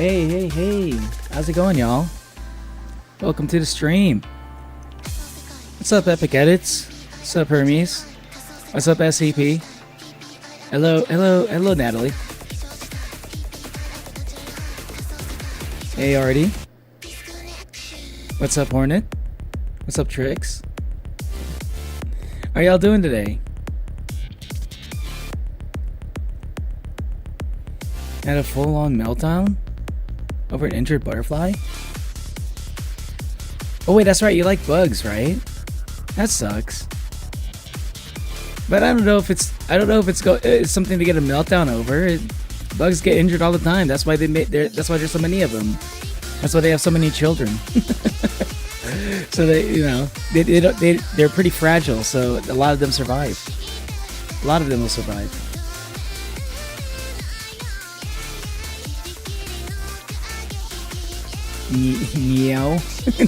Hey, how's it going, y'all? Welcome to the stream. What's up, Epic Edits? What's up, Hermes? What's up, SCP? Hello, Natalie. Hey, Artie. What's up, Hornet? What's up, Trix? How y'all doing today? Had a full-on meltdown over an injured butterfly? Oh wait, that's right, you like bugs, right? That sucks. But I don't know if it's it's something to get a meltdown over. Bugs get injured all the time. That's why that's why there's so many of them. That's why they have so many children. So they're pretty fragile, so a lot of them survive. A lot of them will survive. Meow.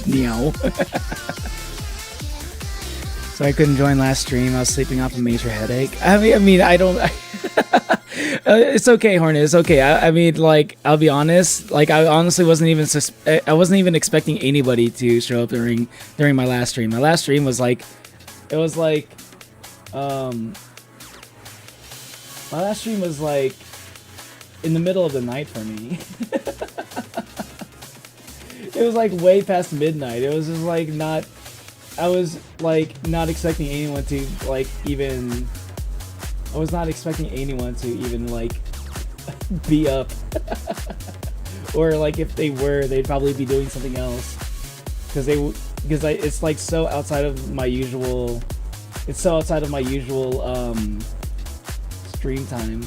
Meow. So I couldn't join last stream. I was sleeping off a major headache. I mean, I don't... it's okay, Hornet. It's okay. I mean, like, I'll be honest. Like, I honestly wasn't even expecting anybody to show up during my last stream. My last stream was like... It was like... My last stream was like... in the middle of the night for me. It was like way past midnight. It was just like not... I was like not expecting anyone to like even... I was not expecting anyone to even like be up or like if they were, they'd probably be doing something else, because it's like so outside of my usual. It's so outside of my usual stream time.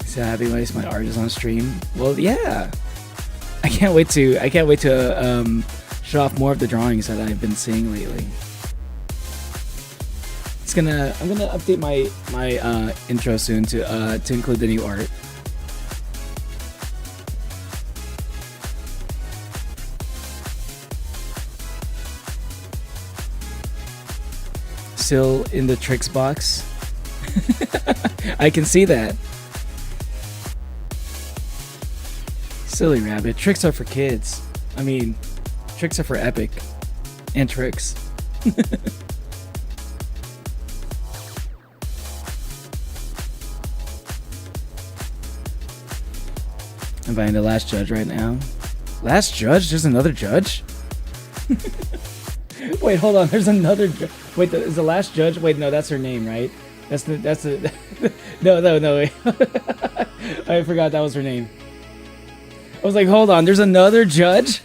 So happy when my art is on stream. Well, yeah. I can't wait to show off more of the drawings that I've been seeing lately. I'm gonna update my intro soon to include the new art. Still in the tricks box. I can see that. Silly rabbit. Tricks are for kids. I mean, tricks are for Epic and tricks. I'm buying the last judge right now. Last judge? There's another judge? Wait, hold on. There's another judge. Wait, is the last judge? Wait, no, that's her name, right? That's the no. Wait. I forgot that was her name. I was like, hold on. There's another judge?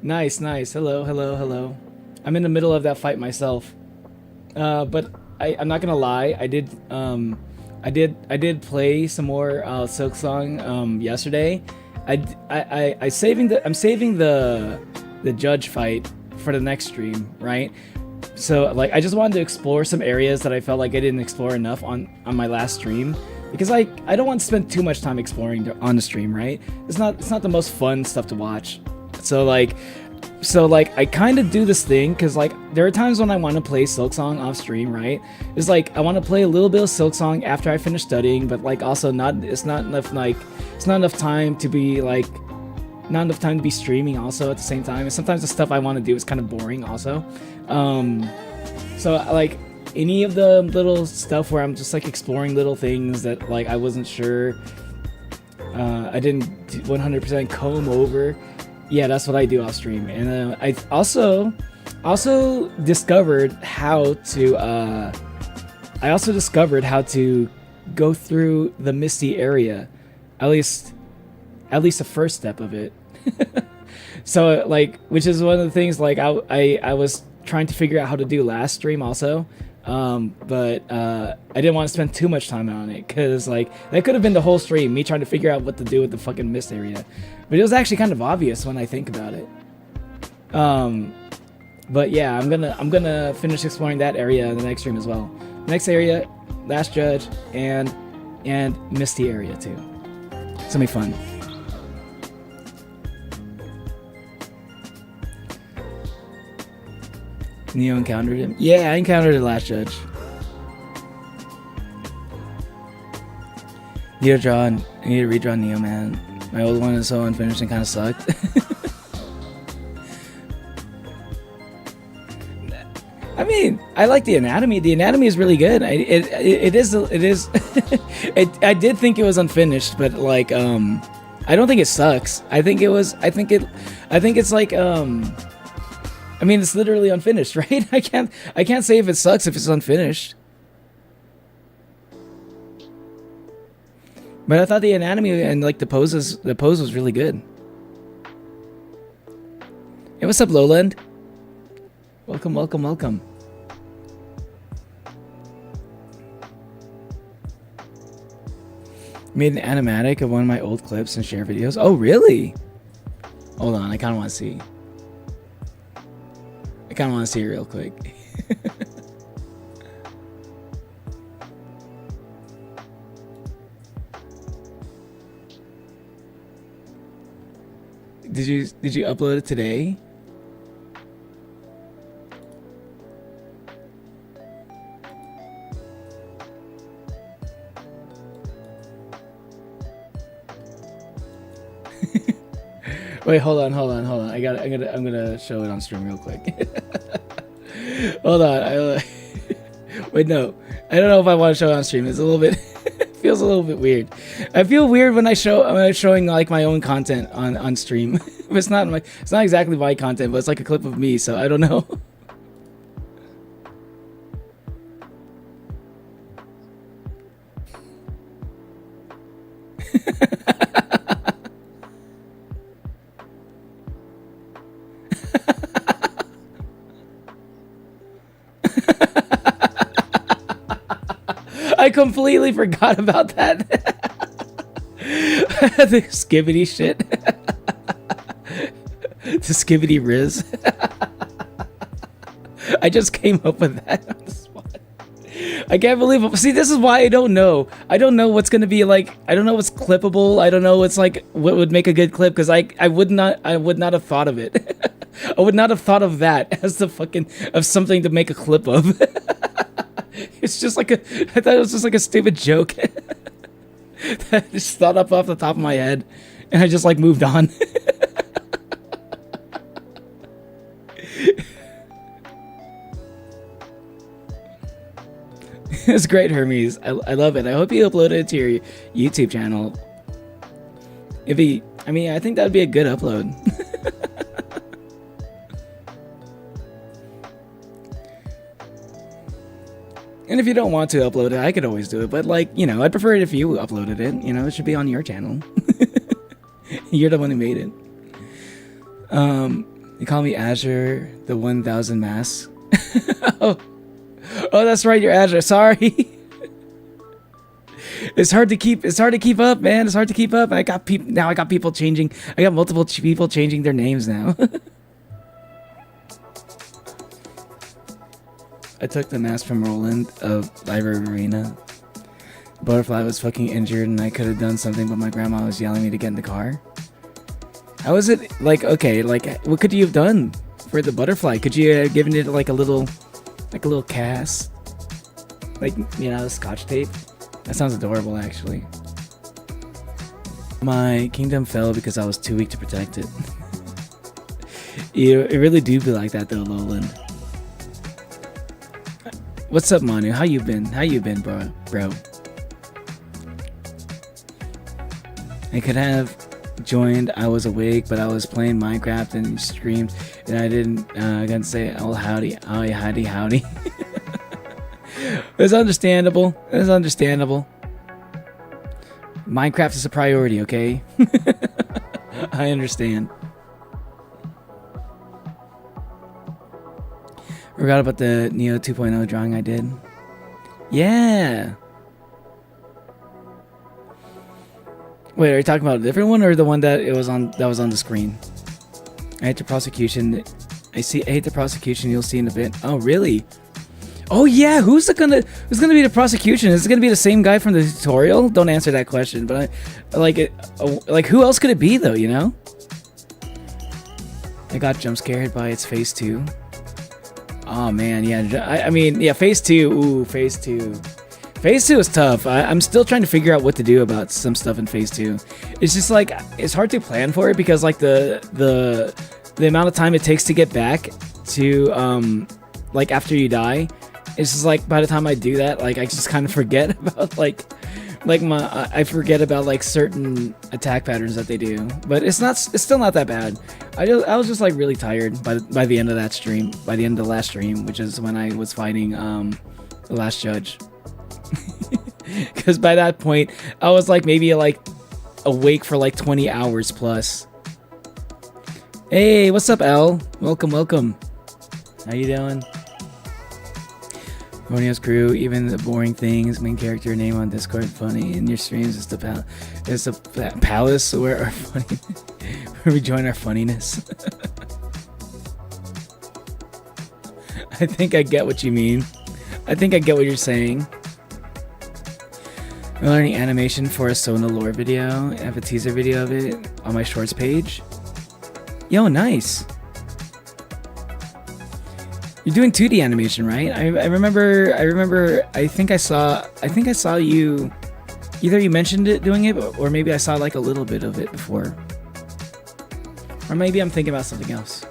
Nice. Hello. I'm in the middle of that fight myself. But I'm not gonna lie. I did play some more Silksong yesterday. I'm saving the judge fight for the next stream, right? So like I just wanted to explore some areas that I felt like I didn't explore enough on my last stream, because I don't want to spend too much time exploring on the stream, right? It's not the most fun stuff to watch. So like I kind of do this thing because like there are times when I want to play Silksong off stream, right? It's like I want to play a little bit of Silksong after I finish studying, but like also it's not enough time to be like not enough time to be streaming also at the same time. And sometimes the stuff I want to do is kind of boring also. So like any of the little stuff where I'm just like exploring little things that like I wasn't sure, I didn't 100% comb over. Yeah, that's what I do off stream. And I also discovered how to go through the misty area, at least the first step of it. So like, which is one of the things like I was trying to figure out how to do last stream also, but I didn't want to spend too much time on it, because like that could have been the whole stream, me trying to figure out what to do with the fucking mist area. But it was actually kind of obvious when I think about it. But yeah, I'm gonna finish exploring that area in the next stream as well. Next area, last judge, and misty area too. It's gonna be fun. Neo encountered him? Yeah, I encountered the last judge. I need to redraw Neo, man. My old one is so unfinished and kind of sucked. I mean, I like the anatomy. The anatomy is really good. It is. I did think it was unfinished, but like, I don't think it sucks. I think it's like, I mean, it's literally unfinished, right? I can't say if it sucks if it's unfinished. But I thought the anatomy and like the pose was really good. Hey, what's up, Lowland? Welcome. Made an animatic of one of my old clips and share videos. Oh, really? Hold on, I kind of want to see. it real quick. Did you upload it today? Wait, hold on. I'm gonna show it on stream real quick. Hold on. Wait, no. I don't know if I want to show it on stream. It's a little bit feels a little bit weird. I feel weird when I'm showing like my own content on stream. It's not exactly my content, but it's like a clip of me, so I don't know. I completely forgot about that. The skibbity shit. The skibbity riz. I just came up with that on the spot. I can't believe it. See, this is why I don't know. I don't know what's gonna be like. I don't know what's clippable. I don't know what's like what would make a good clip, because I would not have thought of it. I would not have thought of that as of something to make a clip of. It's just like I thought it was just like a stupid joke. I just thought up off the top of my head, and I just like moved on. It's great, Hermes. I love it. I hope you upload it to your YouTube channel. I think that would be a good upload. And if you don't want to upload it, I could always do it. But like, I'd prefer it if you uploaded it. It should be on your channel. You're the one who made it. You call me Azure, the 1000 masks. Oh, that's right, you're Azure. Sorry. It's hard to keep up, man. It's hard to keep up. I got people changing. I got multiple people changing their names now. I took the mask from Roland of Library Arena. Butterfly was fucking injured and I could have done something, but my grandma was yelling at me to get in the car. How is it, like, okay, like, what could you have done for the butterfly? Could you have given it like a little cast? Like, scotch tape? That sounds adorable, actually. My kingdom fell because I was too weak to protect it. It really do be like that though, Lowland. What's up, Manu? How you been, bro? I could have joined. I was awake, but I was playing Minecraft and streamed, and I didn't gonna say, oh howdy. It's understandable. Minecraft is a priority, okay? I understand. Forgot about the Neo 2.0 drawing I did. Yeah. Wait, are you talking about a different one or the one that was on the screen? I hate the prosecution. I hate the prosecution. You'll see in a bit. Oh, really? Oh yeah. Who's gonna be the prosecution? Is it gonna be the same guy from the tutorial? Don't answer that question. But I like it. Like, who else could it be though? I got jump scared by its phase 2. Oh man, yeah. I mean, yeah. Phase 2. Ooh, phase 2. Phase 2 is tough. I'm still trying to figure out what to do about some stuff in phase 2. It's just like, it's hard to plan for it because like the amount of time it takes to get back to like after you die, it's just like by the time I do that, like I just kind of forget about I forget about like certain attack patterns that they do. But it's still not that bad. I was just like really tired by the end of that stream, by the end of the last stream, which is when I was fighting the last judge. Because by that point I was like maybe like awake for like 20 hours plus. Hey, what's up, L? Welcome. How you doing? Borneo's crew, even the boring things, main character name on Discord, funny. In your streams, it's the palace where our funny, where we join our funniness. I think I get what you mean. I think I get what you're saying. I'm learning animation for a Sona lore video. I have a teaser video of it on my shorts page. Yo, nice. You're doing 2D animation, right? I remember. I think I saw you. Either you mentioned it doing it, or maybe I saw like a little bit of it before. Or maybe I'm thinking about something else.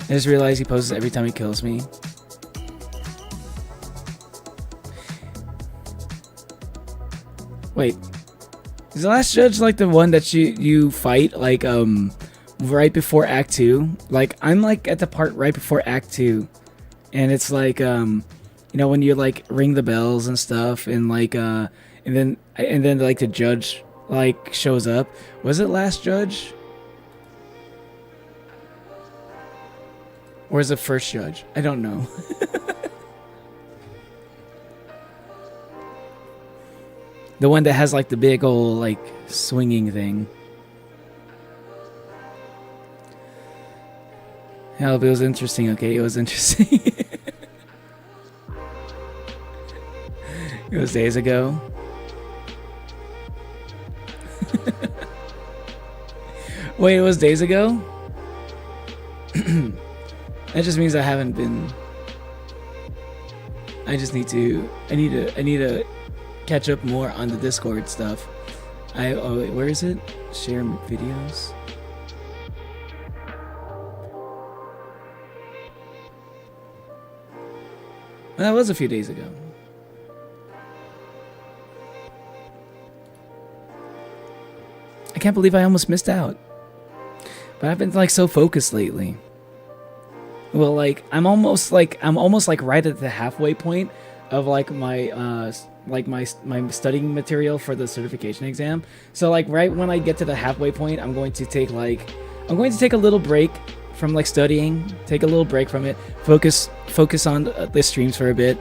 I just realized he poses every time he kills me. Wait, is the last judge like the one that you fight like right before Act 2? Like I'm like at the part right before Act 2, and it's like you know, when you like ring the bells and stuff, and like and then like the judge like shows up. Was it last judge? Or is it first judge? I don't know. The one that has like the big old like swinging thing. Hell, it was interesting. Okay, it was interesting. It was days ago. Wait, it was days ago? That just means I haven't been. I need to catch up more on the Discord stuff. Oh wait, where is it? Share videos. Well, that was a few days ago. I can't believe I almost missed out. But I've been like so focused lately. Well, like I'm almost like right at the halfway point of like my my studying material for the certification exam. So like right when I get to the halfway point, I'm going to take a little break from like studying, take a little break from it, focus on the streams for a bit.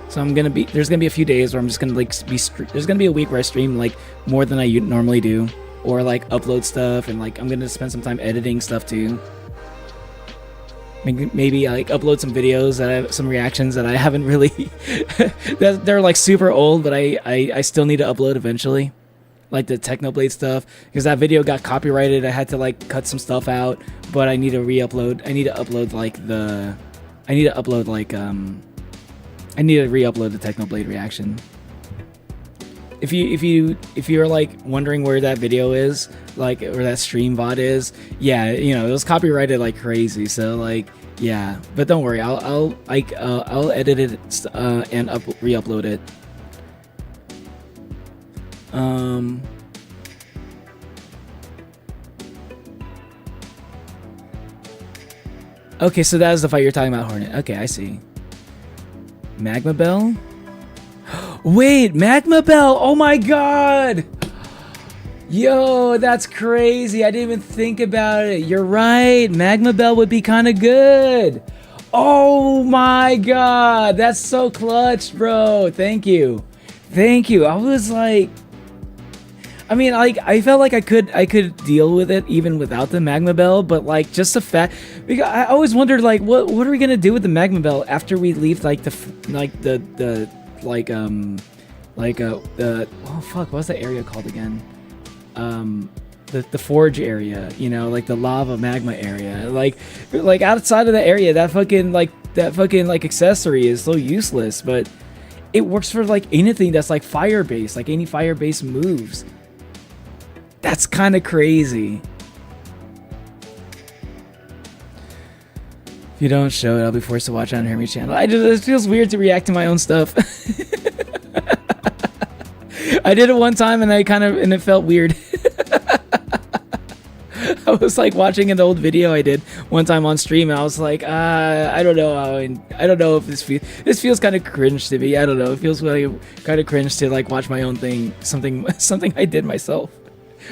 So there's gonna be a few days where I'm just gonna like there's gonna be a week where I stream like more than I normally do, or like upload stuff, and like I'm gonna spend some time editing stuff too. Maybe like upload some videos that I have some reactions that I haven't really they're like super old, but I still need to upload eventually, like the Technoblade stuff, because that video got copyrighted. I had to like cut some stuff out, but I need to re-upload. I need to re-upload the Technoblade reaction. If you're like wondering where that video is, like where that stream VOD is, yeah, you know, it was copyrighted like crazy. So like, yeah, but don't worry, I'll edit it and re-upload it. Okay, so that is the fight you're talking about, Hornet. Okay, I see. Magma Bell? Wait, Magma Bell! Oh my god! Yo, that's crazy. I didn't even think about it. You're right. Magma Bell would be kind of good. Oh my god. That's so clutch, bro. Thank you. Thank you. I was like... I mean, like, I felt like I could deal with it even without the Magma Bell, but like just the fact, because I always wondered like what are we gonna do with the Magma Bell after we leave like the oh fuck, what's the area called again? The forge area, you know, like the lava magma area. Like outside of the area, that fucking accessory is so useless, but it works for like anything that's like fire based, like any fire based moves. That's kind of crazy. If you don't show it, I'll be forced to watch it on Hermie's channel. It feels weird to react to my own stuff. I did it one time and it felt weird. I was like watching an old video I did one time on stream, and I was like, I don't know if this feels kind of cringe to me. I don't know. It feels like kind of cringe to like watch my own thing, something I did myself,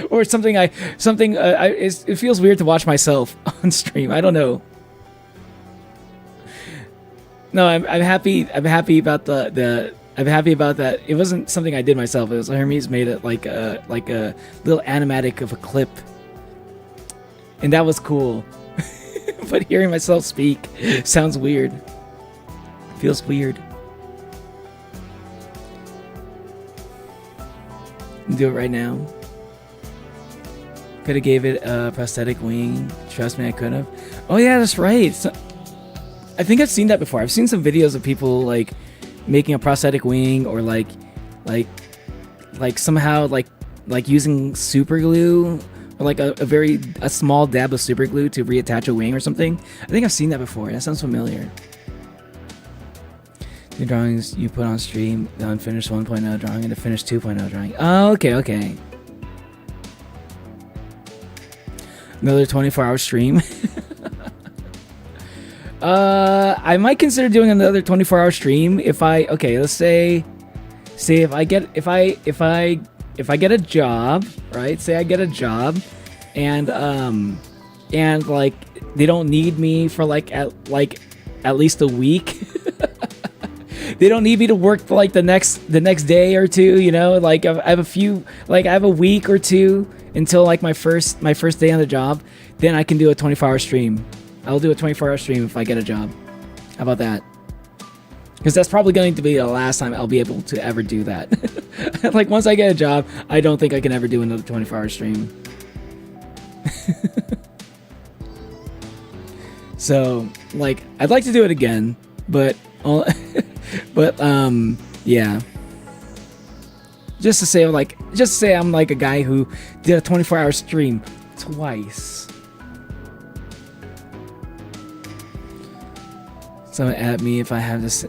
or it feels weird to watch myself on stream. I don't know. No, I'm happy. I'm happy about I'm happy about that. It wasn't something I did myself. It was Hermes made it like a little animatic of a clip, and that was cool. But hearing myself speak sounds weird. Feels weird. Do it right now. Could have gave it a prosthetic wing. Trust me, I could have. Oh yeah, that's right. So, I think I've seen that before. I've seen some videos of people like making a prosthetic wing, or like somehow like using super glue, or like a small dab of super glue to reattach a wing or something. I think I've seen that before. That sounds familiar. The drawings you put on stream, the unfinished 1.0 drawing and the finished 2.0 drawing. Oh, okay. Another 24-hour stream. I might consider doing another 24-hour stream if let's say if I get a job, right? Say I get a job and like they don't need me for at least a week. They don't need me to work for like the next day or two, you know? Like I have a week or two until like my first day on the job. Then I can do a 24-hour stream. I'll do a 24-hour stream if I get a job. How about that? Because that's probably going to be the last time I'll be able to ever do that. Like once I get a job, I don't think I can ever do another 24-hour stream. So like I'd like to do it again, but yeah. Just to say I'm like a guy who did a 24-hour stream twice. Someone at me if I have this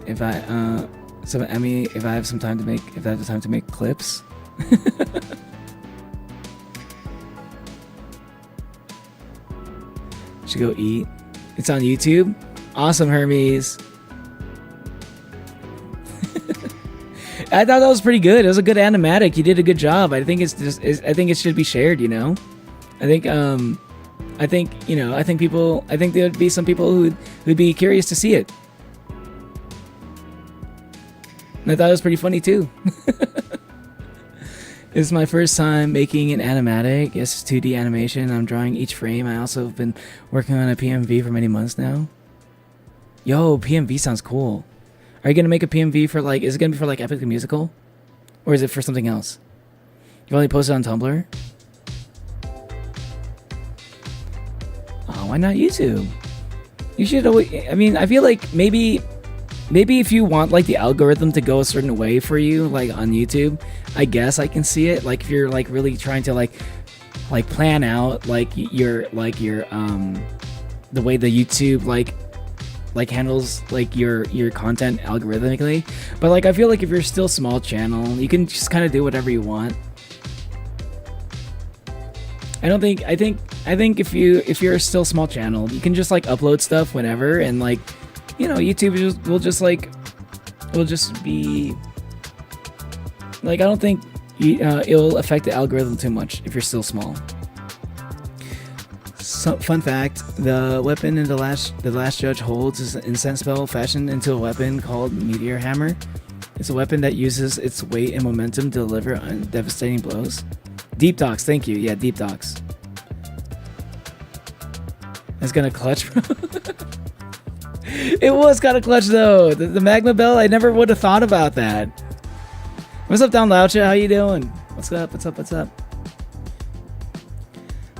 someone at me if I have some time to make if I have the time to make clips. Should go eat. It's on YouTube. Awesome, Hermes. I thought that was pretty good. It was a good animatic. You did a good job. I think I think it should be shared, you know? I think there would be some people who'd be curious to see it. And I thought it was pretty funny too. This is my first time making an animatic. Yes, it's 2D animation. I'm drawing each frame. I also have been working on a PMV for many months now. Yo, PMV sounds cool. Are you gonna make a PMV for like? Is it gonna be for like Epic the Musical, or is it for something else? You've only posted on Tumblr. Oh, why not YouTube? You should always. I mean, I feel like maybe if you want like the algorithm to go a certain way for you, like on YouTube, I guess I can see it. Like if you're like really trying to like plan out like your the way the YouTube like handles like your content algorithmically. But like I feel like if you're still a small channel, you can just kind of do whatever you want. I think if you're still a small channel, you can just like upload stuff whenever, and like, you know, YouTube will just be like, I don't think it'll affect the algorithm too much if you're still small. So, fun fact: the weapon in the last judge holds is an incense spell fashioned into a weapon called Meteor Hammer. It's a weapon that uses its weight and momentum to deliver devastating blows. Deep Docs, thank you. Yeah, Deep Docs. It's gonna clutch, bro. It was kind of clutch though. The Magma Bell, I never would have thought about that. What's up, Down Laucha? How you doing? What's up?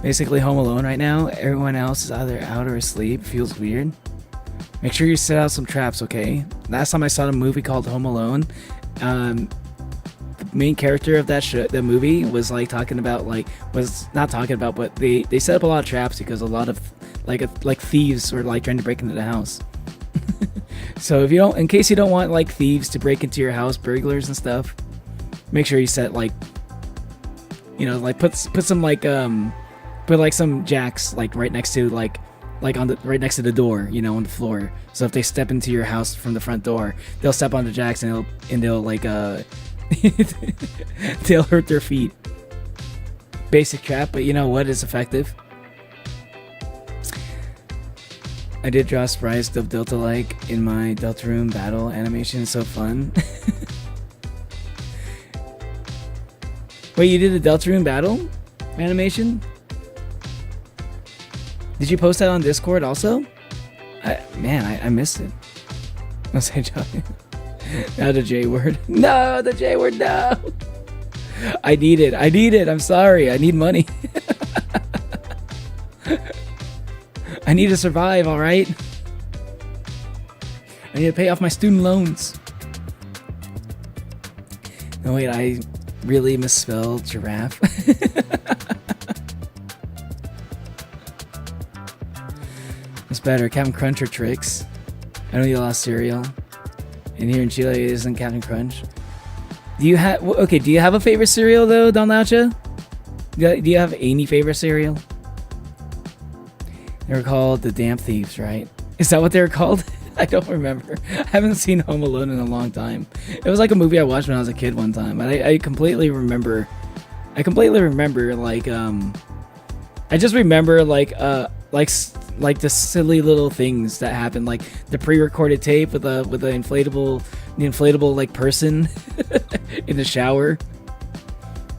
Basically home alone right now. Everyone else is either out or asleep. Feels weird. Make sure you set out some traps, okay? Last time I saw a movie called Home Alone, the main character of that movie was like but they set up a lot of traps because a lot of like thieves were like trying to break into the house. So in case you don't want like thieves to break into your house, burglars and stuff, make sure you set like, you know, like put some like put like some jacks like right next to right next to the door, you know, on the floor. So if they step into your house from the front door, they'll step on the jacks and they'll like they'll hurt their feet. Basic trap, but you know what is effective? I did draw sprites of Delta-like in my Deltarune battle animation. So fun. Wait, you did a Deltarune battle animation? Did you post that on Discord also? I missed it. I'll say Johnny. Now the J word. No, the J word, no. I need it. I'm sorry. I need money. I need to survive, alright? I need to pay off my student loans. No, wait, I really misspelled giraffe. It's better. Captain Crunch or Tricks. I know you lost cereal. And here in Chile, it isn't Captain Crunch. Do you have okay? Do you have a favorite cereal though, Don Laucha? Do you have any favorite cereal? They were called the Damn Thieves, right? Is that what they were called? I don't remember. I haven't seen Home Alone in a long time. It was like a movie I watched when I was a kid one time. I completely remember. I completely remember like I just remember like the silly little things that happened, like the pre-recorded tape with the inflatable like person in the shower.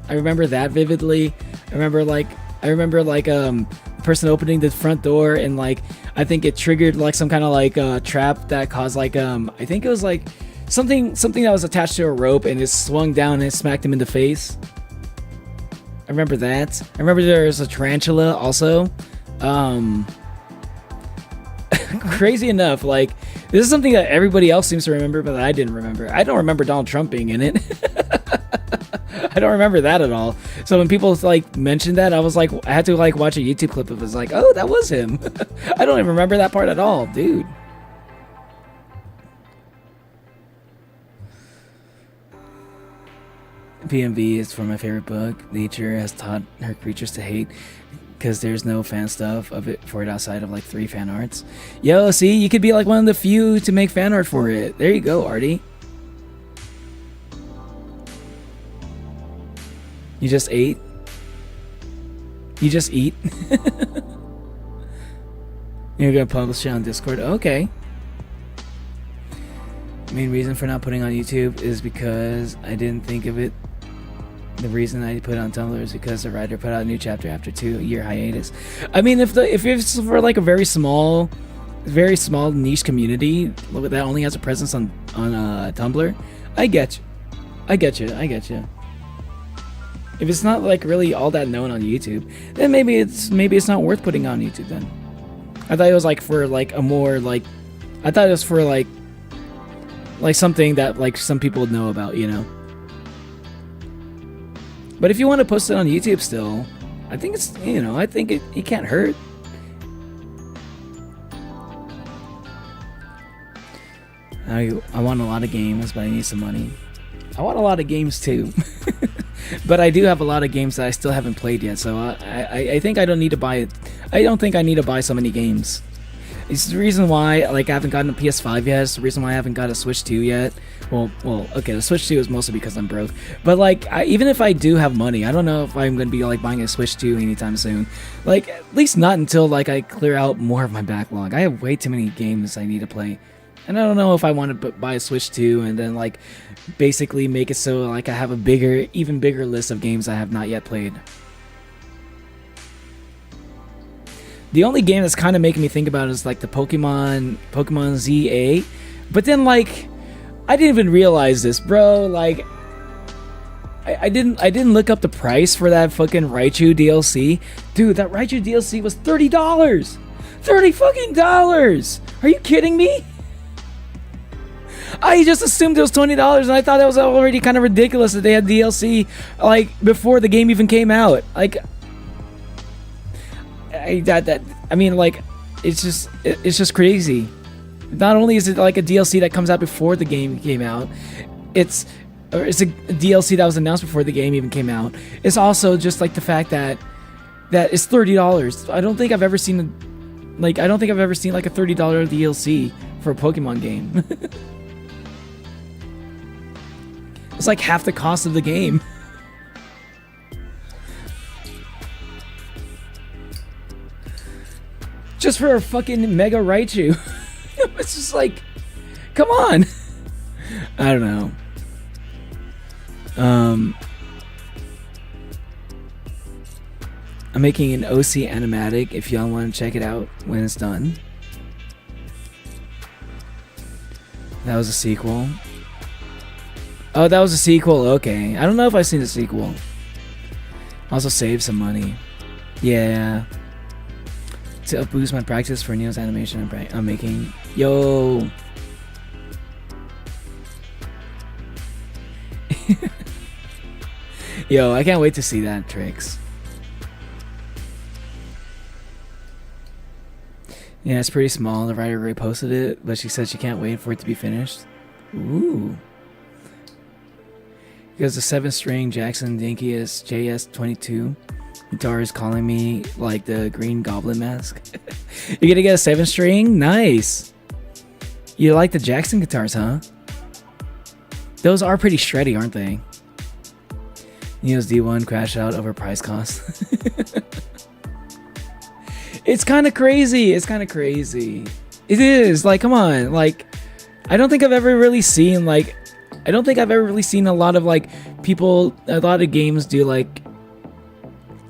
I remember that vividly. I remember like the person opening the front door, and like I think it triggered like some kind of like trap that caused like I think it was like something that was attached to a rope, and it swung down and it smacked him in the face. I remember that. I remember there was a tarantula also. Crazy enough, like this is something that everybody else seems to remember, but I didn't remember. I don't remember Donald Trump being in it. I don't remember that at all. So when people like mentioned that, I was like, I had to like watch a YouTube clip of it. Was like, oh, that was him. I don't even remember that part at all, dude. PMV is for my favorite book. Nature has taught her creatures to hate, because there's no fan stuff of it for it outside of like 3 fan arts. Yo, see, you could be like one of the few to make fan art for it. There you go, Artie. You just ate? You just eat? You're gonna publish it on Discord? Okay. Main reason for not putting on YouTube is because I didn't think of it. The reason I put it on Tumblr is because the writer put out a new chapter after 2-year hiatus. I mean, if it's for like a very small niche community that only has a presence on Tumblr, I get you. If it's not like really all that known on YouTube, then maybe it's not worth putting on YouTube then. I thought it was like for like a more like, I thought it was for like something that like some people would know about, you know. But if you want to post it on YouTube still, I think it's, you know, I think it can't hurt. I want a lot of games, but I need some money. I want a lot of games too. But I do have a lot of games that I still haven't played yet, so I think I don't need to buy it. I don't think I need to buy so many games. It's the reason why like I haven't gotten a PS5 yet. It's the reason why I haven't got a Switch 2 yet. Well, okay, the Switch 2 is mostly because I'm broke. But like, even if I do have money, I don't know if I'm gonna be like buying a Switch 2 anytime soon. Like, at least not until like I clear out more of my backlog. I have way too many games I need to play, and I don't know if I want to buy a Switch 2 and then like basically make it so like I have a even bigger list of games I have not yet played. The only game that's kind of making me think about it is like the Pokemon ZA, but then like I didn't even realize this, bro. Like I didn't look up the price for that fucking Raichu DLC, dude. That Raichu DLC was $30, $30 fucking dollars. Are you kidding me? I just assumed it was $20, and I thought that was already kind of ridiculous that they had DLC like before the game even came out. Like. I mean, like, it's just crazy. Not only is it like a DLC that comes out before the game came out, it's a DLC that was announced before the game even came out. It's also just like the fact that it's $30. I don't think I've ever seen like a $30 DLC for a Pokemon game. It's like half the cost of the game. Just for a fucking Mega Raichu. It's just like, come on. I don't know. I'm making an OC animatic if y'all want to check it out when it's done. That was a sequel. Oh, that was a sequel. Okay. I don't know if I've seen the sequel. Also save some money. Yeah. To boost my practice for Neo's animation I'm making. Yo. Yo, I can't wait to see that, Trix. Yeah, it's pretty small. The writer reposted it, but she said she can't wait for it to be finished. Ooh. Because the 7-string Jackson Dinkiest JS22 guitar is calling me like the Green Goblin mask. You're gonna get a 7-string? Nice. You like the Jackson guitars, huh? Those are pretty shreddy, aren't they? Neo's D1 crashed out over price cost. It's kind of crazy. It's kind of crazy. It is. Like, come on. Like, I don't think I've ever really seen, like, I don't think I've ever really seen a lot of, like, people, a lot of games do, like,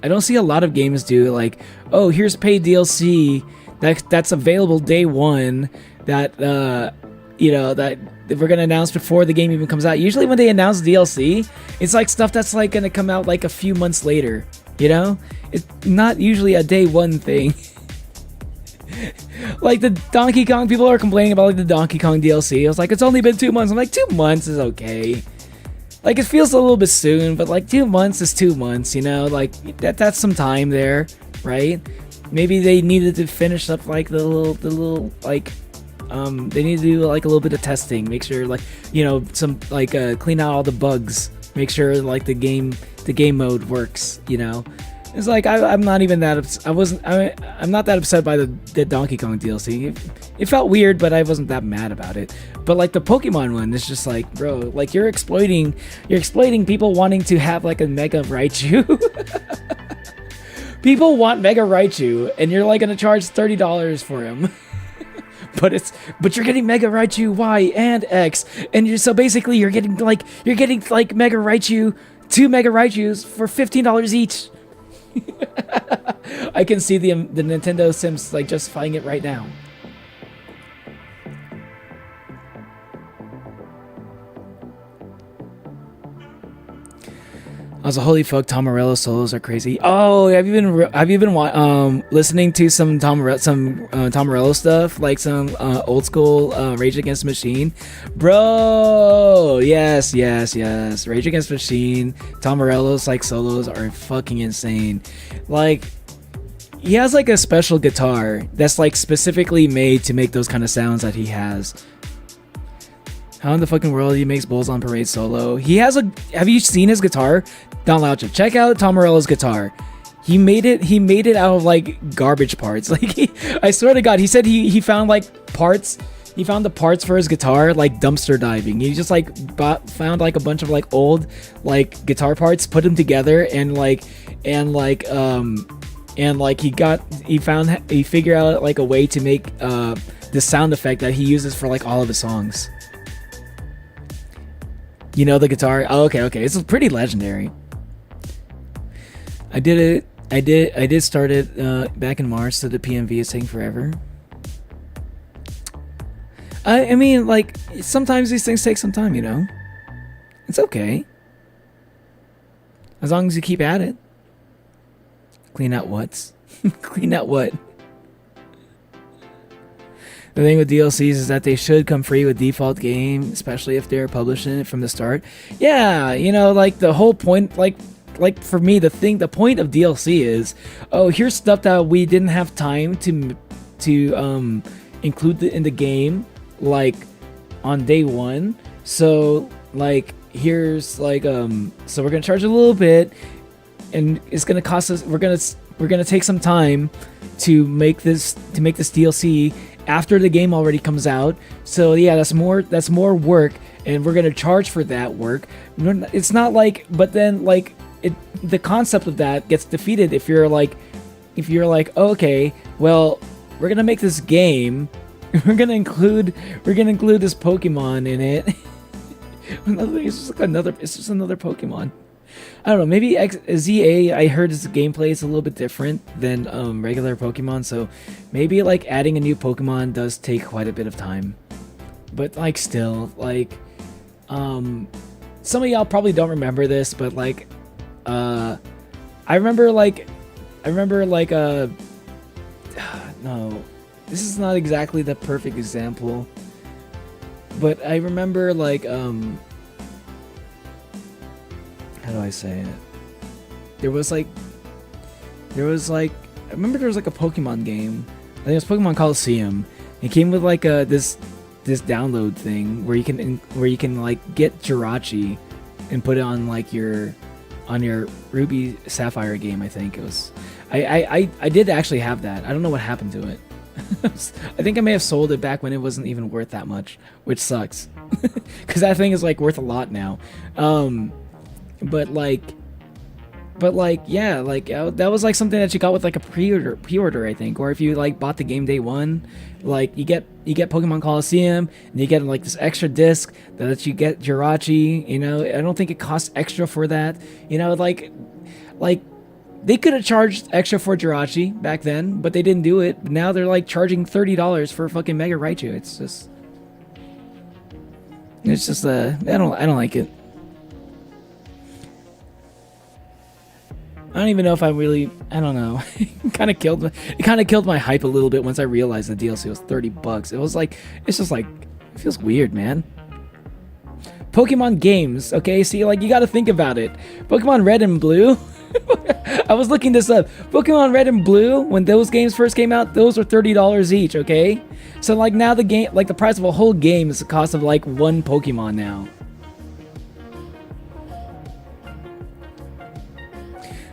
I don't see a lot of games do, like, oh, here's paid DLC that's available day one that, you know, that we're going to announce before the game even comes out. Usually when they announce DLC, it's, like, stuff that's, like, going to come out, like, a few months later, you know? It's not usually a day one thing. Like the Donkey Kong, people are complaining about like the Donkey Kong DLC. I was like, it's only been 2 months. I'm like, 2 months is okay. Like, it feels a little bit soon, but like 2 months is 2 months, you know? Like, that's some time there, right? Maybe they needed to finish up like the little like, they need to do like a little bit of testing, make sure like, you know, some like clean out all the bugs, make sure like the game mode works, you know? It's like I'm not even that I'm not that upset by the Donkey Kong DLC. It felt weird, but I wasn't that mad about it. But like the Pokemon one, it's just like, bro, like you're exploiting people wanting to have like a Mega Raichu. People want Mega Raichu, and you're like gonna charge $30 for him. but you're getting Mega Raichu Y and X, and so basically you're getting like Mega Raichu, 2 Mega Raichus for $15 each. I can see the Nintendo Sims like justifying it right now. Also, holy fuck, Tom Morello solos are crazy. Oh, have you been listening to some Tom Morello stuff, like some old school Rage Against the Machine, bro? Yes. Rage Against the Machine, Tom Morello's like solos are fucking insane. Like, he has like a special guitar that's like specifically made to make those kind of sounds that he has. How in the fucking world he makes Bulls on Parade solo? He has a. Have you seen his guitar? Don Laucha, check out Tom Morello's guitar. He made it out of like garbage parts. Like I swear to God, he said he found like parts. He found the parts for his guitar like dumpster diving. He just like found like a bunch of like old like guitar parts, put them together, and he figured out like a way to make the sound effect that he uses for like all of his songs. You know the guitar? Oh, okay. It's pretty legendary. I did start it back in March, so the PMV is taking forever. I mean, like, sometimes these things take some time, you know? It's okay. As long as you keep at it. Clean out what? Clean out what? The thing with DLCs is that they should come free with default game, especially if they're publishing it from the start. Yeah, you know, like the whole point, like for me, the point of DLC is, oh, here's stuff that we didn't have time to include in the game, like on day one. So like here's like so we're gonna charge a little bit, and it's gonna cost us. We're gonna take some time to make this DLC after the game already comes out. So yeah, that's more work, and we're gonna charge for that work. It's not like, but then like the concept of that gets defeated if you're like, okay, well, we're gonna make this game, we're gonna include this Pokemon in it. It's just another Pokemon. I don't know, maybe ZA, I heard his gameplay is a little bit different than regular Pokemon, so maybe like adding a new Pokemon does take quite a bit of time. But like still, like some of y'all probably don't remember this, but like I remember no, this is not exactly the perfect example, but I remember like how do I say it? I remember there was like a Pokemon game. I think it was Pokemon Coliseum. It came with like this download thing where you can like get Jirachi and put it on like your Ruby Sapphire game. I think it was. I did actually have that. I don't know what happened to it. I think I may have sold it back when it wasn't even worth that much, which sucks. Because that thing is like worth a lot now. But yeah, like that was like something that you got with like a pre-order, I think. Or if you like bought the game day one, like you get Pokemon Coliseum, and you get like this extra disc that lets you get Jirachi. You know, I don't think it costs extra for that. You know, like they could have charged extra for Jirachi back then, but they didn't do it. Now they're like charging $30 for fucking Mega Raichu. It's just I don't like it. I don't even know if I don't know. It kind of killed my hype a little bit once I realized the DLC was $30. It was like, it's just like, it feels weird, man. Pokemon games, okay? See, like, you gotta think about it. Pokemon Red and Blue. I was looking this up. Pokemon Red and Blue, when those games first came out, those were $30 each, okay? So, like, now the game, like, the price of a whole game is the cost of, like, one Pokemon now.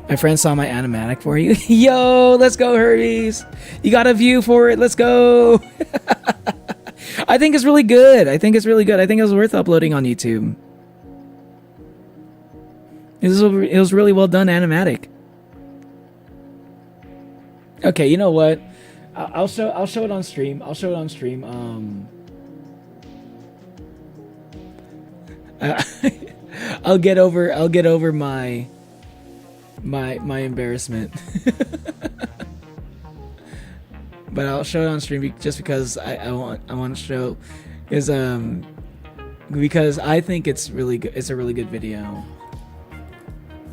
My friend saw my animatic for you. Yo, let's go, Hermes. You got a view for it. Let's go. I think it's really good. I think it was worth uploading on YouTube. It was really well done animatic. Okay, you know what? I'll show it on stream. I'll get over my embarrassment. But I'll show it on stream just because I want to show because I think it's really good. It's a really good video.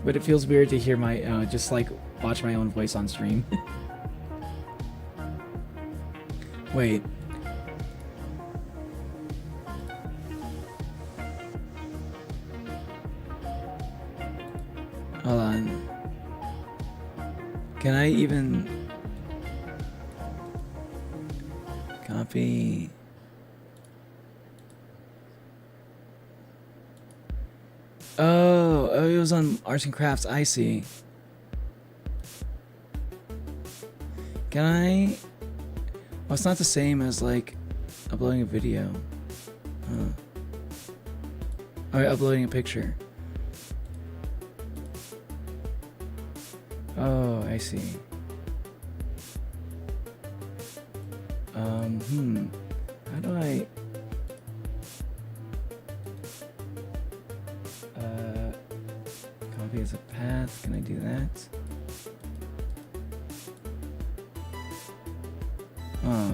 But it feels weird to hear my just like watch my own voice on stream. Wait. Hold on. Can I even copy? Oh, it was on Arts and Crafts. I see. Can I? Well, it's not the same as like uploading a video. Or uploading a picture. Oh, I see. How do I... copy as a path. Can I do that? Oh.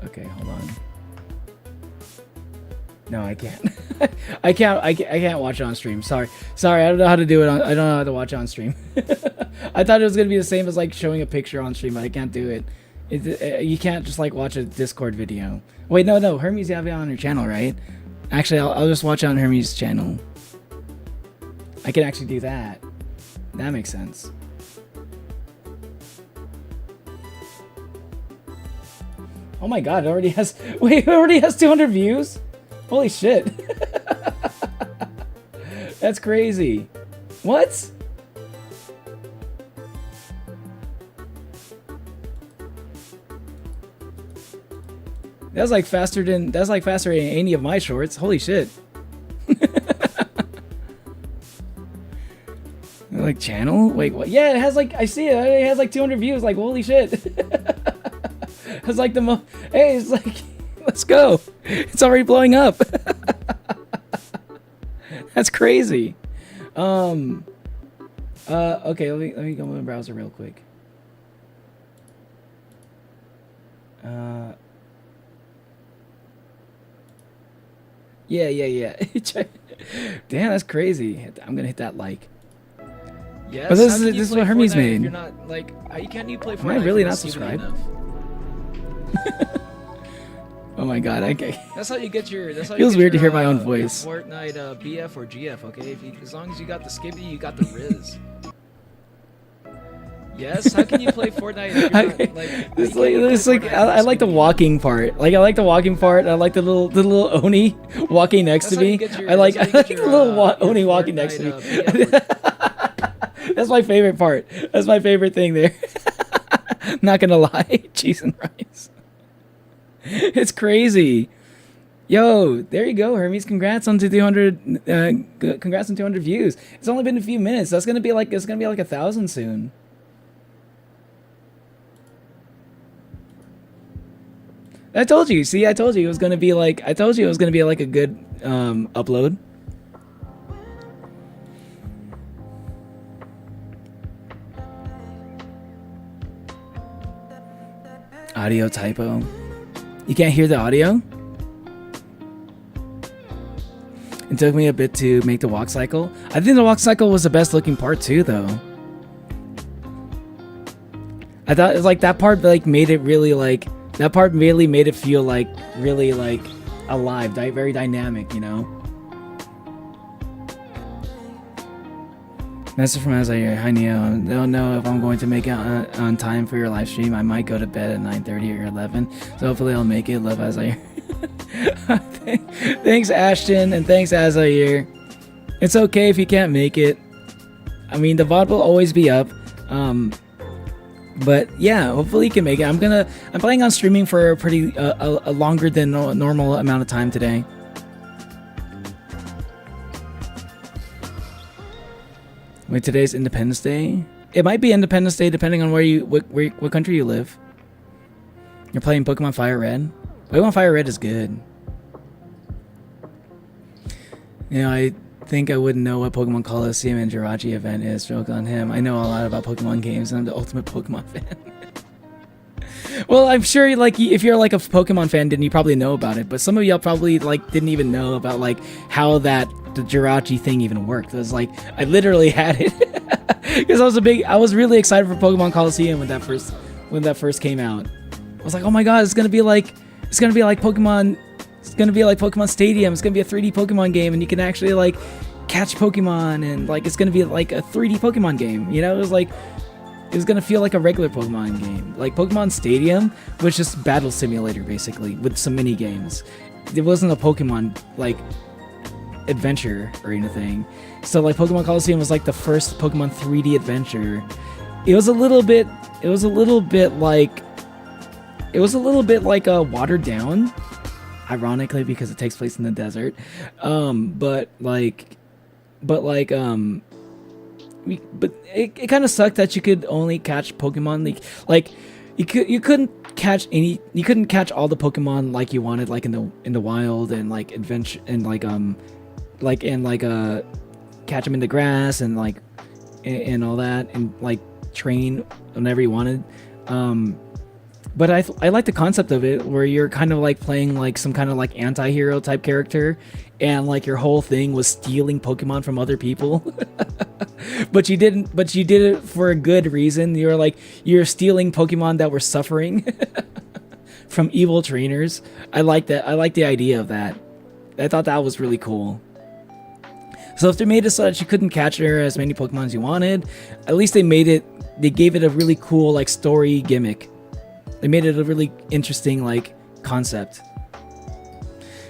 Okay, hold on. No, I can't. I can't watch it on stream. Sorry, I don't know how to do it. I don't know how to watch it on stream. I thought it was gonna be the same as like showing a picture on stream, but I can't do it. You can't just like watch a Discord video. Wait, no, Hermes, you have it on your channel, right? Actually, I'll just watch it on Hermes' channel. I can actually do that. That makes sense. Oh my god, it already has... Wait, it already has 200 views? Holy shit. That's crazy. What? That's like faster than any of my shorts. Holy shit. Like channel? Wait, what? Yeah, it has like, I see it. It has like 200 views. Like, holy shit. It's like the hey, it's like, let's go. It's already blowing up. That's crazy. Okay, let me go in the browser real quick. Yeah. Damn, that's crazy. I'm gonna hit that like. Yes. But this is what Hermes made. You're not like, can't you play Fortnite? Am I really not subscribed? Oh Oh my god, okay. That's how you get your. That's how Feels you get weird to your, hear my own voice. Fortnite BF or GF. Okay, as long as you got the skippy, you got the Riz. Yes. How can you play Fortnite? If you're not, I like the walking part. Like I like the walking part. I like the little Oni walking next to me. I like the little Oni walking next to me. That's my favorite part. That's my favorite thing there. Not gonna lie, cheese and rice. It's crazy. Yo, there you go, Hermes. Congrats on 200. Congrats on 200 views. It's only been a few minutes. It's gonna be like 1,000 soon. I told you. See, I told you it was gonna be like. I told you it was gonna be like a good upload. Audio typo. You can't hear the audio? It took me a bit to make the walk cycle. I think the walk cycle was the best looking part too, though. I thought it was like that part like made it really like that part really made it feel like really like alive, very dynamic, you know. Message from Azzair. Hi Neo. I don't know if I'm going to make it on time for your live stream. I might go to bed at 9:30 or 11. So hopefully I'll make it. Love Azzair. Thanks Ashton and thanks Azzair. It's okay if you can't make it. I mean the VOD will always be up. But yeah, hopefully you can make it. I'm planning on streaming for a pretty a longer than normal amount of time today. Wait, today's Independence Day? It might be Independence Day depending on what country you live. You're playing Pokemon Fire Red? Pokemon Fire Red is good. You know, I think I wouldn't know what Pokemon Coliseum and Jirachi event is. Joke on him. I know a lot about Pokemon games and I'm the ultimate Pokemon fan. Well, I'm sure like if you're like a Pokemon fan, then you probably know about it. But some of y'all probably like didn't even know about like how the Jirachi thing even worked. It was like I literally had it because I was really excited for Pokemon Coliseum when that first came out. I was like, oh my god, it's gonna be like Pokemon. It's gonna be like Pokemon Stadium. It's gonna be a 3D Pokemon game, and you can actually like catch Pokemon, and like it's gonna be like a 3D Pokemon game. You know, it was gonna feel like a regular Pokemon game. Like Pokemon Stadium was just battle simulator basically with some mini games. It wasn't a Pokemon like adventure or anything. So like Pokemon Coliseum was like the first Pokemon 3D adventure. It was a little bit like watered down, ironically because it takes place in the desert. But it kind of sucked that you could only catch Pokemon like you couldn't catch all the Pokemon like you wanted like in the wild and like adventure and catch them in the grass and like and all that and like train whenever you wanted. But I like the concept of it where you're kind of like playing like some kind of like anti-hero type character and like your whole thing was stealing Pokemon from other people. but you did it for a good reason. You're stealing Pokemon that were suffering from evil trainers. I like that. I like the idea of that. I thought that was really cool. So if they made it so that you couldn't catch as many Pokemon as you wanted, at least they gave it a really cool like story gimmick. They made it a really interesting like concept.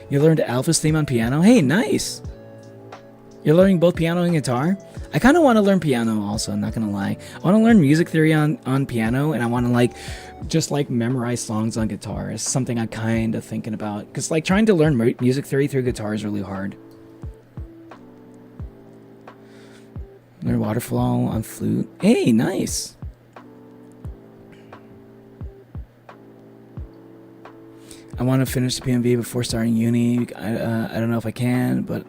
You learned Alpha's theme on piano? Hey, nice! You're learning both piano and guitar? I kind of want to learn piano also, I'm not gonna lie. I want to learn music theory on piano, and I want to just memorize songs on guitar. It's something I'm kind of thinking about. Because like trying to learn music theory through guitar is really hard. Learn waterfall on flute. Hey, nice! I want to finish the PMV before starting uni. I don't know if I can, but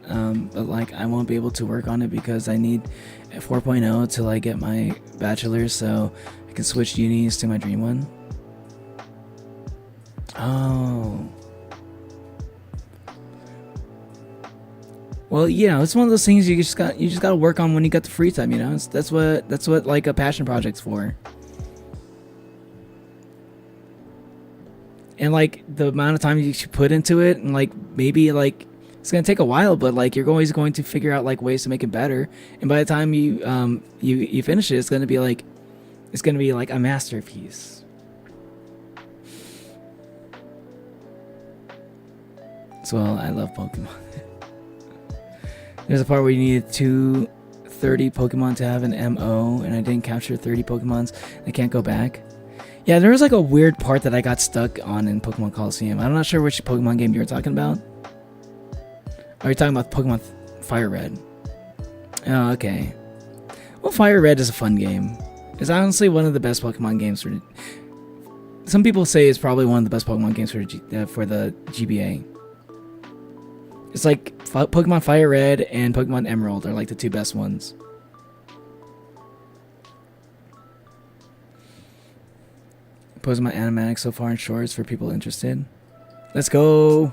like I won't be able to work on it because I need a 4.0 to like get my bachelor's, so I can switch unis to my dream one. Oh. Well, it's one of those things you just got to work on when you got the free time. You know, that's what like a passion project's for. and like the amount of time you should put into it, and like maybe like it's gonna take a while, but like you're always going to figure out like ways to make it better, and by the time you finish it, it's gonna be like a masterpiece. So I love Pokemon. There's a part where you needed 230 Pokemon to have an MO, and I didn't capture 30 Pokemons. I can't go back. Yeah, there was like a weird part that I got stuck on in Pokemon Coliseum. I'm not sure which Pokemon game you were talking about. Are you talking about Pokemon Fire Red? Oh, okay. Well, Fire Red is a fun game. It's honestly one of the best Pokemon games for. Some people say it's probably one of the best Pokemon games for the GBA. It's like Pokemon Fire Red and Pokemon Emerald are like the two best ones. Posting my animatics so far in shorts for people interested. Let's go.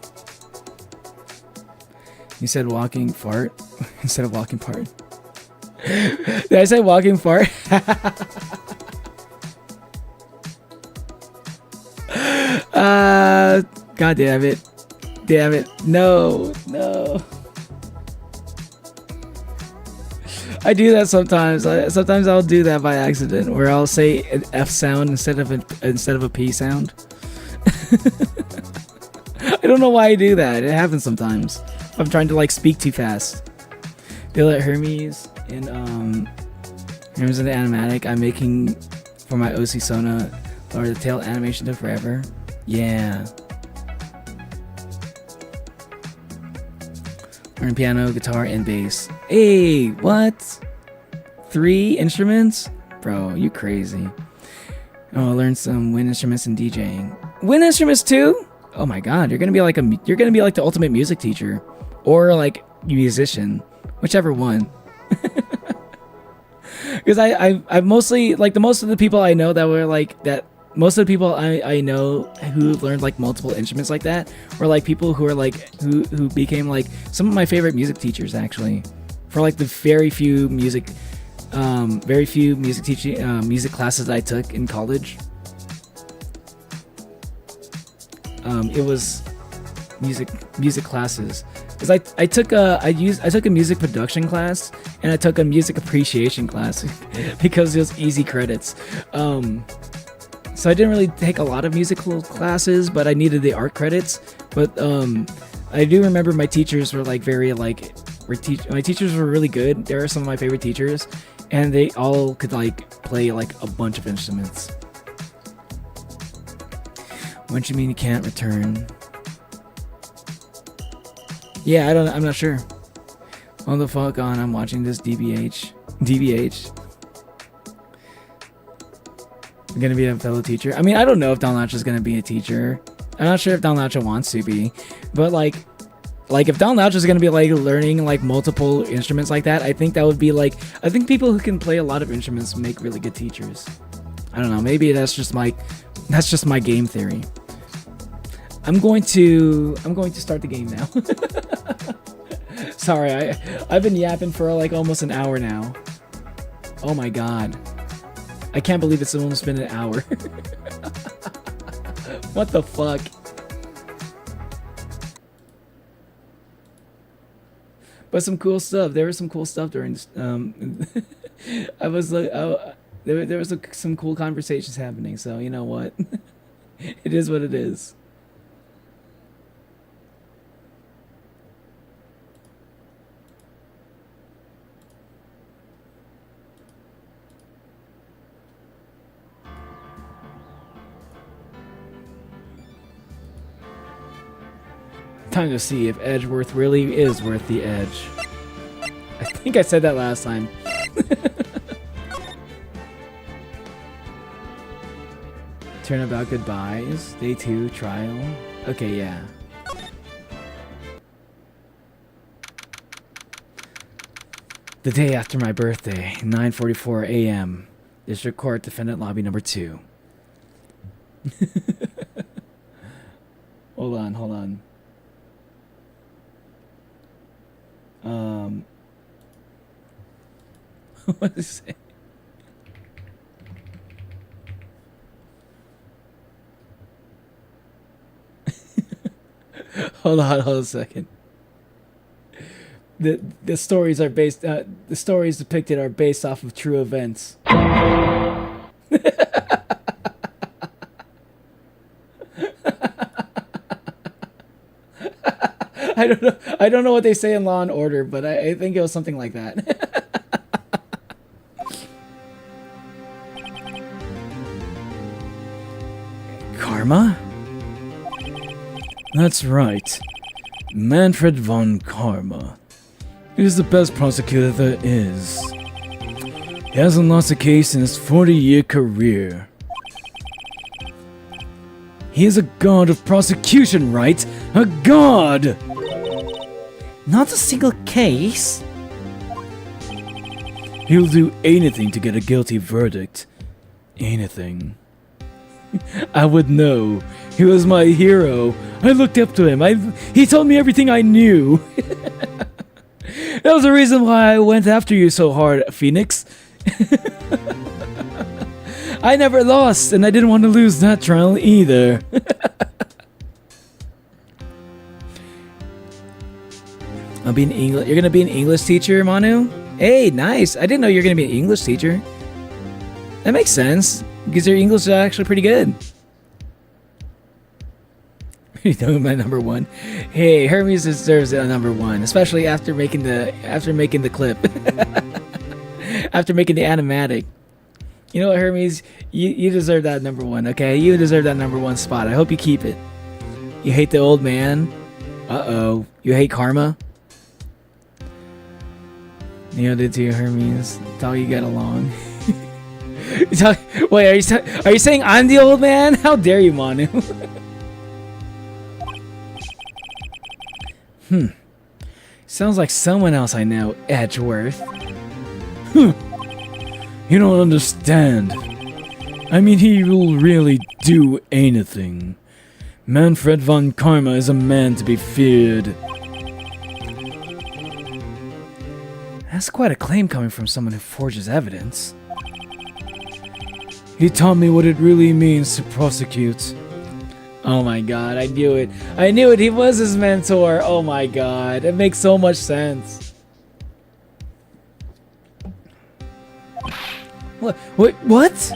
You said walking fart instead of walking part. Did I say walking fart? God damn it. Damn it. No. I do that sometimes. Sometimes I'll do that by accident, where I'll say an F sound instead of a P sound. I don't know why I do that. It happens sometimes. I'm trying to like speak too fast. Feel like Hermes in Hermes in the animatic I'm making for my OC Sona or the tail animation took forever. Yeah. Learn piano, guitar, and bass. Hey, what? 3 instruments? Bro, you crazy. Oh, learn some wind instruments and DJing. Wind instruments too? Oh my god, you're gonna be like the ultimate music teacher, or like musician, whichever one. Because I've mostly like most of the people I know that were like that. Most of the people I know who learned like multiple instruments like that were like people who are like who became like some of my favorite music teachers actually, for like the very few music teaching music classes I took in college. It was music classes. Cause I took a music production class, and I took a music appreciation class because it was easy credits. So I didn't really take a lot of musical classes, but I needed the art credits. But I do remember my teachers were like my teachers were really good. They were some of my favorite teachers, and they all could like play like a bunch of instruments. What do you mean you can't return? Yeah, I'm not sure. Hold the fuck on, I'm watching this DBH. I'm gonna be a fellow teacher. I mean, I don't know if Don Lacha is gonna be a teacher. I'm not sure if Don Lacha wants to be, but like if Don Lacha is gonna be like learning like multiple instruments like that, I think that would be like, I think people who can play a lot of instruments make really good teachers. I don't know. Maybe that's just my game theory. I'm going to start the game now. Sorry, I've been yapping for like almost an hour now. Oh my god. I can't believe it's almost been an hour. What the fuck? But some cool stuff. There was some cool stuff during this. I was like, there was some cool conversations happening. So you know what? It is what it is. Time to see if Edgeworth really is worth the edge. I think I said that last time. Turnabout goodbyes. Day 2 trial. Okay, yeah. The day after my birthday, 9:44 a.m. District Court Defendant Lobby number 2. Hold on. What is it? Hold on a second. The stories are based. The stories depicted are based off of true events. I don't know. I don't know what they say in Law and Order, but I think it was something like that. Karma? That's right. Manfred von Karma. He is the best prosecutor there is. He hasn't lost a case in his 40-year career. He is a god of prosecution, right? A god! Not a single case. He'll do anything to get a guilty verdict. Anything. I would know. He was my hero. I looked up to him. He told me everything I knew. That was the reason why I went after you so hard, Phoenix. I never lost, and I didn't want to lose that trial either. I'll be an English. You're gonna be an English teacher, Manu? Hey, nice. I didn't know you're gonna be an English teacher. That makes sense because your English is actually pretty good. You know my number one. Hey, Hermes deserves a number one, especially after making the clip, after making the animatic. You know what, Hermes? You deserve that number one. Okay, you deserve that number one spot. I hope you keep it. You hate the old man. Uh-oh. You hate karma. You did to you, Hermes. That's how you get along. Wait, are you saying I'm the old man? How dare you, Manu? Sounds like someone else I know, Edgeworth. You don't understand. I mean, he will really do anything. Manfred von Karma is a man to be feared. That's quite a claim coming from someone who forges evidence. He taught me what it really means to prosecute. Oh my god, I knew it. I knew it, he was his mentor. Oh my god, it makes so much sense. What?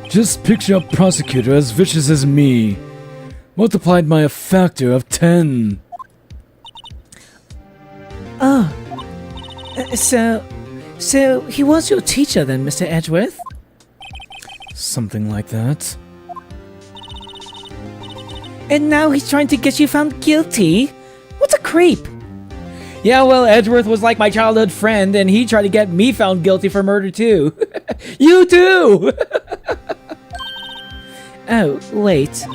Just picture a prosecutor as vicious as me, multiplied by a factor of 10. Oh. So he was your teacher then, Mr. Edgeworth? Something like that. And now he's trying to get you found guilty? What a creep! Yeah, well, Edgeworth was like my childhood friend, and he tried to get me found guilty for murder too. You too! Oh, wait.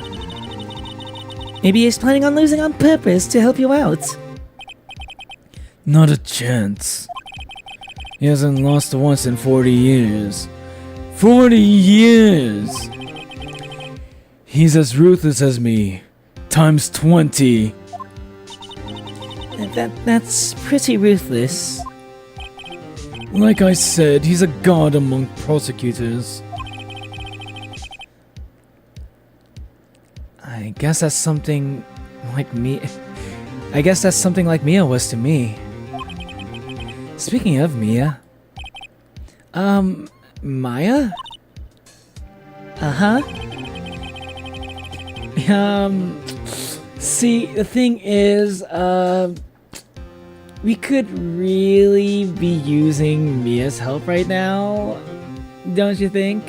Maybe he's planning on losing on purpose to help you out. Not a chance. He hasn't lost once in 40 years. 40 years! He's as ruthless as me, times 20. That's pretty ruthless. Like I said, he's a god among prosecutors. I guess that's something like me. I guess that's something like Mia was to me. Speaking of Mia, Maya? Uh-huh. See, the thing is, we could really be using Mia's help right now, don't you think?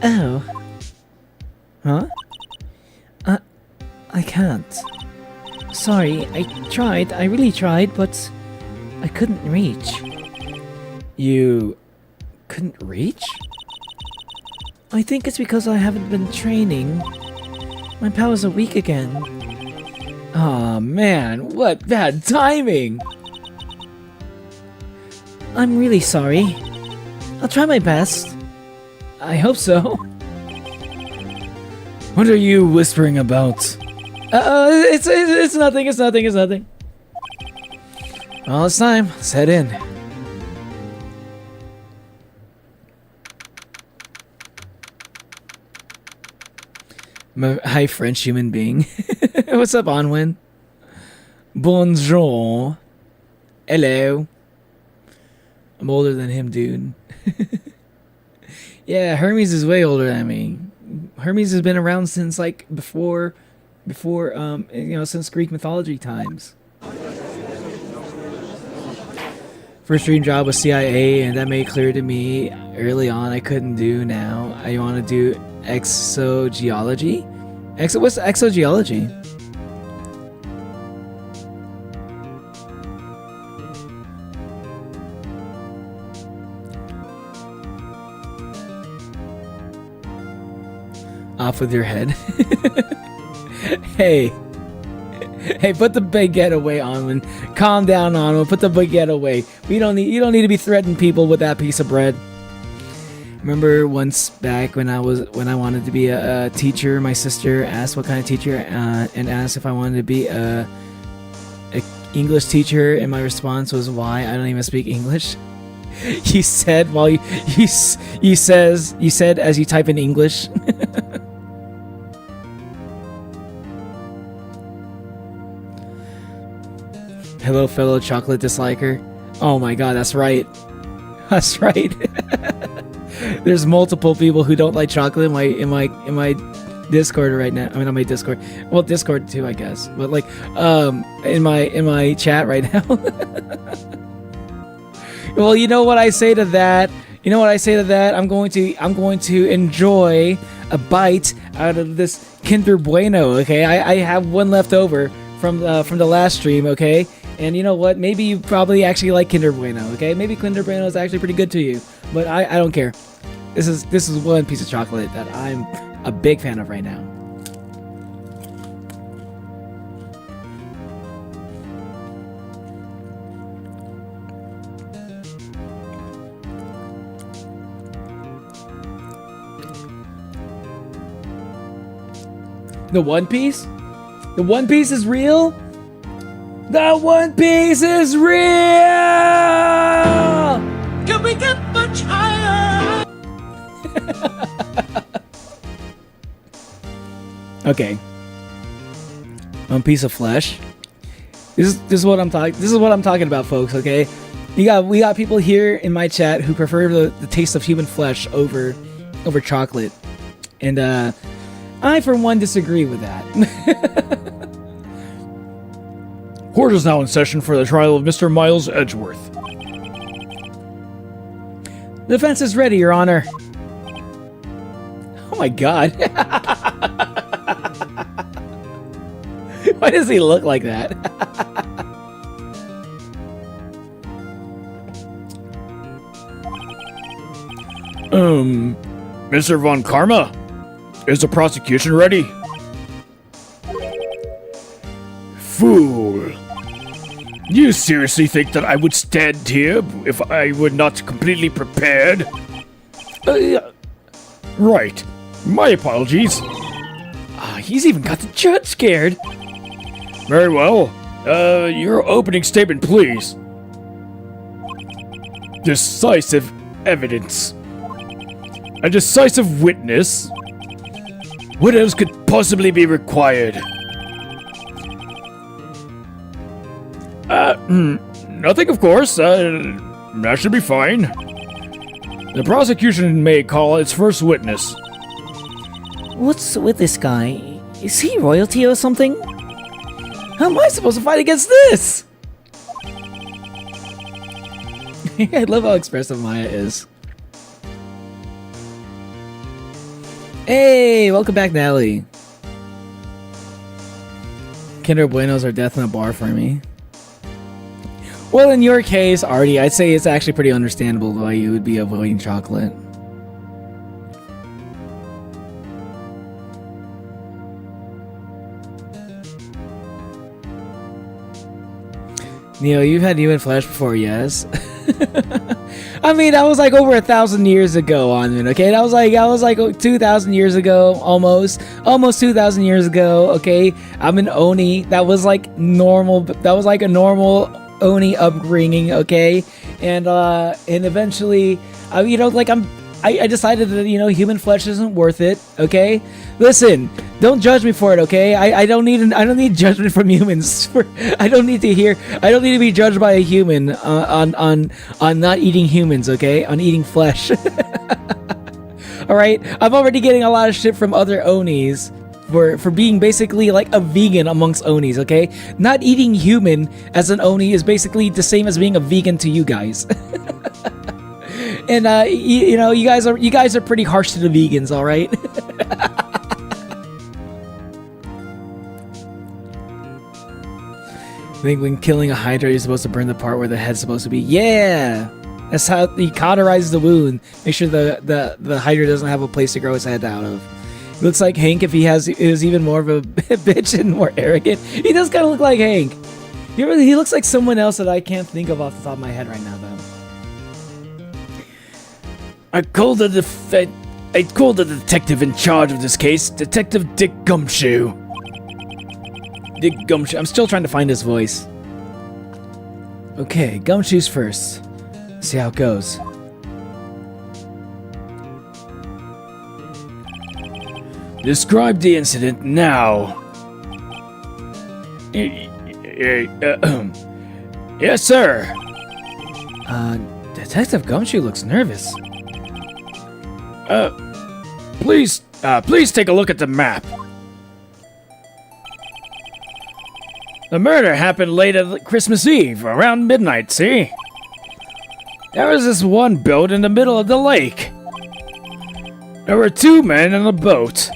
Oh. Huh? I can't. Sorry, I really tried, but I couldn't reach. You couldn't reach? I think it's because I haven't been training. My powers are weak again. Aw, man, what bad timing! I'm really sorry. I'll try my best. I hope so. What are you whispering about? It's nothing, it's nothing. Well, it's time. Let's head in. I'm a high French human being. What's up, Onwin? Bonjour. Hello. I'm older than him, dude. Yeah, Hermes is way older than me. Hermes has been around since like before since Greek mythology times. First dream job was CIA, and that made clear to me early on I couldn't do now. I want to do exogeology. What's exogeology? Off with your head. Hey, put the baguette away, Onwin. Calm down, Onwin. Put the baguette away. You don't need to be threatening people with that piece of bread. Remember once back when I wanted to be a teacher, my sister asked what kind of teacher, and asked if I wanted to be a English teacher, and my response was, "Why? I don't even speak English." You said you said as you type in English. Hello, fellow chocolate disliker. Oh my god, that's right. That's right. There's multiple people who don't like chocolate in my Discord right now. I mean, on my Discord. Well, Discord too, I guess. But like, in my chat right now. Well, you know what I say to that? I'm going to enjoy a bite out of this Kinder Bueno. Okay, I have one left over from the last stream. Okay. And you know what? Maybe you probably actually like Kinder Bueno, okay? Maybe Kinder Bueno is actually pretty good to you, but I don't care. This is one piece of chocolate that I'm a big fan of right now. The One Piece? The One Piece is real? The One Piece is real! Can we get much higher? Okay. One piece of flesh. This is what I'm talking. This is what I'm talking about, folks. Okay, we got people here in my chat who prefer the taste of human flesh over chocolate, and I for one disagree with that. Court is now in session for the trial of Mr. Miles Edgeworth. The defense is ready, Your Honor. Oh my god. Why does he look like that? Mr. Von Karma? Is the prosecution ready? Fool! You seriously think that I would stand here if I were not completely prepared? Right. My apologies. He's even got the judge scared. Very well. Your opening statement, please. Decisive evidence. A decisive witness? What else could possibly be required? Nothing, of course. That should be fine. The prosecution may call its first witness. What's with this guy? Is he royalty or something? How am I supposed to fight against this? I love how expressive Maya is. Hey, welcome back, Natalie. Kinder Buenos are death in a bar for me. Well, in your case, Artie, I'd say it's actually pretty understandable why you would be avoiding chocolate. Neo, you've had human flesh before, yes? I mean, that was like over 1,000 years ago, Anmin, okay? That was like 2,000 years ago, almost 2,000 years ago, okay? I'm an Oni. That was like normal. That was like a normal Oni upbringing, okay? And eventually, I decided that, human flesh isn't worth it, okay? Listen, Don't judge me for it, okay? I don't need judgment from humans. I don't need to be judged by a human on not eating humans, okay? On eating flesh. All right, I'm already getting a lot of shit from other Onis for being basically like a vegan amongst Onis, okay? Not eating human as an Oni is basically the same as being a vegan to you guys. And you know, you guys are pretty harsh to the vegans, all right? I think when killing a Hydra, you're supposed to burn the part where the head's supposed to be. Yeah, that's how he cauterizes the wound. Make sure the Hydra doesn't have a place to grow its head out of. It looks like Hank if he was even more of a bitch and more arrogant. He does kind of look like Hank. He looks like someone else that I can't think of off the top of my head right now, though. I called the detective in charge of this case, Detective Dick Gumshoe. Dick Gumshoe. I'm still trying to find his voice. Okay, Gumshoe's first. Let's see how it goes. Describe the incident now. Yes, sir. Detective Gumshoe looks nervous. Please take a look at the map. The murder happened late at Christmas Eve, around midnight, see? There was this one boat in the middle of the lake. There were 2 men in a boat.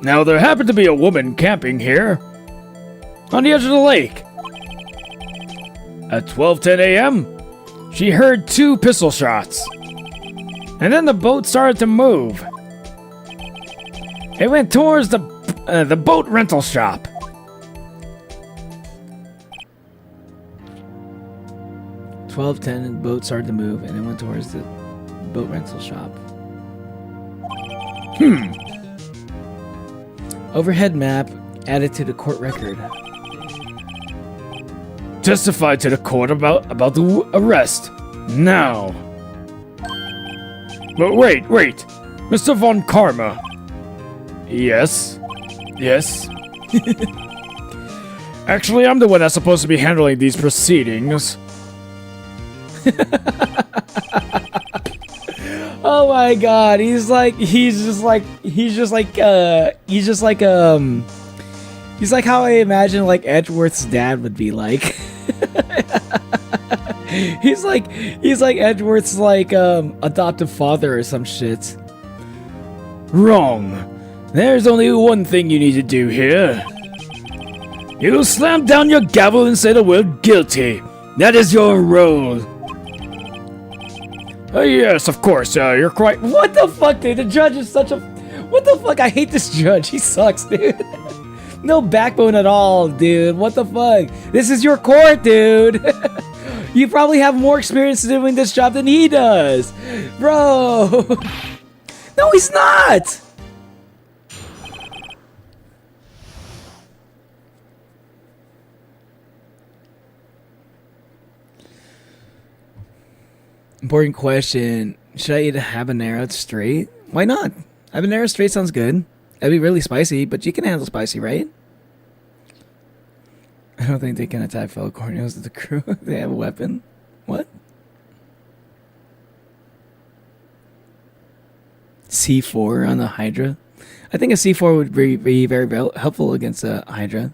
Now, there happened to be a woman camping here, on the edge of the lake. At 12:10 a.m., she heard 2 pistol shots. And then the boat started to move. It went towards the boat rental shop. "12:10, and the boat started to move, and it went towards the boat rental shop." Overhead map added to the court record. Testify to the court about the arrest. Now. But wait. Mr. Von Karma. Yes. Actually, I'm the one that's supposed to be handling these proceedings. Oh my god, he's like how I imagine like Edgeworth's dad would be like. He's like Edgeworth's like adoptive father or some shit. Wrong. There's only one thing you need to do here. You slam down your gavel and say the word guilty. That is your role. Yes, of course, you're quite... What the fuck, dude? The judge is such a... What the fuck? I hate this judge. He sucks, dude. No backbone at all, dude. What the fuck? This is your court, dude. You probably have more experience doing this job than he does. Bro. No, he's not. Important question. Should I eat a habanero straight? Why not? Habanero straight sounds good. That'd be really spicy, but you can handle spicy, right? I don't think they can attack fellow Corneos of the crew. They have a weapon. What? C4 on the Hydra? I think a C4 would be very helpful against a Hydra.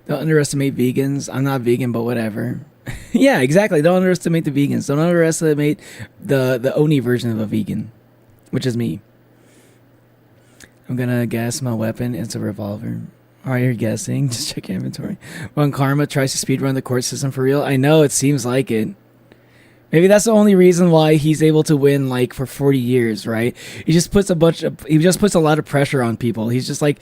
Don't underestimate vegans. I'm not vegan, but whatever. Yeah, exactly. Don't underestimate the vegans. Don't underestimate the Oni version of a vegan, which is me. I'm gonna guess my weapon is a revolver. Are you guessing? Just check your inventory. When Karma tries to speedrun the court system for real, I know it seems like it. Maybe that's the only reason why he's able to win like for 40 years, right? He just puts a lot of pressure on people. He's just kind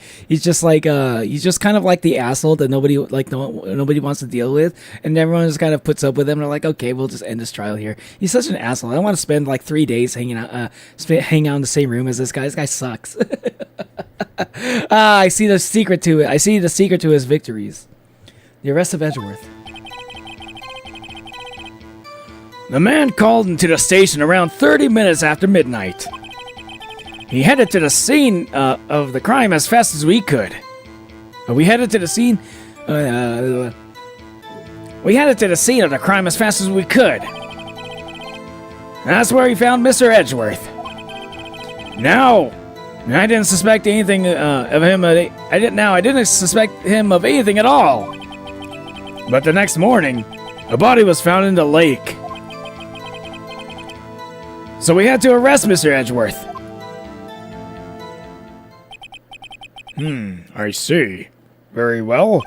of like the asshole that nobody wants to deal with, and everyone just kind of puts up with him. They're like, okay, we'll just end this trial here. He's such an asshole. I don't want to spend like 3 days hanging out in the same room as this guy. This guy sucks. I see the secret to it. I see the secret to his victories. The arrest of Edgeworth. The man called into the station around 30 minutes after midnight. He headed to the scene of the crime as fast as we could. We headed to the scene... we headed to the scene of the crime as fast as we could. That's where he found Mr. Edgeworth. Now, I didn't suspect anything of him. I didn't suspect him of anything at all. But the next morning, a body was found in the lake. So we had to arrest Mr. Edgeworth. I see. Very well.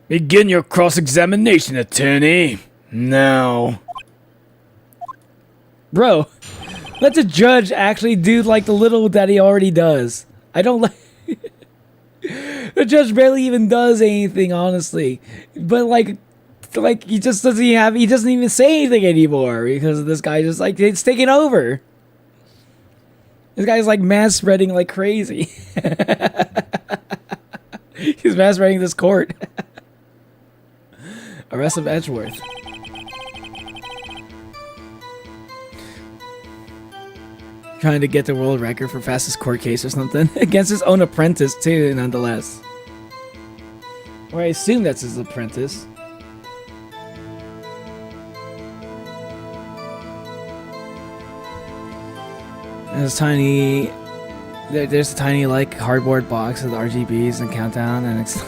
Begin your cross-examination, attorney. Now. Bro, let the judge actually do like the little that he already does. I don't like... The judge barely even does anything, honestly. But like he just doesn't even say anything anymore because this guy just like it's taking over. This guy's like mass spreading like crazy. He's mass spreading this court. Arrest of Edgeworth. Trying to get the world record for fastest court case or something. Against his own apprentice too, nonetheless. Or I assume that's his apprentice. There's a tiny like cardboard box with RGBs and countdown, and it's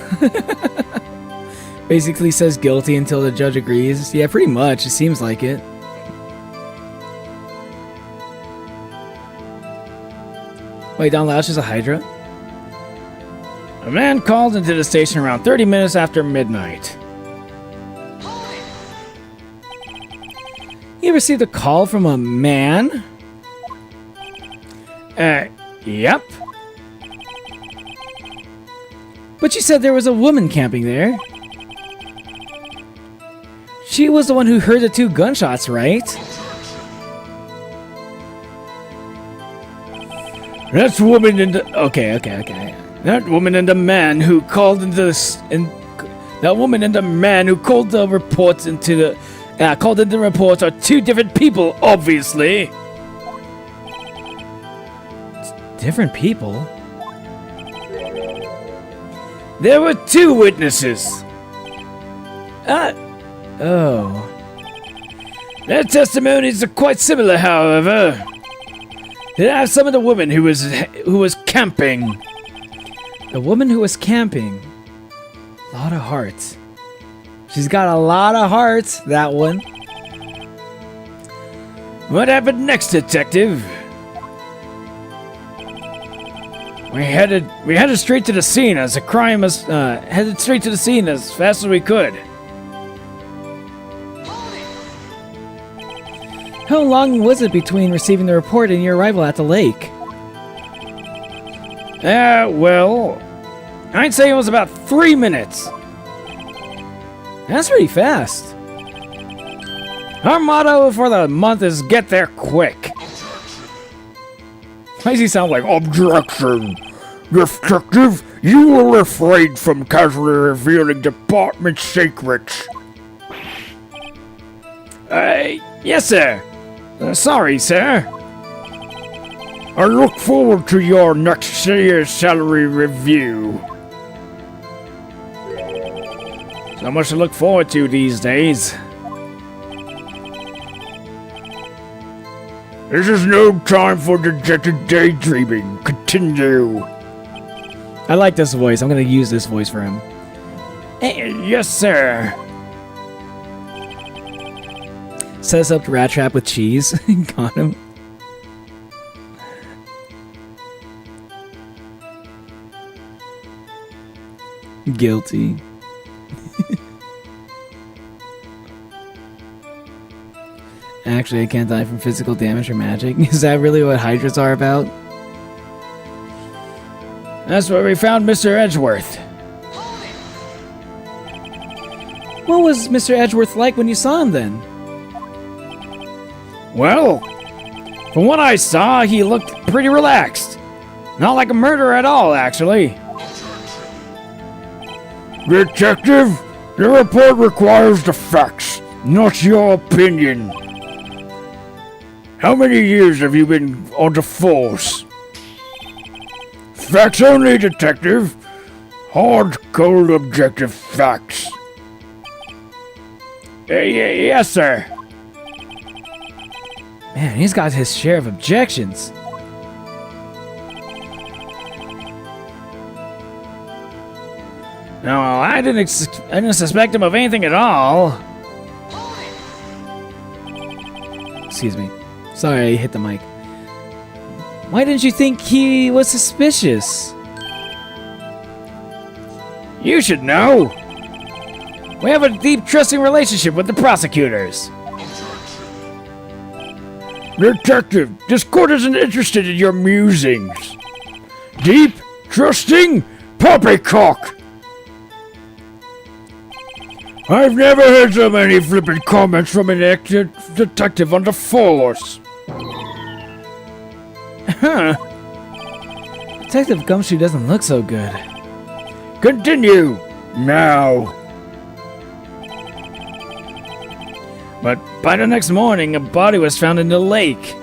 basically says guilty until the judge agrees. Yeah, pretty much. It seems like it. Wait, down loud, she's a Hydra? A man called into the station around 30 minutes after midnight. You received a call from a man? Yep. But you said there was a woman camping there. She was the one who heard the 2 gunshots, right? That's woman and the... Okay. That woman and the man who called into that woman and the man who called the reports into the... called in the reports are 2 different people, obviously. Different people? There were 2 witnesses. Oh. Their testimonies are quite similar, however. They have some of the woman who was camping. The woman who was camping. A lot of hearts. She's got a lot of hearts, that one. What happened next, detective? We headed straight to the scene as the crime was headed straight to the scene as fast as we could. How long was it between receiving the report and your arrival at the lake? Well, I'd say it was about 3 minutes. That's pretty fast. Our motto for the month is get there quick. Why does he sound like Objection! Detective, you will refrain from casually revealing department secrets. Yes, sir. Sorry, sir. I look forward to your next year's salary review. So much to look forward to these days. This is no time for dejected daydreaming. Continue. I like this voice. I'm going to use this voice for him. Yes, sir. Set us up to rat trap with cheese. Got him. Guilty. Actually, I can't die from physical damage or magic. Is that really what Hydras are about? That's where we found Mr. Edgeworth. What was Mr. Edgeworth like when you saw him then? Well, from what I saw, he looked pretty relaxed. Not like a murderer at all, actually. Detective, the report requires the facts, not your opinion. How many years have you been on the force? Facts only, detective. Hard, cold, objective facts. Yes, sir. Man, he's got his share of objections. No, I didn't suspect him of anything at all. Excuse me. Sorry, I hit the mic. Why didn't you think he was suspicious? You should know. We have a deep, trusting relationship with the prosecutors. Detective, this court isn't interested in your musings. Deep, trusting, poppycock. I've never heard so many flippant comments from an active detective on the force. Huh. Detective Gumshoe doesn't look so good. Continue, now. But by the next morning, a body was found in the lake.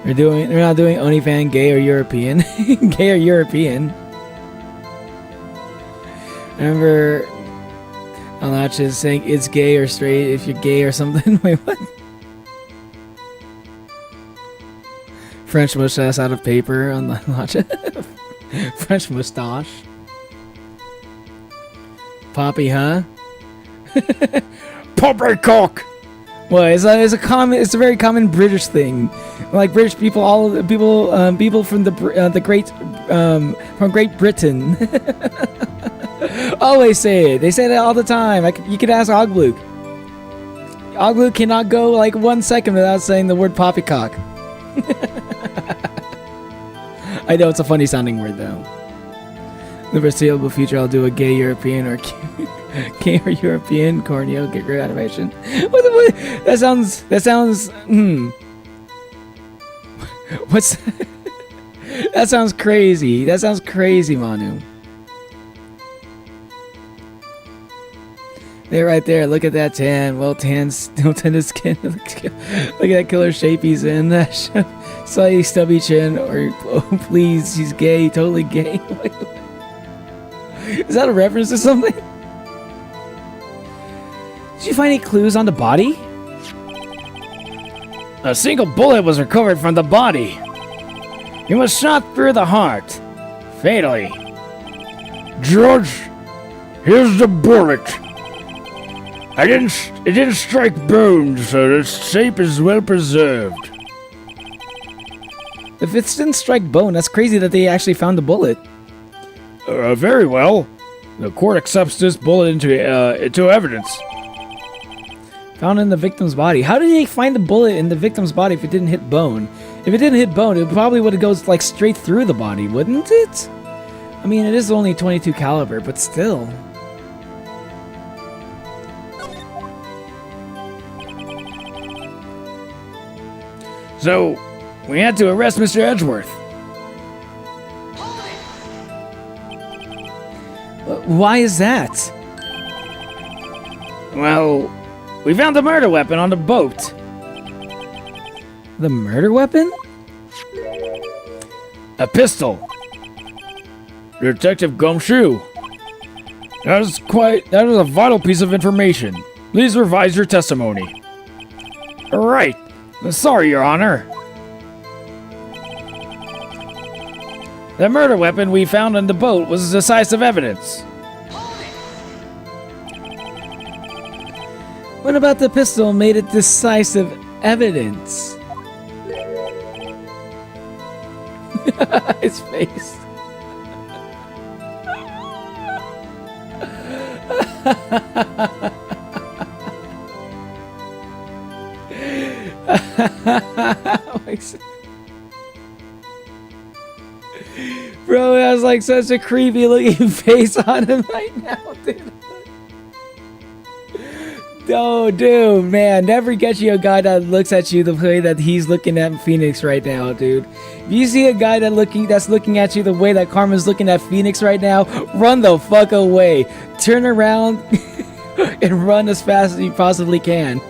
They're not doing OnlyFans gay or European. Gay or European. I remember Alacha saying it's gay or straight if you're gay or something. Wait, what? French mustache out of paper on the Alacha. French mustache. Poppy, huh? Poppycock! Well, it's a very common British thing. Like British people, people from from Great Britain. Always say it. They say that all the time. You could ask Ogluke. Ogluke cannot go like 1 second without saying the word poppycock. I know it's a funny sounding word though. The foreseeable future, I'll do a gay European or gay or European corneo kicker animation. What? That sounds. What's? That sounds crazy. That sounds crazy, Manu. They're right there. Look at that tan. Well, still tan his skin. Look at that killer shape he's in. Slightly stubby chin. Or oh, please, he's gay. Totally gay. Is that a reference to something? Did you find any clues on the body? A single bullet was recovered from the body. It was shot through the heart, fatally. George, here's the bullet. It didn't strike bones, so the shape is well preserved. If it didn't strike bone, that's crazy that they actually found the bullet. Very well. The court accepts this bullet into evidence. Found in the victim's body. How did they find the bullet in the victim's body if it didn't hit bone? If it didn't hit bone, it probably would have goes like straight through the body, wouldn't it? I mean, it is only 22 caliber, but still. So, we had to arrest Mr. Edgeworth. Why is that? Well, we found the murder weapon on the boat. The murder weapon? A pistol. Detective Gumshoe. That is a vital piece of information. Please revise your testimony. Right. Sorry, Your Honor. The murder weapon we found on the boat was decisive evidence. What about the pistol made it decisive evidence? His face. Bro, it has like such a creepy looking face on him right now, dude. Oh, dude, man, never get you a guy that looks at you the way that he's looking at Phoenix right now, dude. If you see a guy that's looking at you the way that Karma's looking at Phoenix right now, run the fuck away. Turn around. and run as fast as you possibly can.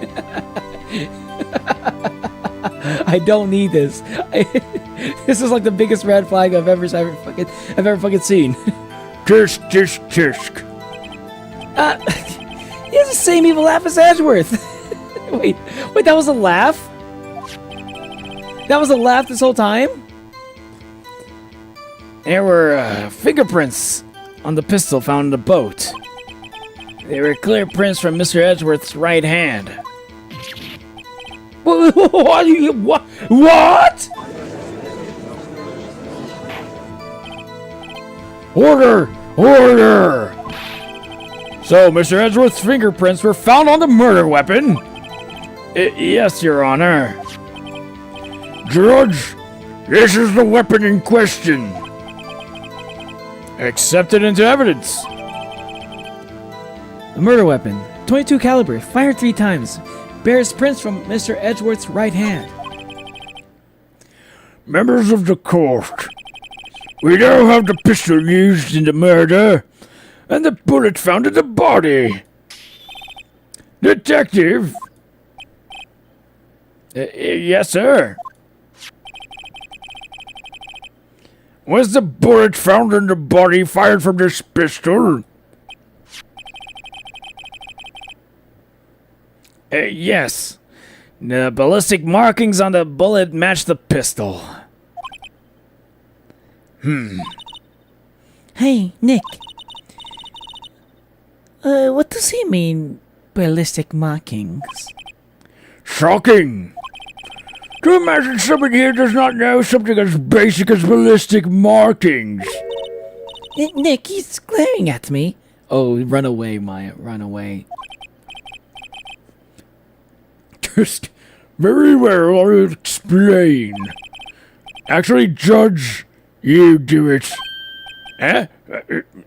I don't need this. This is like the biggest red flag I've ever fucking seen. Tisk, tisk, tisk. He has the same evil laugh as Edgeworth. wait, that was a laugh? That was a laugh this whole time? There were fingerprints on the pistol found in the boat. They were clear prints from Mr. Edgeworth's right hand. What? Order! Order! So, Mr. Edgeworth's fingerprints were found on the murder weapon? Yes, Your Honor. Judge, this is the weapon in question. Accepted into evidence. A murder weapon, 22 caliber, fired 3 times. Bears prints from Mr. Edgeworth's right hand. Members of the court, we now have the pistol used in the murder and the bullet found in the body. Detective? Yes, sir. Was the bullet found in the body fired from this pistol? Yes. The ballistic markings on the bullet match the pistol. Hey, Nick. What does he mean, ballistic markings? Shocking! To imagine someone here does not know something as basic as ballistic markings. Nick, he's glaring at me. Oh, run away, Maya, run away. Just very well, I'll explain. Actually, Judge, you do it. Eh?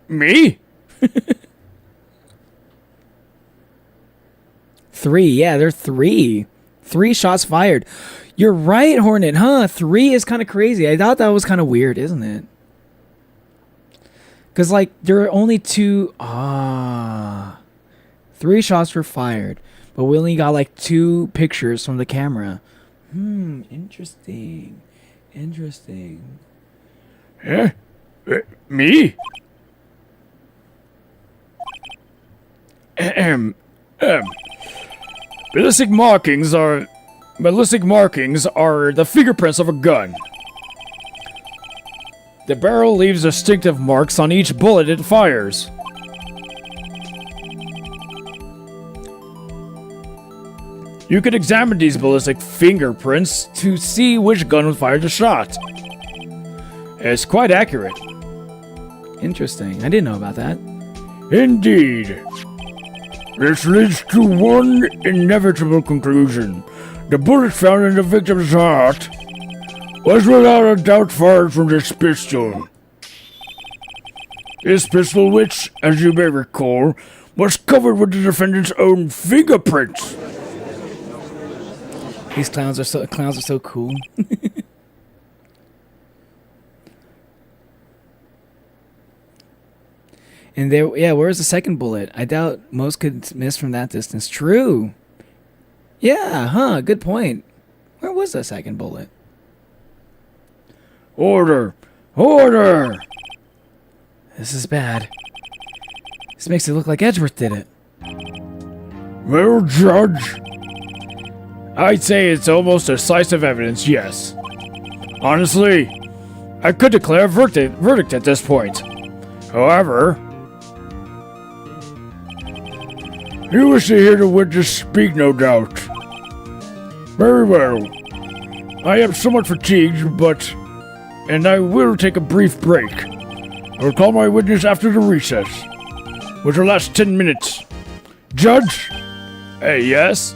Me? 3, yeah, they're 3. 3 shots fired. You're right, Hornet, huh? 3 is kind of crazy. I thought that was kind of weird, isn't it? Because, like, there are only 2... 3 shots were fired. But we only got, like, 2 pictures from the camera. Interesting. Interesting. Eh? Me? Ballistic markings are the fingerprints of a gun. The barrel leaves distinctive marks on each bullet it fires. You can examine these ballistic fingerprints to see which gun fired the shot. It's quite accurate. Interesting. I didn't know about that. Indeed. This leads to one inevitable conclusion. The bullet found in the victim's heart was without a doubt fired from this pistol. This pistol which, as you may recall, was covered with the defendant's own fingerprints. These clowns are so cool. And there, yeah, where's the second bullet? I doubt most could miss from that distance. True. Yeah, huh, good point. Where was the second bullet? Order! Order! This is bad. This makes it look like Edgeworth did it. Well, Judge, I'd say it's almost decisive evidence, yes. Honestly, I could declare a verdict at this point. However, you wish to hear the witness speak, no doubt. Very well. I am somewhat fatigued, and I will take a brief break. I will call my witness after the recess, which will last 10 minutes. Judge? Hey, yes?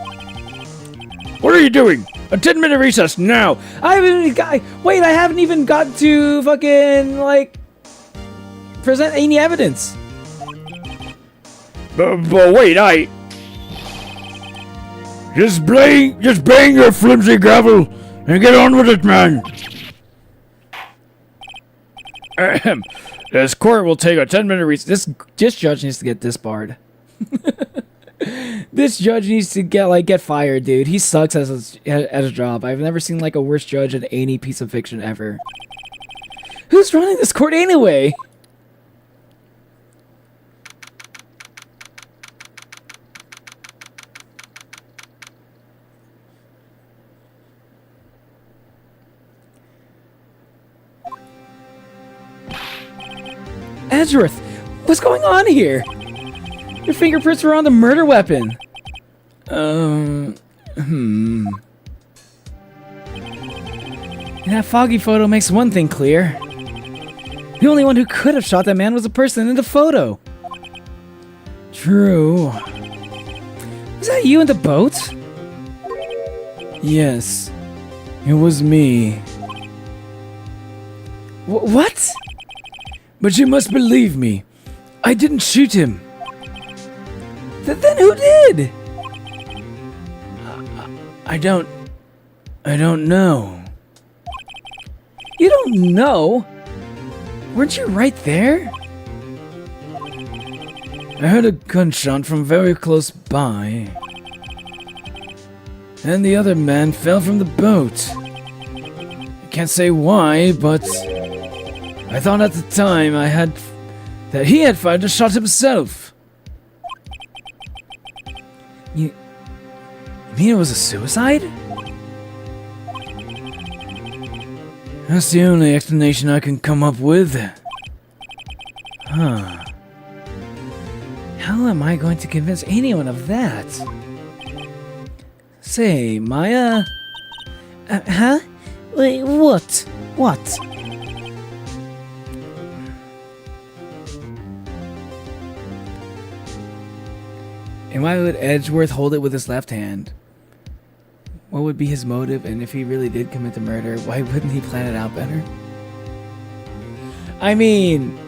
What are you doing? A 10-minute recess now! I haven't even got to fucking, like, present any evidence. But wait, Just bang your flimsy gavel and get on with it, man! This court will take a 10-minute recess. This judge needs to get disbarred. This judge needs to get fired, dude. He sucks at his job. I've never seen like a worse judge in any piece of fiction ever. Who's running this court anyway? Edgeworth, what's going on here? Your fingerprints were on the murder weapon. And that foggy photo makes one thing clear. The only one who could have shot that man was the person in the photo. True. Was that you in the boat? Yes. It was me. What? But you must believe me. I didn't shoot him. Then who did? I don't know. You don't know? Weren't you right there? I heard a gunshot from very close by. And the other man fell from the boat. I can't say why, but I thought at the time that he had fired the shot himself. You mean it was a suicide? That's the only explanation I can come up with. Huh. How am I going to convince anyone of that? Say, Maya? Huh? Wait, what? What? And why would Edgeworth hold it with his left hand? What would be his motive? And if he really did commit the murder, why wouldn't he plan it out better? I mean,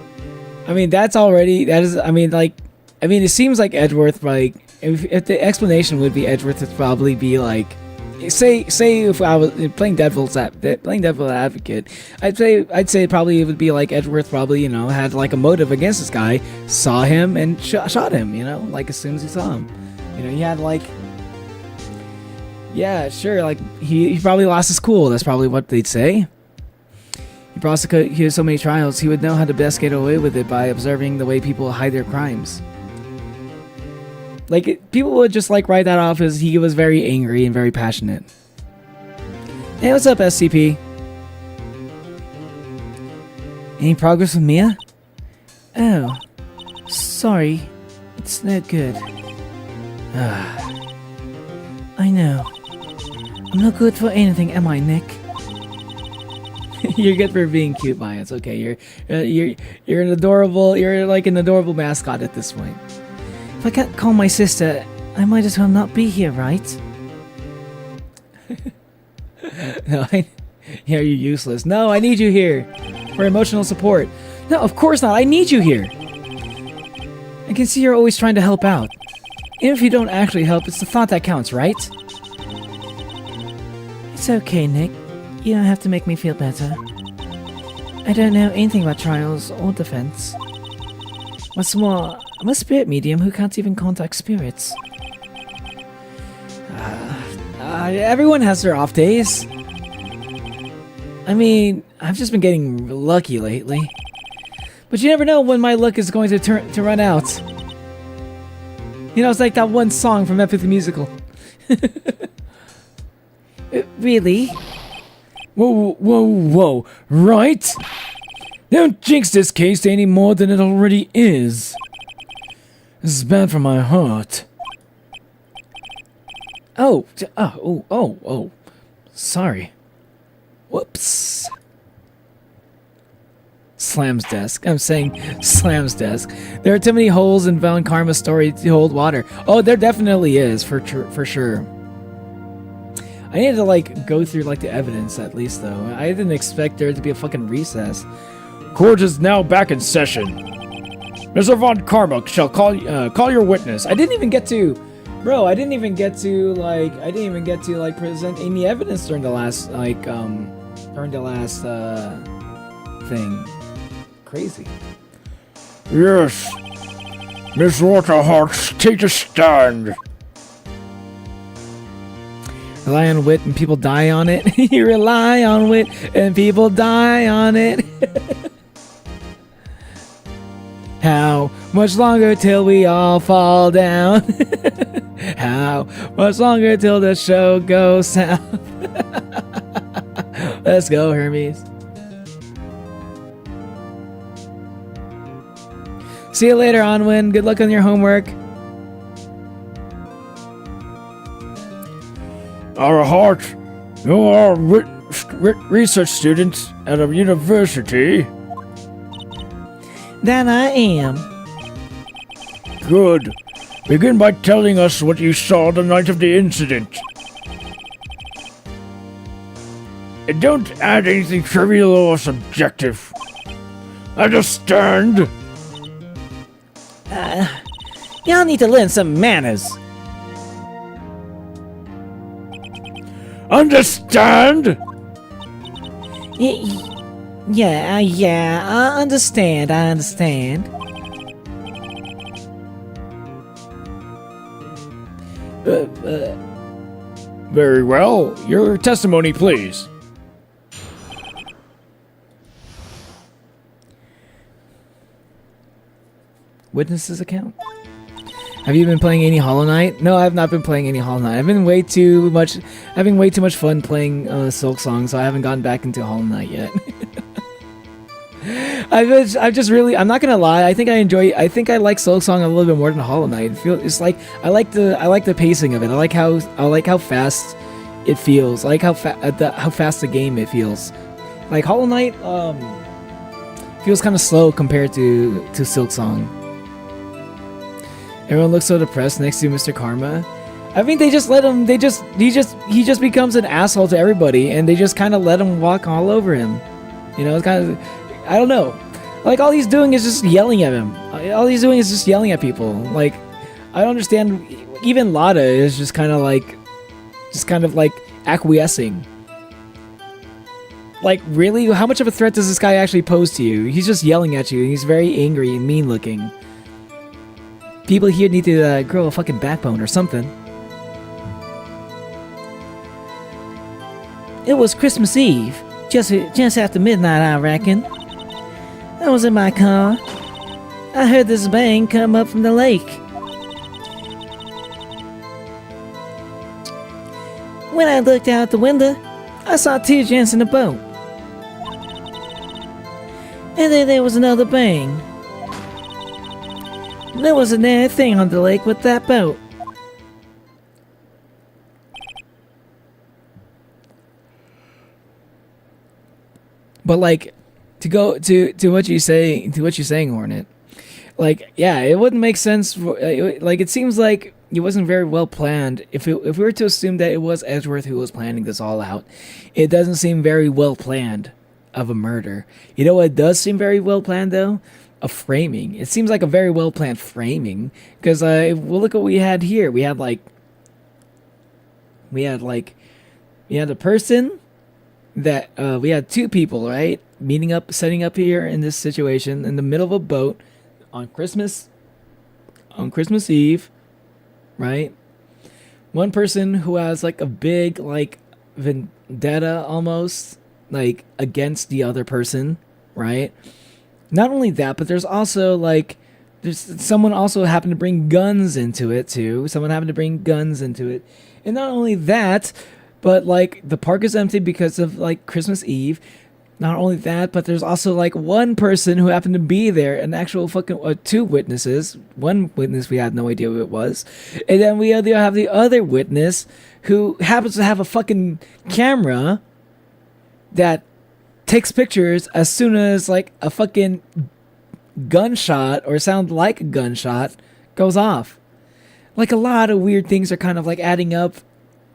it seems like Edgeworth, like, if the explanation would be Edgeworth would probably be like, say if I was playing devil's advocate, I'd say probably it would be like Edgeworth probably, had like a motive against this guy, saw him and shot him, like as soon as he saw him. He had like, yeah, sure, like he probably lost his cool. That's probably what they'd say. He has so many trials, he would know how to best get away with it by observing the way people hide their crimes. Like, people would just like write that off as he was very angry and very passionate. Hey, what's up, SCP? Any progress with Mia? Oh, sorry, it's no good. I know. I'm not good for anything, am I, Nick? You're good for being cute, Maya. It's okay. You're like an adorable mascot at this point. If I can't call my sister, I might as well not be here, right? No, you're useless. No, I need you here for emotional support. No, of course not. I need you here. I can see you're always trying to help out. Even if you don't actually help, it's the thought that counts, right? It's okay, Nick. You don't have to make me feel better. I don't know anything about trials or defense. What's more, I'm a spirit medium who can't even contact spirits. Everyone has their off days. I mean, I've just been getting lucky lately. But you never know when my luck is going to run out. It's like that one song from Epic the Musical. Really? Whoa, Wright? Don't jinx this case any more than it already is. This is bad for my heart. Oh, sorry. Whoops. Slams desk. I'm saying slams desk. There are too many holes in Val and Karma's story to hold water. Oh, there definitely is, for sure. I needed to, like, go through, like, the evidence, at least, though. I didn't expect there to be a fucking recess. Court is now back in session. Mr. Von Karma shall call your witness. I didn't even get to... Bro, I didn't even get to, like, present any evidence during the last, thing. Crazy. Yes. Miss Waterheart, take a stand. Rely on wit and people die on it. You rely on wit and people die on it. How much longer till we all fall down? How much longer till the show goes south? Let's go, Hermes. See you later, Onwin. Good luck on your homework. Our heart, you are research students at a university. That I am. Good. Begin by telling us what you saw the night of the incident. And don't add anything trivial or subjective. Understand? Y'all need to learn some manners. Understand? Yeah, I understand. Very well. Your testimony, please. Witness's account. Have you been playing any Hollow Knight? No, I have not been playing any Hollow Knight. I've been having way too much fun playing Silk Song, so I haven't gotten back into Hollow Knight yet. I'm not gonna lie. I think I like Silk Song a little bit more than Hollow Knight. It's like I like the pacing of it. I like how fast it feels. I like how fast the game it feels. Like Hollow Knight feels kind of slow compared to Silk Song. Everyone looks so depressed next to Mr. Karma. I think they just let him. He just becomes an asshole to everybody, and they just kind of let him walk all over him. You know, it's kind of, I don't know. Like all he's doing is just yelling at him. All he's doing is just yelling at people. Like I don't understand. Even Lada is just kind of like acquiescing. Like really, how much of a threat does this guy actually pose to you? He's just yelling at you. And he's very angry and mean looking. People here need to grow a fucking backbone or something. It was Christmas Eve, just after midnight, I reckon. I was in my car. I heard this bang come up from the lake. When I looked out the window, I saw two gents in a boat. And then there was another bang. There wasn't anything on the lake with that boat. But like, to go to what you're saying, Hornet. Like, yeah, it wouldn't make sense. Like, it seems like it wasn't very well planned. If we were to assume that it was Edgeworth who was planning this all out, it doesn't seem very well planned of a murder. You know what does seem very well planned though? A framing. It seems like a very well planned framing because we'll look at what we had here. We had a person that we had two people, right, setting up here in this situation in the middle of a boat on Christmas Eve, right? One person who has like a big like vendetta almost like against the other person, right? Not only that, but there's also like someone also happened to bring guns into it too. And not only that, but like the park is empty because of like Christmas Eve. Not only that, but there's also like one person who happened to be there, an actual fucking two witnesses. One witness we had no idea who it was, and then we have the other witness who happens to have a fucking camera that takes pictures as soon as like a fucking gunshot or sound like a gunshot goes off. Like a lot of weird things are kind of like adding up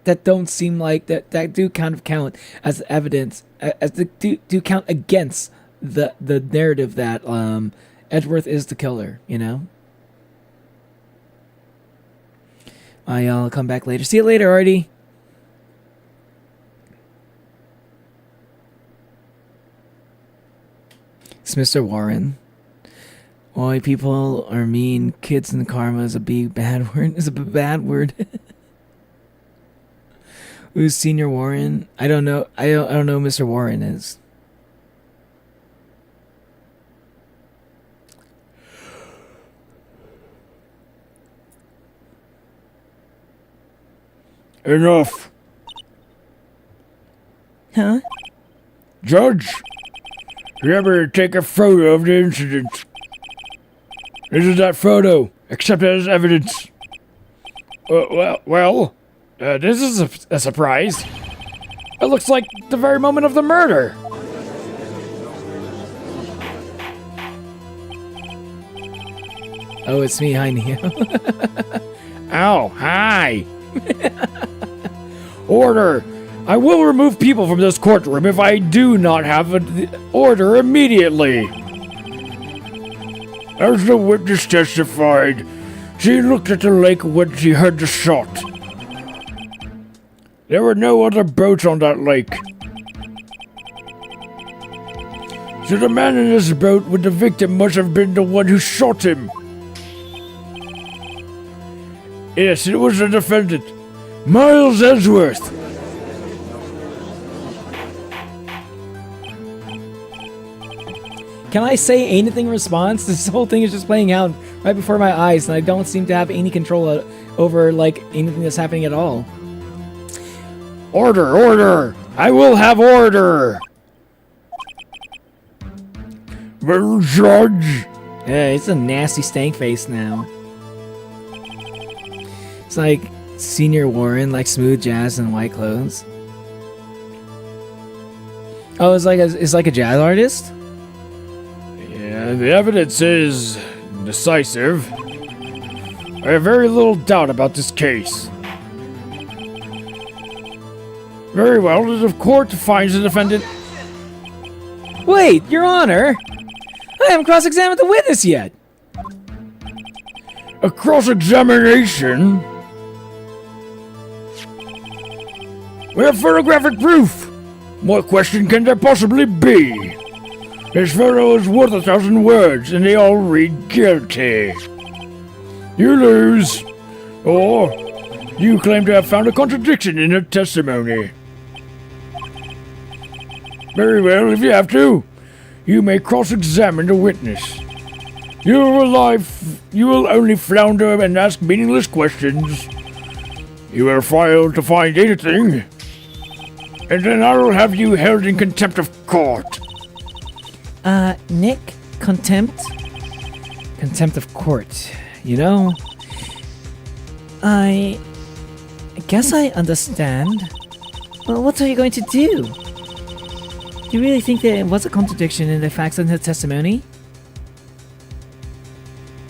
that don't seem like that do kind of count as evidence, as do count against the narrative that Edgeworth is the killer, you know? I'll come back later. See you later, Artie. It's Mr. Warren. Why people are mean. Kids in karma is a bad word. Who's Senior Warren? I don't know. I don't know who Mr. Warren is. Enough. Huh? Judge, remember to take a photo of the incident. This is that photo. Accept it as evidence. This is a surprise. It looks like the very moment of the murder. Oh, it's me. Hi, Neo. Oh, hi. Order. I will remove people from this courtroom if I do not have an order immediately. As the witness testified, she looked at the lake when she heard the shot. There were no other boats on that lake. So the man in this boat with the victim must have been the one who shot him. Yes, it was the defendant, Miles Edgeworth. Can I say anything in response? This whole thing is just playing out right before my eyes, and I don't seem to have any control over, like, anything that's happening at all. Order, order! I will have order! Well, Judge. Yeah, it's a nasty stank face now. It's like Senior Warren, like smooth jazz and white clothes. Oh, it's like a jazz artist? Yeah, the evidence is decisive. I have very little doubt about this case. Very well, the court finds the defendant. Wait, Your Honor! I haven't cross-examined the witness yet! A cross-examination? We have photographic proof! What question can there possibly be? This photo is worth 1,000 words, and they all read guilty. You lose. Or, you claim to have found a contradiction in her testimony. Very well, if you have to. You may cross-examine the witness. You will only flounder and ask meaningless questions. You will fail to find anything. And then I will have you held in contempt of court. Nick? Contempt? Contempt of court. You know, I guess I understand. Well, what are you going to do? Do you really think there was a contradiction in the facts in her testimony?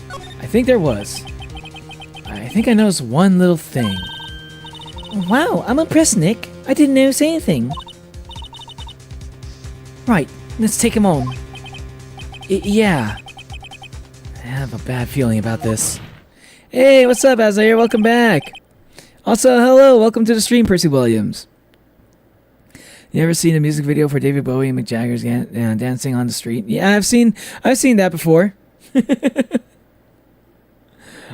I think there was. I think I noticed one little thing. Wow, I'm impressed, Nick. I didn't notice anything. Right, let's take him on. Yeah. I have a bad feeling about this. Hey, what's up, Azrael? Welcome back. Also, hello, welcome to the stream, Percy Williams. You ever seen a music video for David Bowie and Mick Jagger's dancing on the street? Yeah, I've seen that before.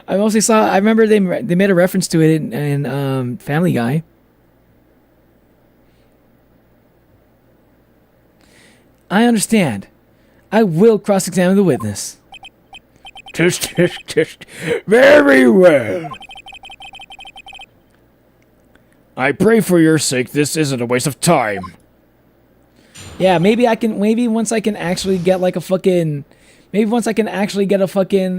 I remember they made a reference to it in Family Guy. I understand. I will cross-examine the witness. Test. Very well. I pray for your sake this isn't a waste of time. Yeah, maybe once I can actually get a fucking,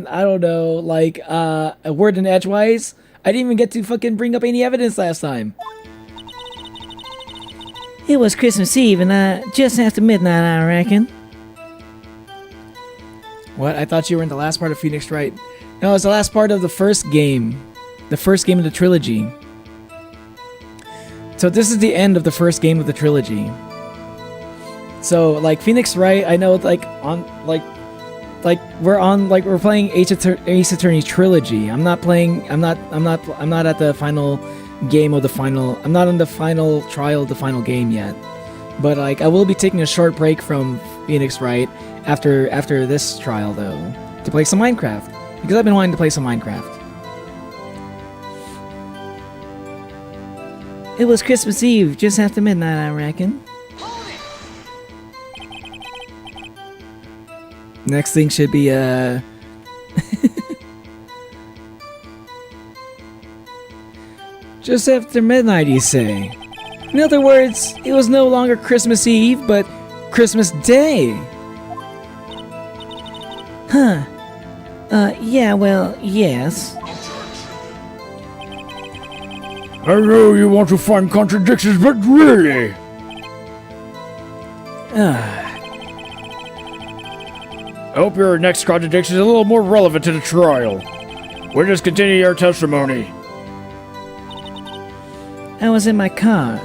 I don't know, like, a word in edgewise. I didn't even get to fucking bring up any evidence last time. It was Christmas Eve and just after midnight, I reckon. What? I thought you were in the last part of Phoenix Wright. No, it's the last part of the first game. The first game of the trilogy. So this is the end of the first game of the trilogy. So, like, Phoenix Wright, I know, we're playing Ace Attorney Trilogy. I'm not at the final game of the final, I'm not on the final trial of the final game yet. But, like, I will be taking a short break from Phoenix Wright after this trial, though, to play some Minecraft. Because I've been wanting to play some Minecraft. It was Christmas Eve, just after midnight, I reckon. Next thing should be, just after midnight, you say? In other words, it was no longer Christmas Eve, but Christmas Day. Huh. Yeah, well, yes. I know you want to find contradictions, but really... I hope your next contradiction is a little more relevant to the trial. Witness, continue your testimony. I was in my car.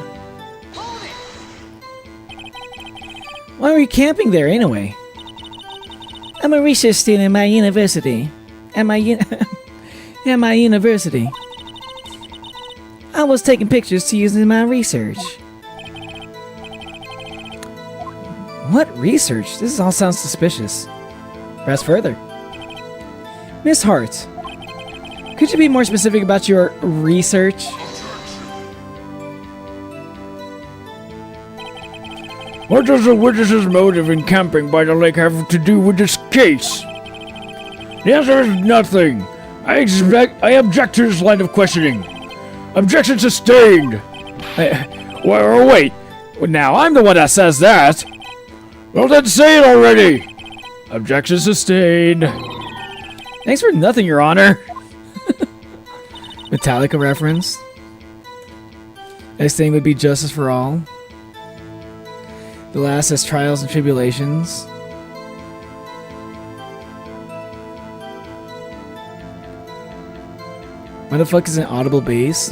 Why were you camping there anyway? I'm a research student at my university. At my university. I was taking pictures to use in my research. What research? This all sounds suspicious. Press further. Miss Hart, could you be more specific about your research? What does the witness's motive in camping by the lake have to do with this case? The answer is nothing. I object to this line of questioning. Objection sustained. Wait. Now I'm the one that says that. Well, then say it already. Objection sustained. Thanks for nothing, Your Honor. Metallica reference. Next thing would be Justice for All. The last is Trials and Tribulations. What the fuck is an audible bass?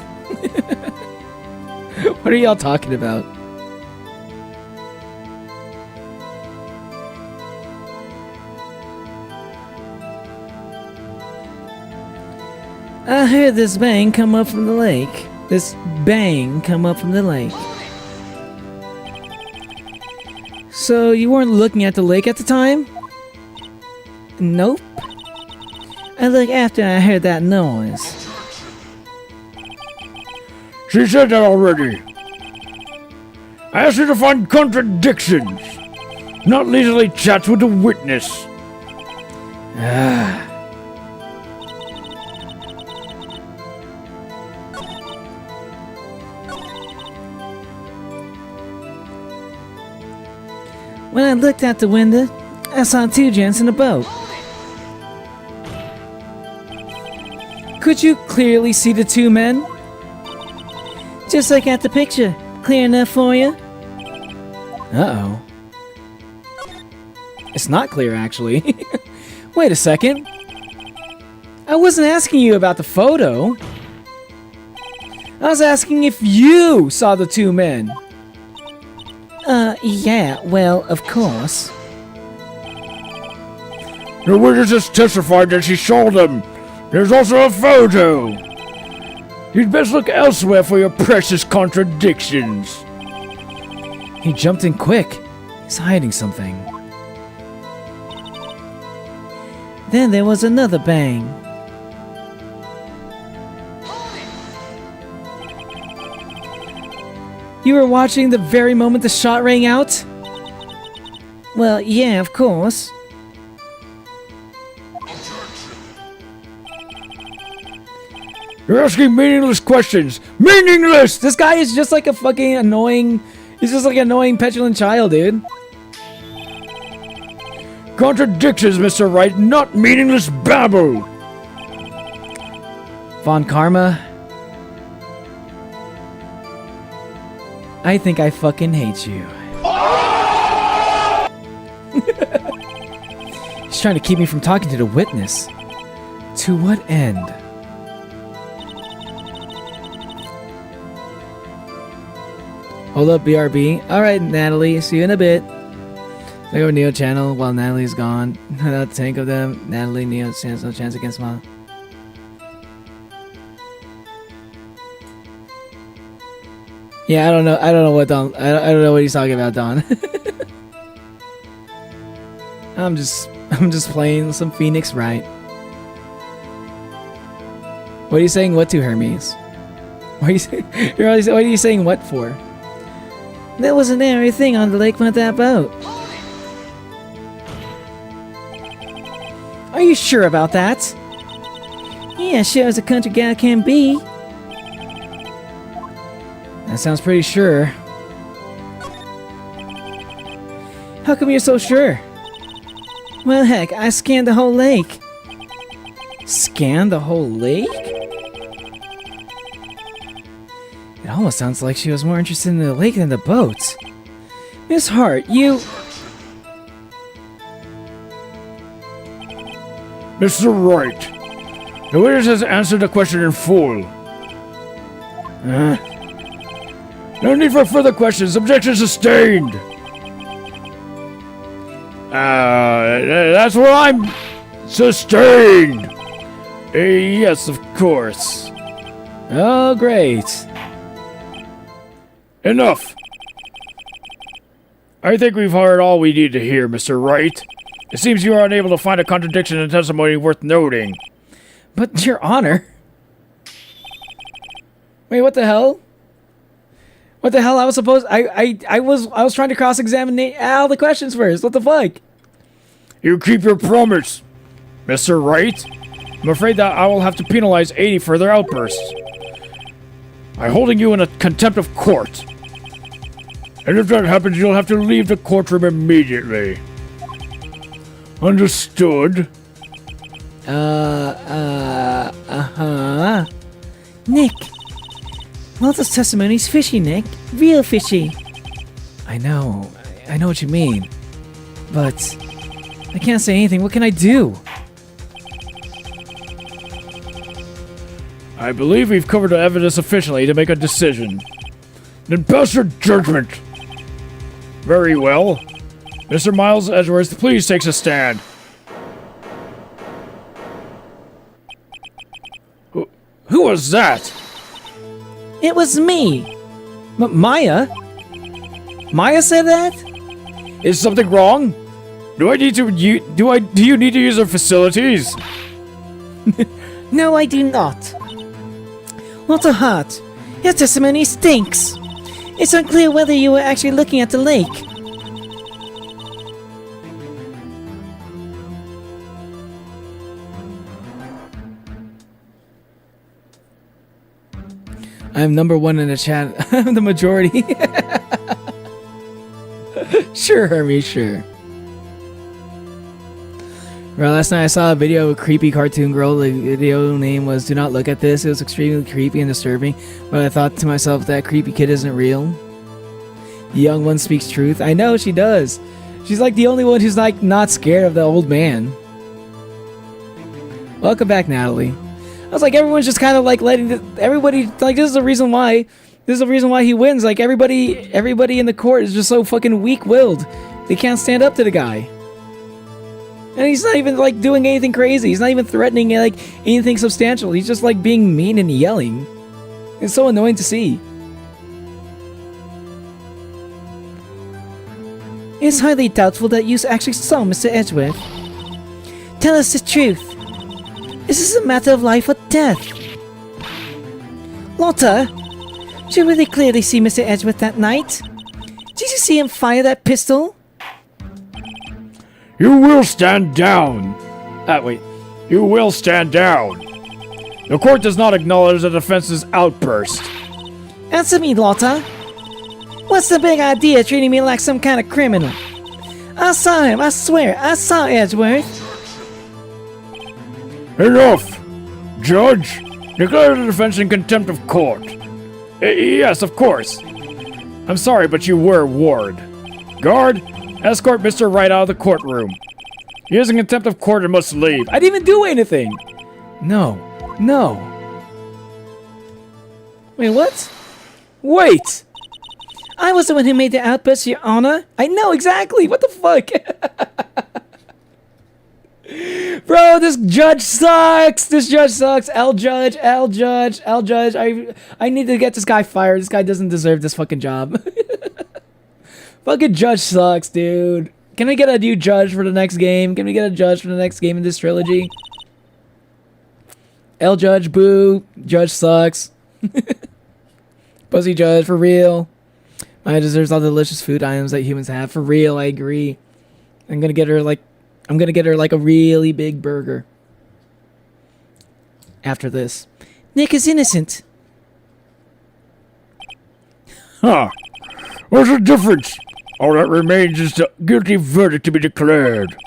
What are y'all talking about? I heard this bang come up from the lake. This bang come up from the lake. So you weren't looking at the lake at the time? Nope. I looked after I heard that noise. She said that already. I asked you to find contradictions, not leisurely chats with the witness. When I looked out the window, I saw two gents in a boat. Could you clearly see the two men? Just like at the picture. Clear enough for you? Uh-oh. It's not clear, actually. Wait a second. I wasn't asking you about the photo. I was asking if you saw the two men. Yeah, well, of course. The witness has testified that she saw them. There's also a photo. You'd best look elsewhere for your precious contradictions. He jumped in quick. He's hiding something. Then there was another bang. You were watching the very moment the shot rang out? Well, yeah, of course. You're asking meaningless questions. Meaningless! This guy is just like a fucking annoying... He's just like an annoying, petulant child, dude. Contradictions, Mr. Wright, not meaningless babble. Von Karma. I think I fucking hate you. He's trying to keep me from talking to the witness. To what end? Hold up, BRB. Alright, Natalie. See you in a bit. I go Neo channel while Natalie's gone. Not tank of them. Natalie, Neo stands no chance against Mom. Yeah, I don't know what Don. I don't know what he's talking about, Don. I'm just playing some Phoenix Wright. What are you saying? What to Hermes? Why are you what are you saying what for? There was an area thing on the lake with that boat. Are you sure about that? Yeah, sure as a country gal can be. That sounds pretty sure. How come you're so sure? Well, heck, I scanned the whole lake. Scanned the whole lake? It almost sounds like she was more interested in the lake than the boat. Miss Hart, you... Mr. Wright, the witness has answered the question in full. No need for further questions. Objection sustained. That's where I'm sustained. Yes, of course. Oh, great. Enough. I think we've heard all we need to hear, Mr. Wright. It seems you are unable to find a contradiction in testimony worth noting. But, Your Honor... Wait, what the hell? What the hell? I was supposed... I was trying to cross-examine all the questions first. What the fuck? You keep your promise, Mr. Wright. I'm afraid that I will have to penalize 80 further outbursts. I'm holding you in a contempt of court. And if that happens, you'll have to leave the courtroom immediately. Understood? Nick. Walter's testimony's fishy, Nick. Real fishy. I know what you mean. But... I can't say anything. What can I do? I believe we've covered the evidence sufficiently to make a decision. Then pass your judgment. Very well. Mr. Miles Edgeworth, please take a stand. Who was that? It was me. Maya? Maya said that? Is something wrong? Do you need to use their facilities? No, I do not. Walter Hart, your testimony stinks. It's unclear whether you were actually looking at the lake. I'm number one in the chat. I'm the majority. Sure, Hermie, sure. Bro, last night I saw a video of a creepy cartoon girl. The video name was "Do Not Look at This." It was extremely creepy and disturbing, but I thought to myself, that creepy kid isn't real. The young one speaks truth. I know she does. She's like the only one who's like not scared of the old man. Welcome back, Natalie. I was like, everyone's just kind of like letting everybody, like, this is the reason why he wins. Like, everybody in the court is just so fucking weak-willed. They can't stand up to the guy. And he's not even, like, doing anything crazy. He's not even threatening, like, anything substantial. He's just, like, being mean and yelling. It's so annoying to see. It's highly doubtful that you actually saw Mr. Edgeworth. Tell us the truth. Is this a matter of life or death? Lotta, did you really clearly see Mr. Edgeworth that night? Did you see him fire that pistol? You will stand down. Wait. You will stand down. The court does not acknowledge the defense's outburst. Answer me, Lotta. What's the big idea treating me like some kind of criminal? I saw him, I swear, I saw Edgeworth. Enough! Judge, declare the defense in contempt of court. Yes, of course. I'm sorry, but you were warned. Guard, escort Mr. Wright out of the courtroom. He is in contempt of court and must leave. I didn't even do anything! No. Wait, what? Wait! I was the one who made the outburst, Your Honor. I know exactly. What the fuck? Bro, this judge sucks. This judge sucks. L judge. I need to get this guy fired. This guy doesn't deserve this fucking job. Fucking judge sucks, dude. Can we get a new judge for the next game? Can we get a judge for the next game in this trilogy? L judge, boo. Judge sucks. Pussy judge, for real. Maya deserves all the delicious food items that humans have. For real, I agree. I'm gonna get her like a really big burger. After this. Nick is innocent. Huh. What's the difference? All that remains is the guilty verdict to be declared.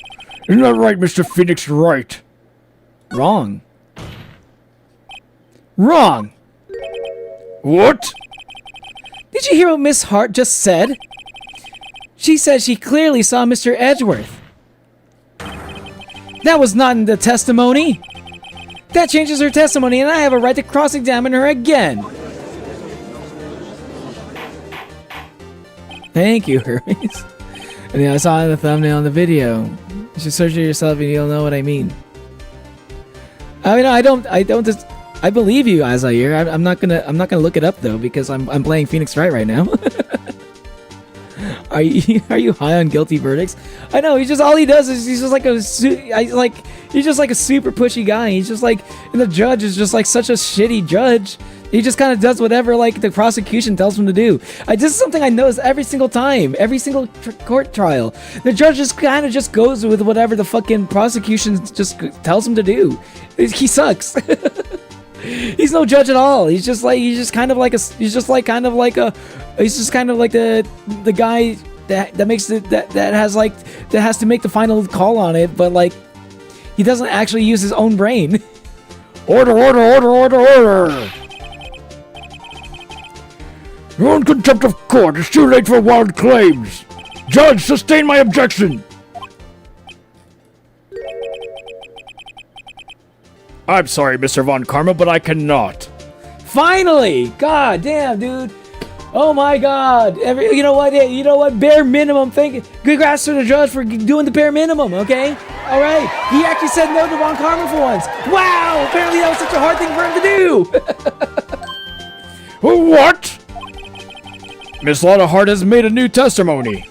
Isn't that right, Mr. Phoenix Wright? Wrong. Wrong. What? Did you hear what Miss Hart just said? She said she clearly saw Mr. Edgeworth. That was not in the testimony. That changes her testimony, and I have a right to cross-examine her again. Thank you, Hermes. And I saw it in the thumbnail in the video. You should search it yourself, and you'll know what I mean. I mean, I believe you, Azair. I'm not gonna look it up though because I'm playing Phoenix Wright now. Are you high on guilty verdicts? I know. All he does is he's just like he's just like a super pushy guy. He's just like, and the judge is just like such a shitty judge. He just kind of does whatever like the prosecution tells him to do. This is something I notice every single time, every single court trial. The judge just kind of just goes with whatever the fucking prosecution just tells him to do. He sucks. He's no judge at all. He's just kind of like the guy that makes it that has to make the final call on it, but like he doesn't actually use his own brain. Order, order, order, order, order! You're in contempt of court. It's too late for wild claims. Judge, sustain my objection. I'm sorry, Mr. Von Karma, but I cannot. Finally! God damn, dude. Oh my god. You know what? Bare minimum. Congrats to the judge for doing the bare minimum, okay? Alright. He actually said no to Von Karma for once. Wow! Apparently that was such a hard thing for him to do. What? Miss Lotta Hart has made a new testimony.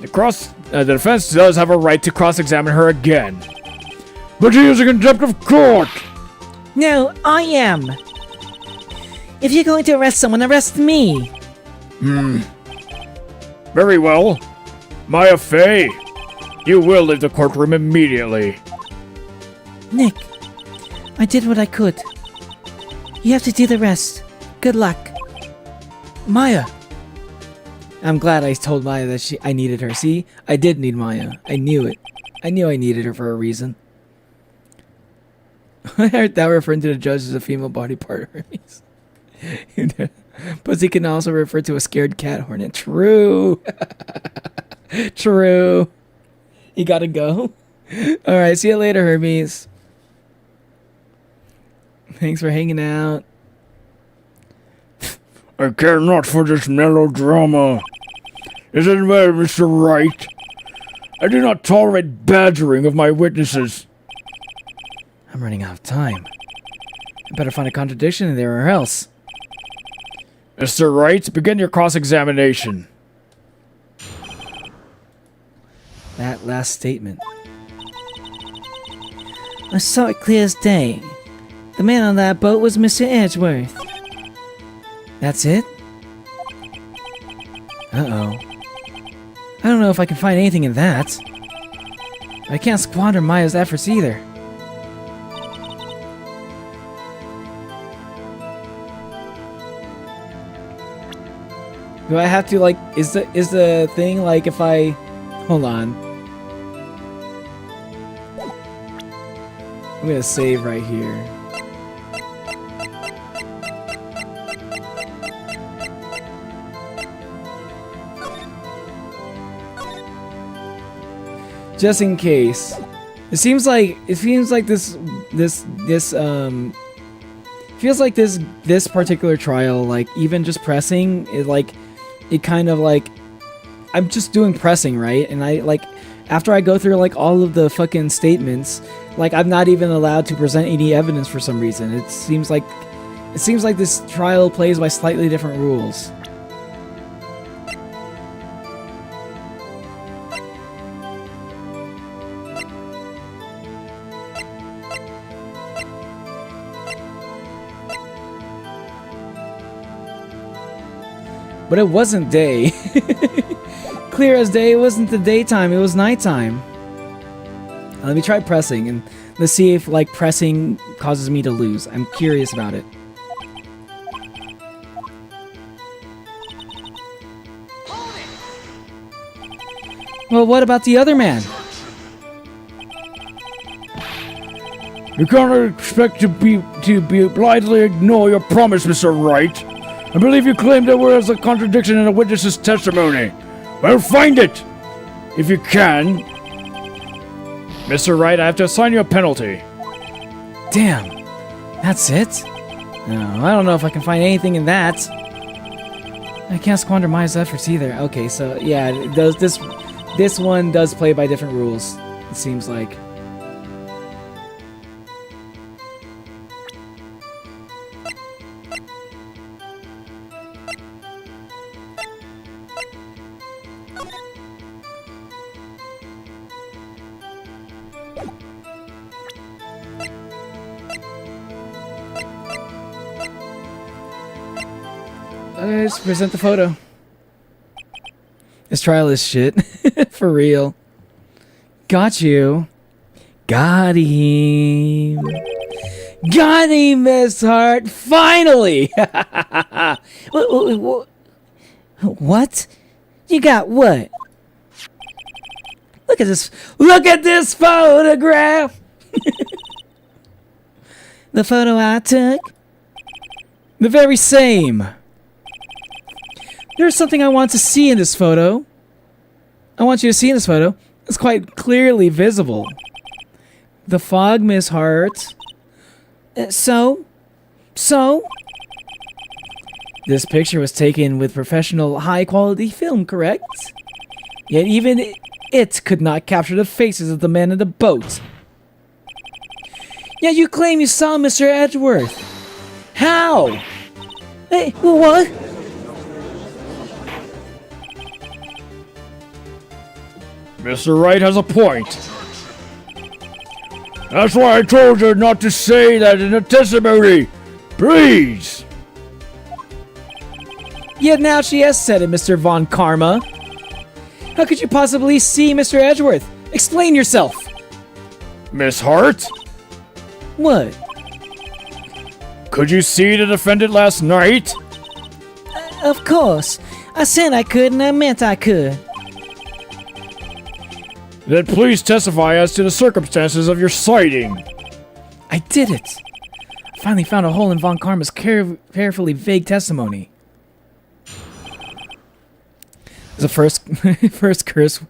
The defense does have a right to cross-examine her again. But she is in contempt of court! No, I am. If you're going to arrest someone, arrest me. Very well. Maya Fey, you will leave the courtroom immediately. Nick, I did what I could. You have to do the rest. Good luck. Maya. I'm glad I told Maya that I needed her. See? I did need Maya. I knew it. I knew I needed her for a reason. I heard that referring to the judge as a female body part. Pussy can also refer to a scared cat hornet. True. True. You gotta go. Alright, see you later, Hermes. Thanks for hanging out. I care not for this melodrama. Is it well, Mr. Wright? I do not tolerate badgering of my witnesses. I'm running out of time. I better find a contradiction in there or else. Mr. Wright, begin your cross-examination. That last statement. I saw it clear as day. The man on that boat was Mr. Edgeworth. That's it? Uh-oh. I don't know if I can find anything in that. I can't squander Maya's efforts either. Do I have to, like, is the thing, like, if I... Hold on. I'm gonna save right here. Just in case. It seems like this feels like this particular trial, like, even just pressing is like, it kind of like, I'm just doing pressing, right? And I, like, after I go through, like, all of the fucking statements, like, I'm not even allowed to present any evidence for some reason. It seems like this trial plays by slightly different rules. But it wasn't day. Clear as day, it wasn't the daytime, it was nighttime. Let me try pressing, and let's see if, like, pressing causes me to lose. I'm curious about it. Well, what about the other man? You can't expect to blindly ignore your promise, Mr. Wright. I believe you claimed there was a contradiction in a witness's testimony. Well, find it, if you can. Mr. Wright, I have to assign you a penalty. Damn, that's it? No, I don't know if I can find anything in that. I can't squander my efforts either. Okay, so yeah, it does this one does play by different rules, it seems like. Let's present the photo. Let's try all this shit. For real. Got you. Got him. Got him, Miss Hart. Finally! What? You got what? Look at this. Look at this photograph! The photo I took? The very same. There's something I want to see in this photo. I want you to see in this photo. It's quite clearly visible. The fog, Miss Hart. So? This picture was taken with professional, high-quality film, correct? Yet even it could not capture the faces of the men in the boat. Yet you claim you saw Mr. Edgeworth. How? Hey, what? Mr. Wright has a point. That's why I told you not to say that in the testimony. Please. Yet now she has said it, Mr. Von Karma. How could you possibly see Mr. Edgeworth? Explain yourself. Miss Hart? What? Could you see the defendant last night? Of course. I said I could and I meant I could. Then please testify as to the circumstances of your sighting. I did it. I finally found a hole in Von Karma's carefully vague testimony. The first curse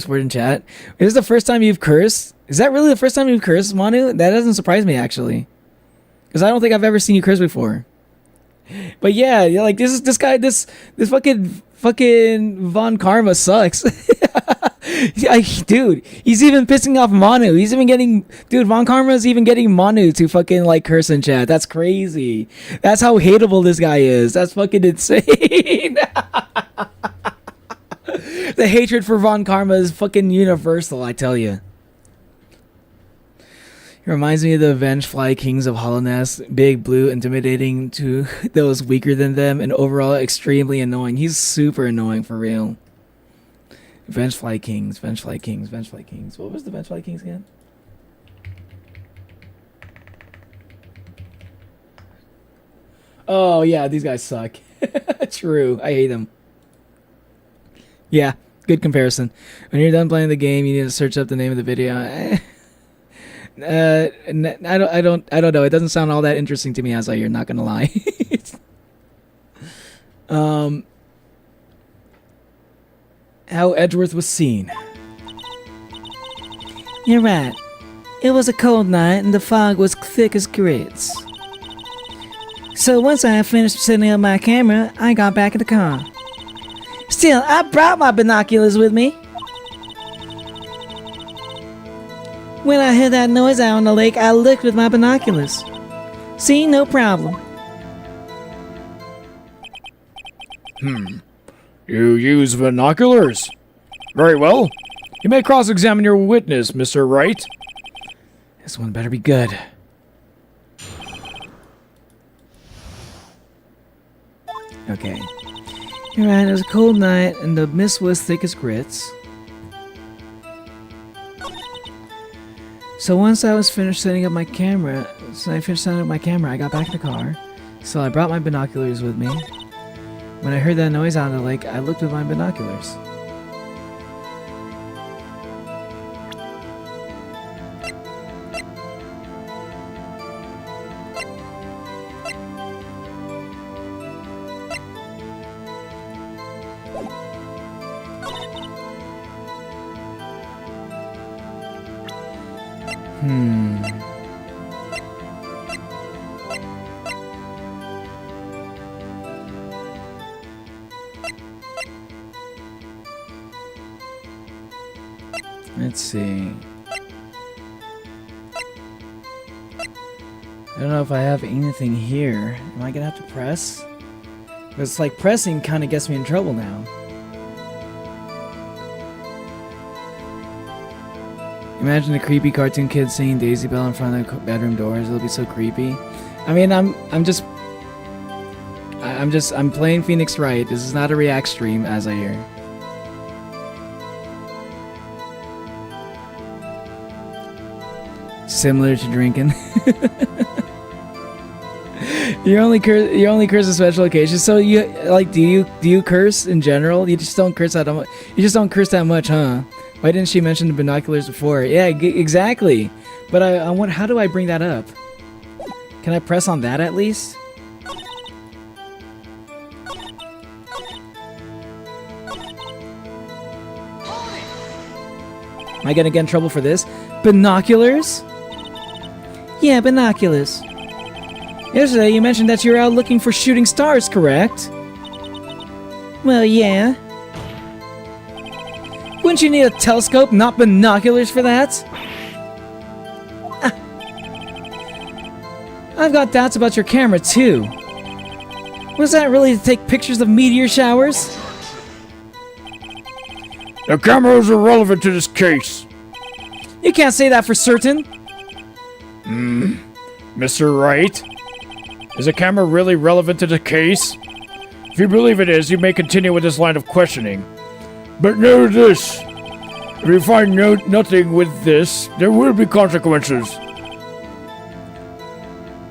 word in chat. Is this the first time you've cursed? Is that really the first time you've cursed, Manu? That doesn't surprise me, actually, because I don't think I've ever seen you curse before. But yeah, like this fucking Von Karma sucks. Dude, he's even pissing off Manu. He's even getting, dude, Von Karma's even getting Manu to fucking like curse in chat. That's crazy. That's how hateable this guy is. That's fucking insane. The hatred for Von Karma is fucking universal, I tell you. It reminds me of the Vengefly Kings of Hollowness. Big, blue, intimidating to those weaker than them, and overall extremely annoying. He's super annoying for real. Vengefly Kings, Vengefly Kings, Vengefly Kings. What was the Vengefly Kings again? Oh yeah, these guys suck. True, I hate them. Yeah, good comparison. When you're done playing the game, you need to search up the name of the video. I don't know. It doesn't sound all that interesting to me, as you're not gonna lie. How Edgeworth was seen. You're right. It was a cold night and the fog was thick as grits. So once I finished setting up my camera, I got back in the car. Still, I brought my binoculars with me. When I heard that noise out on the lake, I looked with my binoculars. See, no problem. You use binoculars? Very well. You may cross-examine your witness, Mr. Wright. This one better be good. Okay. You're right, it was a cold night and the mist was thick as grits. So once I was finished setting up my camera, I got back in the car. So I brought my binoculars with me. When I heard that noise out of the lake, I looked with my binoculars. Let's see. I don't know if I have anything here. Am I gonna have to press? Because like pressing kind of gets me in trouble now. Imagine a creepy cartoon kid singing Daisy Bell in front of the bedroom doors. It'll be so creepy. I mean, I'm playing Phoenix Wright. This is not a React stream, as I hear. Similar to drinking. you only curse on special occasions. So you like do you curse in general? You just don't curse that much. You just don't curse that much, huh? Why didn't she mention the binoculars before? Yeah, exactly. But I wonder, how do I bring that up? Can I press on that at least? Am I gonna get in trouble for this? Binoculars? Yeah, binoculars. Yesterday you mentioned that you were out looking for shooting stars, correct? Well, yeah. Wouldn't you need a telescope, not binoculars for that? Ah. I've got doubts about your camera, too. Was that really to take pictures of meteor showers? The camera is irrelevant to this case. You can't say that for certain. Mr. Wright? Is the camera really relevant to the case? If you believe it is, you may continue with this line of questioning. But know this. If you find nothing with this, there will be consequences.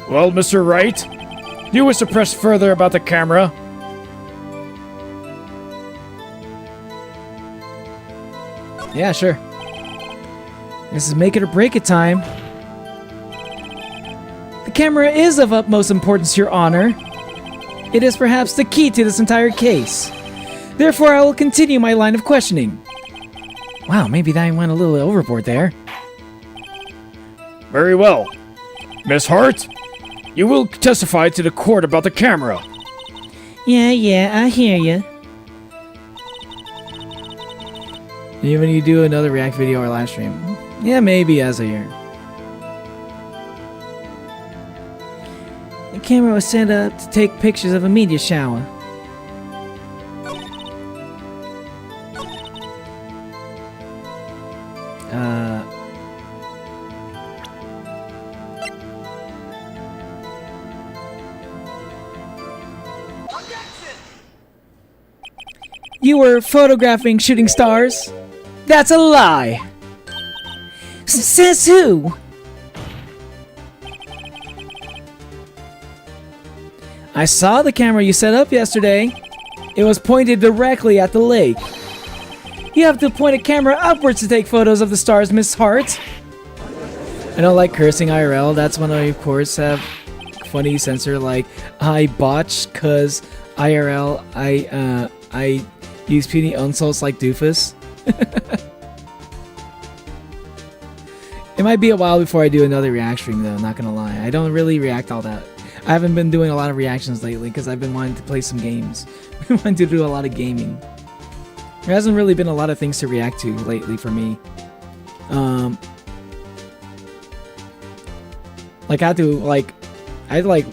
Well, Mr. Wright, do you wish to press further about the camera? Yeah, sure. This is make it or break it time. The camera is of utmost importance, Your Honor. It is perhaps the key to this entire case. Therefore, I will continue my line of questioning. Wow, maybe that went a little overboard there. Very well. Miss Hart, you will testify to the court about the camera. Yeah, I hear you. Even you do another React video or live stream. Yeah, maybe as a year. The camera was set up to take pictures of a meteor shower. You were photographing shooting stars? That's a lie! Says who? I saw the camera you set up yesterday. It was pointed directly at the lake. You have to point a camera upwards to take photos of the stars, Miss Hart. I don't like cursing IRL. That's when I, of course, have funny censor like I botched cause IRL I use puny insults like doofus. It might be a while before I do another react stream though, not gonna lie. I don't really react all that. I haven't been doing a lot of reactions lately because I've been wanting to play some games. I've been wanting to do a lot of gaming. There hasn't really been a lot of things to react to lately for me. Like I had to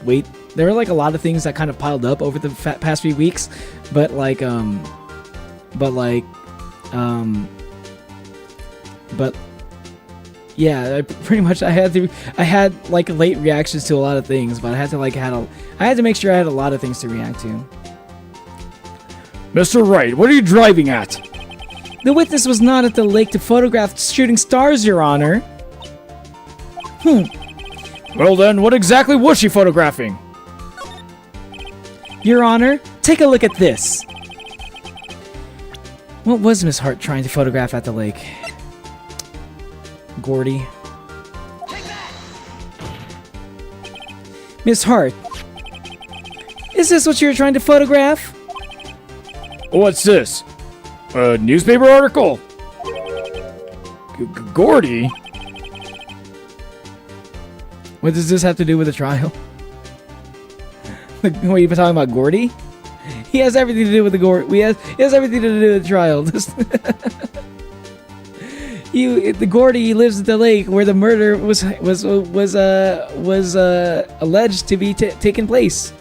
wait. There were like a lot of things that kind of piled up over the past few weeks, but yeah, I had like late reactions to a lot of things, but I had to make sure I had a lot of things to react to. Mr. Wright, what are you driving at? The witness was not at the lake to photograph shooting stars, Your Honor. Well then, what exactly was she photographing? Your Honor, take a look at this. What was Miss Hart trying to photograph at the lake? Gordy. Miss Hart, is this what you were trying to photograph? What's this? A newspaper article? Gordy? What does this have to do with the trial? What are you talking about, Gordy? He has everything to do with the He has everything to do with the trial. The Gordy lives at the lake where the murder was alleged to be taking place.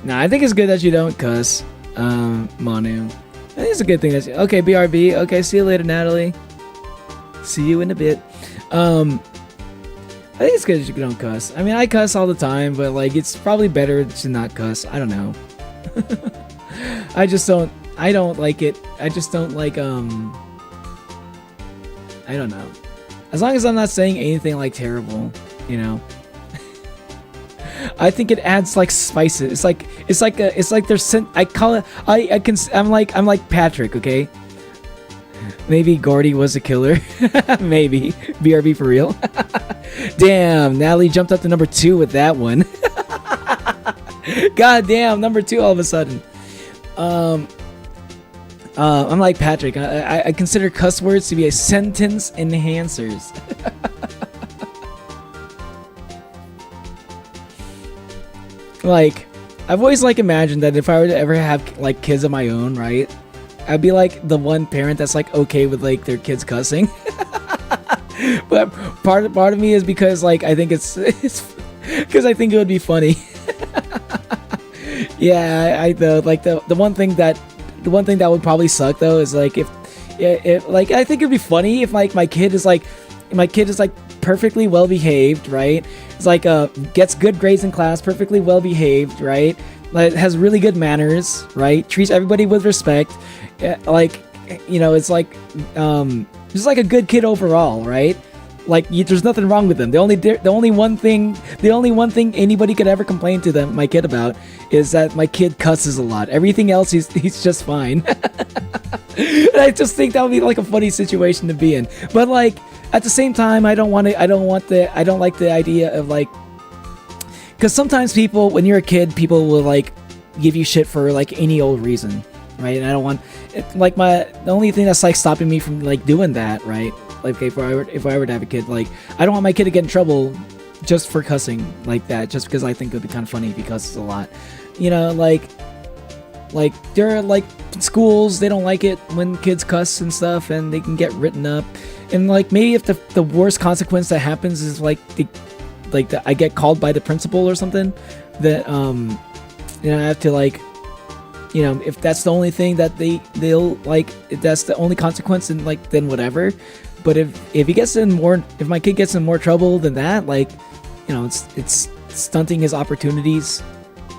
Nah, I think it's good that you don't cuss, Manu. I think it's a good thing that okay, BRB. Okay, see you later, Natalie. See you in a bit. I think it's good that you don't cuss. I mean, I cuss all the time, but like, it's probably better to not cuss. I don't know. I don't like it. I just don't like, I don't know. As long as I'm not saying anything like terrible, you know. I think it adds like spices. It's like there's I call it I'm like Patrick, okay? Maybe Gordy was a killer. Maybe. BRB for real. Damn, Natalie jumped up to number 2 with that one. God damn, number 2 all of a sudden. I'm like Patrick. I consider cuss words to be a sentence enhancers. Like, I've always like imagined that if I were to ever have like kids of my own, right? I'd be like the one parent that's like okay with like their kids cussing. But part of me is because like I think it's because I think it would be funny. Yeah, I like the one thing that would probably suck though is like if like I think it'd be funny if like my kid is like perfectly well behaved, right? It's like gets good grades in class, perfectly well behaved, right? Like has really good manners, right? Treats everybody with respect, like you know, it's like just like a good kid overall, right? Like there's nothing wrong with them. The only one thing anybody could ever complain to my kid about is that my kid cusses a lot. Everything else he's just fine. And I just think that would be like a funny situation to be in. But like at the same time, I don't like the idea of like, because sometimes people, when you're a kid, people will like give you shit for like any old reason, right? And I don't want it, like the only thing that's like stopping me from like doing that, right? Like if I were to have a kid, like I don't want my kid to get in trouble just for cussing like that, just because I think it would be kind of funny because it's a lot, you know, like there are like schools, they don't like it when kids cuss and stuff, and they can get written up. And like maybe if the worst consequence that happens is like I get called by the principal or something, that you know, I have to like, you know, if that's the only thing that they'll like, if that's the only consequence, and like then whatever. But if my kid gets in more trouble than that, like, you know, it's stunting his opportunities,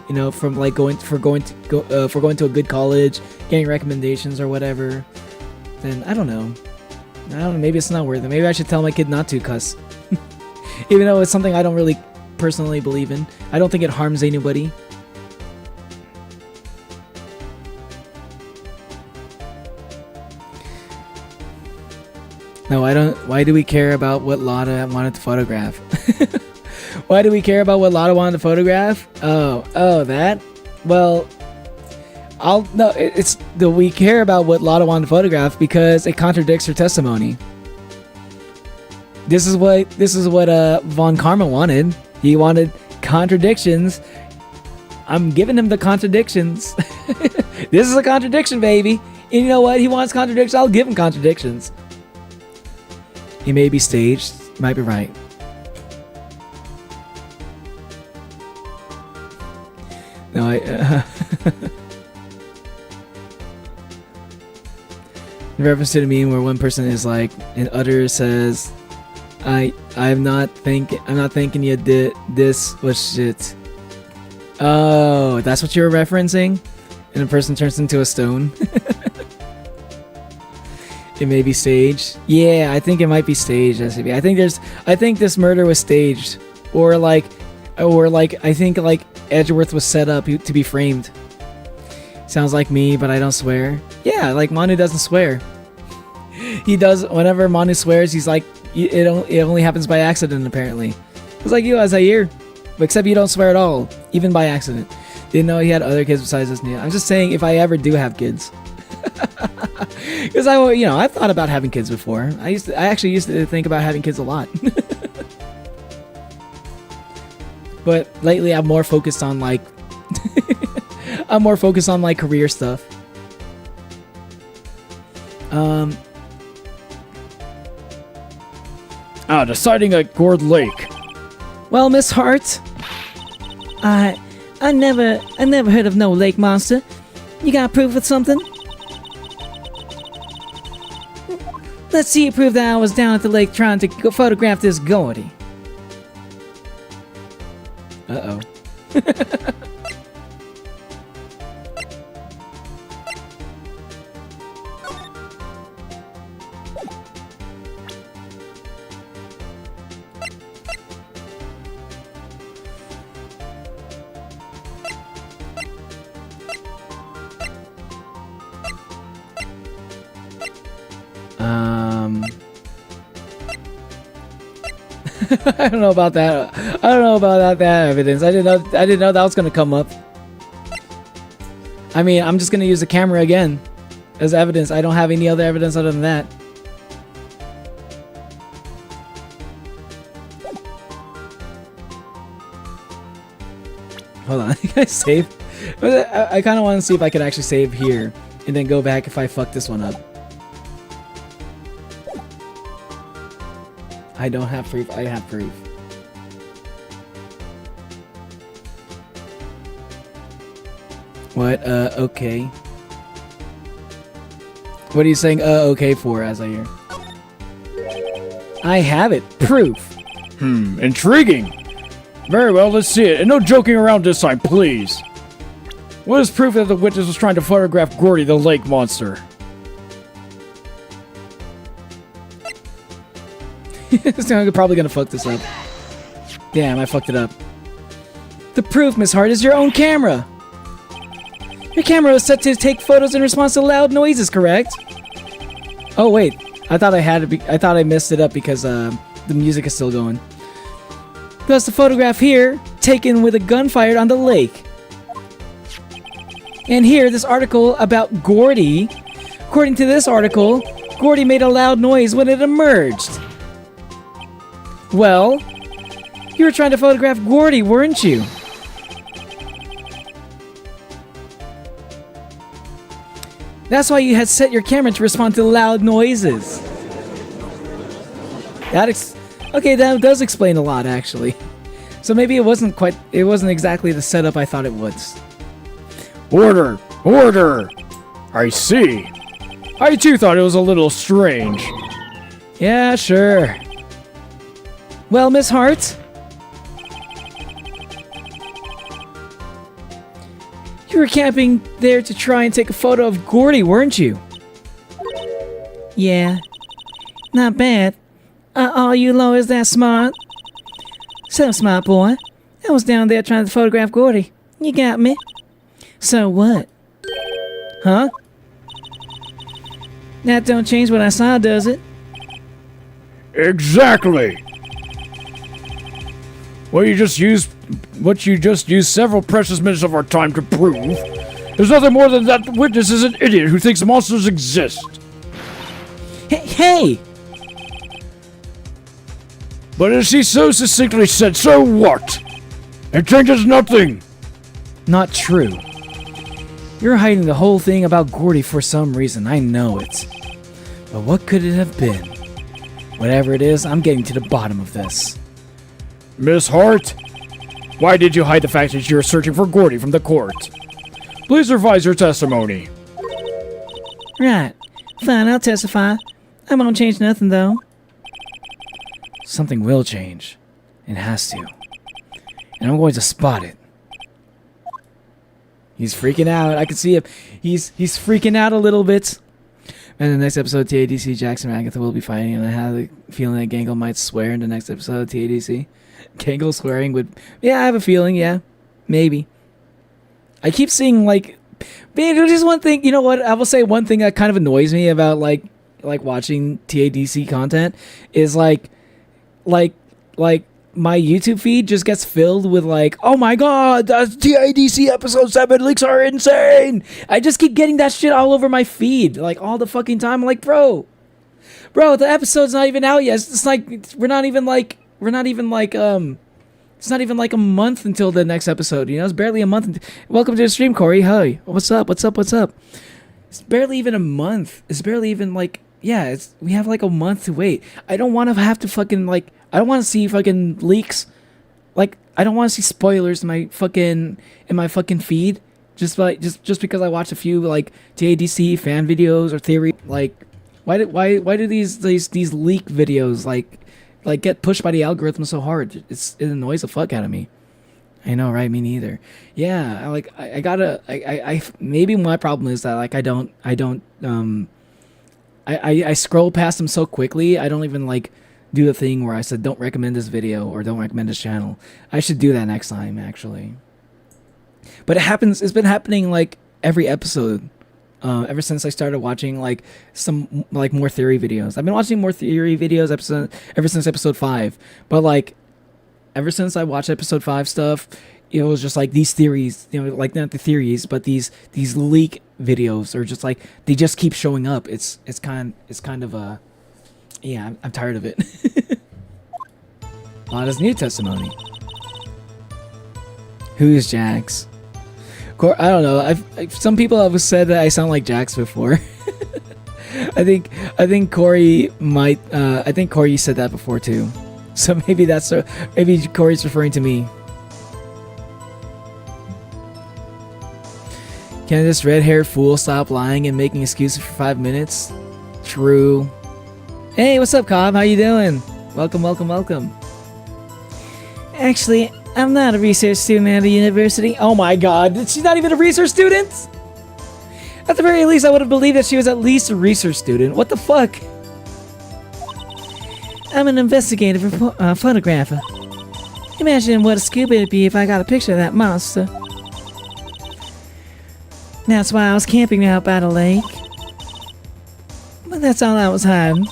you know, from like going to a good college, getting recommendations or whatever. Then I don't know. Maybe it's not worth it. Maybe I should tell my kid not to cuss. Even though it's something I don't really personally believe in. I don't think it harms anybody. No, I don't. Why do we care about what Lotta wanted to photograph? Why do we care about what Lotta wanted to photograph? Oh, that? Well, we care about what Lotta wanted to photograph because it contradicts her testimony. This is what Von Karma wanted. He wanted contradictions. I'm giving him the contradictions. This is a contradiction, baby. And you know what? He wants contradictions. I'll give him contradictions. He may be staged. You might be right. No, in reference to the meme where one person is like, and other says, I'm not thinking you did this was shit. Oh, that's what you were referencing? And a person turns into a stone. It may be staged. Yeah, I think it might be staged, SCP. I think this murder was staged. Or like I think like Edgeworth was set up to be framed. Sounds like me, but I don't swear. Yeah, like Manu doesn't swear. He does whenever Manu swears, he's like it only happens by accident apparently. It's like you, Azair. Except you don't swear at all, even by accident. Didn't know he had other kids besides this. I'm just saying if I ever do have kids. Because I've thought about having kids before. I actually used to think about having kids a lot. But lately I'm more focused on like career stuff. Deciding at Gourd Lake. Well, Miss Hart, I never heard of no lake monster. You got proof of something? Let's see you prove that I was down at the lake trying to photograph this Gordy. Uh-oh. I don't know about that. I don't know about that evidence. I didn't know that was gonna come up. I mean, I'm just gonna use the camera again as evidence. I don't have any other evidence other than that. Hold on, can I save? I kind of want to see if I could actually save here and then go back if I fuck this one up. I don't have proof. I have proof. What? Okay. What are you saying, okay for, Azair? I have it. Proof. Intriguing. Very well, let's see it. And no joking around this time, please. What is proof that the witness was trying to photograph Gordy the lake monster? I'm probably gonna fuck this up. Damn, I fucked it up. The proof, Miss Hart, is your own camera. Your camera was set to take photos in response to loud noises, correct? Oh wait, I thought I messed it up because the music is still going. Thus, the photograph here, taken with a gun fired on the lake. And here, this article about Gordy. According to this article, Gordy made a loud noise when it emerged. Well, you were trying to photograph Gordy, weren't you? That's why you had set your camera to respond to loud noises. Okay, that does explain a lot, actually. So maybe it wasn't exactly the setup I thought it was. Order! Order! I see. I too thought it was a little strange. Yeah, sure. Well, Miss Hart? You were camping there to try and take a photo of Gordy, weren't you? Yeah. Not bad. Are you always that smart? So smart, boy. I was down there trying to photograph Gordy. You got me. So what? Huh? That don't change what I saw, does it? Exactly. What you just used several precious minutes of our time to prove. There's nothing more than that the witness is an idiot who thinks monsters exist. Hey! But as he so succinctly said, so what? It changes nothing. Not true. You're hiding the whole thing about Gordy for some reason, I know it. But what could it have been? Whatever it is, I'm getting to the bottom of this. Miss Hart, why did you hide the fact that you're searching for Gordy from the court? Please revise your testimony. Right. Fine, I'll testify. I won't change nothing, though. Something will change. It has to. And I'm going to spot it. He's freaking out. I can see him. He's freaking out a little bit. And in the next episode of TADC, Jackson and Agatha will be fighting, and I have the feeling that Gangle might swear in the next episode of TADC. Gangle swearing would... Yeah, I have a feeling, yeah. Maybe. I keep seeing, like... Man, there's just one thing... You know what? I will say one thing that kind of annoys me about, like watching TADC content is, like... My YouTube feed just gets filled with like, oh my god, that's TADC episode 7 leaks are insane. I just keep getting that shit all over my feed, like all the fucking time. I'm like, bro, the episode's not even out yet. It's like it's not even like a month until the next episode. You know, it's barely a month. Welcome to the stream, Corey. Hi, what's up? It's barely even a month. It's barely even like, yeah, we have like a month to wait. I don't want to have to fucking like. I don't want to see fucking leaks. Like, I don't want to see spoilers in my fucking feed. Just because I watch a few like TADC fan videos or theory. Like, why do these leak videos like get pushed by the algorithm so hard? It annoys the fuck out of me. I know, right? Me neither. Yeah, I maybe my problem is that like I scroll past them so quickly. I don't even like do the thing where I said don't recommend this video or don't recommend this channel. I should do that next time, actually. But it's been happening like every episode ever since I started watching like some like more theory videos. I've been watching more theory videos ever since episode 5. But like ever since I watched episode 5 stuff, it was just like these theories, you know, like not the theories, but these leak videos are just like they just keep showing up. It's kind of a... Yeah, I'm tired of it. Lana's new testimony. Who is Jax? I don't know. Some people have said that I sound like Jax before. I think Corey might. I think Corey said that before too. So maybe maybe Corey's referring to me. Can this red-haired fool stop lying and making excuses for 5 minutes? True. Hey, what's up, Cobb? How you doing? Welcome. Actually, I'm not a research student at a university. Oh my god, she's not even a research student? At the very least, I would have believed that she was at least a research student. What the fuck? I'm an investigative photographer. Imagine what a scoop it'd be if I got a picture of that monster. That's why I was camping out by the lake. But that's all I was hiding.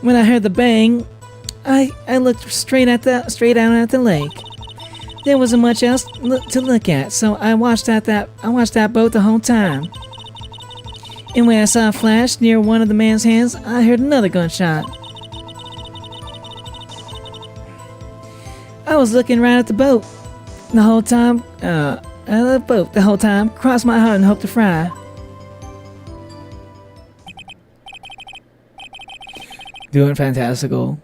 When I heard the bang, I looked straight out at the lake. There wasn't much else to look at, so I watched that boat the whole time. And when I saw a flash near one of the man's hands, I heard another gunshot. I was looking right at the boat the whole time. Crossed my heart and hoped to fry. Doing fantastical.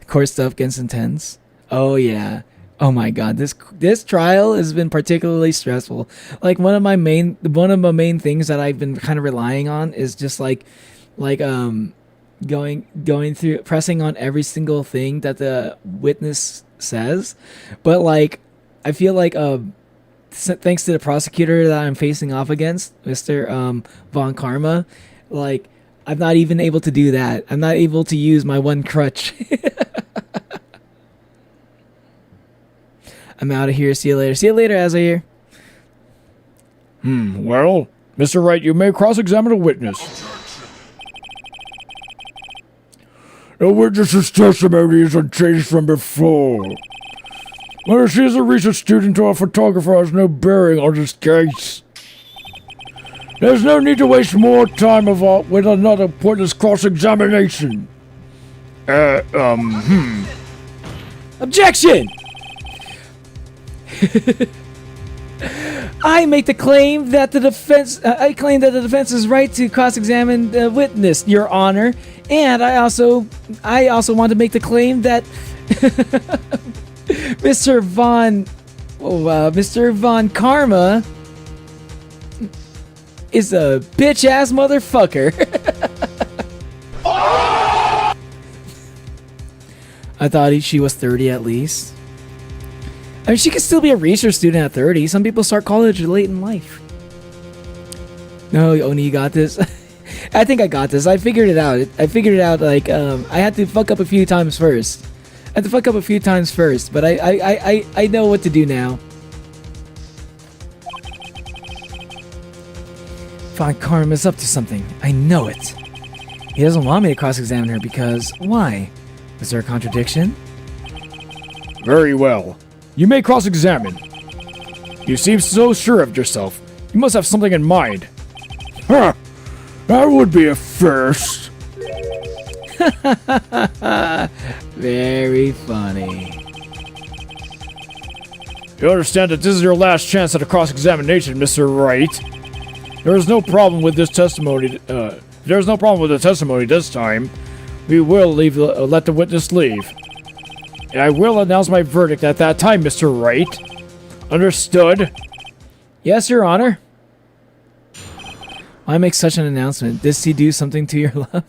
Court stuff gets intense. Oh yeah. Oh my god. This trial has been particularly stressful. Like one of my main things that I've been kind of relying on is just going through pressing on every single thing that the witness says. But like I feel like thanks to the prosecutor that I'm facing off against, Mr. Von Karma, like I'm not even able to do that. I'm not able to use my one crutch. I'm out of here. See you later. See you later, Azahir. Well, Mr. Wright, you may cross-examine a witness. The witness's testimony is unchanged from before. Whether she is a research student or a photographer has no bearing on this case. There's no need to waste more time with another pointless cross-examination. Objection! I make the claim that the defense. I claim that the defense is right to cross-examine the witness, Your Honor, and I also want to make the claim that Mr. Von Karma is a bitch-ass motherfucker. I thought she was 30 at least. I mean, she could still be a research student at 30. Some people start college late in life. No, Oni, you got this. I think I got this. I figured it out. Like, I had to fuck up a few times first. But I know what to do now. Von Karm is up to something. I know it. He doesn't want me to cross-examine her because... Why? Is there a contradiction? Very well. You may cross-examine. You seem so sure of yourself. You must have something in mind. Huh. That would be a first. Very funny. You understand that this is your last chance at a cross-examination, Mr. Wright. There is no problem with this testimony. There's no problem with the testimony this time. We will let the witness leave. And I will announce my verdict at that time, Mr. Wright. Understood? Yes, Your Honor. Why make such an announcement? Does he do something to your love?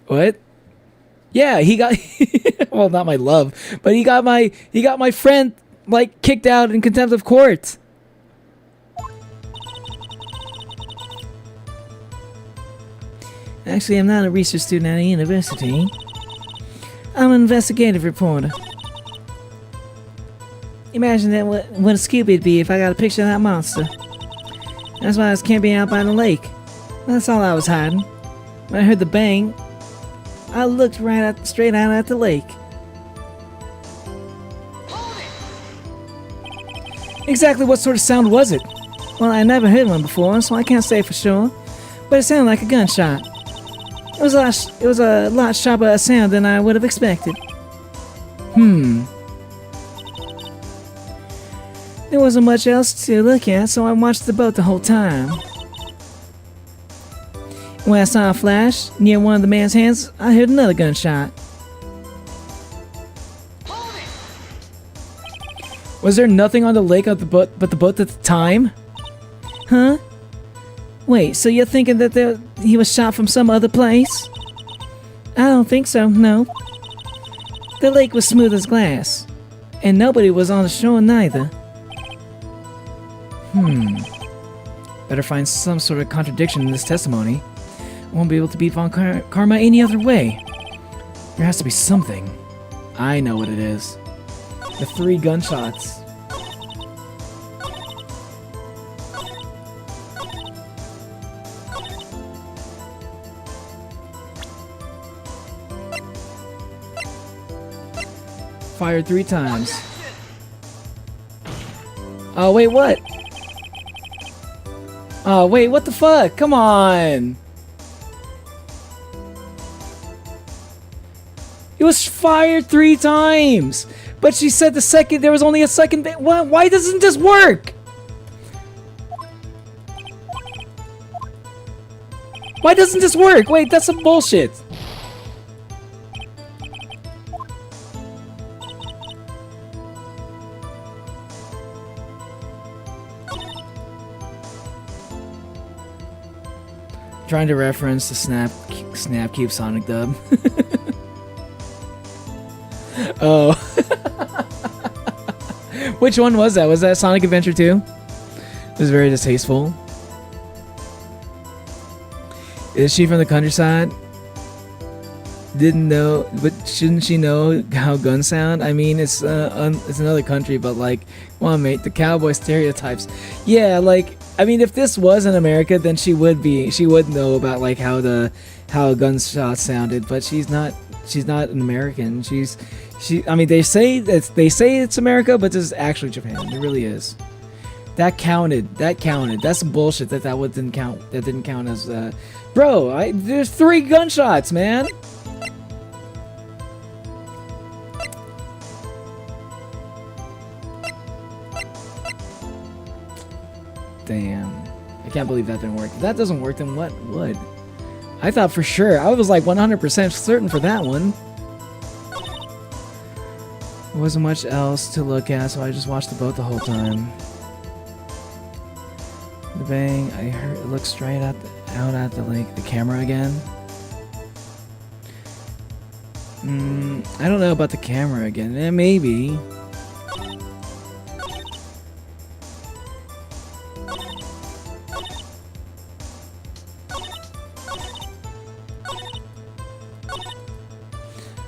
What? Yeah, he got well, not my love, but he got my friend like kicked out in contempt of court. Actually, I'm not a research student at a university. I'm an investigative reporter. Imagine that what a Scooby'd be if I got a picture of that monster. That's why I was camping out by the lake. That's all I was hiding. When I heard the bang, I looked straight out at the lake. Exactly what sort of sound was it? Well, I never heard one before, so I can't say for sure. But it sounded like a gunshot. It was a lot sharper a sound than I would have expected. There wasn't much else to look at, so I watched the boat the whole time. When I saw a flash near one of the man's hands, I heard another gunshot. Was there nothing on the lake but the boat at the time? Huh? Wait, so you're thinking that he was shot from some other place? I don't think so, no. The lake was smooth as glass, and nobody was on the shore neither. Better find some sort of contradiction in this testimony. I won't be able to beat Von Karma any other way. There has to be something. I know what it is. The 3 gunshots. Fired 3 times. Oh, wait, what? Oh, wait, what the fuck? Come on! It was fired 3 times! But she said there was only a second. Why doesn't this work? Why doesn't this work? Wait, that's some bullshit. Trying to reference the Snap Cube Sonic dub. Oh. Which one was that? Was that Sonic Adventure 2? It was very distasteful. Is she from the countryside? Didn't know, but shouldn't she know how guns sound? I mean, it's another country, but like, come on, mate, the cowboy stereotypes. Yeah, like, I mean, if this was in America, then she would know about like how gunshots sounded, but she's not an American. I mean, they say it's America, but this is actually Japan. It really is. That counted. That's bullshit. That didn't count. That didn't count as bro. There's 3 gunshots, man. Damn. I can't believe that didn't work. If that doesn't work, then what would? I thought for sure. I was like 100% certain for that one. There wasn't much else to look at, so I just watched the boat the whole time. The bang, I heard it looked straight out at the lake. The camera again. I don't know about the camera again. Maybe.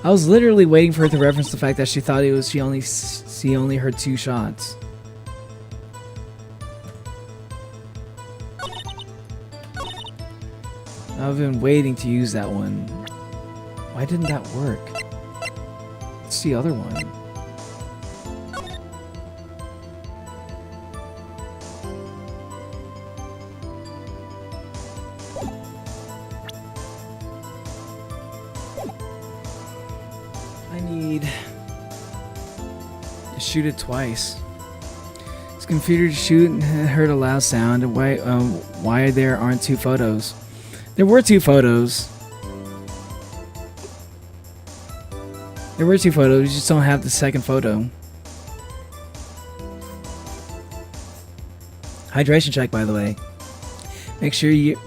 I was literally waiting for her to reference the fact that she thought it was she only heard 2 shots. I've been waiting to use that one. Why didn't that work? What's the other one? I need to shoot it twice. This computer to shoot and heard a loud sound. Why there aren't 2 photos? There were 2 photos. There were 2 photos. You just don't have the second photo. Hydration check, by the way. Make sure you're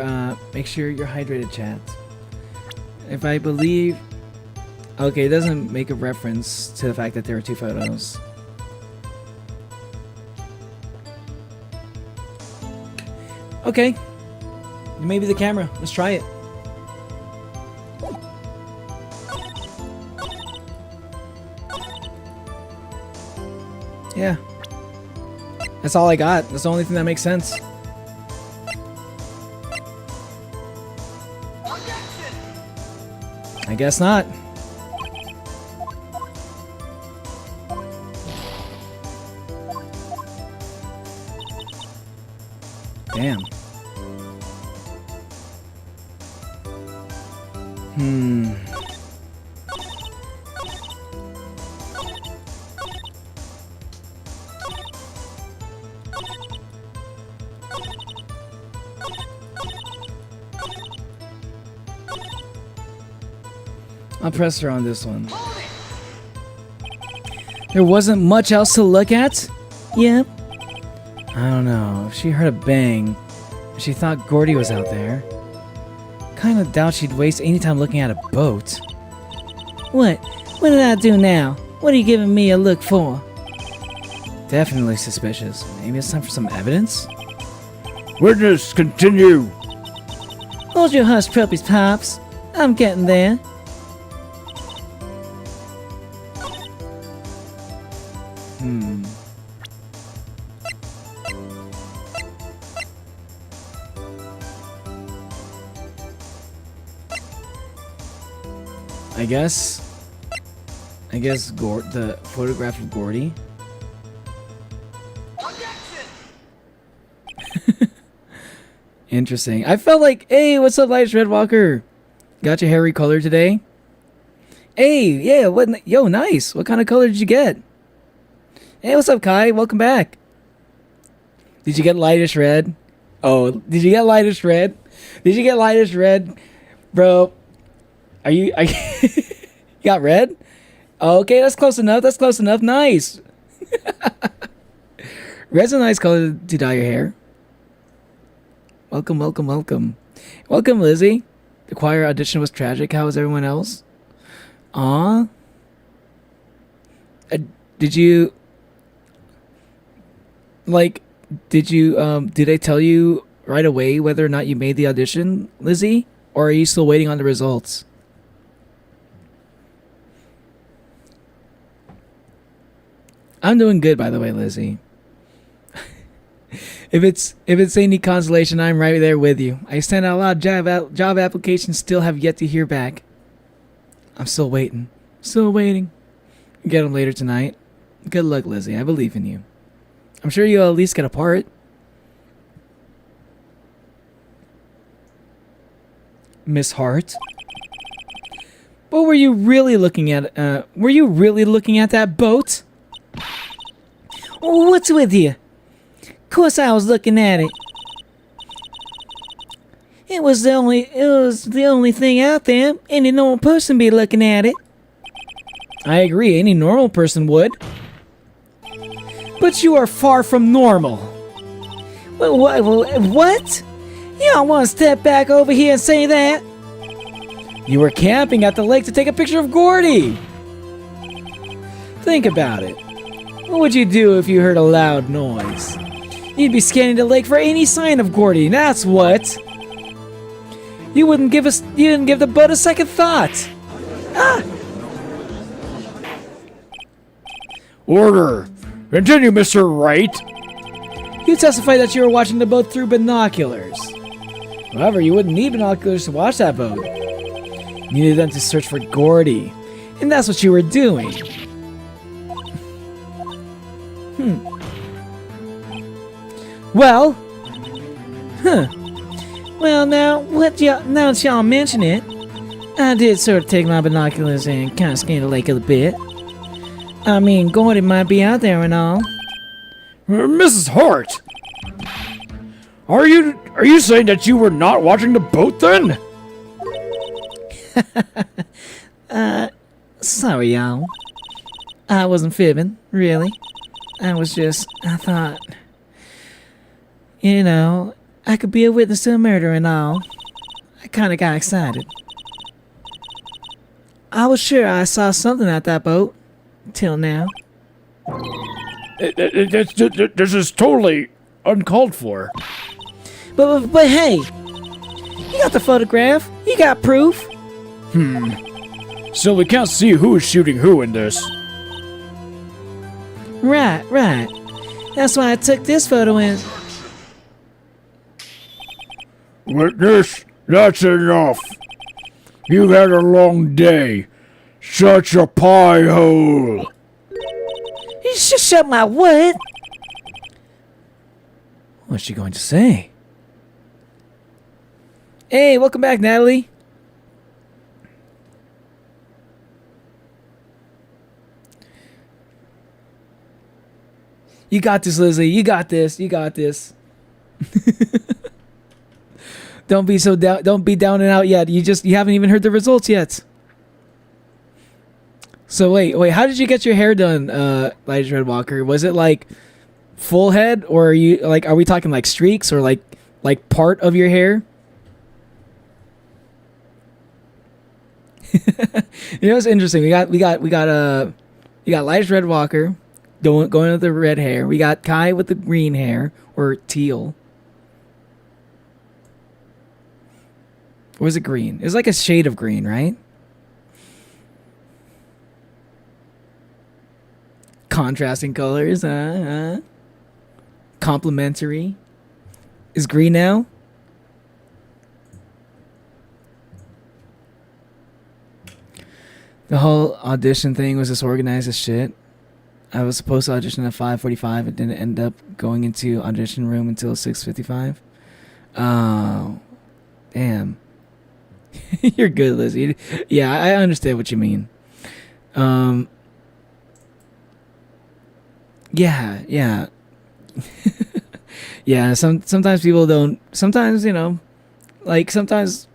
hydrated, chat. If I believe, okay, it doesn't make a reference to the fact that there are 2 photos. Okay. Maybe the camera. Let's try it. Yeah. That's all I got. That's the only thing that makes sense. I guess not. Damn. I'll press her on this one. There wasn't much else to look at? Yep. I don't know. She heard a bang. She thought Gordy was out there. Kinda doubt she'd waste any time looking at a boat. What? What did I do now? What are you giving me a look for? Definitely suspicious. Maybe it's time for some evidence? Witness, continue. Hold your hush puppies, Pops. I'm getting there. I guess the photograph of Gordy. Interesting. I felt like, hey, what's up, Lights Redwalker? Got your hair recolored today? Hey, yeah, what? Yo, nice. What kind of color did you get? Hey, what's up, Kai? Welcome back. Did you get lightish red? Oh, did you get lightish red? Did you get lightish red, bro? Are you you got red? Okay, that's close enough. That's close enough. Nice. Red's a nice color to dye your hair. Welcome, welcome, welcome. Welcome, Lizzie. The choir audition was tragic. How was everyone else? Aw. Did they tell you right away whether or not you made the audition, Lizzie? Or are you still waiting on the results? I'm doing good, by the way, Lizzie. If it's any consolation, I'm right there with you. I sent out a lot of job applications, still have yet to hear back. I'm still waiting. Still waiting. Get them later tonight. Good luck, Lizzie. I believe in you. I'm sure you'll at least get a part. Miss Hart. But were you really looking at that boat? Oh, what's with you? Of course I was looking at it. It was the only thing out there. Any normal person be looking at it. I agree, any normal person would. But you are far from normal. What? You don't want to step back over here and say that? You were camping at the lake to take a picture of Gordy. Think about it. What would you do if you heard a loud noise? You'd be scanning the lake for any sign of Gordy, that's what. You didn't give the boat a second thought. Ah! Order. Continue, Mr. Wright. You testified that you were watching the boat through binoculars. However, you wouldn't need binoculars to watch that boat. You needed them to search for Gordy. And that's what you were doing. Well. Well, now that y'all mention it, I did sort of take my binoculars and kind of scan the lake a bit. I mean, Gordy might be out there and all. Mrs. Hart! Are you saying that you were not watching the boat then? Sorry, y'all. I wasn't fibbing, really. I thought, I could be a witness to a murder and all. I kind of got excited. I was sure I saw something at that boat. Till now. This is totally uncalled for. But hey, you got the photograph. You got proof. So we can't see who is shooting who in this. Right. That's why I took this photo in. Witness, that's enough. You had a long day. Such a pie hole. You should shut my what? What's she going to say? Hey, welcome back, Natalie. You got this, Lizzie. You got this. Don't be so down. Don't be down and out yet. You haven't even heard the results yet. So wait. How did you get your hair done, Elijah Red Walker? Was it like full head, or are we talking like streaks, or like part of your hair? It's interesting. We got Elijah Red Walker going with the red hair. We got Kai with the green hair, or teal. Or was it green? It was like a shade of green, right? Contrasting colors. Complementary. Is green now? The whole audition thing was disorganized as shit. I was supposed to audition at 5:45. It didn't end up going into audition room until 6:55. Oh, damn. You're good, Lizzie. Yeah, I understand what you mean. Yeah. Yeah, sometimes people don't. Sometimes, sometimes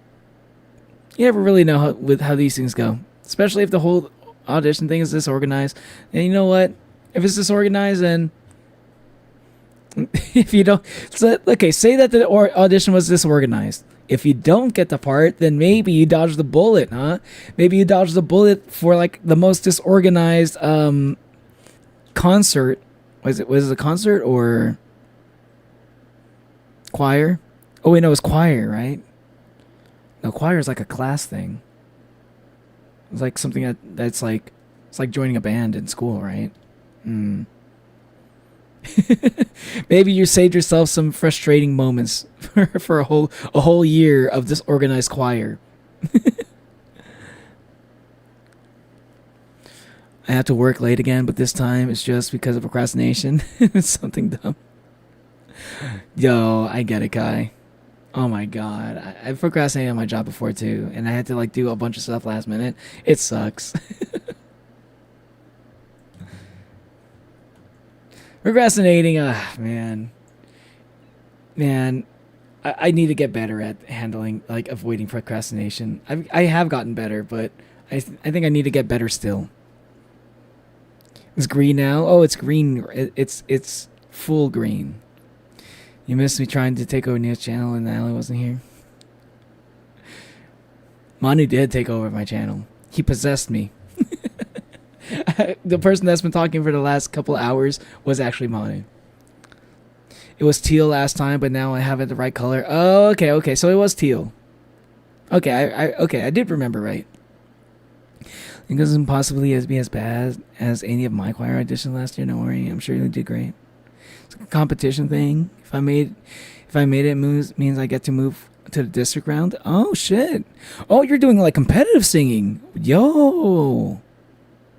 you never really know how these things go. Especially if the whole audition thing is disorganized. And you know what? If it's disorganized, then if you don't... say that the audition was disorganized. If you don't get the part, then maybe you dodged the bullet, huh? Maybe you dodged the bullet for, the most disorganized concert. Was it a concert or choir? Oh, wait, no, it was choir, right? No, choir is like a class thing. It's like something that's like... It's like joining a band in school, right? Maybe you saved yourself some frustrating moments for a whole year of disorganized choir. I have to work late again, but this time it's just because of procrastination. It's something dumb. Yo, I get it, Kai. Oh my god, I've procrastinated on my job before too, and I had to do a bunch of stuff last minute. It sucks. Procrastinating, man, I need to get better at handling, avoiding procrastination. I have gotten better, but I think I need to get better still. It's green now. Oh, it's green. It's full green. You missed me trying to take over Neil's channel and Allie wasn't here. Manu did take over my channel. He possessed me. The person that's been talking for the last couple hours was actually Manu. It was teal last time, but now I have it the right color. Oh, okay. So it was teal. Okay, I did remember right. It doesn't possibly be as bad as any of my choir auditions last year. Don't worry, I'm sure you did great. It's a competition thing. If I made it means I get to move to the district round. Oh shit! Oh, you're doing like competitive singing. Yo.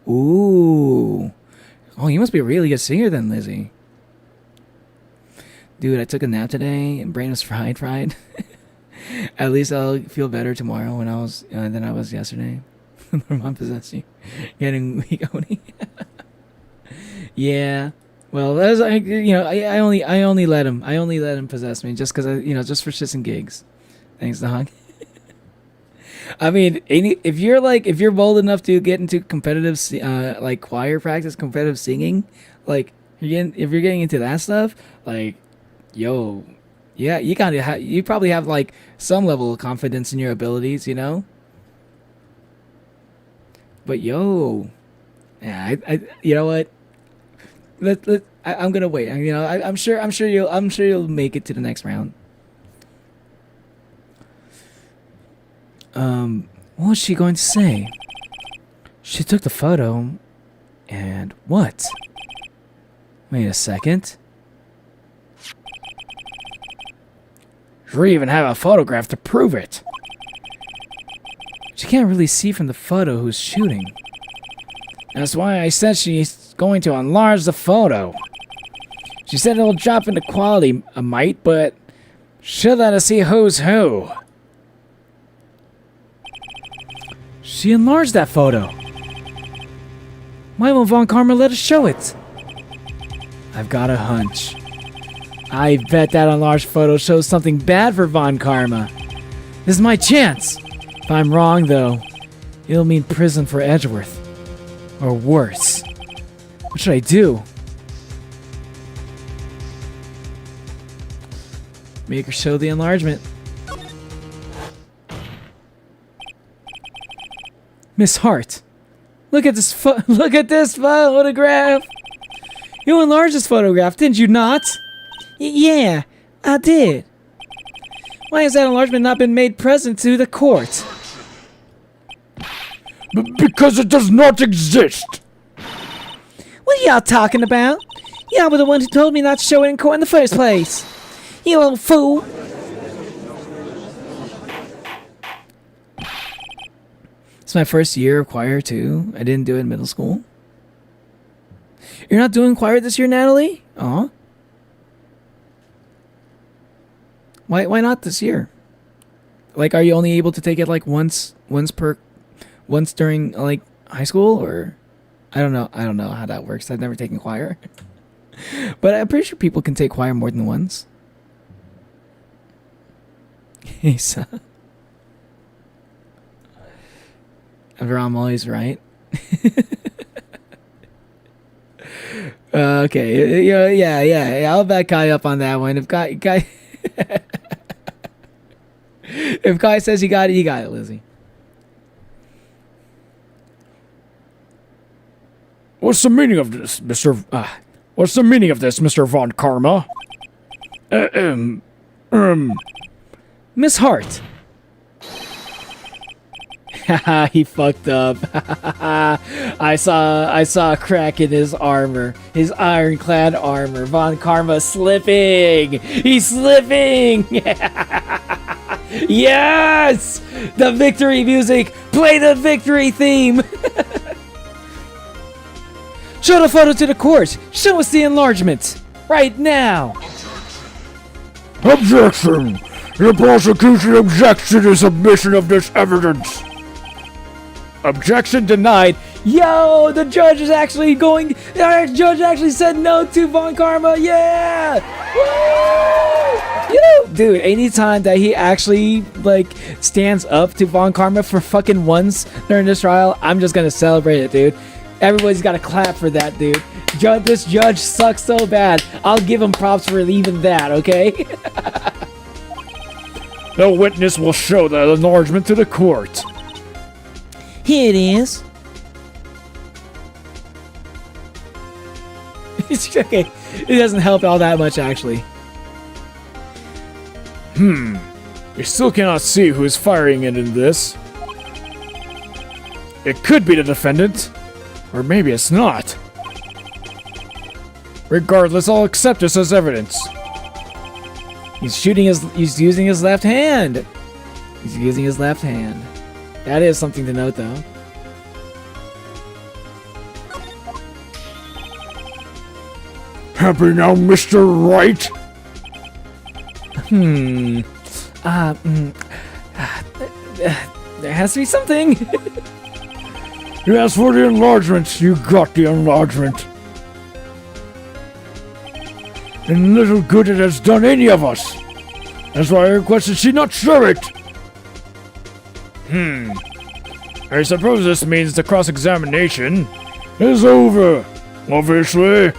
Ooh. Oh, you must be a really good singer then, Lizzie. Dude, I took a nap today and brain was fried. At least I'll feel better tomorrow than I was yesterday. Mom possessed you. Getting weak, Oni. Yeah. Well, that was I only let him possess me just because just for shits and gigs. Thanks, dog. I mean, if you're bold enough to get into competitive like choir practice, competitive singing, like if you're getting into that stuff, like, yo, yeah, you probably have like some level of confidence in your abilities, you know. But yo, yeah, I you know what? I'm gonna wait. I'm sure you'll make it to the next round. What was she going to say? She took the photo, and what? Wait a second. We even have a photograph to prove it. She can't really see from the photo who's shooting. That's why I said she's going to enlarge the photo. She said it'll drop into quality a mite, but she'll let us see who's who. She enlarged that photo. Why won't Von Karma let us show it? I've got a hunch. I bet that enlarged photo shows something bad for Von Karma. This is my chance. If I'm wrong, though, it'll mean prison for Edgeworth. Or worse. What should I do? Make her show the enlargement. Miss Hart, look at this photograph. You enlarged this photograph, didn't you not? Yeah, I did. Why has that enlargement not been made present to the court? Because it does not exist. What are y'all talking about? Y'all were the one who told me not to show it in court in the first place. You old fool. It's my first year of choir, too. I didn't do it in middle school. You're not doing choir this year, Natalie? Aw. Why not this year? Like, are you only able to take it like once during like high school, or I don't know how that works. I've never taken choir. But I'm pretty sure people can take choir more than once. After I'm always right. Okay, yeah. I'll back Kai up on that one. If Kai if Kai says you got it, Lizzie. What's the meaning of this, Mr. What's the meaning of this, Mr. Von Karma? Miss Hart. Haha, he fucked up. I saw a crack in his armor. His ironclad armor. Von Karma slipping. He's slipping. Yes! The victory music. Play the victory theme. Show the photo to the court. Show us the enlargement. Right now. Objection! The prosecution objects to the submission of this evidence. Objection denied. Yo, the judge is actually going. Our judge actually said no to Von Karma. Yeah! Woo! Dude, anytime that he actually like stands up to Von Karma for fucking once during this trial, I'm just gonna celebrate it, dude. Everybody's gotta clap for that, dude. This judge sucks so bad. I'll give him props for even that, okay? The witness will show the enlargement to the court. Here it is. Okay, it doesn't help all that much, actually. We still cannot see who is firing it in this. It could be the defendant, or maybe it's not. Regardless, I'll accept this as evidence. He's using his left hand. He's using his left hand. That is something to note, though. Happy now, Mr. Wright? There has to be something. You asked for the enlargement. You got the enlargement. And little good it has done any of us. That's why I requested she not share it. I suppose this means the cross-examination is over, obviously.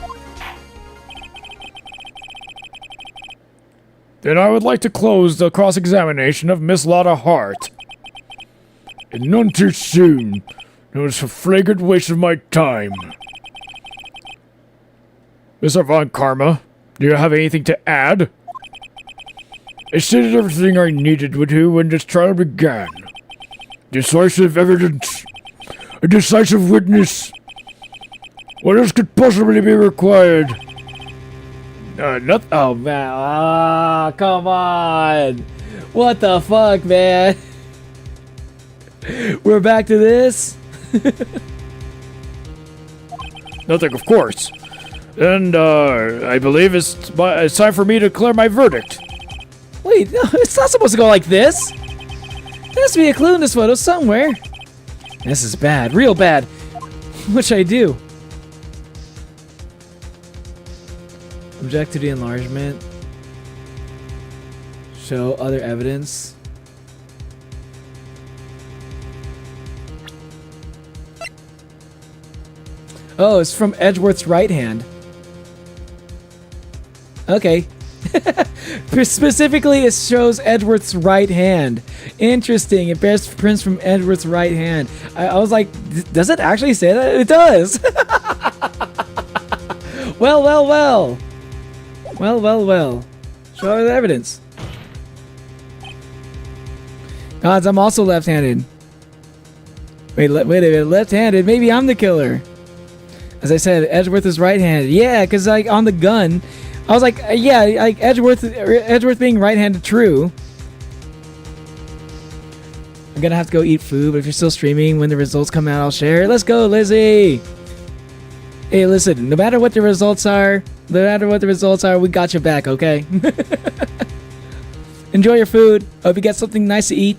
Then I would like to close the cross-examination of Miss Lotta Hart. And none too soon. It was a flagrant waste of my time. Miss Von Karma, do you have anything to add? I stated everything I needed with you when this trial began. Decisive evidence. A decisive witness. What else could possibly be required? Nothing. Oh man! Come on! What the fuck, man? We're back to this. Nothing, of course. And I believe it's time for me to declare my verdict. Wait, no, it's not supposed to go like this. There has to be a clue in this photo somewhere. This is bad, real bad. What should I do? Object to the enlargement. Show other evidence. Oh, it's from Edgeworth's right hand. Okay. Specifically, it shows Edgeworth's right hand. Interesting. It bears prints from Edgeworth's right hand. I was like, does it actually say that? It does. Well, well, well. Well, well, well. Show other evidence. Gods, I'm also left-handed. Wait a minute. Left-handed? Maybe I'm the killer. As I said, Edgeworth is right-handed. Yeah, because like on the gun, I was like, yeah, like Edgeworth being right-handed, true. I'm gonna have to go eat food, but if you're still streaming, when the results come out, I'll share. Let's go, Lizzie. Hey, listen, no matter what the results are, we got your back, okay? Enjoy your food. Hope you get something nice to eat.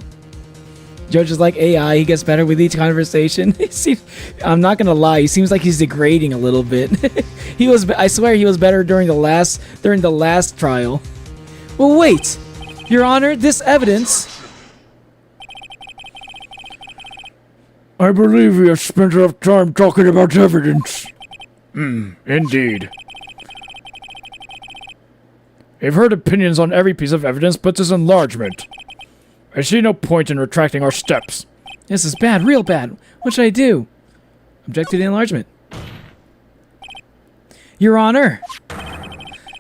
George is like AI. He gets better with each conversation. I'm not gonna lie. He seems like he's degrading a little bit. I swear he was better during the last trial. Well, wait, Your Honor. This evidence. I believe we have spent enough time talking about evidence. Indeed. I've heard opinions on every piece of evidence but this enlargement. I see no point in retracting our steps. This is bad, real bad. What should I do? Object to the enlargement. Your Honor,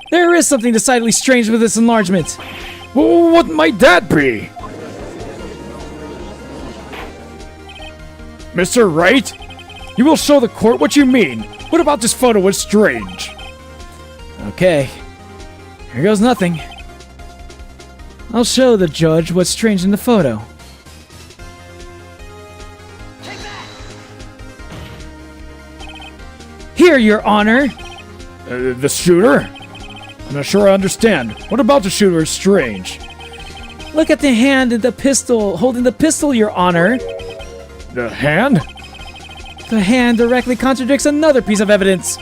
there is something decidedly strange with this enlargement. Well, what might that be? Mr. Wright? You will show the court what you mean. What about this photo was strange? Okay. Here goes nothing. I'll show the judge what's strange in the photo. Here, Your Honor. The shooter? I'm not sure I understand. What about the shooter is strange? Look at the hand and the pistol, holding the pistol, Your Honor. The hand? The hand directly contradicts another piece of evidence.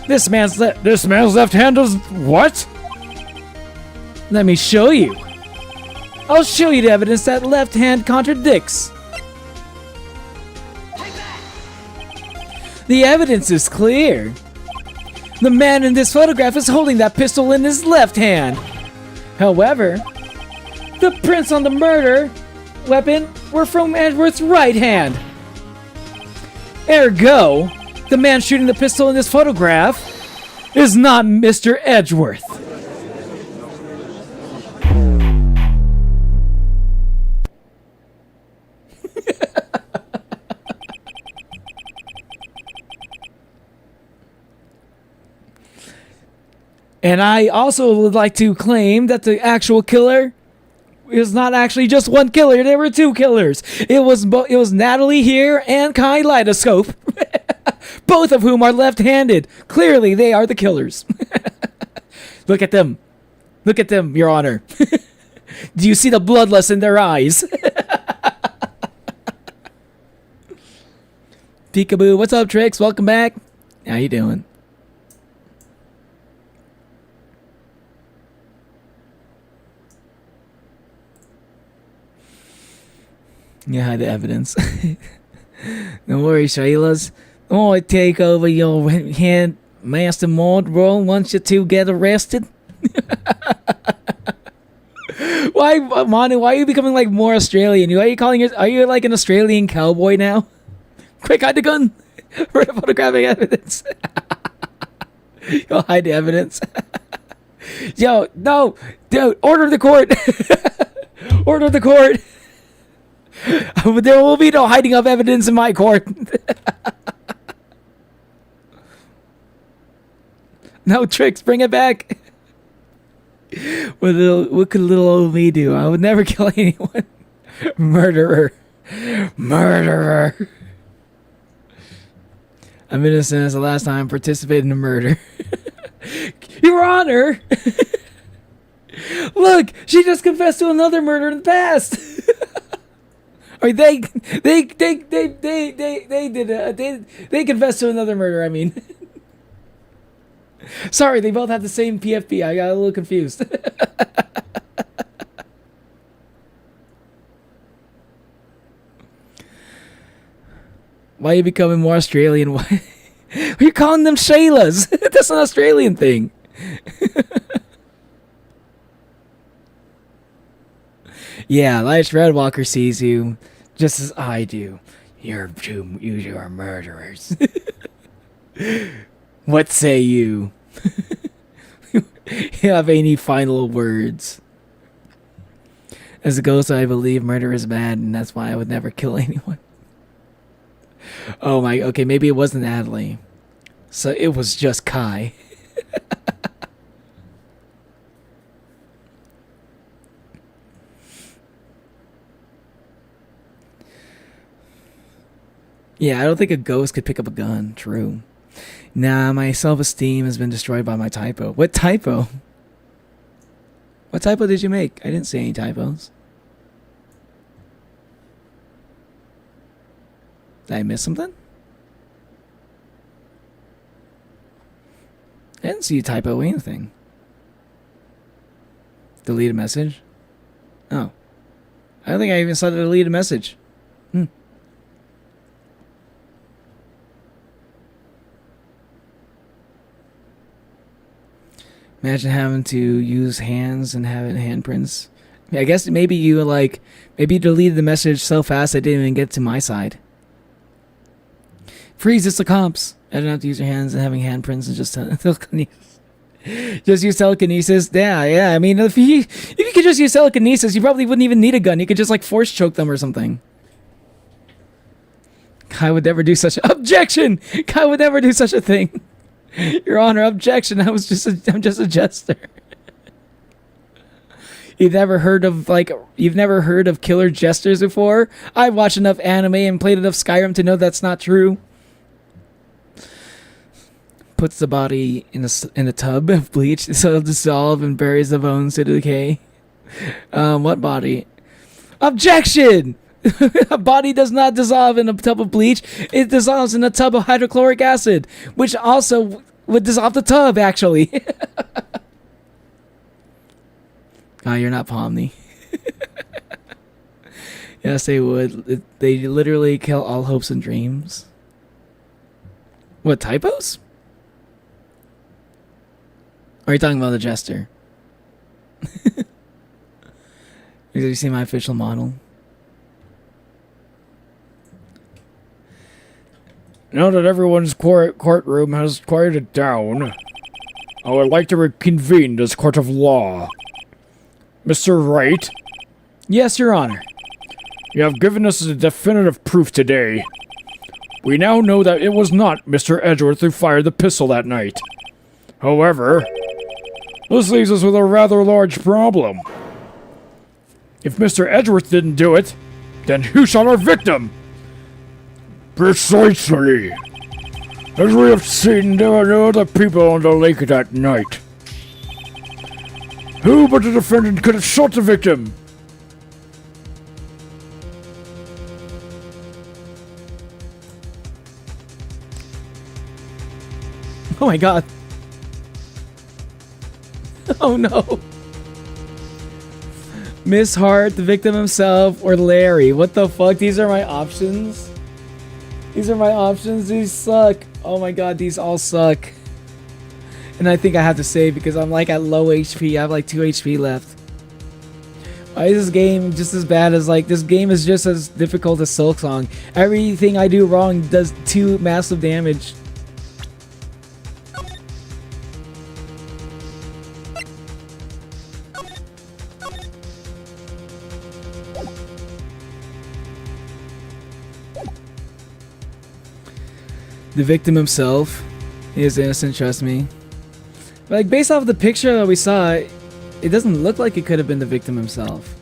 This man's left hand does what? Let me show you. I'll show you the evidence that left hand contradicts. The evidence is clear. The man in this photograph is holding that pistol in his left hand. However, the prints on the murder weapon were from Edgeworth's right hand. Ergo, the man shooting the pistol in this photograph is not Mr. Edgeworth. And I also would like to claim that the actual killer is not actually just one killer. There were two killers. It was Natalie here and Kaleidoscope, both of whom are left-handed. Clearly, they are the killers. Look at them. Look at them, Your Honor. Do you see the bloodlust in their eyes? Peekaboo, what's up, Trix? Welcome back. How you doing? You hide the evidence. Don't worry, Shayla's. Oh, I take over your head master mod role once you two get arrested. Why, Manu? Why are you becoming like more Australian? Are you calling it? Are you like an Australian cowboy now? Quick, hide the gun for photographic evidence. You'll hide the evidence. Yo, no, dude, order the court. Order the court. There will be no hiding of evidence in my court. No tricks, bring it back. What could little old me do? I would never kill anyone. Murderer. Murderer. I'm innocent as the last time I participated in a murder. Your Honor! Look, she just confessed to another murder in the past. Or they confessed to another murder, I mean. Sorry, they both have the same PFP. I got a little confused. Why are you becoming more Australian? Why? You're calling them Shaylas. That's an Australian thing. Yeah, Elias Redwalker sees you just as I do. You are murderers. What say you? You have any final words? As a ghost, I believe murder is bad, and that's why I would never kill anyone. Oh my, okay, maybe it wasn't Natalie. So it was just Kai. Yeah, I don't think a ghost could pick up a gun. True. Nah, my self-esteem has been destroyed by my typo. What typo? What typo did you make? I didn't see any typos. Did I miss something? I didn't see you typo anything. Delete a message? Oh. I don't think I even saw the delete a message. Imagine having to use hands and having handprints. I guess maybe you deleted the message so fast I didn't even get to my side. Freeze, it's the comps. I don't have to use your hands and having handprints and just telekinesis. Just use telekinesis. Yeah. I mean, if you could just use telekinesis, you probably wouldn't even need a gun. You could just like force choke them or something. Kai would never do such a objection. Kai would never do such a thing. Your Honor, objection. I'm just a jester. You've never heard of killer jesters before? I've watched enough anime and played enough Skyrim to know that's not true. Puts the body in a tub of bleach so it'll dissolve and buries the bones to decay. What body? Objection! A body does not dissolve in a tub of bleach. It dissolves in a tub of hydrochloric acid, which also would dissolve the tub, actually. You're not Pomni. Yes, they would. They literally kill all hopes and dreams. What, typos? Or are you talking about the jester? Did you see my official model? Now that everyone's courtroom has quieted down, I would like to reconvene this court of law. Mr. Wright, Yes, Your Honor. you have given us the definitive proof today. We now know that it was not Mr. Edgeworth who fired the pistol that night. However, this leaves us with a rather large problem. If Mr. Edgeworth didn't do it, then who shot our victim? Precisely. As we have seen, there were no other people on the lake that night. Who but the defendant could have shot the victim? Oh my god. Oh no. Miss Hart, the victim himself, or Larry. What the fuck? These are my options? These are my options. These suck. Oh my god, these all suck. And I think I have to save because I'm like at low HP. I have like 2 HP left. Why is this game just as bad as like... This game is just as difficult as Silksong. Everything I do wrong does 2 massive damage. The victim himself is innocent, trust me. But like based off the picture that we saw, it doesn't look like it could have been the victim himself.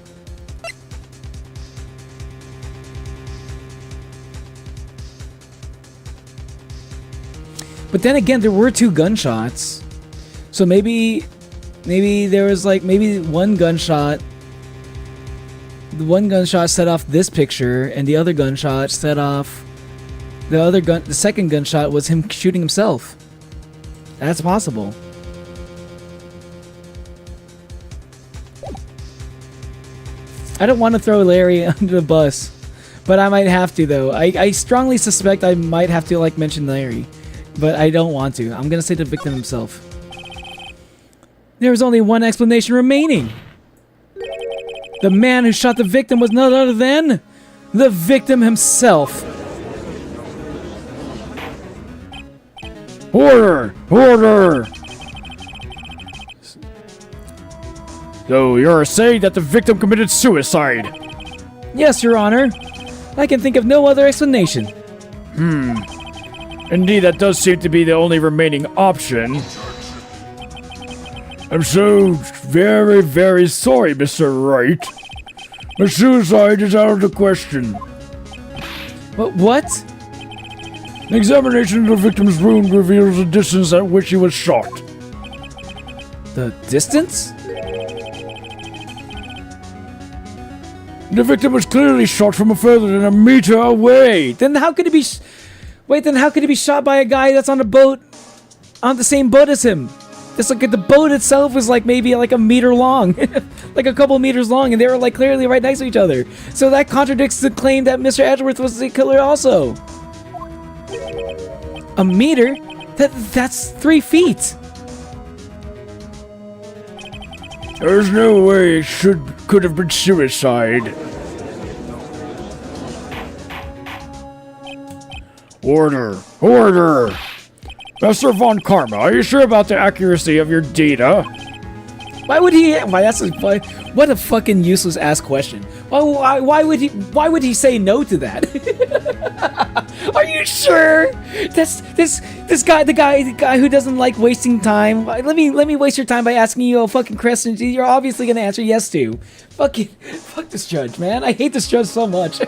But then again, there were 2 gunshots. So maybe there was like one gunshot. The one gunshot set off this picture, and the other gunshot set off the second gunshot was him shooting himself. That's possible. I don't want to throw Larry under the bus, but I might have to though. I strongly suspect I might have to like mention Larry, but I don't want to. I'm gonna say the victim himself. There was only one explanation remaining. The man who shot the victim was none other than the victim himself. Order! Order! So you're saying that the victim committed suicide? Yes, Your Honor. I can think of no other explanation. Indeed, that does seem to be the only remaining option. I'm so very, very sorry, Mr. Wright. But suicide is out of the question. What? An examination of the victim's wound reveals the distance at which he was shot. The distance? The victim was clearly shot from further than a meter away. Then how could he be... Wait, then how could he be shot by a guy that's on a boat... on the same boat as him? It's like the boat itself was like maybe like a meter long. Like a couple meters long, and they were like clearly right next to each other. So that contradicts the claim that Mr. Edgeworth was the killer also. A meter? That's 3 feet. There's no way it could have been suicide. Order! Order! Master Von Karma, are you sure about the accuracy of your data? Why would he? Why that's what a fucking useless ass question. Why would he say no to that? Are you sure? This guy, the guy who doesn't like wasting time. Let me waste your time by asking you a fucking question you're obviously gonna answer yes to. Fuck this judge, man. I hate this judge so much.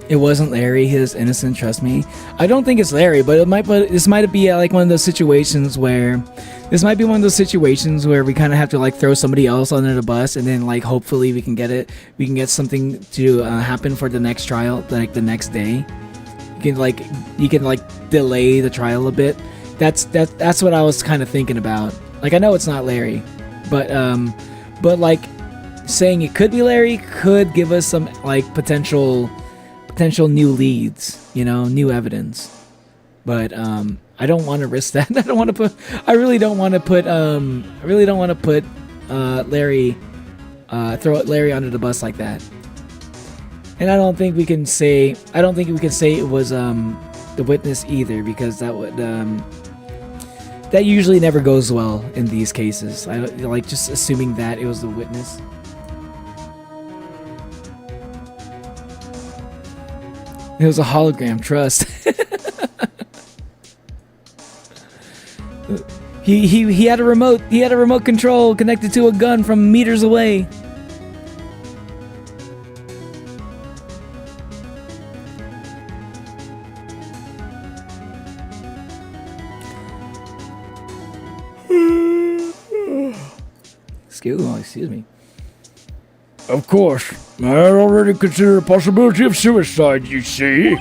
It wasn't Larry. He is innocent. Trust me. I don't think it's Larry, but this might be like one of those situations where we kind of have to like throw somebody else under the bus, and then like hopefully we can get something to happen for the next trial, like the next day. You can delay the trial a bit. That's what I was kind of thinking about. Like I know it's not Larry, but like saying it could be Larry could give us some like potential new leads, new evidence. but I don't want to risk that. I really don't want to put Larry, throw Larry under the bus like that. And I don't think we can say it was the witness either, because that would that usually never goes well in these cases. I like just assuming that it was the witness. It was a hologram, trust. he had a remote control connected to a gun from meters away. Excuse me. Of course, I had already considered a possibility of suicide, you see.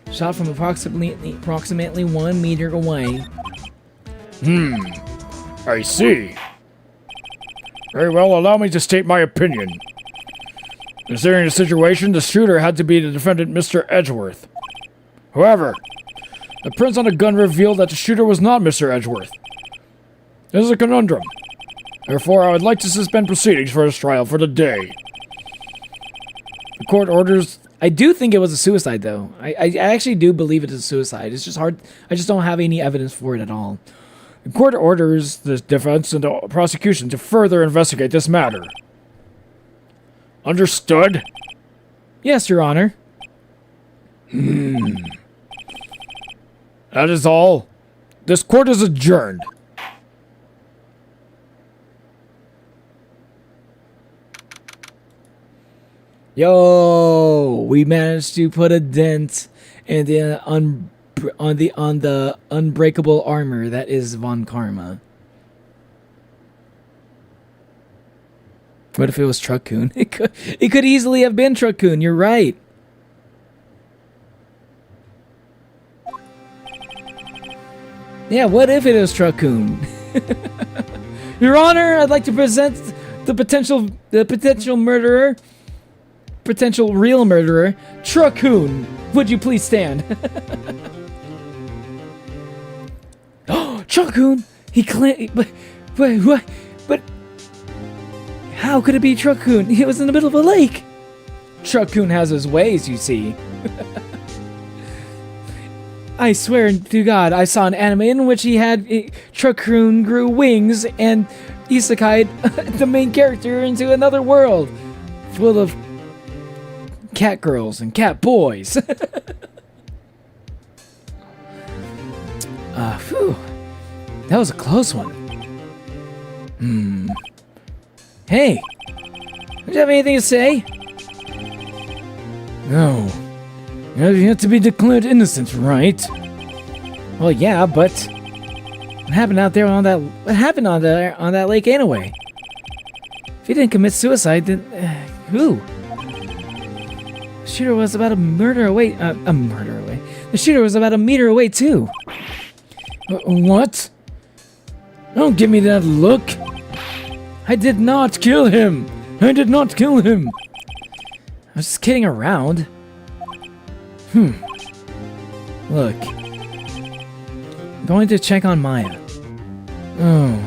Shot from approximately 1 meter away. I see. Very well, allow me to state my opinion. Considering the situation, the shooter had to be the defendant, Mr. Edgeworth. However, the prints on the gun revealed that the shooter was not Mr. Edgeworth. This is a conundrum. Therefore, I would like to suspend proceedings for this trial for the day. The court orders... I do think it was a suicide, though. I actually do believe it is a suicide. It's just hard. I just don't have any evidence for it at all. The court orders the defense and the prosecution to further investigate this matter. Understood? Yes, Your Honor. That is all. This court is adjourned. Yo, we managed to put a dent in the on the unbreakable armor that is Von Karma. What if it was Truck-kun? It could easily have been Truck-kun. You're right. Yeah, what if it was Truck-kun? Your Honor, I'd like to present the potential murderer. Potential real murderer, Truck-kun. Would you please stand? Oh, Truck-kun. He claimed, but how could it be Truck-kun? He was in the middle of a lake. Truck-kun has his ways, you see. I swear to God, I saw an anime in which Truck-kun grew wings and isekai'd the main character into another world full of cat girls and cat boys. Phew. That was a close one. Hey, do you have anything to say? No. You have to be declared innocent, right? Well, yeah, but what happened out there on that? What happened on that lake anyway? If he didn't commit suicide, then who? The shooter was about a meter away. The shooter was about a meter away too. What? Don't give me that look. I did not kill him. I did not kill him. I was just kidding around. Look. I'm going to check on Maya. Oh.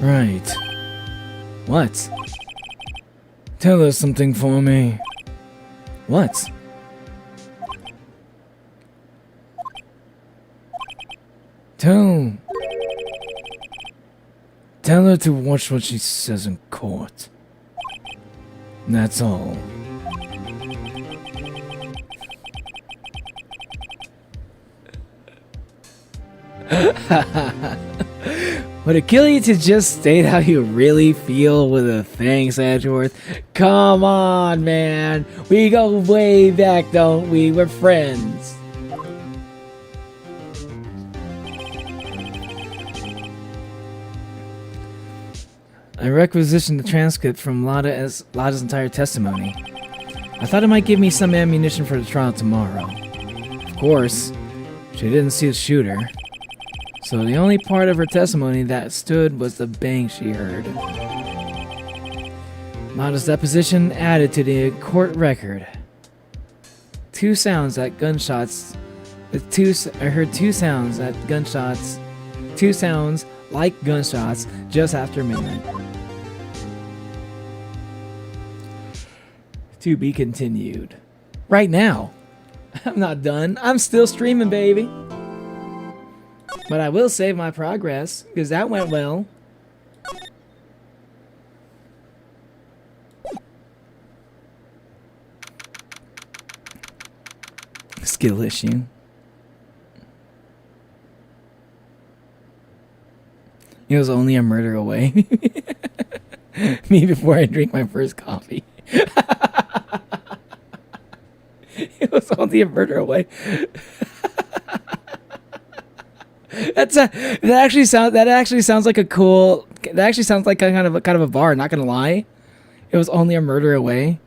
Right. What? Tell us something for me. What? Tell her to watch what she says in court. That's all. Would it kill you to just state how you really feel with a thanks, Edgeworth? Come on, man. We go way back, don't we? We're friends. I requisitioned the transcript from Lada's entire testimony. I thought it might give me some ammunition for the trial tomorrow. Of course, she didn't see the shooter. So the only part of her testimony that stood was the bang she heard. Lada's deposition added to the court record. two sounds at gunshots. I heard two sounds at gunshots. Two sounds like gunshots just after midnight. To be continued. Right now. I'm not done. I'm still streaming, baby. But I will save my progress, because that went well. Skill issue. It was only a murder away. Me before I drink my first coffee. It was only a murder away. That actually sounds like a cool. That actually sounds like kind of a bar. Not gonna lie, it was only a murder away.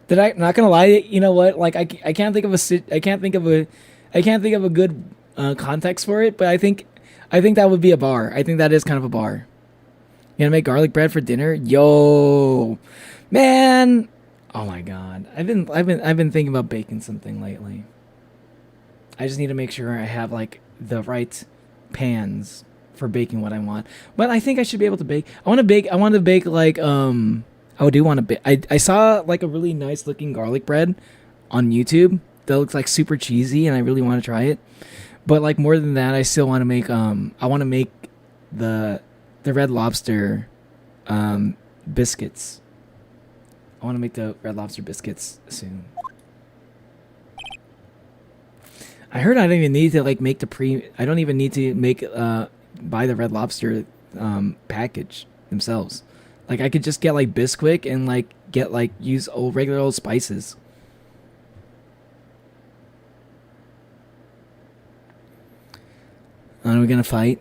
Not gonna lie, you know what? Like I can't think of a good context for it. But I think that would be a bar. I think that is kind of a bar. You gonna make garlic bread for dinner? Yo, man. Oh my god. I've been thinking about baking something lately. I just need to make sure I have like the right pans for baking what I want. But I think I should be able to bake. I want to bake like I do want to bake. I saw like a really nice looking garlic bread on YouTube that looks like super cheesy, and I really want to try it. But like more than that, I still want to make I want to make the Red Lobster biscuits. I want to make the Red Lobster biscuits soon. I heard I don't even need to like make I don't even need to make buy the Red Lobster package themselves. Like I could just get like Bisquick and like get like use regular old spices. Are we gonna fight?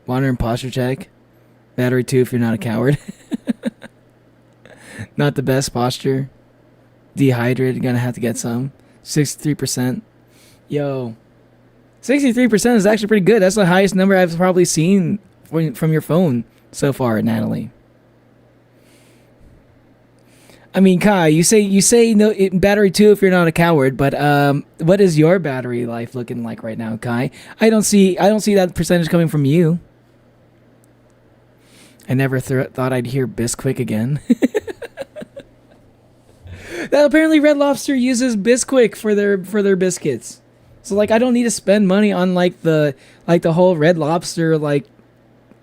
Water and posture check. Battery 2 if you're not a coward. Not the best posture. Dehydrated, gonna have to get some. 63%. Yo. 63% is actually pretty good. That's the highest number I've probably seen from your phone so far, Natalie. I mean, Kai, you say no battery 2 if you're not a coward, but what is your battery life looking like right now, Kai? I don't see that percentage coming from you. I never thought I'd hear Bisquick again. That apparently Red Lobster uses Bisquick for their biscuits. So like I don't need to spend money on like the whole Red Lobster like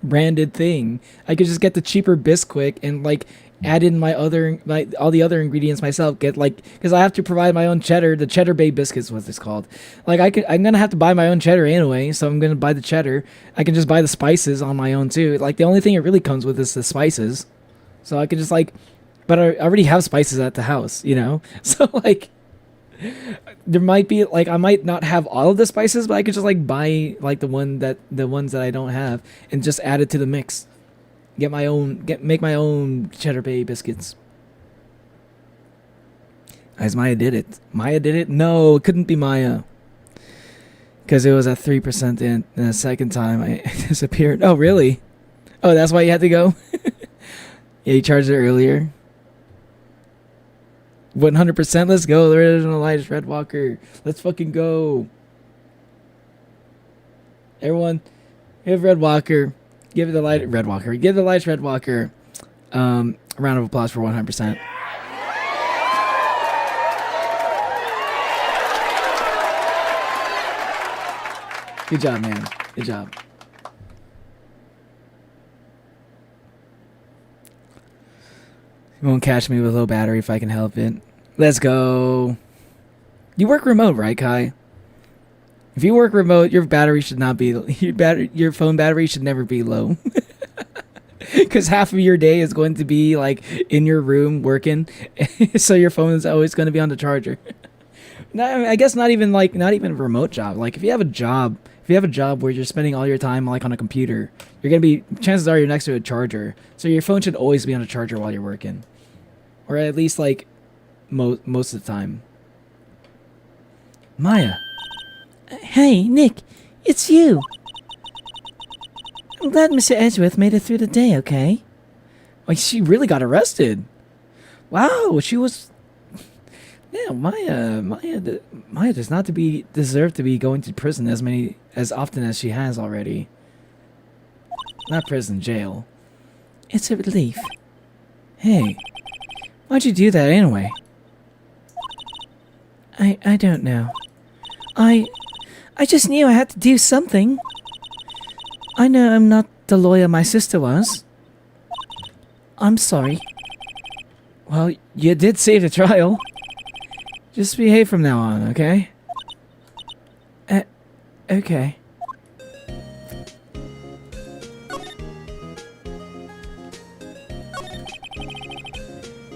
branded thing. I could just get the cheaper Bisquick and like add in all the other ingredients myself. Get like, because I have to provide my own cheddar. The Cheddar Bay biscuits, what it's called. Like I'm gonna have to buy my own cheddar anyway, so I'm gonna buy the cheddar. I can just buy the spices on my own too. Like the only thing it really comes with is the spices. So I could just like, but I already have spices at the house, you know. So like, there might be like I might not have all of the spices, but I could just like buy like the ones that I don't have and just add it to the mix. Make my own Cheddar Bay biscuits. As Maya did it. Maya did it? No, it couldn't be Maya. Because it was at 3% and the second time I disappeared. Oh, really? Oh, that's why you had to go? Yeah, you charged it earlier. 100%, let's go. The original Elijah Red Walker. Let's fucking go. Everyone, give Red Walker. Give the light Red Walker. Give the lights Red Walker. A round of applause for 100%. Good job, man. Good job. You won't catch me with low battery if I can help it. Let's go. You work remote, right, Kai? If you work remote, your battery should not be your phone battery should never be low. Because half of your day is going to be like in your room working, so your phone is always going to be on the charger. I guess not even a remote job. Like if you have a job where you're spending all your time like on a computer, chances are you're next to a charger. So your phone should always be on a charger while you're working, or at least like most of the time. Maya. Hey, Nick, It's you! I'm glad Mr. Edgeworth made it through the day, okay? Like, she really got arrested. Wow, she was... Yeah, Maya does not deserve to be going to prison as often as she has already. Not prison, jail. It's a relief. Hey, why'd you do that anyway? I don't know. I just knew I had to do something. I know I'm not the lawyer my sister was. I'm sorry. Well, you did save the trial. Just behave from now on, okay? Okay.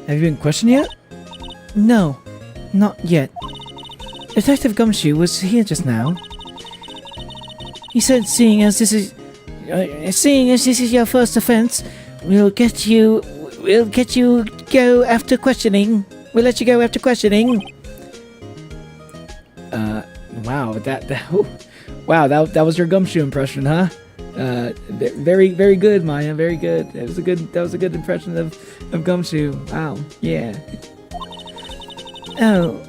Have you been questioned yet? No, not yet. Detective Gumshoe was here just now. He said, seeing as this is your first offense, we'll let you go after questioning. We'll let you go after questioning. Wow, that was your Gumshoe impression, huh? Very, very good, Maya. Very good. That was a good impression of Gumshoe. Wow, yeah. Oh,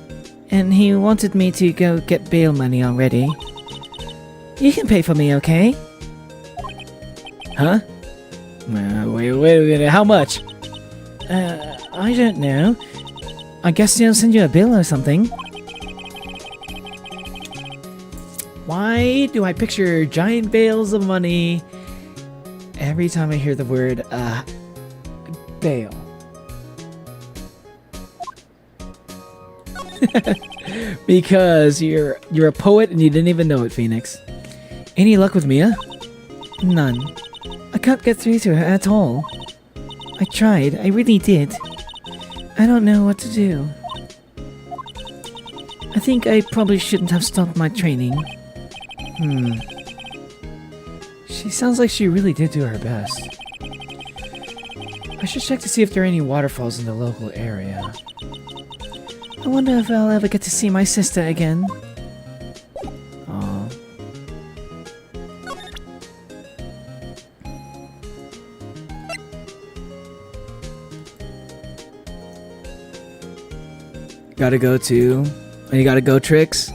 and he wanted me to go get bail money already. You can pay for me, okay? Huh? Wait a minute. How much? I don't know. I guess they'll send you a bill or something. Why do I picture giant bales of money every time I hear the word, bail? Because you're a poet and you didn't even know it, Phoenix. Any luck with Mia? None. I can't get through to her at all. I tried, I really did. I don't know what to do. I think I probably shouldn't have stopped my training. She sounds like she really did do her best. I should check to see if there are any waterfalls in the local area. I wonder if I'll ever get to see my sister again. Aww. Gotta go too. And you gotta go, Trix.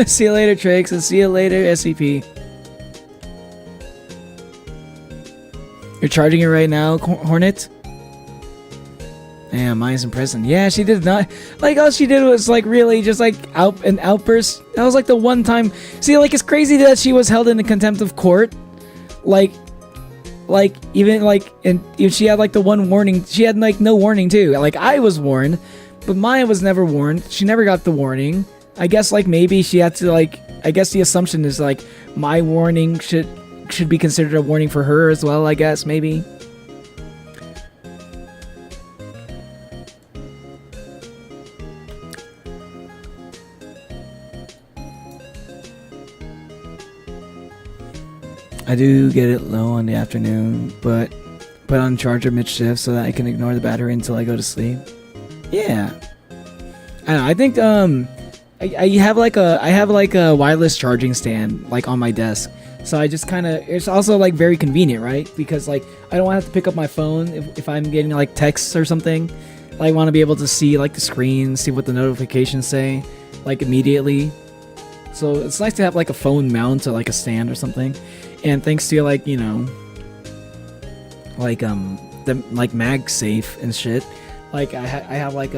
See you later, Trix, and see you later, SCP. You're charging it right now, Hornet? Damn, Maya's in prison. Yeah, she did not... Like, all she did was, like, really just, like, an outburst. That was, like, the one time... See, like, it's crazy that she was held in contempt of court. Like, even, like... And if she had, like, the one warning... She had, like, no warning, too. Like, I was warned. But Maya was never warned. She never got the warning. I guess, like, maybe she had to, like... I guess the assumption is, like, my warning should be considered a warning for her as well, I guess, maybe. I do get it low in the afternoon, but put on charger mid-shift so that I can ignore the battery until I go to sleep. Yeah. I don't know, I think, I have like a wireless charging stand, like, on my desk. So I just kind of, it's also, like, very convenient, right? Because, like, I don't have to pick up my phone if I'm getting, like, texts or something. I want to be able to see, like, the screen, see what the notifications say, like, immediately. So it's nice to have, like, a phone mount to, like, a stand or something. And thanks to, like, you know, like, the, like, MagSafe and shit. Like, I have, like,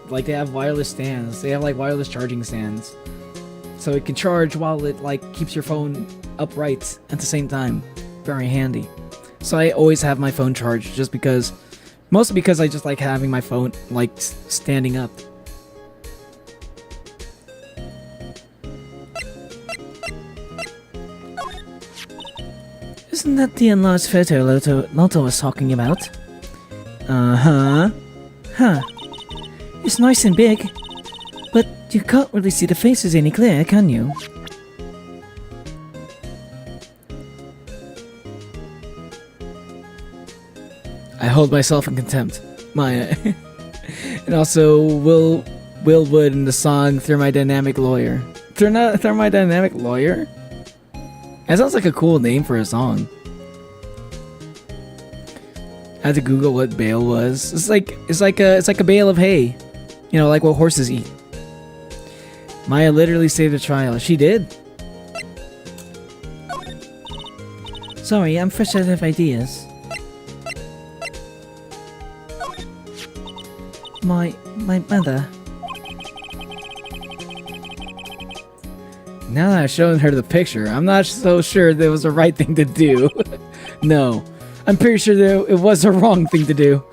like, they have wireless stands. They have, like, wireless charging stands. So it can charge while it, like, keeps your phone upright at the same time. Very handy. So I always have my phone charged just because... Mostly because I just like having my phone, like, standing up. Isn't that the enlarged photo Loto was talking about? Uh-huh. Huh. It's nice and big. But you can't really see the faces any clearer, can you? I hold myself in contempt. Maya. And also Will Wood in the song Thermodynamic Lawyer. Thermodynamic lawyer? That sounds like a cool name for a song. I had to Google what bale was. It's like a bale of hay. You know, like what horses eat. Maya literally saved a trial. She did. Sorry, I'm fresh out of ideas. My mother. Now that I've shown her the picture, I'm not so sure that it was the right thing to do. No, I'm pretty sure that it was the wrong thing to do.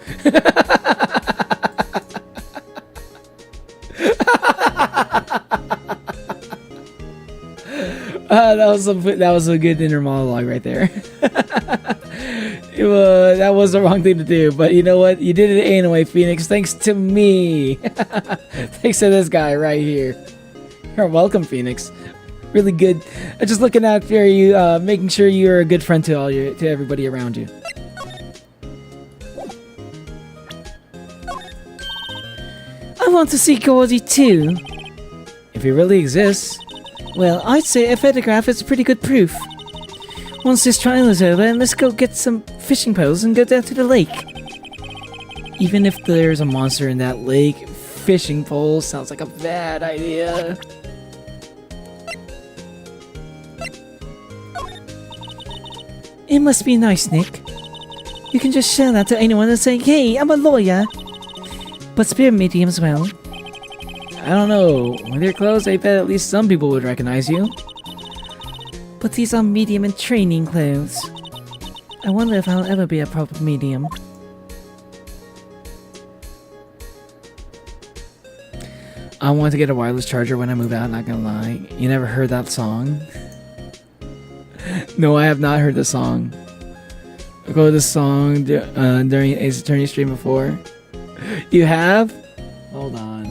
That was a good inner monologue right there. That was the wrong thing to do, but you know what? You did it anyway, Phoenix. Thanks to me. Thanks to this guy right here. You're welcome, Phoenix. Really good. Just looking out for you, making sure you're a good friend to everybody around you. I want to see Gordy too. If he really exists. Well, I'd say a photograph is pretty good proof. Once this trial is over, let's go get some fishing poles and go down to the lake. Even if there's a monster in that lake, fishing poles sounds like a bad idea. It must be nice, Nick. You can just shout out to anyone and say, "Hey, I'm a lawyer." But spirit medium as well. I don't know. With your clothes, I bet at least some people would recognize you. But these are medium and training clothes. I wonder if I'll ever be a proper medium. I want to get a wireless charger when I move out, not gonna lie. You never heard that song? No, I have not heard the song. I go to this song during Ace Attorney stream before. You have? Hold on.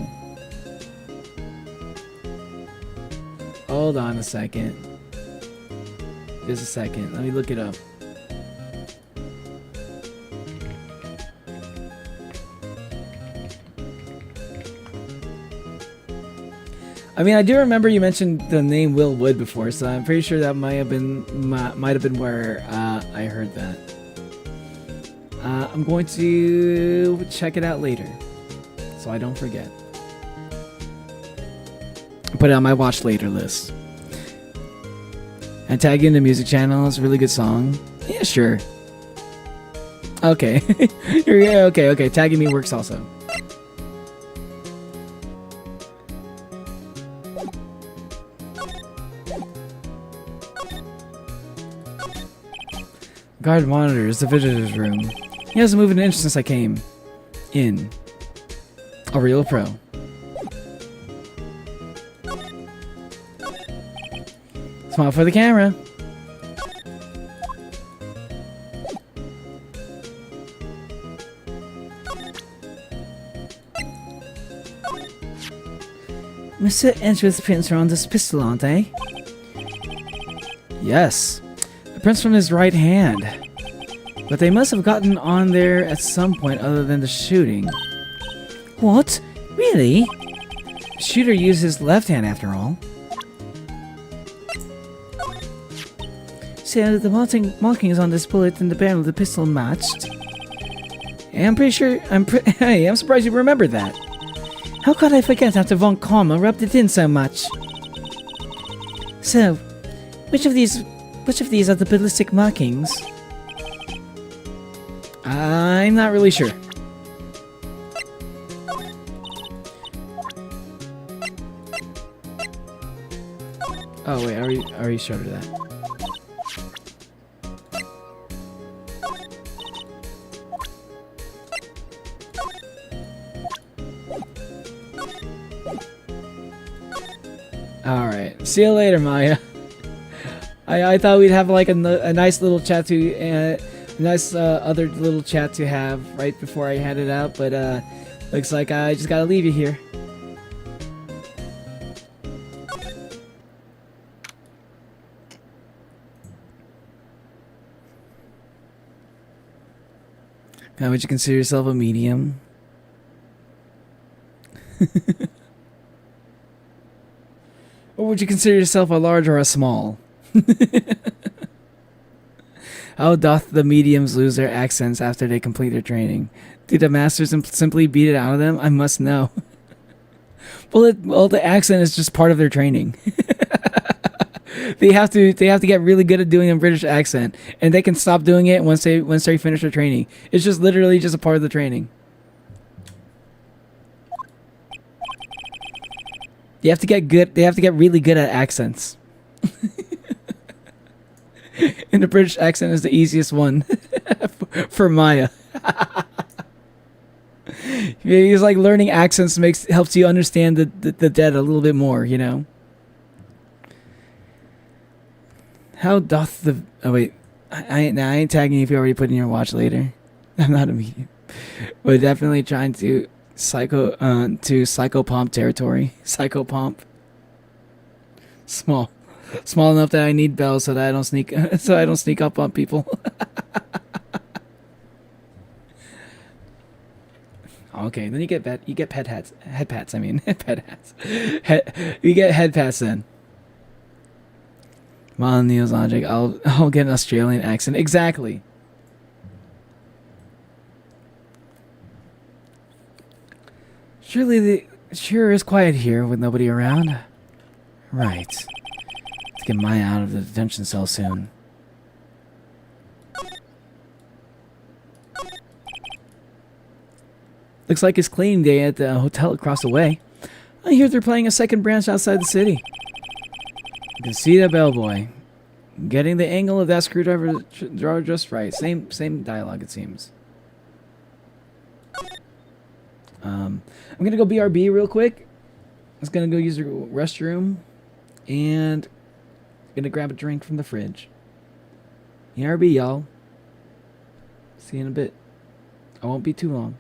Hold on a second. Just a second. Let me look it up. I mean, I do remember you mentioned the name Will Wood before, so I'm pretty sure that might have been where I heard that. I'm going to check it out later, so I don't forget. Put it on my watch later list. And tag in the music channel. It's a really good song. Yeah, sure. Okay. Okay. Tagging me works also. Guard monitors the visitor's room. He hasn't moved an inch since I came in. A real pro. Smile for the camera. Mr. Edgeworth's prints are on this pistol, aren't they? Yes. The prints from his right hand. But they must have gotten on there at some point other than the shooting. What? Really? The shooter used his left hand after all. So the markings on this bullet and the barrel of the pistol matched. Yeah, I'm pretty sure. Hey, I'm surprised you remember that. How could I forget after Von Karma rubbed it in so much? So, which of these are the ballistic markings? I'm not really sure. Oh wait, I already showed her that. Alright, see you later, Maya. I thought we'd have like a nice little chat to, nice other little chat to have right before I headed out, but looks like I just gotta leave you here. Now, would you consider yourself a medium? would you consider yourself, a large or a small? How doth the mediums lose their accents after they complete their training? Do the masters simply beat it out of them? I must know. Well, the accent is just part of their training. They have to get really good at doing a British accent, and they can stop doing it once they finish their training. It's just literally just a part of the training. They have to get good. They have to get really good at accents. And the British accent is the easiest one for Maya. It's like learning accents helps you understand the dead a little bit more, you know. How doth the... Oh, wait. I ain't tagging you if you already put in your watch later. I'm not a medium. But definitely trying to psychopomp territory. Psychopomp. Small enough that I need bells so that I don't sneak up on people. Okay, then you get pet hats. Head pats, I mean. Pet hats. You get head pats then. Well, Neil's logic. I'll get an Australian accent. Exactly. Surely sure is quiet here with nobody around. Right. Let's get Maya out of the detention cell soon. Looks like it's cleaning day at the hotel across the way. I hear they're playing a second branch outside the city. You can see the bellboy. Getting the angle of that screwdriver just right. Same dialogue, it seems. I'm gonna go BRB real quick. I was gonna go use the restroom. And gonna grab a drink from the fridge. BRB, y'all. See you in a bit. I won't be too long.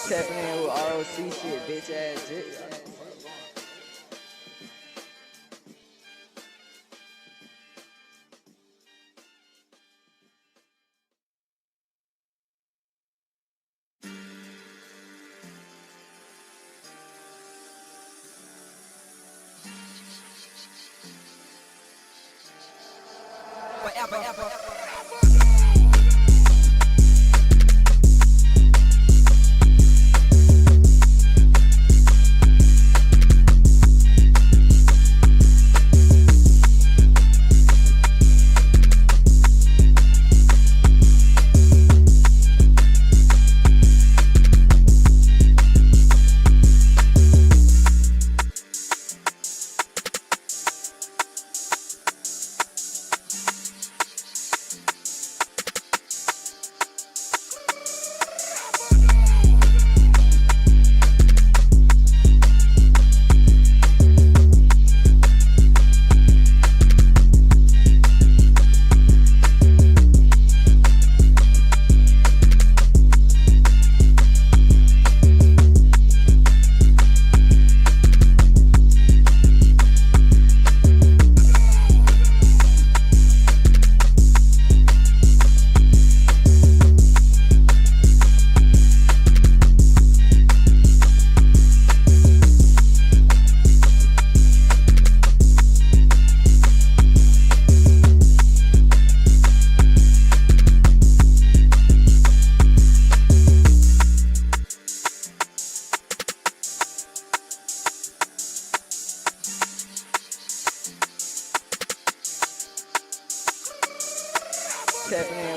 Tapping in with ROC shit, bitch ass shit.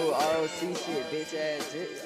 with ROC shit, bitch ass shit.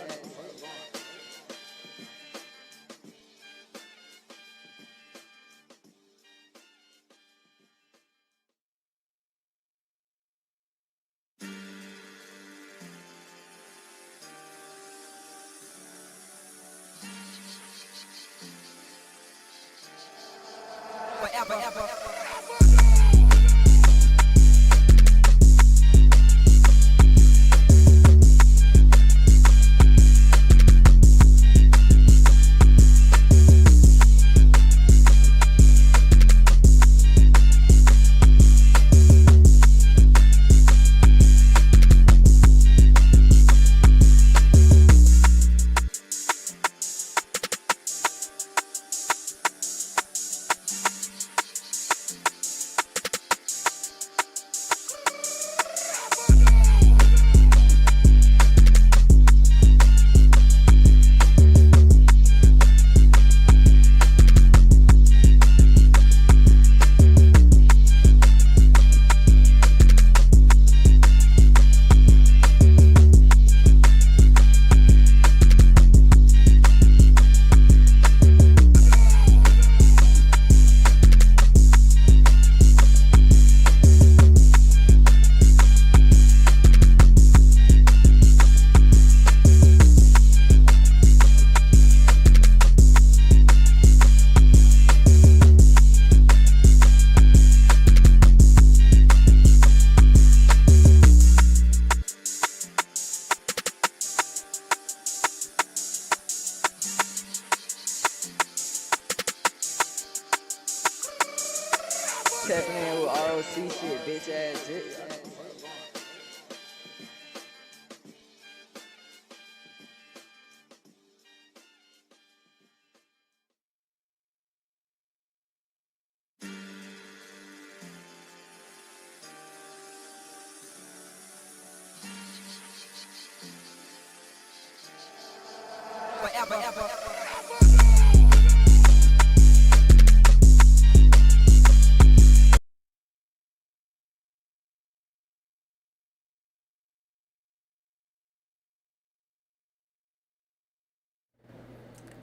Tapping in with ROC shit, bitch ass shit.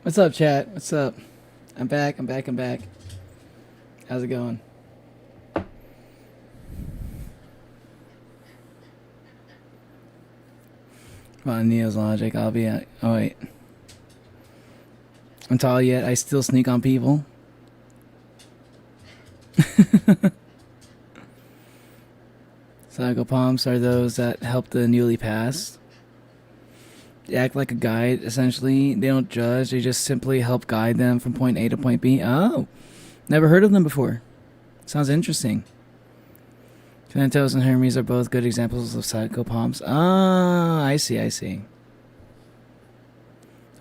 What's up, chat? What's up? I'm back. How's it going? Come on, Neo's logic. I'll be at. Oh, wait. I'm tall yet. I still sneak on people. Psychopomps are those that help the newly passed. They act like a guide, essentially. They don't judge. They just simply help guide them from point A to point B. Oh, never heard of them before. Sounds interesting. Thanatos and Hermes are both good examples of psychopomps. Ah, I see.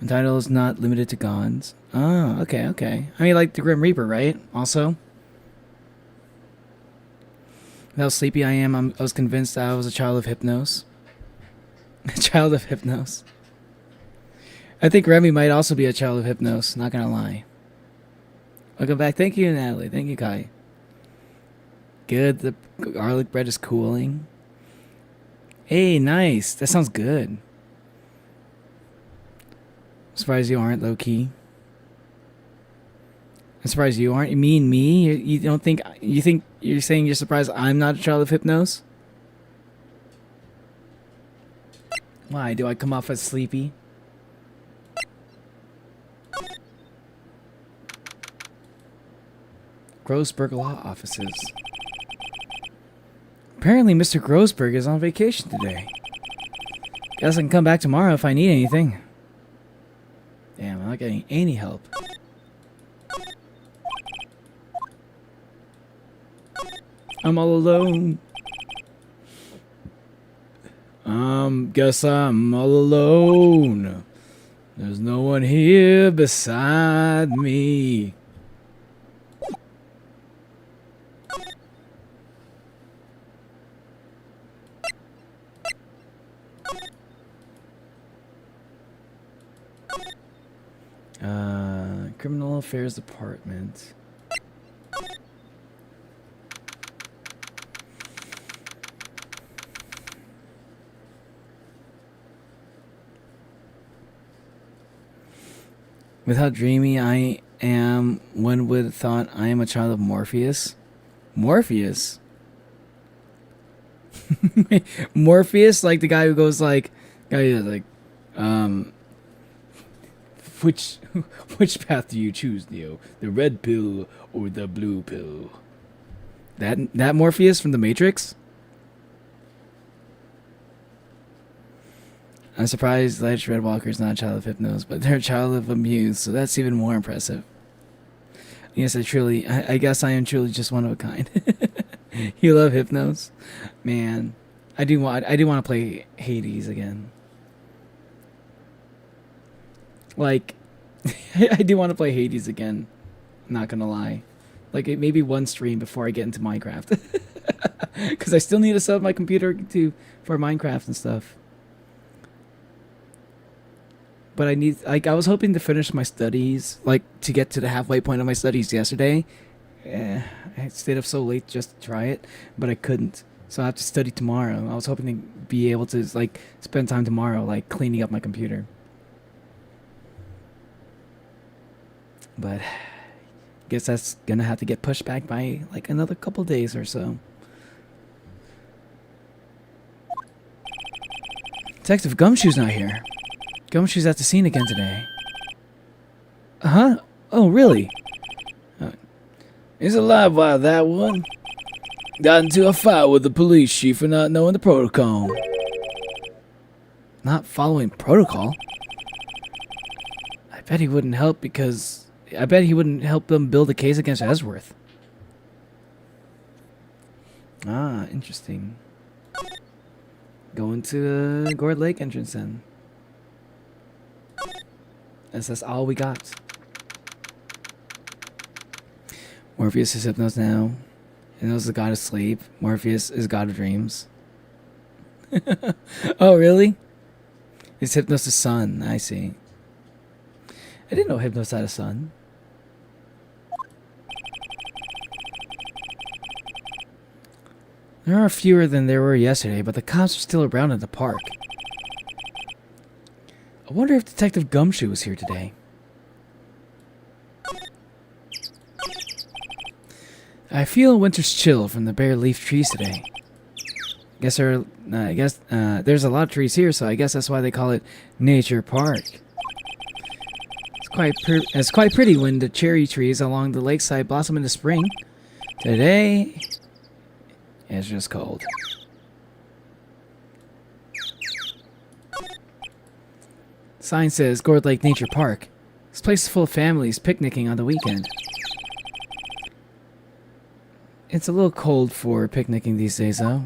The title is not limited to gods. Ah, okay. I mean, like the Grim Reaper, right? Also. How sleepy I am, I was convinced I was a child of Hypnos. A child of Hypnos. I think Remy might also be a child of Hypnos, not gonna lie. Welcome back. Thank you, Natalie. Thank you, Kai. Good. The garlic bread is cooling. Hey, nice. That sounds good. I'm surprised you aren't low-key. I'm surprised you aren't. You mean me? You don't think... You think you're saying you're surprised I'm not a child of Hypnos? Why? Do I come off as sleepy? Grossberg Law Offices. Apparently Mr. Grossberg is on vacation today. Guess I can come back tomorrow if I need anything. Damn, I'm not getting any help. I'm all alone. Guess I'm all alone. There's no one here beside me. Criminal Affairs Department. With how dreamy I am, one would have thought I am a child of Morpheus. Morpheus? Morpheus, like the guy who goes like, which path do you choose, Neo? The red pill or the blue pill? That Morpheus from the Matrix? I'm surprised Ledge Redwalker is not a child of Hypnos, but they're a child of Amuse, so that's even more impressive. Yes, I guess I am truly just one of a kind. You love Hypnos? Man, I do want to play Hades again. Like, I do want to play Hades again. Not gonna lie. Like, maybe one stream before I get into Minecraft. Because I still need to set up my computer for Minecraft and stuff. But I was hoping to finish my studies, like, to get to the halfway point of my studies yesterday. I stayed up so late just to try it, but I couldn't. So I have to study tomorrow. I was hoping to be able to, like, spend time tomorrow, like, cleaning up my computer. But I guess that's gonna have to get pushed back by, like, another couple days or so. Detective Gumshoe's not here. Gumshoe's at the scene again today. Huh? Oh, really? He's a live wire, that one. Got into a fight with the police chief for not knowing the protocol. Not following protocol? I bet he wouldn't help them build a case against Edgeworth. Ah, interesting. Going to the Gourd Lake entrance then. That's all we got. Morpheus is Hypnos now. Hypnos is the god of sleep. Morpheus is god of dreams. Oh, really? Is Hypnos' son? I see. I didn't know Hypnos had a son. There are fewer than there were yesterday, but the cops are still around in the park. I wonder if Detective Gumshoe was here today. I feel a winter's chill from the bare leaf trees today. There's a lot of trees here, so I guess that's why they call it Nature Park. It's quite pretty when the cherry trees along the lakeside blossom in the spring. Today, it's just cold. Sign says Gourd Lake Nature Park. This place is full of families picnicking on the weekend. It's a little cold for picnicking these days, though.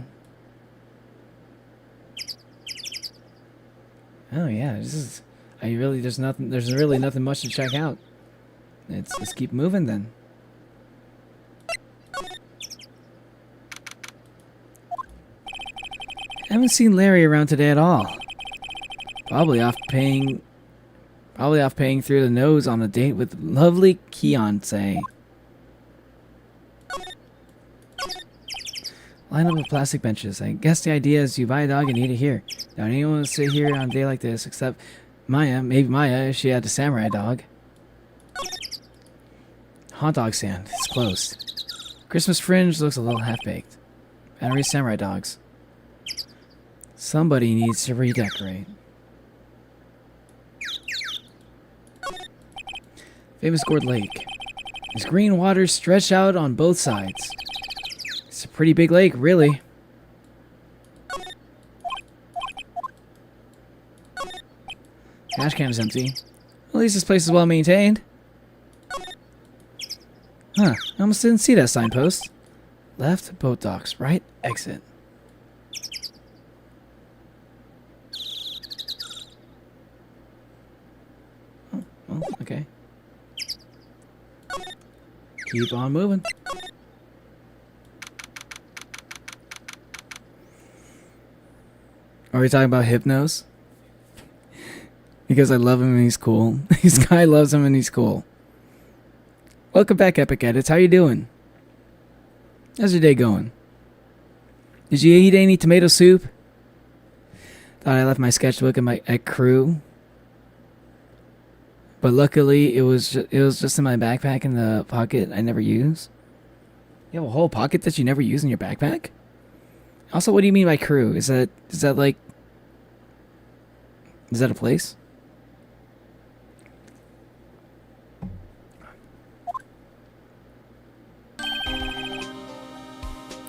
Oh yeah, there's really nothing much to check out. Let's keep moving then. I haven't seen Larry around today at all. Probably off paying through the nose on a date with lovely Keontae. Line up of plastic benches. I guess the idea is you buy a dog and eat it here. Now anyone will sit here on a day like this except Maya. Maybe Maya if she had a samurai dog. Hot dog stand. It's closed. Christmas fringe looks a little half-baked. Battery samurai dogs. Somebody needs to redecorate. Famous Gourd Lake. Its green waters stretch out on both sides. It's a pretty big lake, really. Trash can is empty. At least this place is well maintained. Huh, I almost didn't see that signpost. Left, boat docks. Right, exit. Oh, well, okay. Keep on moving. Are we talking about Hypnos? Because I love him and he's cool. This guy loves him and he's cool. Welcome back, Epic Edits. How you doing? How's your day going? Did you eat any tomato soup? Thought I left my sketchbook at crew. But luckily, it was just in my backpack in the pocket I never use. You have a whole pocket that you never use in your backpack? Also, what do you mean by crew? Is that like... Is that a place?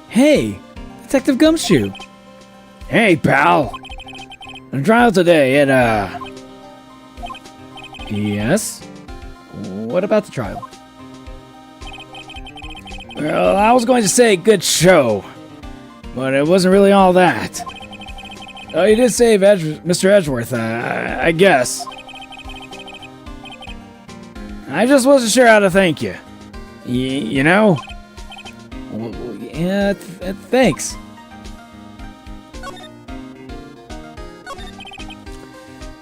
Hey! Detective Gumshoe! Hey, pal. The trial today at, Yes? What about the trial? Well, I was going to say good show, but it wasn't really all that. Oh, you did save Mr. Edgeworth, I guess. I just wasn't sure how to thank you. You know? Well, yeah, thanks.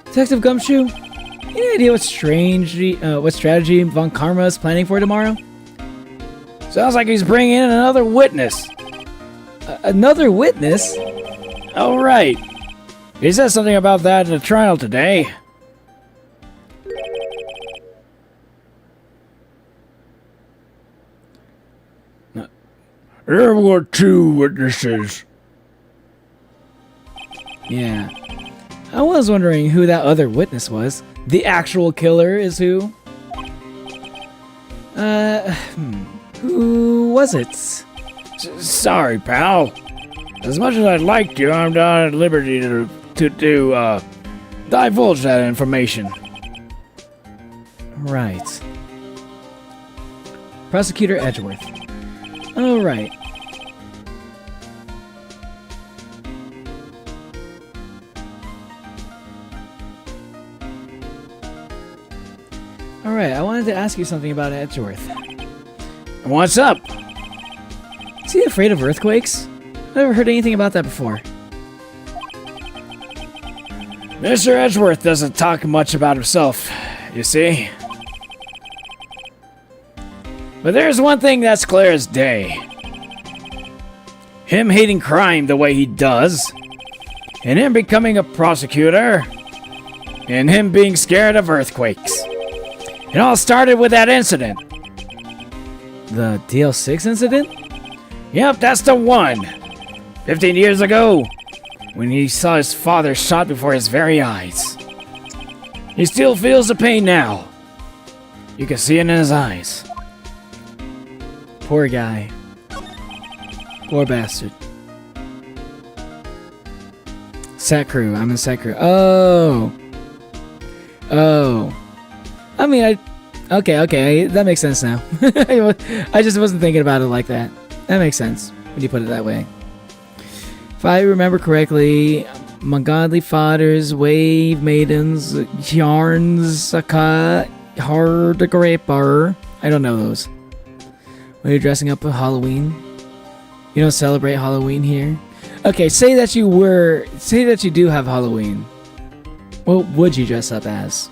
Detective Gumshoe, any idea what strategy Von Karma is planning for tomorrow? Sounds like he's bringing in another witness. Another witness? Oh, right. He said something about that in the trial today. There were 2 witnesses. Yeah. I was wondering who that other witness was. The actual killer is who? Who was it? Sorry, pal. As much as I'd like to, I'm not at liberty to divulge that information. Right. Prosecutor Edgeworth. Oh, right. Alright, I wanted to ask you something about Edgeworth. What's up? Is he afraid of earthquakes? I've never heard anything about that before. Mr. Edgeworth doesn't talk much about himself, you see. But there's one thing that's clear as day. Him hating crime the way he does, and him becoming a prosecutor, and him being scared of earthquakes. It all started with that incident. The DL6 incident? Yep, that's the one. 15 years ago, when he saw his father shot before his very eyes. He still feels the pain now. You can see it in his eyes. Poor guy. Poor bastard. Sat crew. I'm in Sat crew. Oh. Oh. I mean, okay. That makes sense now. I just wasn't thinking about it like that. That makes sense when you put it that way. If I remember correctly, ungodly fathers, wave maidens, yarns, saka, hard graper. I don't know those. When you're dressing up for Halloween, you don't celebrate Halloween here. Okay, say that you do have Halloween. What would you dress up as?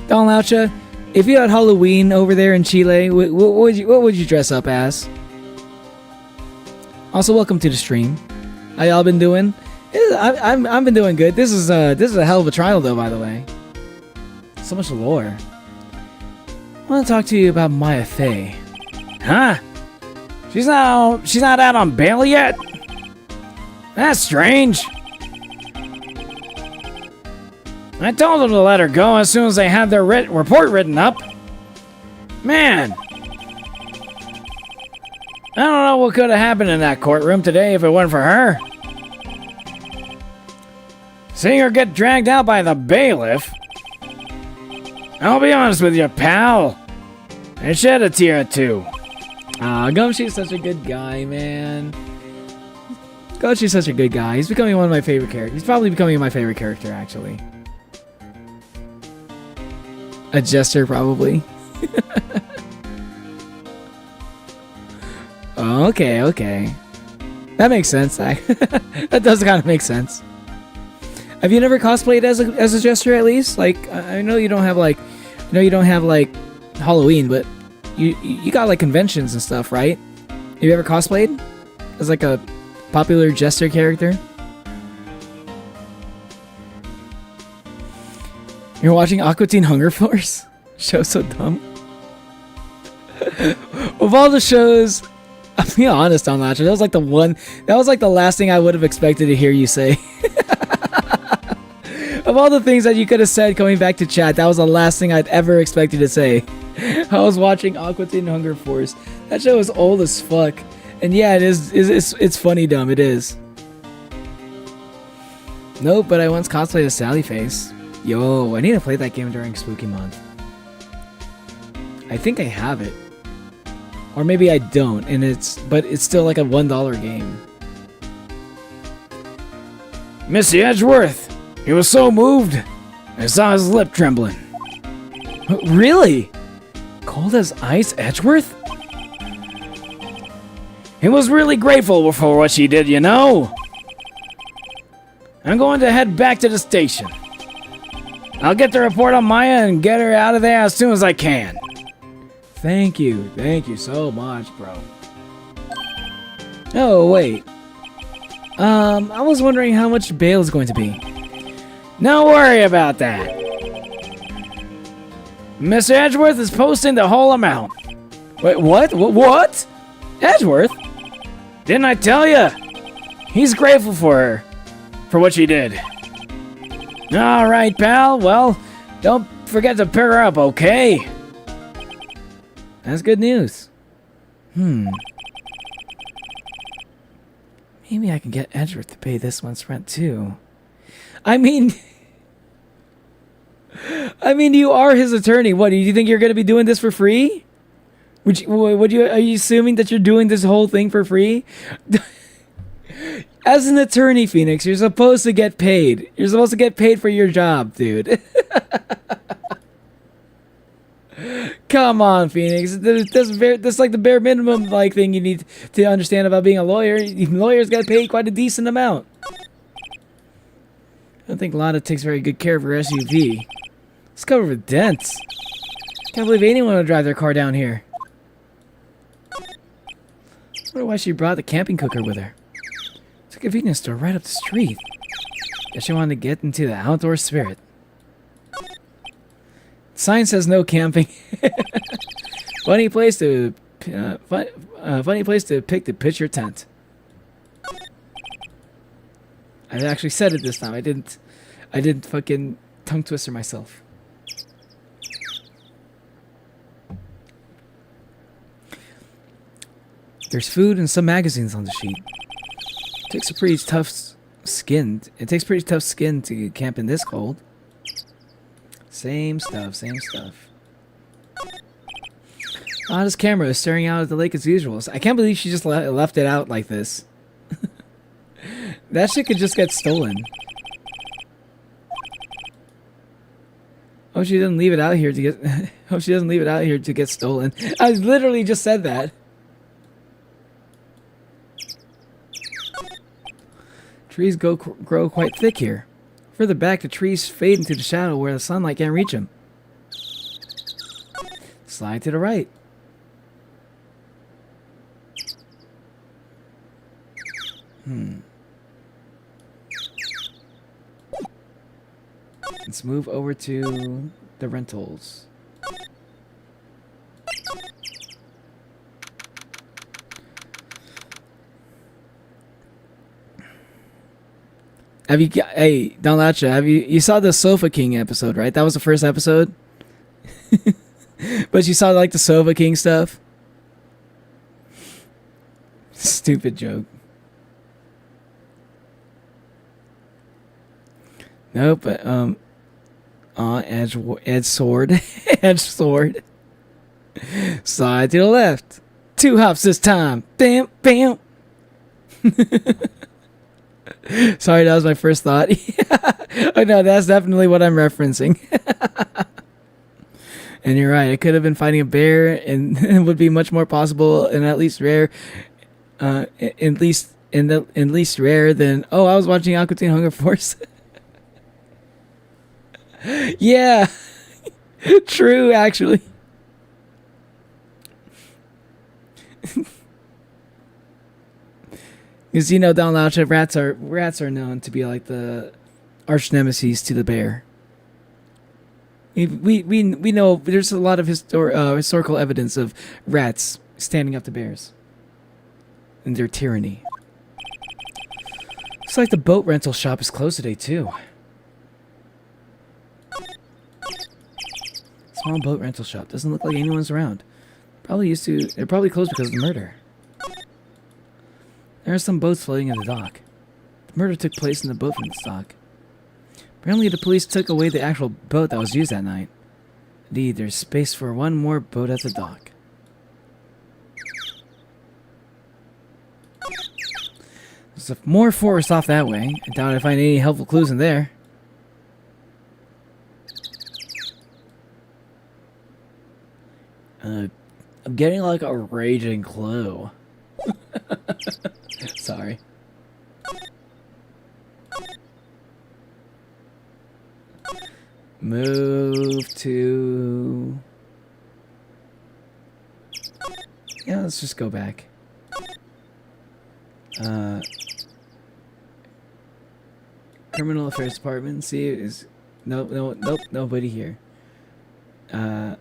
Don Laucha, if you had Halloween over there in Chile, what would you dress up as? Also, welcome to the stream. How y'all been doing? I've been doing good. This is a hell of a trial, though. By the way, so much lore. I want to talk to you about Maya Fey. Huh? She's not out on bail yet? That's strange. I told them to let her go as soon as they had their report written up. Man. I don't know what could have happened in that courtroom today if it weren't for her. Seeing her get dragged out by the bailiff. I'll be honest with you, pal. I shed a tear or two. Gumshoe's such a good guy, man. Gumshoe's such a good guy. He's becoming one of my favorite characters. He's probably becoming my favorite character, actually. A jester, probably. Okay. That makes sense. That does kind of make sense. Have you never cosplayed as a jester at least? Like, I know you don't have like Halloween, but you got like conventions and stuff, right? Have you ever cosplayed as like a popular jester character? You're watching Aqua Teen Hunger Force? Show so dumb. Of all the shows, I'm being honest on that. That was like the last thing I would have expected to hear you say. Of all the things that you could have said coming back to chat, that was the last thing I'd ever expected to say. I was watching Aqua Teen Hunger Force. That show is old as fuck. And yeah, it's funny dumb, it is. Nope, but I once cosplayed as Sally Face. Yo, I need to play that game during Spooky Month. I think I have it. Or maybe I don't, but it's still like a $1 game. Missy Edgeworth! He was so moved, I saw his lip trembling. Really? Cold as ice, Edgeworth? He was really grateful for what she did, you know? I'm going to head back to the station. I'll get the report on Maya and get her out of there as soon as I can. Thank you so much, bro. Oh, wait. I was wondering how much bail is going to be. Don't worry about that. Mr. Edgeworth is posting the whole amount. Wait, what? What? Edgeworth? Didn't I tell you? He's grateful for her, for what she did. All right, pal. Well, don't forget to pick her up, okay? That's good news. Maybe I can get Edgeworth to pay this month's rent too. I mean, you are his attorney. What, do you think you're going to be doing this for free? Are you assuming that you're doing this whole thing for free? As an attorney, Phoenix, you're supposed to get paid. You're supposed to get paid for your job, dude. Come on, Phoenix. That's like the bare minimum thing you need to understand about being a lawyer. Lawyers get paid quite a decent amount. I don't think Lana takes very good care of her SUV. It's covered with dents. Can't believe anyone would drive their car down here. I wonder why she brought the camping cooker with her. It's a convenience store right up the street. Guess she wanted to get into the outdoor spirit. Sign says no camping. Funny place to pick to pitch your tent. I actually said it this time. I didn't fucking tongue twister myself. There's food and some magazines on the sheet. It takes pretty tough skin to camp in this cold. Same stuff. This camera is staring out at the lake as usual. I can't believe she just left it out like this. That shit could just get stolen. Oh, she doesn't leave it out here to get. Oh, she doesn't leave it out here to get stolen. I literally just said that. Trees grow quite thick here. Further back, the trees fade into the shadow where the sunlight can't reach them. Slide to the right. Let's move over to the rentals. Hey, Don Lacha, you saw the Sofa King episode, right? That was the first episode. But you saw the Sofa King stuff? Stupid joke. Nope, but edge sword. Edge sword. Slide to the left. 2 hops this time. Bam, bam. Sorry, that was my first thought. Oh no, that's definitely what I'm referencing. And you're right, I could have been fighting a bear, and it would be much more possible, and at least rare, at least rare than. Oh, I was watching Aqua Teen Hunger Force. Yeah, true, actually. Because down Lacha, rats are known to be like the arch nemesis to the bear. We know there's a lot of historical evidence of rats standing up to bears and their tyranny. Looks like the boat rental shop is closed today too. Small boat rental shop. Doesn't look like anyone's around. They're probably closed because of the murder. There are some boats floating in the dock. The murder took place in the boat from the dock. Apparently the police took away the actual boat that was used that night. Indeed, there's space for one more boat at the dock. There's more forest off that way. I doubt I find any helpful clues in there. I'm getting like a raging clue. Sorry. Move to... Yeah, let's just go back. Criminal Affairs Department. See, is... Nope, nobody here. Let's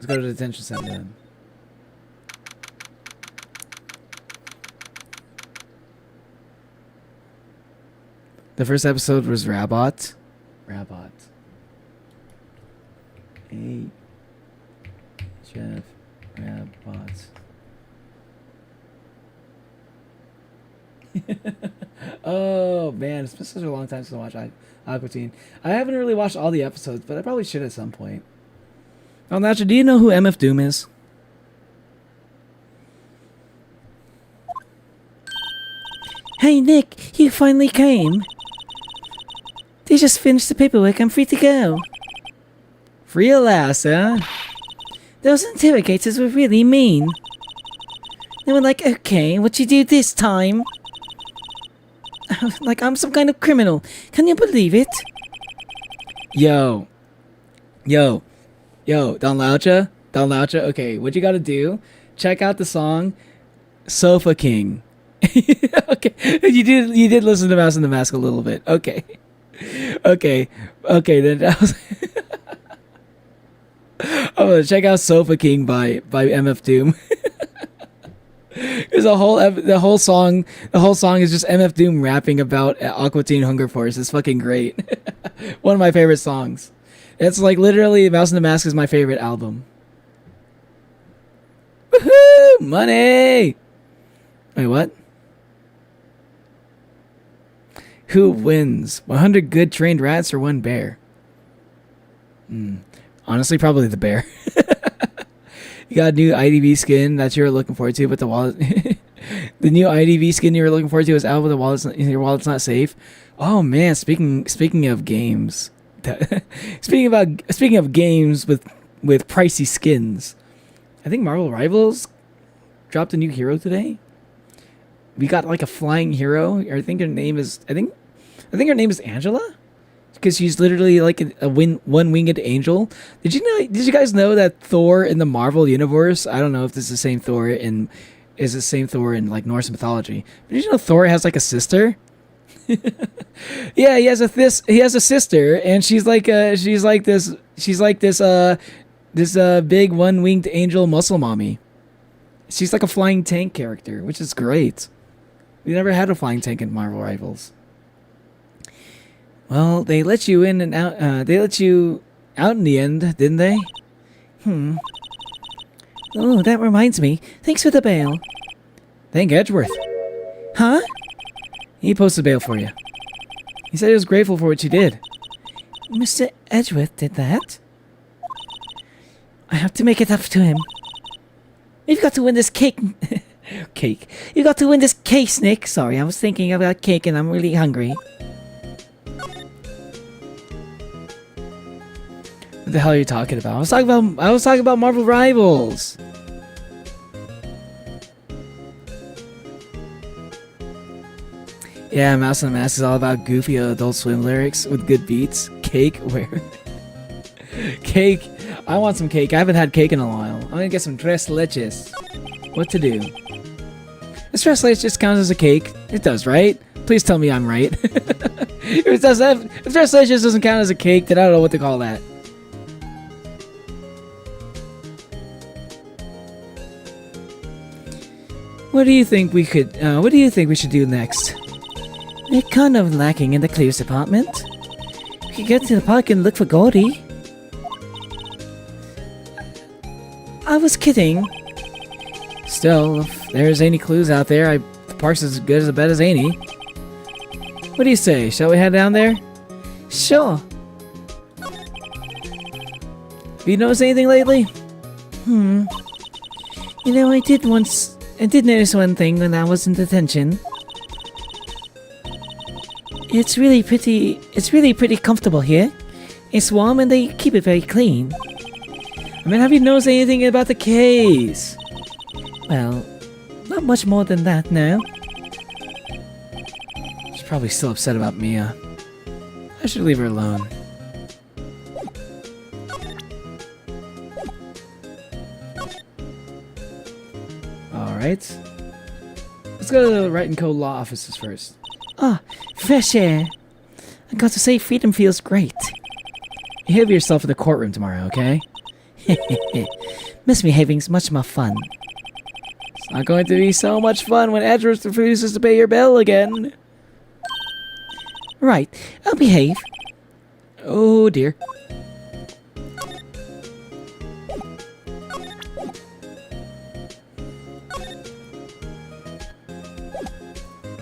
go to the detention center then. The first episode was Rabot. Hey, Jeff, Rabot. Oh man, it's been such a long time since I watched Aqua Teen. I haven't really watched all the episodes, but I probably should at some point. Oh, Nacho, do you know who MF Doom is? Hey Nick, you finally came. They just finished the paperwork. I'm free to go. Free at last, huh? Those interrogators were really mean. They were like, okay, what you do this time? Like I'm some kind of criminal. Can you believe it? Yo, Don Laucha. Okay, what you gotta do? Check out the song Sofa King. Okay, you did listen to Mouse and the Mask a little bit. Okay. Then that was. Oh, check out Sofa King by MF Doom. There's the whole song is just MF Doom rapping about Aqua Teen Hunger Force. It's fucking great. One of my favorite songs. It's like literally Mouse and the Mask is my favorite album. Woohoo! Money! Wait, what? Who wins? 100 good trained rats or one bear? Honestly, probably the bear. You got a new IDV skin that you were looking forward to, but the wallet... the new IDV skin you were looking forward to is out, but your wallet's not safe. Oh man, speaking of games... speaking of games with pricey skins, I think Marvel Rivals dropped a new hero today. We got like a flying hero. I think her name is Angela, because she's literally like a one-winged angel. Did you guys know that Thor in the Marvel universe? I don't know if this is the same Thor in like Norse mythology. But did you know Thor has like a sister? Yeah, he has a sister, and she's like this big one-winged angel muscle mommy. She's like a flying tank character, which is great. We never had a flying tank in Marvel Rivals. Well, they let you in and out. They let you out in the end, didn't they? Oh, that reminds me. Thanks for the bail. Thank Edgeworth. Huh? He posted bail for you. He said he was grateful for what you did. Mr. Edgeworth did that? I have to make it up to him. You've got to win this cake. Cake. You got to win this case, Nick. Sorry, I was thinking about cake and I'm really hungry. What the hell are you talking about? I was talking about Marvel Rivals. Yeah, Mouse and the Mask is all about goofy Adult Swim lyrics with good beats. Cake? Where? Cake. I want some cake. I haven't had cake in a while. I'm gonna get some tres leches. What to do? This tres leches counts as a cake. It does, right? Please tell me I'm right. If tres leches doesn't count as a cake, then I don't know what to call that. What do you think we could? What do you think we should do next? We're kind of lacking in the clues department. We could get to the park and look for Gordy. I was kidding. Still, if there's any clues out there, the park's as good as a bet as any. What do you say? Shall we head down there? Sure. Have you noticed anything lately? You know, I did notice one thing when I was in detention. It's really pretty comfortable here. It's warm and they keep it very clean. I mean, have you noticed anything about the case? Well, not much more than that, no. She's probably still upset about Mia. I should leave her alone. Alright. Let's go to the Wright & Co. law offices first. Ah, fresh air. I got to say, freedom feels great. Behave yourself in the courtroom tomorrow, okay? Misbehaving's much more fun. It's not going to be so much fun when Edgeworth refuses to pay your bill again. Right, I'll behave. Oh dear.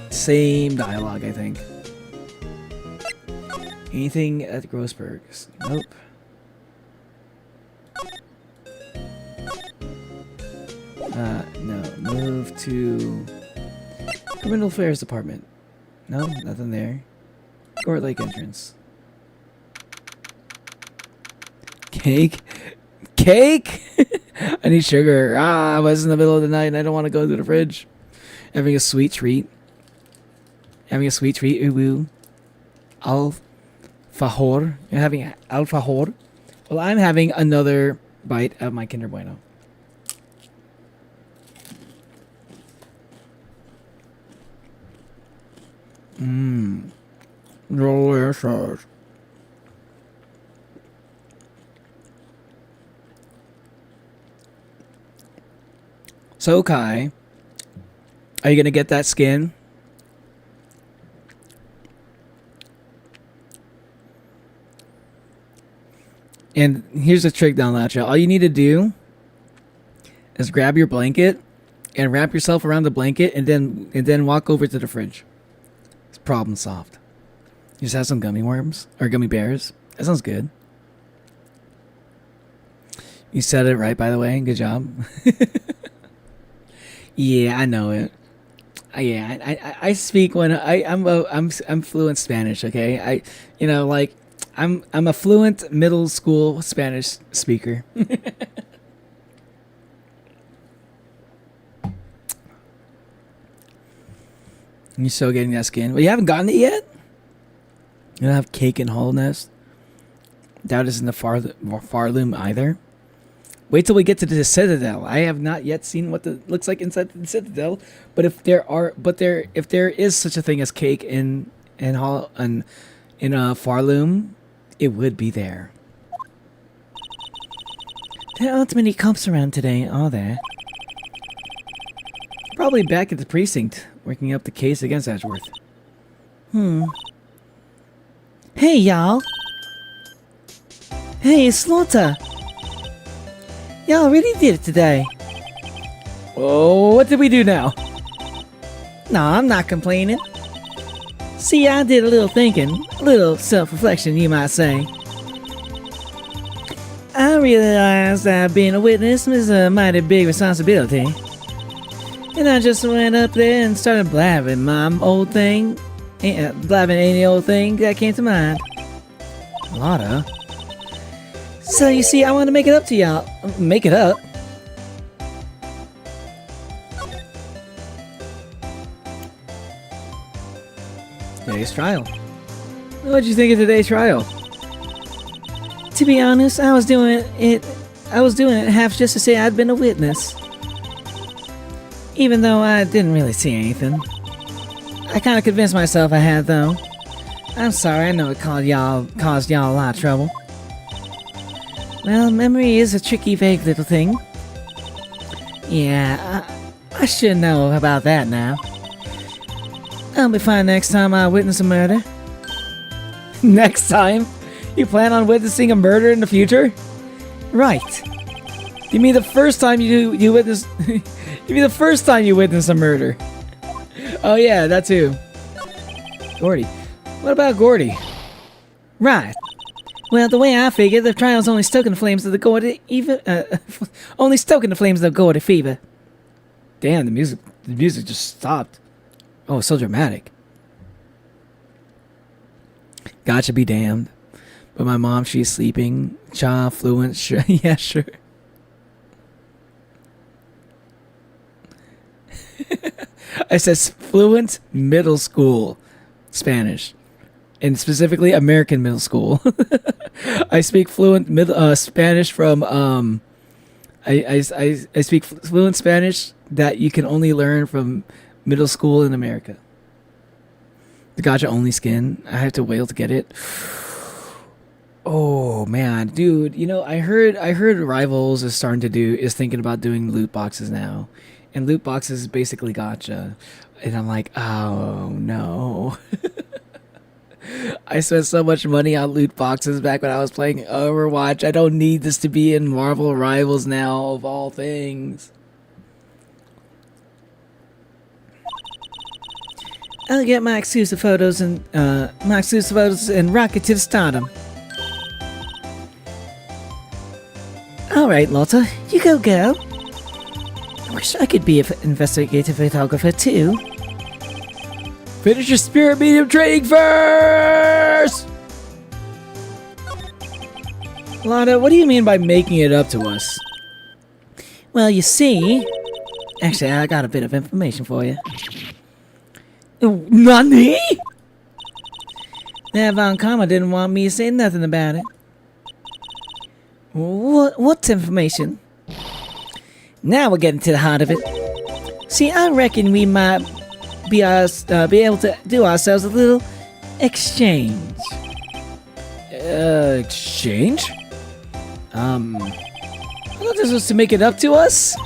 Same dialogue, I think. Anything at Grossberg's? Nope. No. Move to Criminal Affairs Department. No, nothing there. Gort Lake entrance. Cake? Cake? I need sugar. I was in the middle of the night and I don't want to go to the fridge. Having a sweet treat. Ooh woo. Alfajor. You're having alfajor? Well, I'm having another bite of my Kinder Bueno. Delicious. So, Kai, are you going to get that skin? And here's the trick down Latcha. All you need to do is grab your blanket and wrap yourself around the blanket and then walk over to the fridge. It's problem solved. You just have some gummy worms or gummy bears. That sounds good. You said it right, by the way. Good job. Yeah, I know it. I speak when I'm fluent Spanish. Okay, I'm a fluent middle school Spanish speaker. You're still getting that skin. Well, you haven't gotten it yet? You don't have cake in Hollow Nest? Doubt it's in the Farloom either. Wait till we get to the Citadel. I have not yet seen what it looks like inside the Citadel, but if there is such a thing as cake in Farloom, it would be there. There aren't many cops around today, are there? Probably back at the precinct, working up the case against Edgeworth. Hey, y'all. Hey, it's Slaughter. Y'all really did it today. Oh, what did we do now? No, I'm not complaining. See, I did a little thinking, a little self-reflection, you might say. I realized that being a witness is a mighty big responsibility. And I just went up there and started blabbing my old thing, blabbing any old thing that came to mind. A lot, huh? So you see, I want to make it up to y'all. Make it up. Today's trial. What'd you think of today's trial? To be honest, I was doing it half just to say I'd been a witness. Even though I didn't really see anything. I kind of convinced myself I had, though. I'm sorry, I know it caused y'all a lot of trouble. Well, memory is a tricky, vague little thing. Yeah, I should know about that now. I'll be fine next time I witness a murder. Next time? You plan on witnessing a murder in the future? Right. You mean the first time you witness? You mean the first time you witness a murder? Oh yeah, that too. Gordy. What about Gordy? Right. Well, the way I figure, the trial's only stoking the flames of the Gordy only stoking the flames of the Gordy fever. Damn, the music just stopped. Oh, so dramatic. Gotcha be damned. But my mom, she's sleeping. Cha, fluent, sure. Yeah, sure. I says fluent middle school Spanish. And specifically American middle school. I speak fluent Spanish from I speak fluent Spanish that you can only learn from middle school in America. The gacha only skin. I have to wail to get it. Oh man, dude, you know, I heard Rivals is thinking about doing loot boxes now. And loot boxes is basically gacha. And I'm like, oh no. I spent so much money on loot boxes back when I was playing Overwatch. I don't need this to be in Marvel Rivals now, of all things. I'll get my exclusive photos and rocket to the stardom. Alright, Lotta, you go girl. I wish I could be an investigative photographer too. Finish your spirit medium training first! Lana, what do you mean by making it up to us? Well, you see... Actually, I got a bit of information for you. Nani? That Von Karma didn't want me to say nothing about it. What's information? Now we're getting to the heart of it. See, I reckon we might be able to do ourselves a little exchange. Exchange? I thought this was to make it up to us?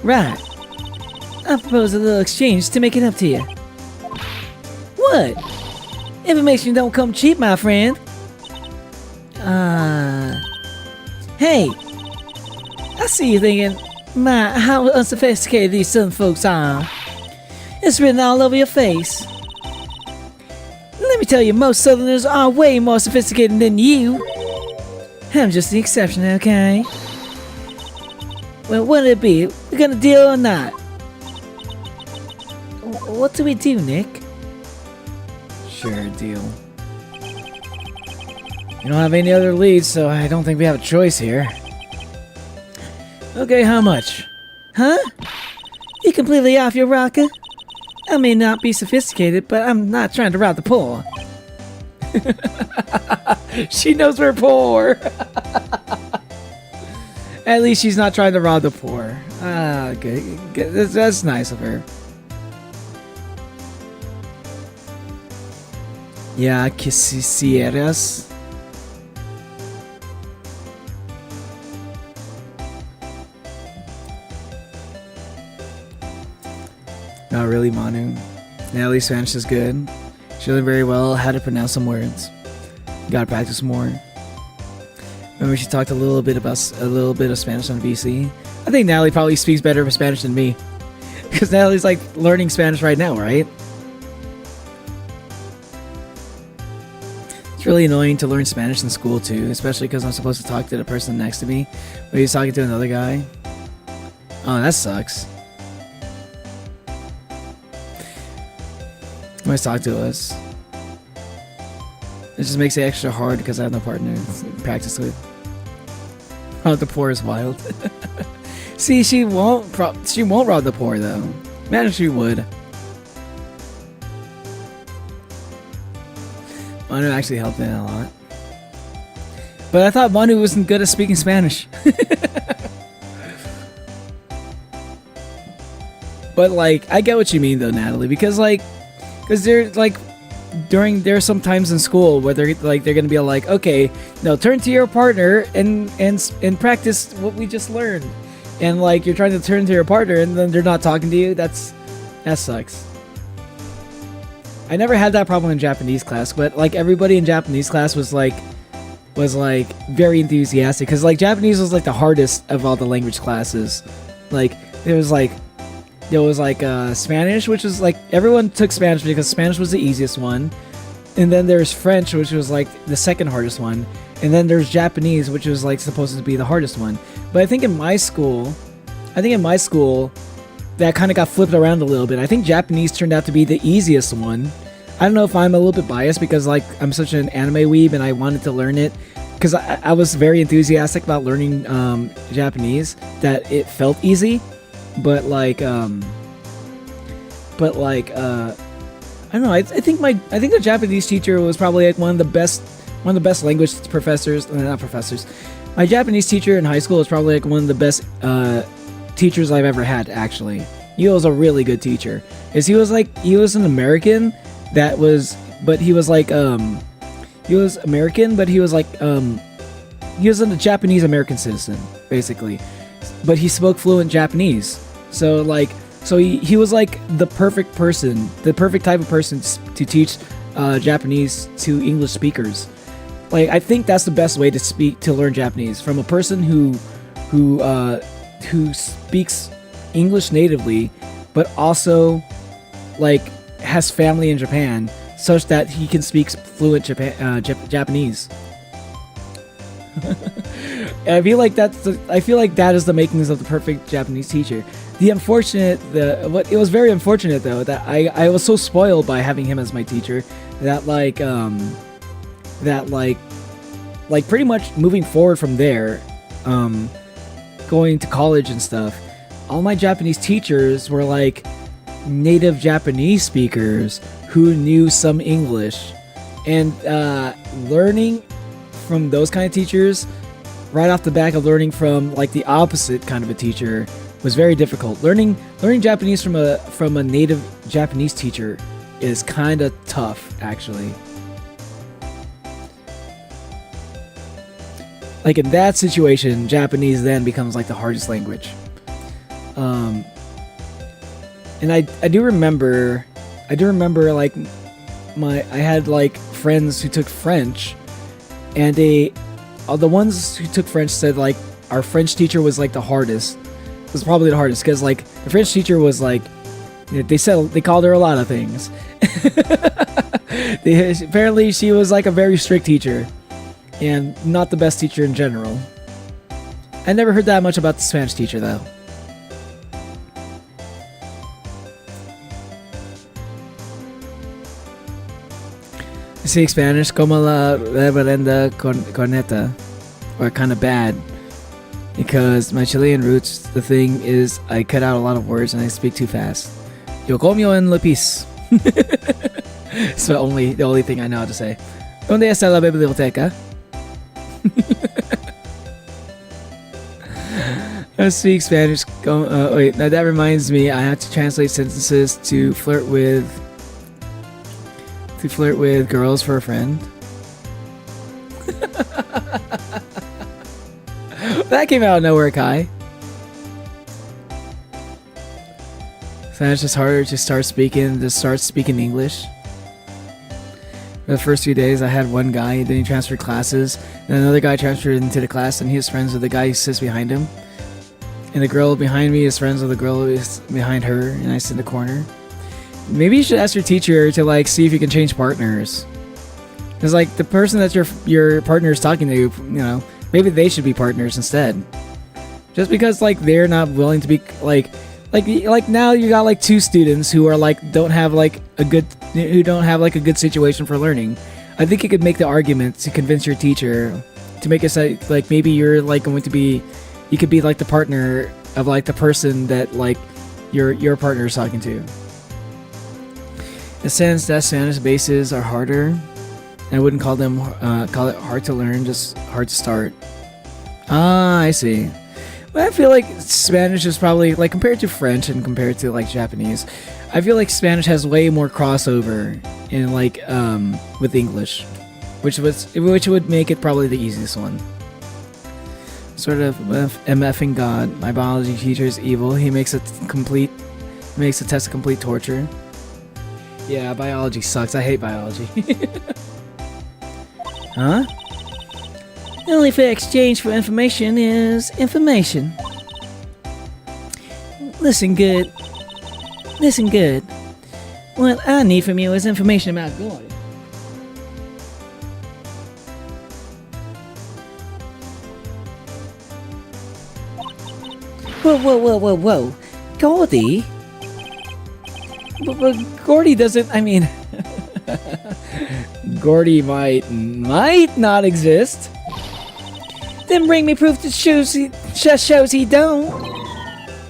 Right. I propose a little exchange to make it up to you. What? Information don't come cheap, my friend. Hey. I see you thinking, my, how unsophisticated these southern folks are. It's written all over your face. Let me tell you, most southerners are way more sophisticated than you. I'm just the exception, okay? Well, what'll it be? We gonna deal or not? What do we do, Nick? Sure, deal. You don't have any other leads, so I don't think we have a choice here. Okay, how much? Huh? You completely off your rocker? I may not be sophisticated, but I'm not trying to rob the poor. She knows we're poor. At least she's not trying to rob the poor. Ah, good. That's nice of her. Yeah, quisieras. Not really, Manu. Natalie's Spanish is good. She learned very well how to pronounce some words. Gotta practice more. Remember, she talked a little bit of Spanish on VC. I think Natalie probably speaks better of Spanish than me, because Natalie's like learning Spanish right now, right? It's really annoying to learn Spanish in school too, especially because I'm supposed to talk to the person next to me, but he's talking to another guy. Oh, that sucks. Always talk to us. It just makes it extra hard because I have no partner to practice with. Oh, the poor is wild. See, she won't rob the poor though. Imagine she would. Manu actually helped me a lot. But I thought Manu wasn't good at speaking Spanish. But like, I get what you mean though, Natalie, because there's like there's some times in school where they're gonna be like, okay, now turn to your partner and practice what we just learned. and like you're trying to turn to your partner and then they're not talking to you. That sucks. I never had that problem in Japanese class, but like everybody in Japanese class was like very enthusiastic because like Japanese was like the hardest of all the language classes. Like there was like Spanish, which was like everyone took Spanish because Spanish was the easiest one, and then there's French, which was like the second hardest one, and then there's Japanese, which was like supposed to be the hardest one. But I think in my school that kind of got flipped around a little bit. I think Japanese turned out to be the easiest one. I don't know if I'm a little bit biased because like I'm such an anime weeb and I wanted to learn it because I was very enthusiastic about learning Japanese, that it felt easy, but I don't know. I think the Japanese teacher was probably like one of the best language professors. Not professors. My Japanese teacher in high school was probably like one of the best teachers I've ever had. Actually, he was a really good teacher. He was an American he was a Japanese American citizen basically, but he spoke fluent Japanese. So he was like the perfect type of person to teach Japanese to English speakers. Like I think that's the best way to learn Japanese, from a person who speaks English natively, but also like has family in Japan, such that he can speak fluent Japanese. I feel like that is the makings of the perfect Japanese teacher. It was very unfortunate though that I was so spoiled by having him as my teacher that pretty much moving forward from there, going to college and stuff, all my Japanese teachers were like native Japanese speakers who knew some English, and learning from those kind of teachers right off the back of learning from like the opposite kind of a teacher was very difficult. Learning Japanese from a native Japanese teacher is kind of tough, actually. Like in that situation, Japanese then becomes like the hardest language. And I do remember like I had like friends who took French, and the ones who took French said like our French teacher was like the hardest. It was probably the hardest because like the French teacher was like, they called her a lot of things. Apparently she was like a very strict teacher and not the best teacher in general. I never heard that much about the Spanish teacher though. I speak Spanish como la reverenda corneta, or kind of bad, because my Chilean roots, the thing is I cut out a lot of words and I speak too fast. Yo comio en la pis. It's the only thing I know how to say. ¿Dónde está la biblioteca? I speak Spanish. Wait, now that reminds me, I have to translate sentences to flirt with girls for a friend. That came out of nowhere, Kai. Spanish is harder to start speaking English. For the first few days, I had one guy, then he transferred classes, and another guy transferred into the class, and he is friends with the guy who sits behind him. And the girl behind me is friends with the girl who is behind her, and I sit in the corner. Maybe you should ask your teacher to like see if you can change partners. Because like the person that your partner is talking to, you know, maybe they should be partners instead. Just because like they're not willing to be like now you got like two students who are like don't have like a good situation for learning. I think you could make the argument to convince your teacher to make it say like maybe you're like going to be, you could be like the partner of like the person that like your partner is talking to. In a sense that Spanish bases are harder, I wouldn't call it hard to learn, just hard to start. Ah, I see. But I feel like Spanish is probably like compared to French and compared to like Japanese, I feel like Spanish has way more crossover in like with English, which would make it probably the easiest one. sort of MFing God. My biology teacher is evil. He makes the test a complete torture. Yeah, biology sucks. I hate biology. Huh? The only fair exchange for information is information. Listen good. Listen good. What I need from you is information about Gordy. Whoa. Gordy? But Gordy doesn't, I mean... Gordy might not exist. Then bring me proof that shows he don't.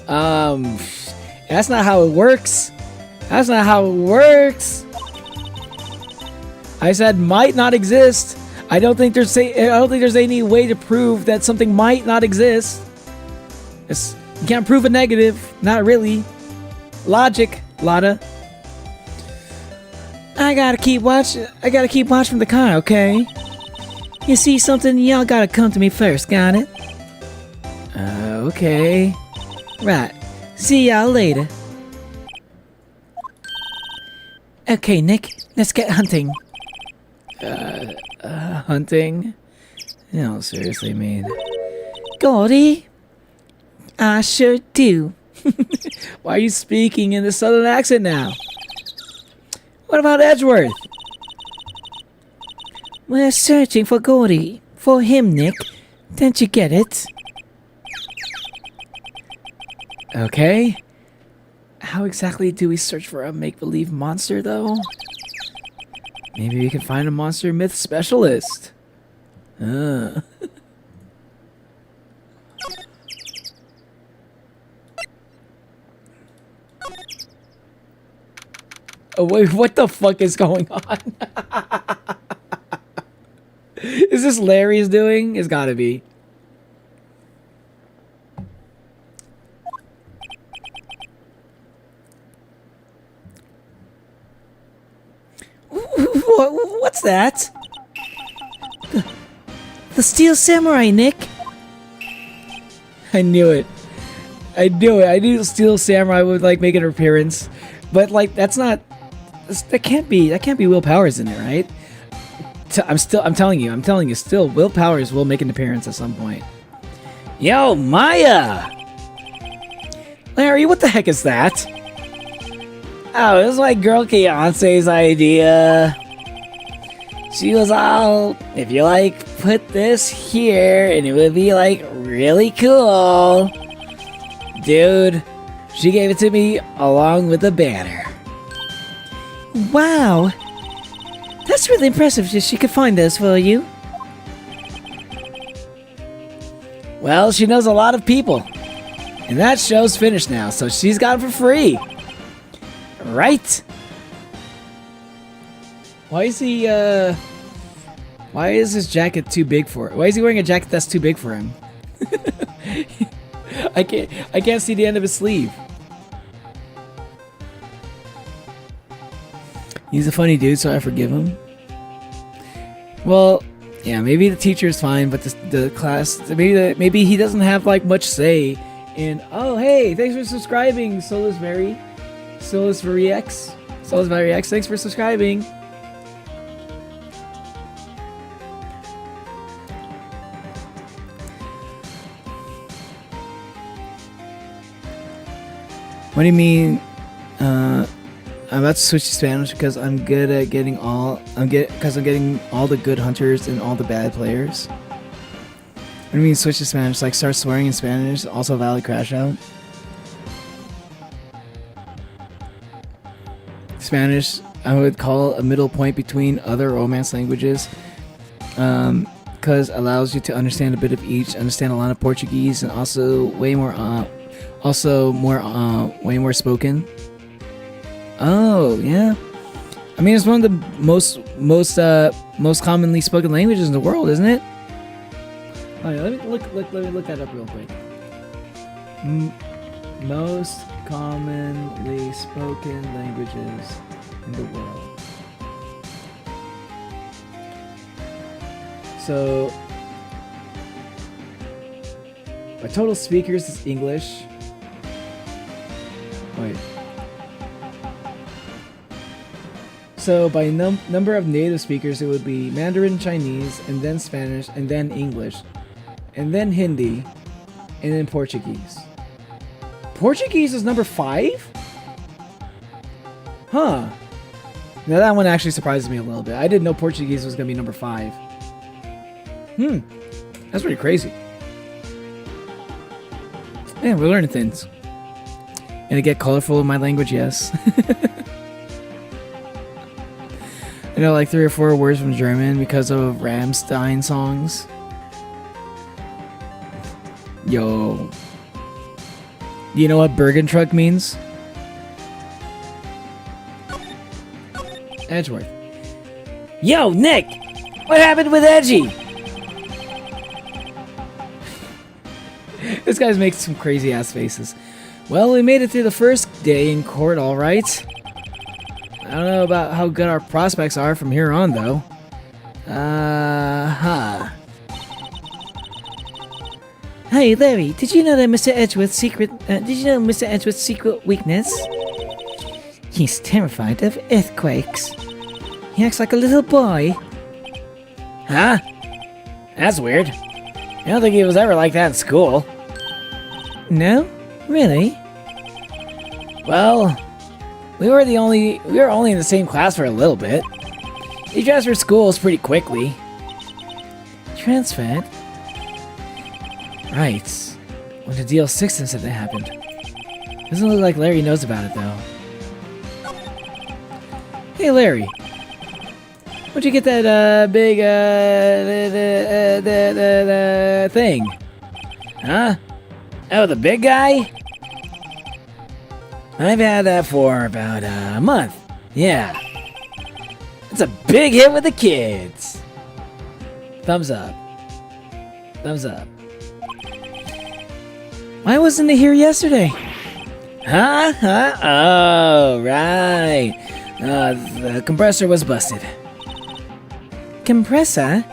That's not how it works. That's not how it works. I said might not exist. I don't think there's any way to prove that something might not exist. You can't prove a negative. Not really. Logic, Lotta. I gotta keep watch from the car, okay? You see something, y'all gotta come to me first, got it? Okay. Right. See y'all later. Okay, Nick, let's get hunting. Hunting? No, seriously, mean. Gordy? I sure do. Why are you speaking in the southern accent now? What about Edgeworth? We're searching for Gordy. For him, Nick. Don't you get it? Okay. How exactly do we search for a make-believe monster, though? Maybe we can find a monster myth specialist. Oh, wait, what the fuck is going on? Is this Larry's doing? It's gotta be. What's that? The Steel Samurai, Nick. I knew it. I knew Steel Samurai would like make an appearance, but like that can't be Will Powers in it, right? I'm telling you, still Will Powers will make an appearance at some point. Yo, Maya! Larry, what the heck is that? Oh, it was my girl Beyonce's idea. She was all, if you like, put this here and it would be like really cool. Dude, she gave it to me along with the banner. Wow. That's really impressive that she could find this for you. Well, she knows a lot of people. And that show's finished now, so she's got it for free. Right? Why is he, why is his jacket too big for it? Why is he wearing a jacket that's too big for him? I can't see the end of his sleeve. He's a funny dude, so I forgive him. Well, yeah, maybe the teacher's fine, but the class, maybe he doesn't have like much say in. Oh, hey, thanks for subscribing, Solisberry X. Thanks for subscribing. What do you mean? I'm about to switch to Spanish because I'm good at getting I'm getting all the good hunters and all the bad players. What do you mean switch to Spanish? Like start swearing in Spanish, also valid crash out? Spanish, I would call a middle point between other Romance languages. Because allows you to understand a bit of each, understand a lot of Portuguese, and also way more spoken. Oh yeah, I mean it's one of the most commonly spoken languages in the world, isn't it? Oh, yeah, let me look that up real quick. Most commonly spoken languages in the world. So By total speakers, it's English. Wait. So by number of native speakers, it would be Mandarin, Chinese, and then Spanish, and then English, and then Hindi, and then Portuguese. Portuguese is number 5? Huh. Now that one actually surprises me a little bit. I didn't know Portuguese was going to be number 5. That's pretty crazy. Man, we're learning things. And it get colorful in my language, yes. I know like 3 or 4 words from German because of Rammstein songs. Yo. Do you know what Bergen truck means? Edgeworth. Yo, Nick! What happened with Edgy? This guy's making some crazy ass faces. Well, we made it through the first day in court, alright. I don't know about how good our prospects are from here on, though. Hey, Larry, did you know that Mr. Edgeworth's secret... did you know Mr. Edgeworth's secret weakness? He's terrified of earthquakes. He acts like a little boy. Huh? That's weird. I don't think he was ever like that in school. No? Really? Well, we were only in the same class for a little bit. He transferred schools pretty quickly. Transferred? Right. When the DL6 incident happened. Doesn't look like Larry knows about it, though. Hey, Larry. Where'd you get that, big, thing? Huh? Oh, the big guy? I've had that for about a month. Yeah. It's a big hit with the kids. Thumbs up. Thumbs up. Why wasn't he here yesterday? Huh? Oh, right. The compressor was busted. Compressor?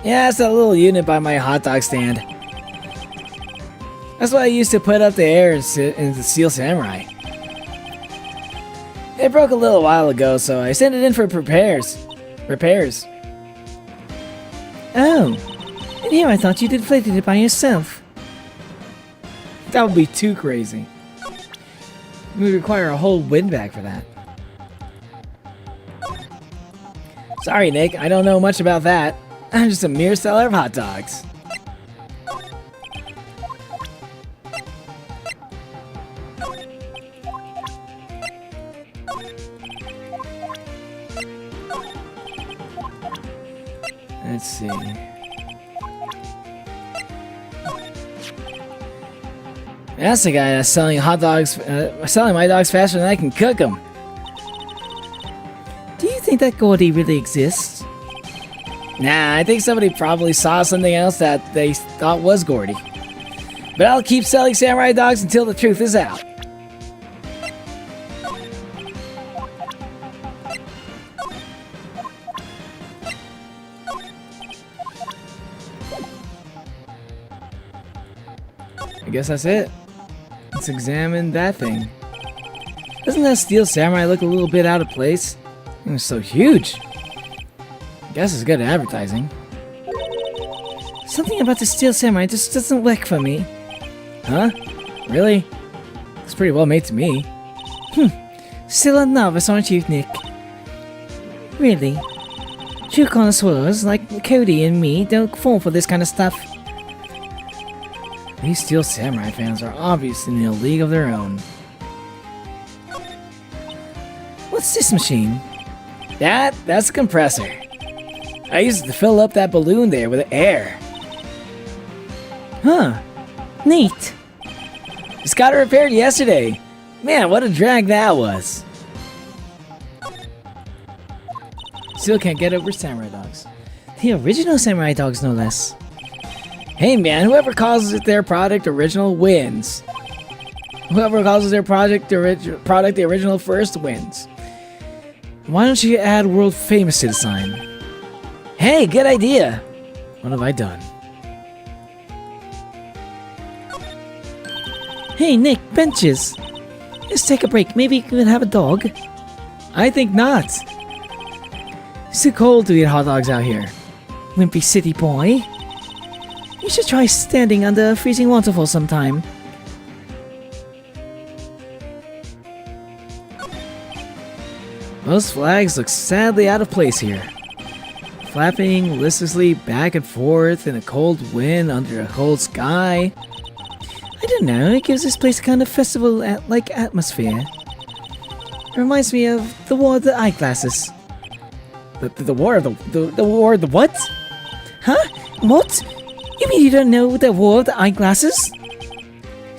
Yeah, it's that little unit by my hot dog stand. That's what I used to put up the air in the Steel Samurai. It broke a little while ago, so I sent it in for repairs. Oh. And here I thought you deflated it by yourself. That would be too crazy. We would require a whole win bag for that. Sorry, Nick, I don't know much about that. I'm just a mere seller of hot dogs. Let's see. That's the guy that's selling hot dogs, selling my dogs faster than I can cook them. Do you think that Gordy really exists? Nah, I think somebody probably saw something else that they thought was Gordy. But I'll keep selling samurai dogs until the truth is out. I guess that's it. Let's examine that thing. Doesn't that Steel Samurai look a little bit out of place? It's so huge. I guess it's good at advertising. Something about the Steel Samurai just doesn't work for me. Huh? Really? It's pretty well made to me. Still a novice, aren't you, Nick? Really? True connoisseurs like Cody and me don't fall for this kind of stuff. These Steel Samurai fans are obviously in a league of their own. What's this machine? That's a compressor. I used to fill up that balloon there with air. Huh. Neat. Just got it repaired yesterday. Man, what a drag that was. Still can't get over samurai dogs. The original samurai dogs, no less. Hey man, whoever calls it their product original wins. Whoever calls their product the original first wins. Why don't you add world famous to the sign? Hey, good idea. What have I done? Hey, Nick, benches. Let's take a break. Maybe you could have a dog. I think not. It's too cold to eat hot dogs out here. Wimpy city boy. You should try standing under a freezing waterfall sometime. Most flags look sadly out of place here. Flapping listlessly back and forth in a cold wind under a cold sky. I don't know, it gives this place a kind of festival-like atmosphere. It reminds me of the War of the Eyeglasses. The war of the war of the what? Huh? What? You mean you don't know the War of the Eyeglasses?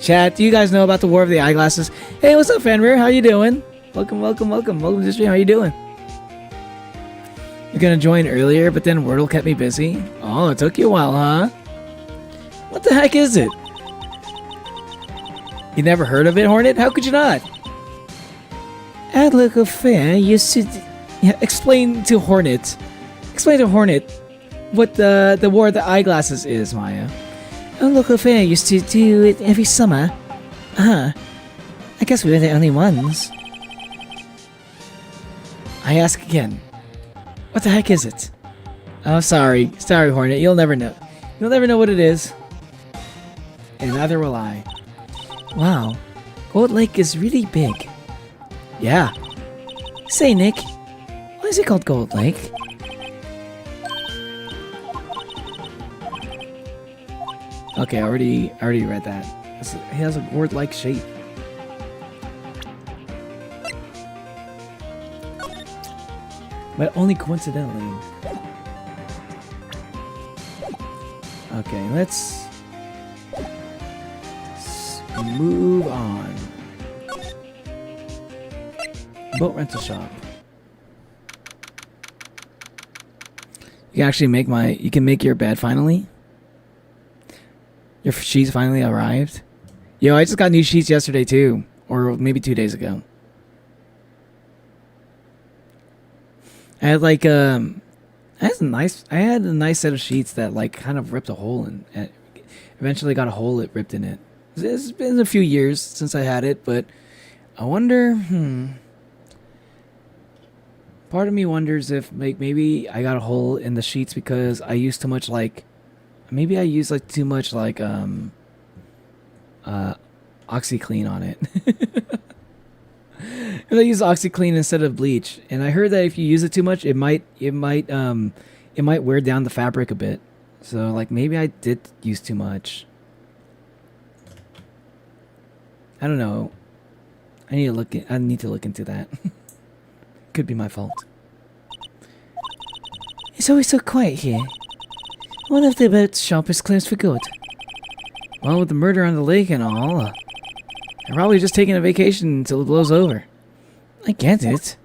Chat, do you guys know about the War of the Eyeglasses? Hey, what's up, Fenrir? How you doing? Welcome to the stream. How you doing? You're gonna join earlier, but then Wordle kept me busy. Oh, it took you a while, huh? What the heck is it? You never heard of it, Hornet? How could you not? At local fair, you should... Yeah, explain to Hornet what the War of the Eyeglasses is, Maya. A local fair used to do it every summer. I guess we were the only ones. I ask again. What the heck is it? Oh, sorry, Hornet. You'll never know. You'll never know what it is. And neither will I. Wow, Gold Lake is really big. Yeah. Say, Nick, why is it called Gold Lake? Okay, I already read that. It has a gourd-like shape. But only coincidentally. Okay, let's move on. Boat rental shop. You can actually make your bed finally. Your sheets finally arrived. Yo, I just got new sheets yesterday too, or maybe 2 days ago. I had like I had a nice set of sheets that like kind of ripped a hole in. Eventually got a hole it ripped in it. It's been a few years since I had it, but I wonder. Part of me wonders if like maybe I got a hole in the sheets because I used too much like. Maybe I used like too much like OxyClean on it. I use OxyClean instead of bleach, and I heard that if you use it too much, it might wear down the fabric a bit. So like maybe I did use too much. I don't know. I need to look into that. Could be my fault. It's always so quiet here. One of the boat's shop is closed for good. Well, with the murder on the lake and all, I'm probably just taking a vacation until it blows over. I get it.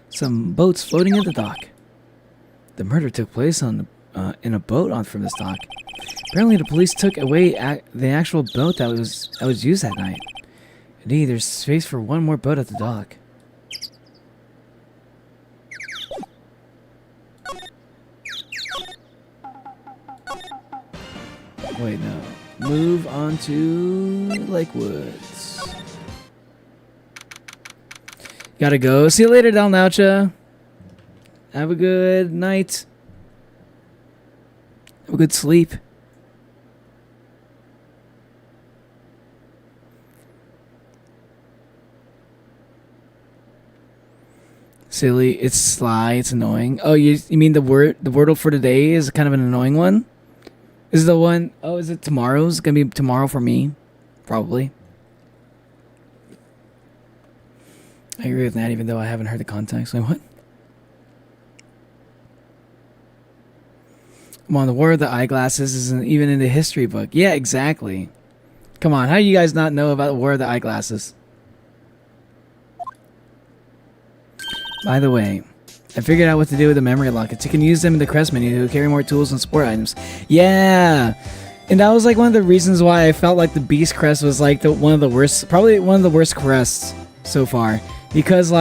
Some boats floating at the dock. The murder took place on in a boat from this dock. Apparently, the police took away the actual boat that was used that night. Indeed, there's space for one more boat at the dock. Wait, no. Move on to Lakewoods. Gotta go. See you later, Dalnaucha. Have a good night. Have a good sleep. Silly. It's sly. It's annoying. Oh, you mean the wordle for today is kind of an annoying one? Is the one... Oh, is it tomorrow's? It's gonna be tomorrow for me. Probably. I agree with that, even though I haven't heard the context. Like, what? Come on, the War of the Eyeglasses isn't even in the history book. Yeah, exactly. Come on, how do you guys not know about the War of the Eyeglasses? By the way, I figured out what to do with the memory lockets. You can use them in the crest menu to carry more tools and support items. Yeah! And that was like one of the reasons why I felt like the Beast Crest was like one of the worst, probably one of the worst crests so far. Because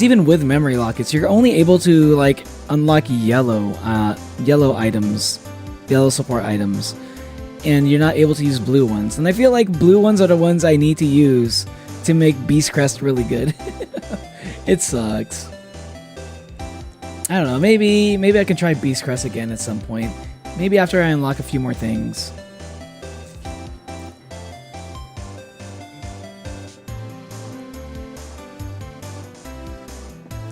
even with memory lockets, you're only able to like unlock yellow items, yellow support items, and you're not able to use blue ones. And I feel like blue ones are the ones I need to use to make Beast Crest really good. It sucks. I don't know, maybe I can try Beast Crest again at some point. Maybe after I unlock a few more things.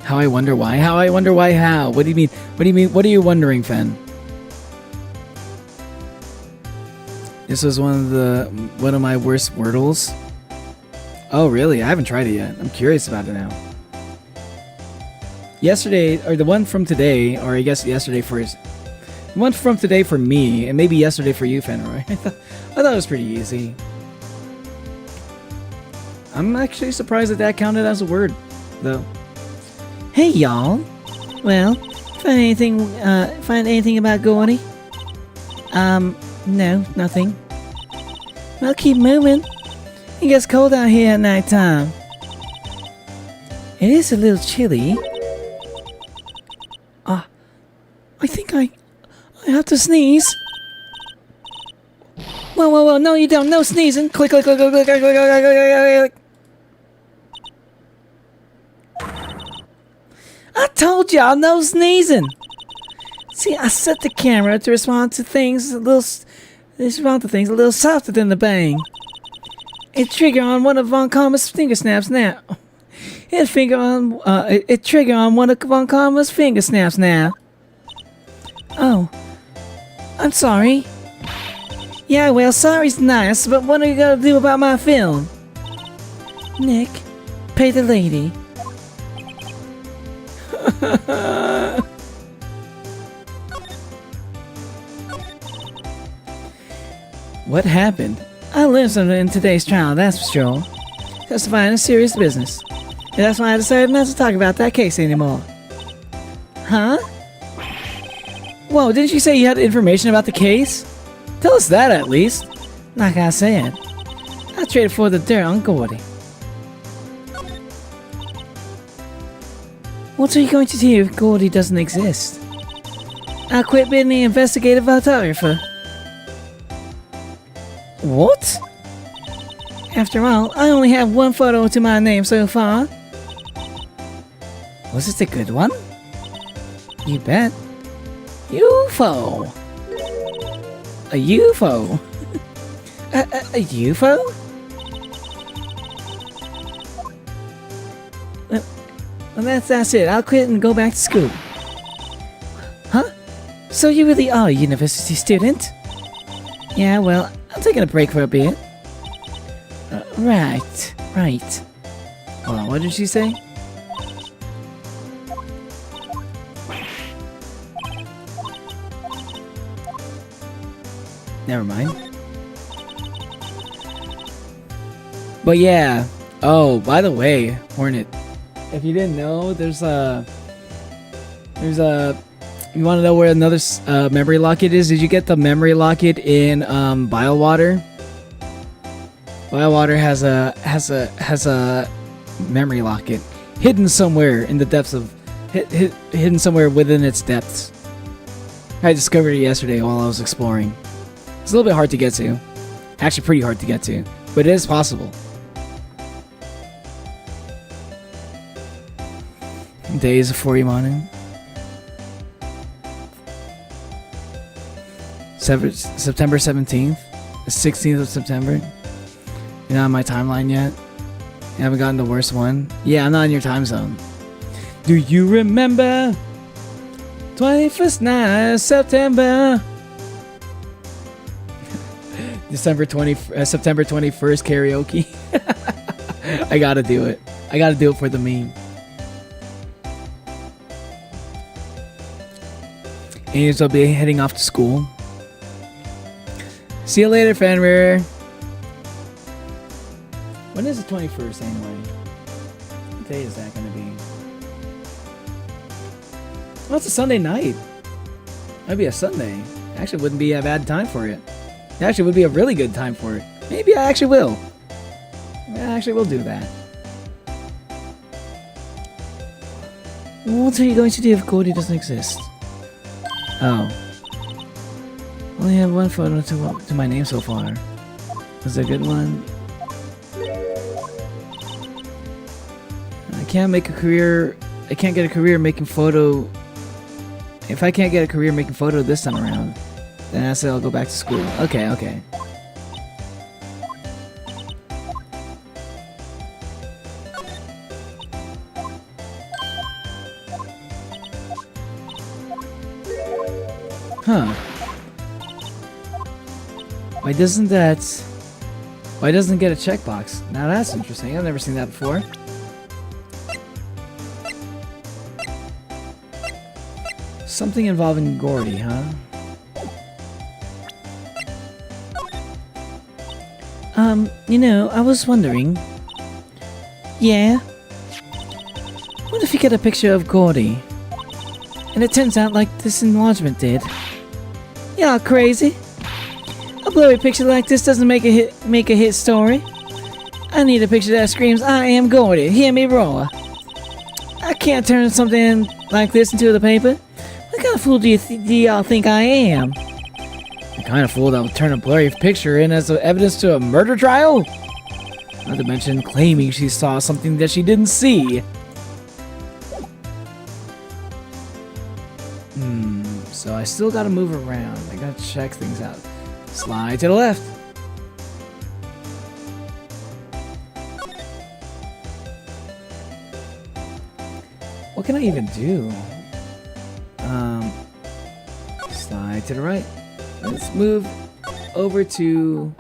How I wonder why? How I wonder why how? What do you mean? What do you mean? What are you wondering, Fen? This was one of my worst Wordles. Oh really? I haven't tried it yet. I'm curious about it now. Yesterday, or the one from today, or I guess yesterday for the one from today for me, and maybe yesterday for you, Fenroy. I thought it was pretty easy. I'm actually surprised that counted as a word, though. Hey y'all. Well, find anything about Gordy? No, nothing. Well, keep moving. It gets cold out here at night time. It is a little chilly. I think I have to sneeze. Whoa, no you don't. No sneezing. Click, click, click, click, click, click, click, click, click, click. I told y'all no sneezing. See, I set the camera to respond to things a little softer than the bang. It trigger on one of Von Karma's finger snaps now. It trigger on one of Von Karma's finger snaps now. Oh, I'm sorry. Yeah, well, sorry's nice, but what are you gonna do about my film? Nick, pay the lady. What happened? I learned something in today's trial, that's for sure. Testifying is serious business. And that's why I decided not to talk about that case anymore. Huh? Whoa, didn't you say you had information about the case? Tell us that at least. Like I said, I traded for the dirt on Gordy. What are you going to do if Gordy doesn't exist? I'll quit being the investigative photographer. What? After all, I only have one photo to my name so far. Was it a good one? You bet. UFO. A UFO. a UFO? Well, that's it. I'll quit and go back to school. Huh? So you really are a university student? Yeah, well, I'm taking a break for a bit. Right. Hold on, what did she say? Never mind. But yeah. Oh, by the way, Hornet. If you didn't know, there's a. You want to know where another memory locket is? Did you get the memory locket in BioWater? BioWater has a memory locket hidden somewhere in the depths of hidden somewhere within its depths. I discovered it yesterday while I was exploring. It's a little bit hard to get to. Actually, pretty hard to get to, but it is possible. Days of morning. September 17th, the 16th of September. You're not on my timeline yet? You haven't gotten the worst one? Yeah, I'm not in your time zone. Do you remember 21st night of September? September 21st karaoke. I gotta do it. I gotta do it for the meme. Angels will be heading off to school. See you later, Fenrir. When is the 21st anyway? What day is that gonna be? Well, it's a Sunday night. That'd be a Sunday. Actually, wouldn't be a bad time for it. It actually would be a really good time for it. Maybe I actually will. I actually will do that. What are you going to do if Gordy doesn't exist? Oh. Only have one photo to my name so far. Was it a good one? I can't make a career. I can't get a career making photo. If I can't get a career making photo this time around, then I say I'll go back to school. Okay, okay. Huh. Why doesn't it get a checkbox? Now that's interesting. I've never seen that before. Something involving Gordy, huh? You know, I was wondering. Yeah? What if you get a picture of Gordy? And it turns out like this enlargement did. Y'all crazy? A blurry picture like this doesn't make a hit story. I need a picture that screams, I am Gordy, hear me roar. I can't turn something like this into the paper. What kind of fool do y'all think I am? The kind of fool that would turn a blurry picture in as evidence to a murder trial? Not to mention claiming she saw something that she didn't see. So I still gotta move around. I gotta check things out. Slide to the left. What can I even do? Slide to the right. Let's move over to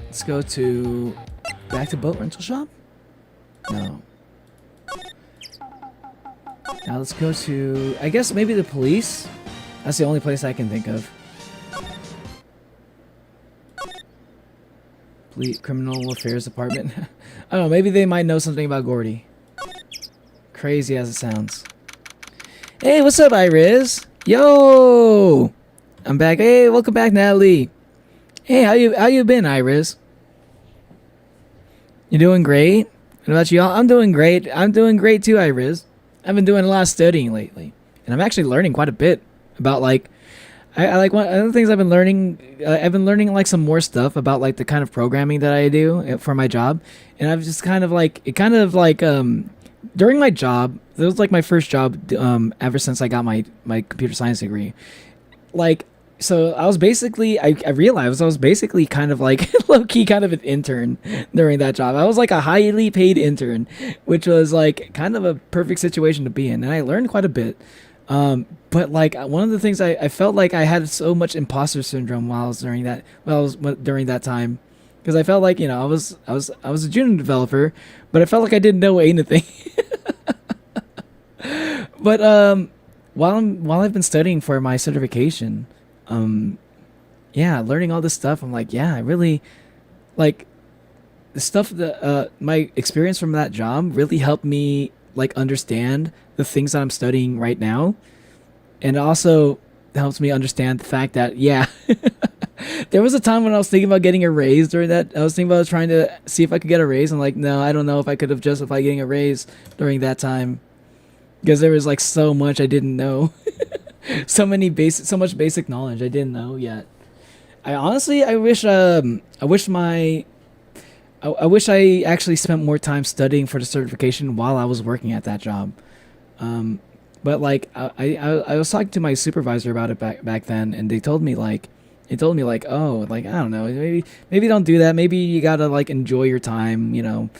let's go to back to boat rental shop? No. Now let's go to, I guess maybe the police? That's the only place I can think of. Criminal Affairs Department. I don't know, maybe they might know something about Gordy. Crazy as it sounds. Hey, what's up, Iris? Yo! I'm back. Hey, welcome back, Natalie. Hey, how you been, Iris? You doing great? What about you all? I'm doing great. I'm doing great too, Iris. I've been doing a lot of studying lately, and I'm actually learning quite a bit about like, I like one of the things I've been learning. I've been learning like some more stuff about like the kind of programming that I do for my job, and I've just kind of like during my job, it was like my first job ever since I got my computer science degree. Like, so I was basically, I realized I was basically kind of like low-key kind of an intern during that job. I was like a highly paid intern, which was like kind of a perfect situation to be in. And I learned quite a bit. But like one of the things I felt like I had so much imposter syndrome during that time. Because I felt like, you know, I was a junior developer, but I felt like I didn't know anything. But while I've been studying for my certification, yeah, learning all this stuff, I'm like, yeah, I really like the stuff that my experience from that job really helped me like understand the things that I'm studying right now, and it also helps me understand the fact that yeah, there was a time when I was thinking about getting a raise during that. I was thinking about trying to see if I could get a raise. I'm like, no, I don't know if I could have justified getting a raise during that time because there was like so much I didn't know. So much basic knowledge I didn't know yet. I wish I actually spent more time studying for the certification while I was working at that job. But like I was talking to my supervisor about it back then, and they told me like, oh, like, I don't know, maybe don't do that. Maybe you gotta like enjoy your time, you know,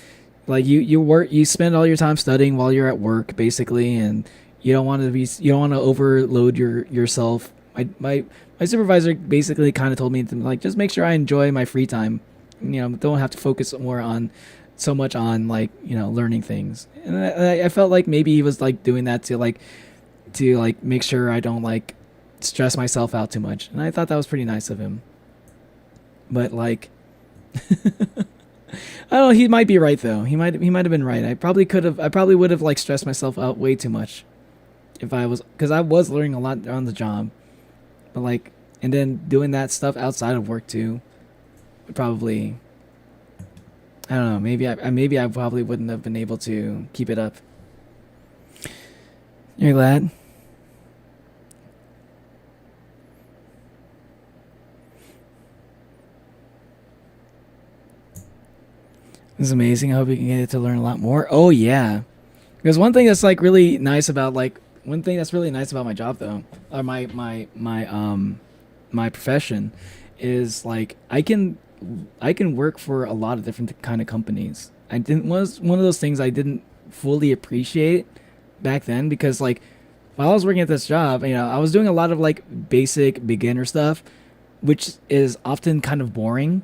like you spend all your time studying while you're at work basically, and you don't want to overload yourself. My supervisor basically kind of told me to like just make sure I enjoy my free time. You know, don't have to focus so much on like, you know, learning things. And I felt like maybe he was like doing that to make sure I don't like stress myself out too much. And I thought that was pretty nice of him. But like, I don't know. He might be right though. He might have been right. I probably would have like stressed myself out way too much because I was learning a lot on the job. But like, and then doing that stuff outside of work too would probably I don't know. Maybe I probably wouldn't have been able to keep it up. You're glad? This is amazing. I hope you can get to learn a lot more. Oh yeah, because one thing that's like really nice about my job though, or my profession, is like I can work for a lot of different kind of companies. Was one of those things I didn't fully appreciate back then, because like while I was working at this job, I was doing a lot of like basic beginner stuff, which is often kind of boring.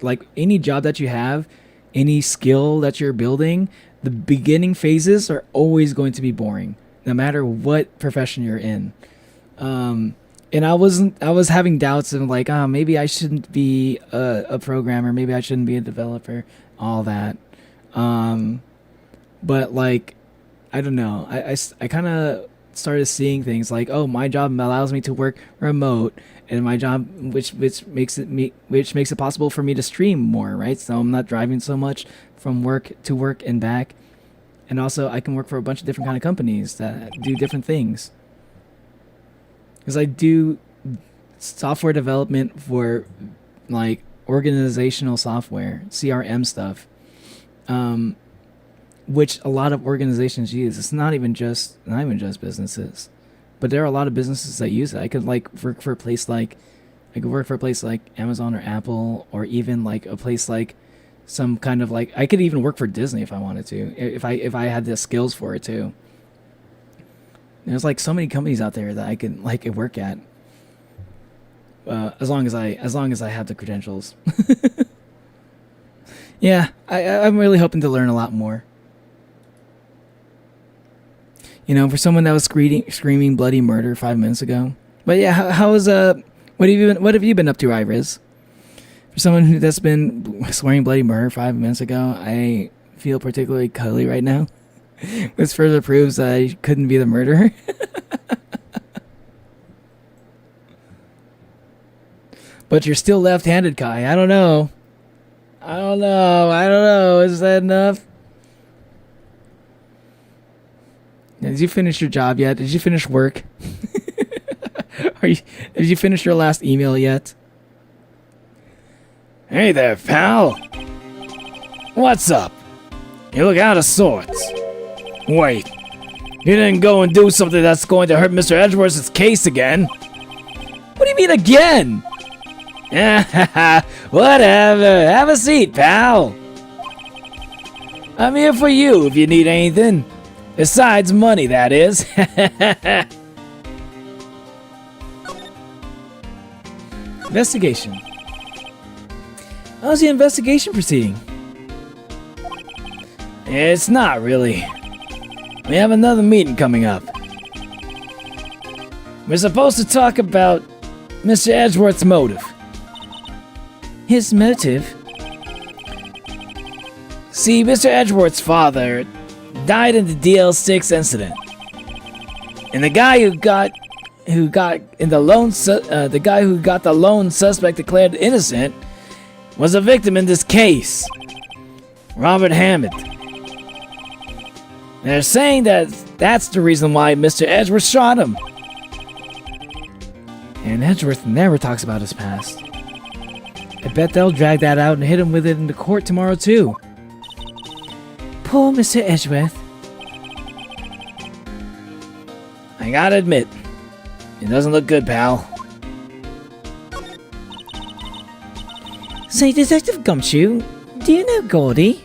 Like any job that you have, any skill that you're building, the beginning phases are always going to be boring, no matter what profession you're in. And I was having doubts of like, maybe I shouldn't be a programmer, maybe I shouldn't be a developer, all that. But like, I don't know. I kind of started seeing things like, oh, my job allows me to work remote, and my job, which makes it possible for me to stream more, right? So I'm not driving so much from work to work and back, and also I can work for a bunch of different kind of companies that do different things. Because I do software development for like organizational software, CRM stuff, which a lot of organizations use. It's not even just businesses, but there are a lot of businesses that use it. I could work for a place like Amazon or Apple, or even like a place like some kind of like, I could even work for Disney if I wanted to, if I had the skills for it too. There's like so many companies out there that I could work at, as long as I have the credentials. Yeah, I'm really hoping to learn a lot more. For someone that was screaming bloody murder 5 minutes ago. But yeah, what have you been up to, Iris? For someone that's been swearing bloody murder 5 minutes ago, I feel particularly cuddly right now. This further proves that I couldn't be the murderer. But you're still left-handed, Kai. I don't know. Is that enough? Did you finish your job yet? Did you finish work? Did you finish your last email yet? Hey there, pal. What's up? You look out of sorts. Wait, you didn't go and do something that's going to hurt Mr. Edgeworth's case again? What do you mean again? Whatever. Have a seat, pal. I'm here for you if you need anything. Besides money, that is. Investigation. How's the investigation proceeding? It's not really. We have another meeting coming up. We're supposed to talk about Mr. Edgeworth's motive. His motive? See, Mr. Edgeworth's father died in the DL6 incident, and the guy who got the lone suspect declared innocent was a victim in this case, Robert Hammond. They're saying that that's the reason why Mr. Edgeworth shot him. And Edgeworth never talks about his past. I bet they'll drag that out and hit him with it in the court tomorrow too. Poor Mr. Edgeworth. I gotta admit, it doesn't look good, pal. Say, Detective Gumshoe, do you know Gordy?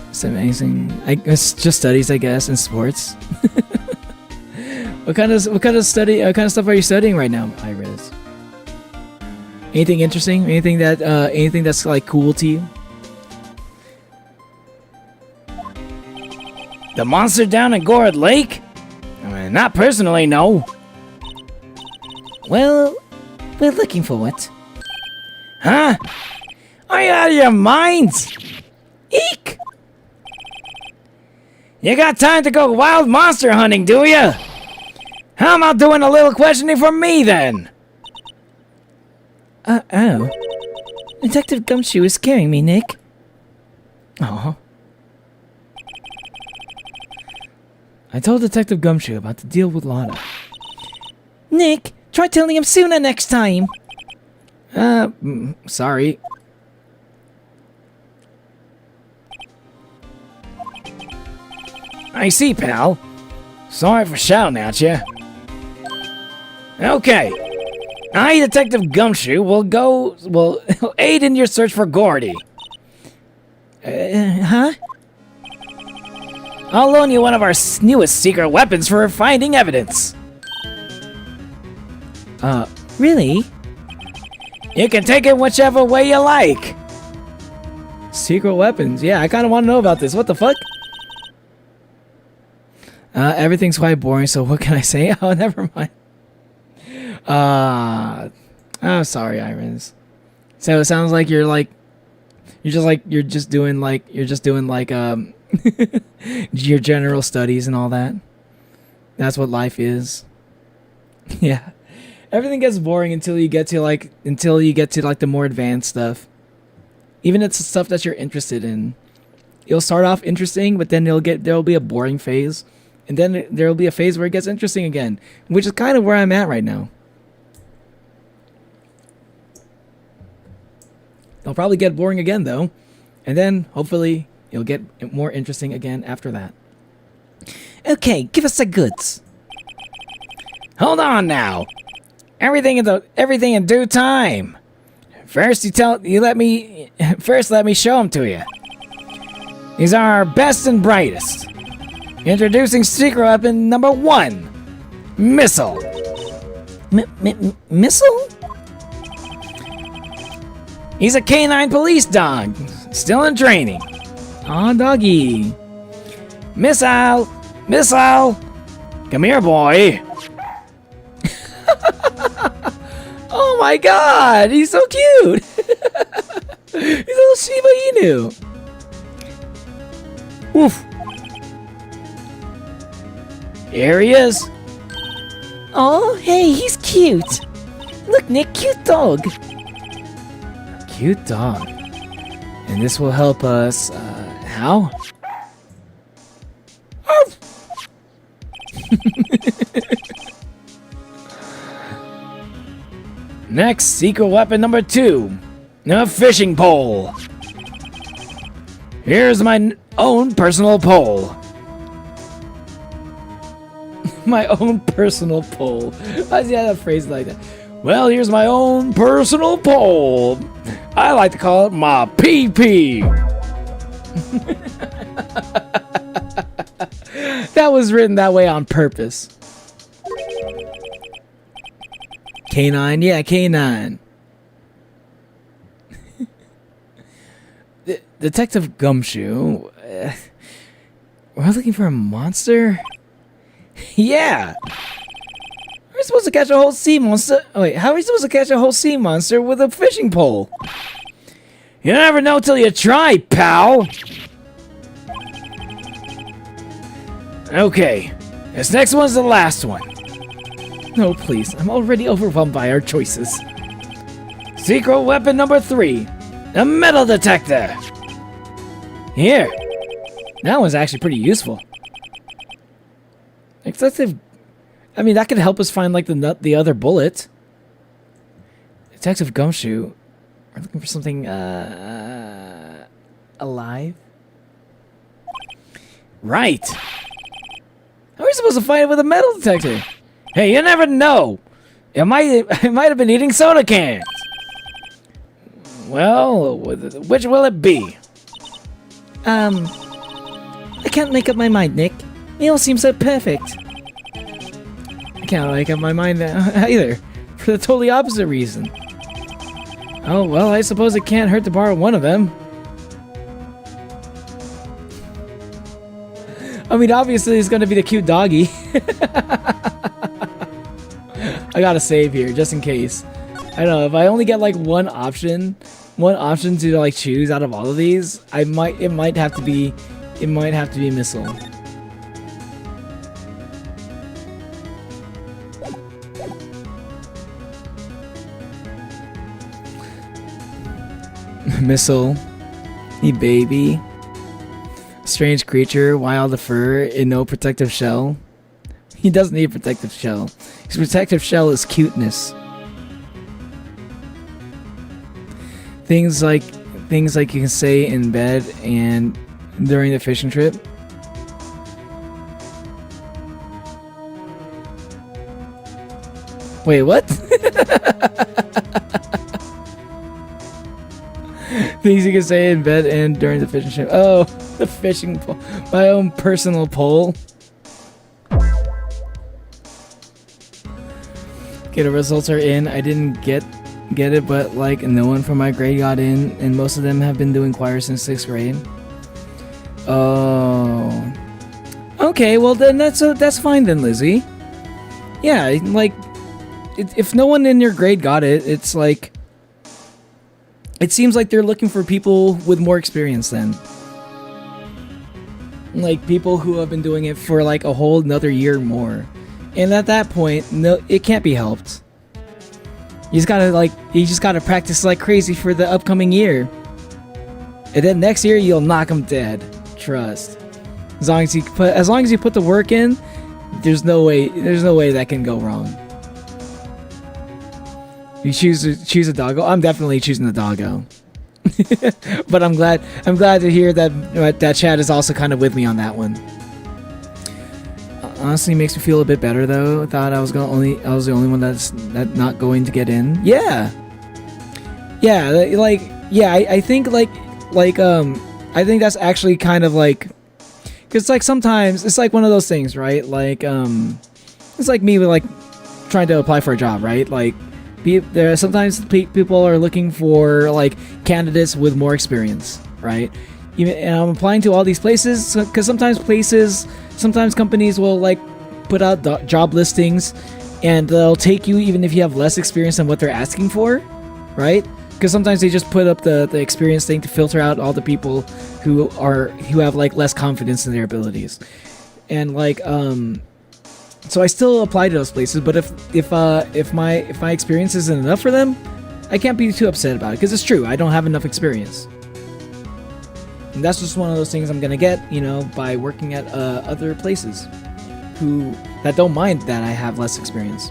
It's amazing. It's just studies, I guess, in sports. What kind of stuff are you studying right now, Iris? Anything interesting? Anything that's like cool to you? The monster down in Gorad Lake? I mean, not personally, no. Well, we're looking for it. Huh? Are you out of your minds? Eek! You got time to go wild monster hunting, do you? How about doing a little questioning for me, then? Oh. Detective Gumshoe is scaring me, Nick. Oh. I told Detective Gumshoe about the deal with Lana. Nick, try telling him sooner next time. Sorry. I see, pal. Sorry for shouting at you. Okay. I, Detective Gumshoe, will aid in your search for Gordy. Huh? I'll loan you one of our newest secret weapons for finding evidence. Really? You can take it whichever way you like. Secret weapons. Yeah, I kind of want to know about this. What the fuck? Everything's quite boring, so what can I say? Oh, never mind. I'm sorry, Irons. So it sounds like you're just doing your general studies and all that. That's what life is. Yeah. Everything gets boring until you get to the more advanced stuff. Even if it's stuff that you're interested in. It'll start off interesting, but then there'll be a boring phase. And then there'll be a phase where it gets interesting again, which is kind of where I'm at right now. It'll probably get boring again, though. And then, hopefully, it'll get more interesting again after that. Okay, give us the goods. Hold on now. Everything in due time. First let me show them to you. These are our best and brightest. Introducing secret weapon number 1. Missile. Missile? He's a canine police dog. Still in training. Aw, doggy. Missile! Missile! Come here, boy. Oh my god, he's so cute. He's a little Shiba Inu. Woof. Here he is. Oh, hey, he's cute. Look, Nick, cute dog. Cute dog. And this will help us, how? Next, secret weapon number 2. A fishing pole. Here's my own personal pole. My own personal pole. Why does he have a phrase like that? Well, here's my own personal pole. I like to call it my PP. That was written that way on purpose. Canine, yeah, canine. Detective Gumshoe. We're looking for a monster? Yeah. We're supposed to catch a whole sea monster. Oh, wait, how are we supposed to catch a whole sea monster with a fishing pole? You never know till you try, pal. Okay. This next one's the last one. No, please. I'm already overwhelmed by our choices. Secret weapon number 3. A metal detector. Here. That one's actually pretty useful. Excessive. I mean, that could help us find, like, the other bullet. Detective Gumshoe. We're looking for something, alive? Right. How are we supposed to find it with a metal detector? Hey, you never know. It might have been eating soda cans. Well, which will it be? I can't make up my mind, Nick. They all seem so perfect. I can't make up my mind either. For the totally opposite reason. Oh, well, I suppose it can't hurt to borrow one of them. I mean, obviously it's going to be the cute doggy. I gotta save here, just in case. I don't know, if I only get like one option to like choose out of all of these, it might have to be missile. Missile. He baby. Strange creature, wild fur, and no protective shell. He doesn't need a protective shell. His protective shell is cuteness. Things like you can say in bed and during the fishing trip. Wait, what? Things you can say in bed and during the fishing trip. Oh, the fishing pole. My own personal pole. Okay, the results are in. I didn't get it, but like no one from my grade got in, and most of them have been doing choir since 6th grade. Oh. Okay, well then that's fine then, Lizzie. Yeah, like if no one in your grade got it, it's like it seems like they're looking for people with more experience then. Like people who have been doing it for like a whole another year more. And at that point, no, it can't be helped. You just gotta practice like crazy for the upcoming year. And then next year you'll knock them dead. Trust. As long as you put the work in, there's no way that can go wrong. You choose a doggo. I'm definitely choosing the doggo. But I'm glad to hear that Chad is also kind of with me on that one. Honestly, makes me feel a bit better though. I thought I was the only one that's not going to get in. Yeah. I think I think that's actually kind of like, because like sometimes it's like one of those things, right? Like it's like me with like trying to apply for a job, right? Like sometimes people are looking for like candidates with more experience, right? And I'm applying to all these places because sometimes companies will like put out job listings and they'll take you even if you have less experience than what they're asking for, right? Because sometimes they just put up the experience thing to filter out all the people who have like less confidence in their abilities. And like so I still apply to those places, but if my experience isn't enough for them, I can't be too upset about it because it's true, I don't have enough experience. And that's just one of those things I'm gonna get, by working at other places that don't mind that I have less experience.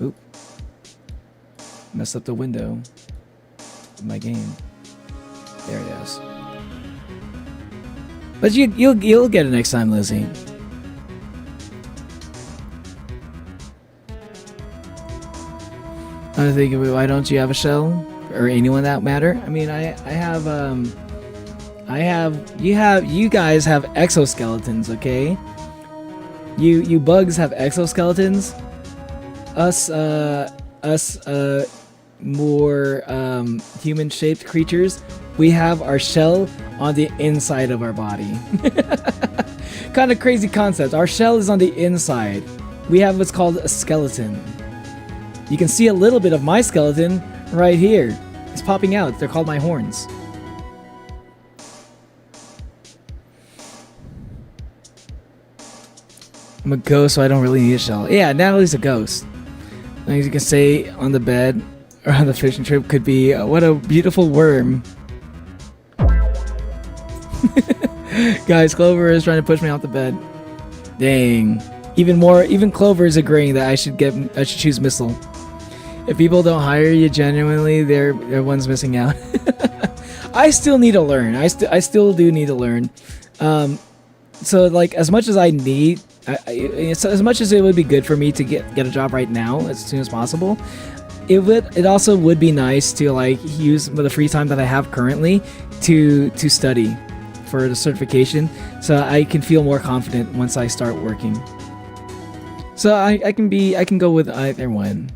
Oop. Messed up the window of my game. There it is. But you'll get it next time, Lizzie. I think, why don't you have a shell? Or anyone that matter? I mean, you guys have exoskeletons, okay? You bugs have exoskeletons. Us more human-shaped creatures, we have our shell on the inside of our body. Kind of crazy concept. Our shell is on the inside. We have what's called a skeleton. You can see a little bit of my skeleton right here. It's popping out. They're called my horns. I'm a ghost, so I don't really need a shell. Yeah, Natalie's a ghost. As you can say, on the bed or on the fishing trip could be what a beautiful worm. Guys, Clover is trying to push me off the bed. Dang. Even Clover is agreeing that I should choose Missile. If people don't hire you genuinely, they're ones missing out. I still need to learn. I still do need to learn. So like as much as I need, as much as it would be good for me to get a job right now as soon as possible, it also would be nice to like use the free time that I have currently to study for the certification, so I can feel more confident once I start working. So I can go with either one.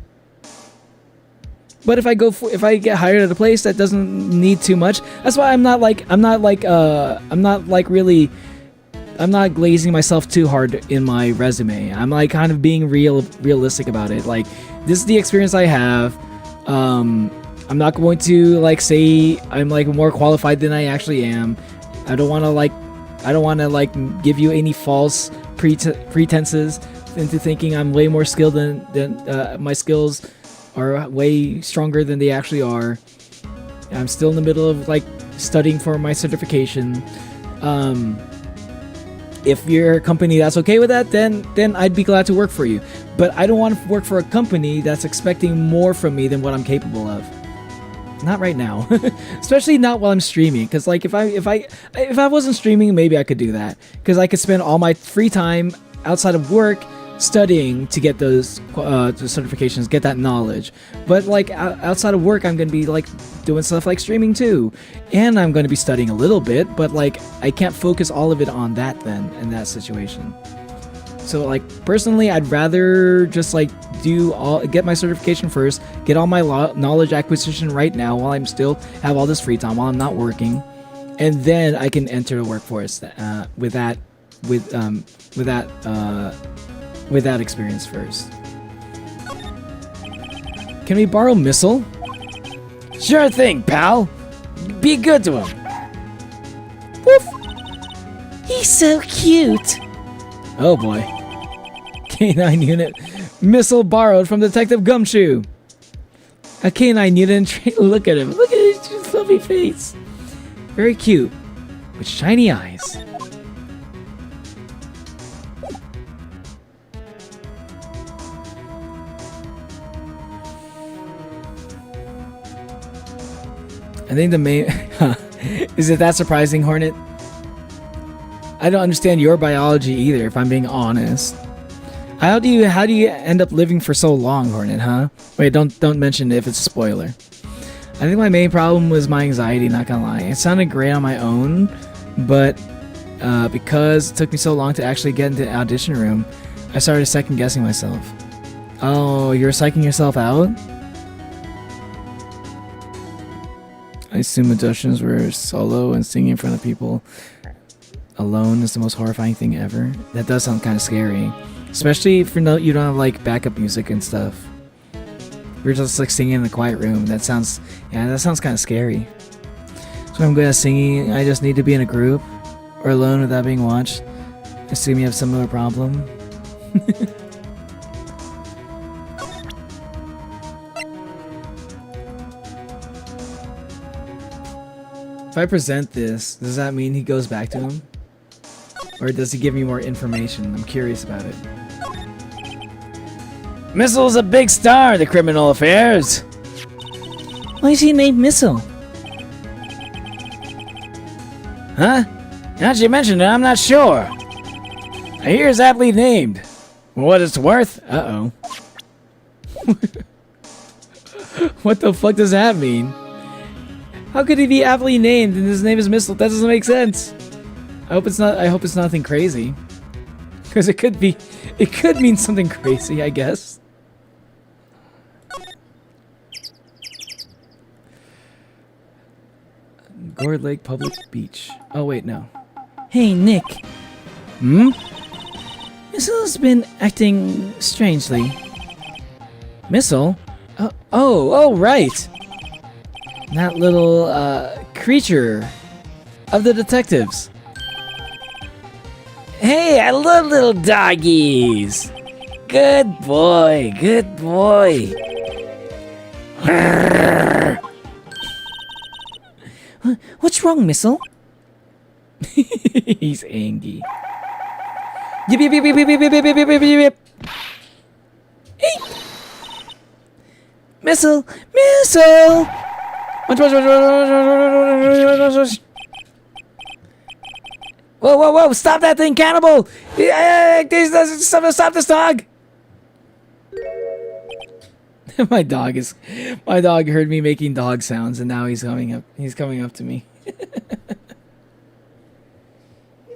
But if I get hired at a place that doesn't need too much, that's why I'm not glazing myself too hard in my resume. I'm like kind of being realistic about it. Like, this is the experience I have. I'm not going to like say I'm like more qualified than I actually am. I don't want to give you any false pretenses into thinking I'm way more skilled than my skills are way stronger than they actually are. I'm still in the middle of like studying for my certification. If you're a company that's okay with that, then I'd be glad to work for you. But I don't want to work for a company that's expecting more from me than what I'm capable of. Not right now, especially not while I'm streaming. Because like if I wasn't streaming, maybe I could do that. Because I could spend all my free time outside of work studying to get those certifications, get that knowledge. But like outside of work, I'm gonna be like doing stuff like streaming too, and I'm gonna be studying a little bit. But like I can't focus all of it on that then in that situation. So like personally, I'd rather just like get my certification first, get all my knowledge acquisition right now while I'm still have all this free time while I'm not working, and then I can enter the workforce with that experience first. Can we borrow Missile? Sure thing, pal. Be good to him. Woof! He's so cute. Oh boy. Canine unit. Missile borrowed from Detective Gumshoe. A canine unit. Look at him. Look at his fluffy face. Very cute. With shiny eyes. I think the main... Is it that surprising, Hornet? I don't understand your biology either, if I'm being honest. How do you end up living for so long, Hornet, huh? Wait, don't mention if it's a spoiler. I think my main problem was my anxiety, not gonna lie. It sounded great on my own, but because it took me so long to actually get into the audition room, I started second guessing myself. Oh, you're psyching yourself out? I assume auditions were solo and singing in front of people alone is the most horrifying thing ever. That does sound kind of scary. Especially if you don't have like backup music and stuff. We're just like singing in a quiet room. That sounds kind of scary. So I'm good at singing. I just need to be in a group or alone without being watched. Assume you have similar problem. If I present this, does that mean he goes back to him? Or does he give me more information? I'm curious about it. Missile's a big star in the criminal affairs. Why is he named Missile? Huh? Now that you mentioned it, I'm not sure. I hear it's aptly named. For what it's worth? Uh-oh. What the fuck does that mean? How could he be aptly named and his name is Missile? That doesn't make sense. I hope it's nothing crazy. Because it could mean something crazy, I guess. Gourd Lake Public Beach. Oh wait, no. Hey, Nick. Hmm? Missile's been acting strangely. Missile? Oh, right. That little creature of the detectives. Hey, I love little doggies. Good boy, good boy. What's wrong, Missile? He's angry. Yip, yip, yip, yip, yip, yip, yip, yip, yip, yip, yip. Hey! Missile! Missile! Whoa! Stop that thing, cannibal! Stop this dog! My dog heard me making dog sounds, and now he's coming up. He's coming up to me. He's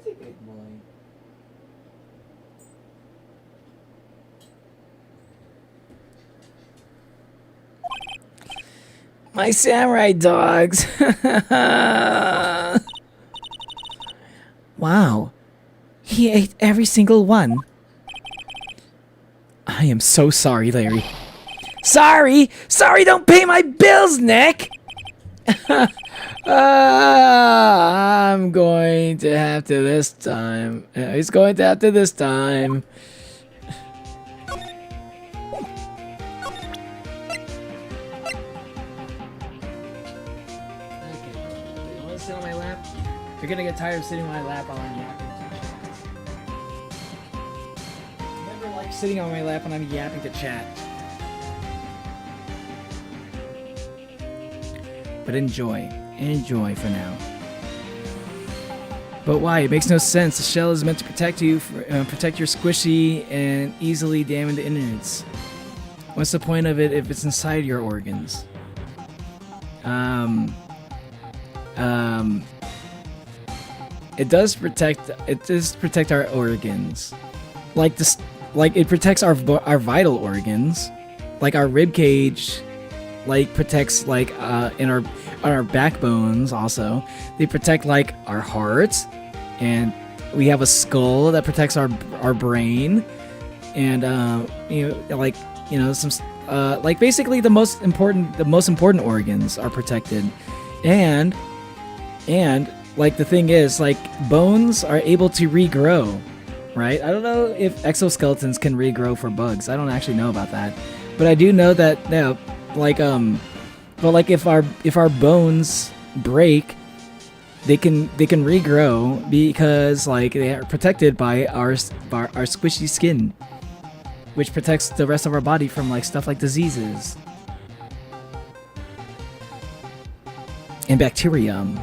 a good boy. My samurai dogs. Wow. He ate every single one. I am so sorry, Larry. Sorry, don't pay my bills, Nick. I'm going to have to this time. He's going to have to this time. to sit on my lap? You're gonna get tired of sitting on my lap while I'm yapping. Never like sitting on my lap when I'm yapping to chat. But enjoy for now. But why? It makes no sense. The shell is meant to protect you, protect your squishy and easily damaged innards. What's the point of it if it's inside your organs? It does protect our organs. Like this, like it protects our vital organs, like our rib cage, like protects like in our backbones also. They protect like our hearts, and we have a skull that protects our brain, and some like basically the most important organs are protected, and like the thing is like bones are able to regrow, right? I don't know if exoskeletons can regrow for bugs. I don't actually know about that, but I do know that but like if our bones break, they can regrow because like they are protected by our squishy skin, which protects the rest of our body from like stuff like diseases and bacterium.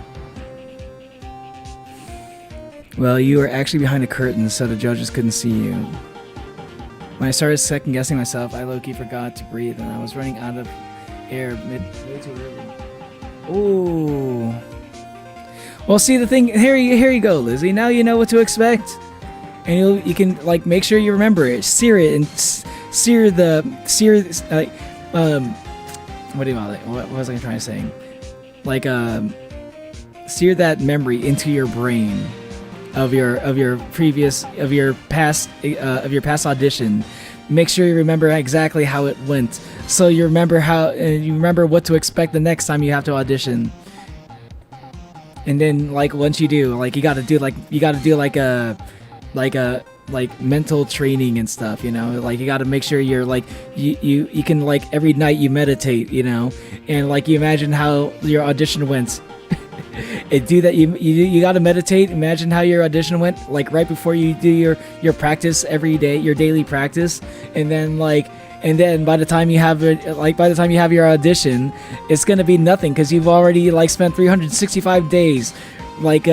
Well, you were actually behind a curtain, so the judges couldn't see you. When I started second guessing myself, I low-key forgot to breathe, and I was running out of air way too early. Ooh. Well, see the thing here you go, Lizzie. Now you know what to expect, and you can like make sure you remember it. Sear it and sear like what do you call it? What was I trying to say? Like sear that memory into your brain of your past audition. Make sure you remember exactly how it went, so you remember what to expect the next time you have to audition. And then like once you do, like you gotta do mental training and stuff, you know, like you gotta make sure you're like you can like every night you meditate, you know, and like you imagine how your audition went. And do that. You gotta meditate. Imagine how your audition went, like right before you do your practice every day, your daily practice, and then by the time you have your audition, it's gonna be nothing because you've already like spent 365 days, like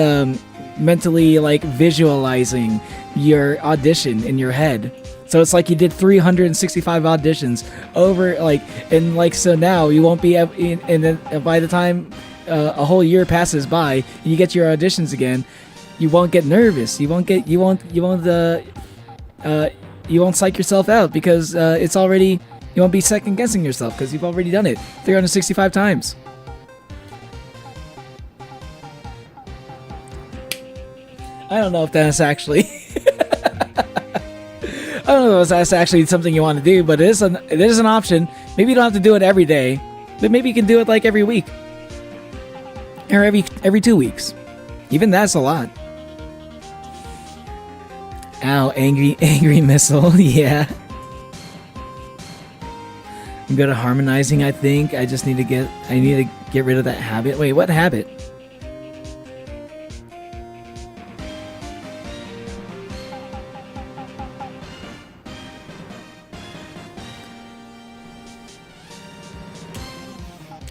mentally like visualizing your audition in your head. So it's like you did 365 auditions over, like, and like so now you won't be, and then by the time a whole year passes by and you get your auditions again, you won't get nervous. You won't psych yourself out because it's already, you won't be second guessing yourself because you've already done it 365 times. I don't know if that's actually I don't know if that's actually something you want to do, but it is an option. Maybe you don't have to do it every day, but maybe you can do it like every week. Or every 2 weeks. Even that's a lot. Ow, angry missile. Yeah. I'm good at harmonizing, I think. I need to get rid of that habit. Wait, what habit?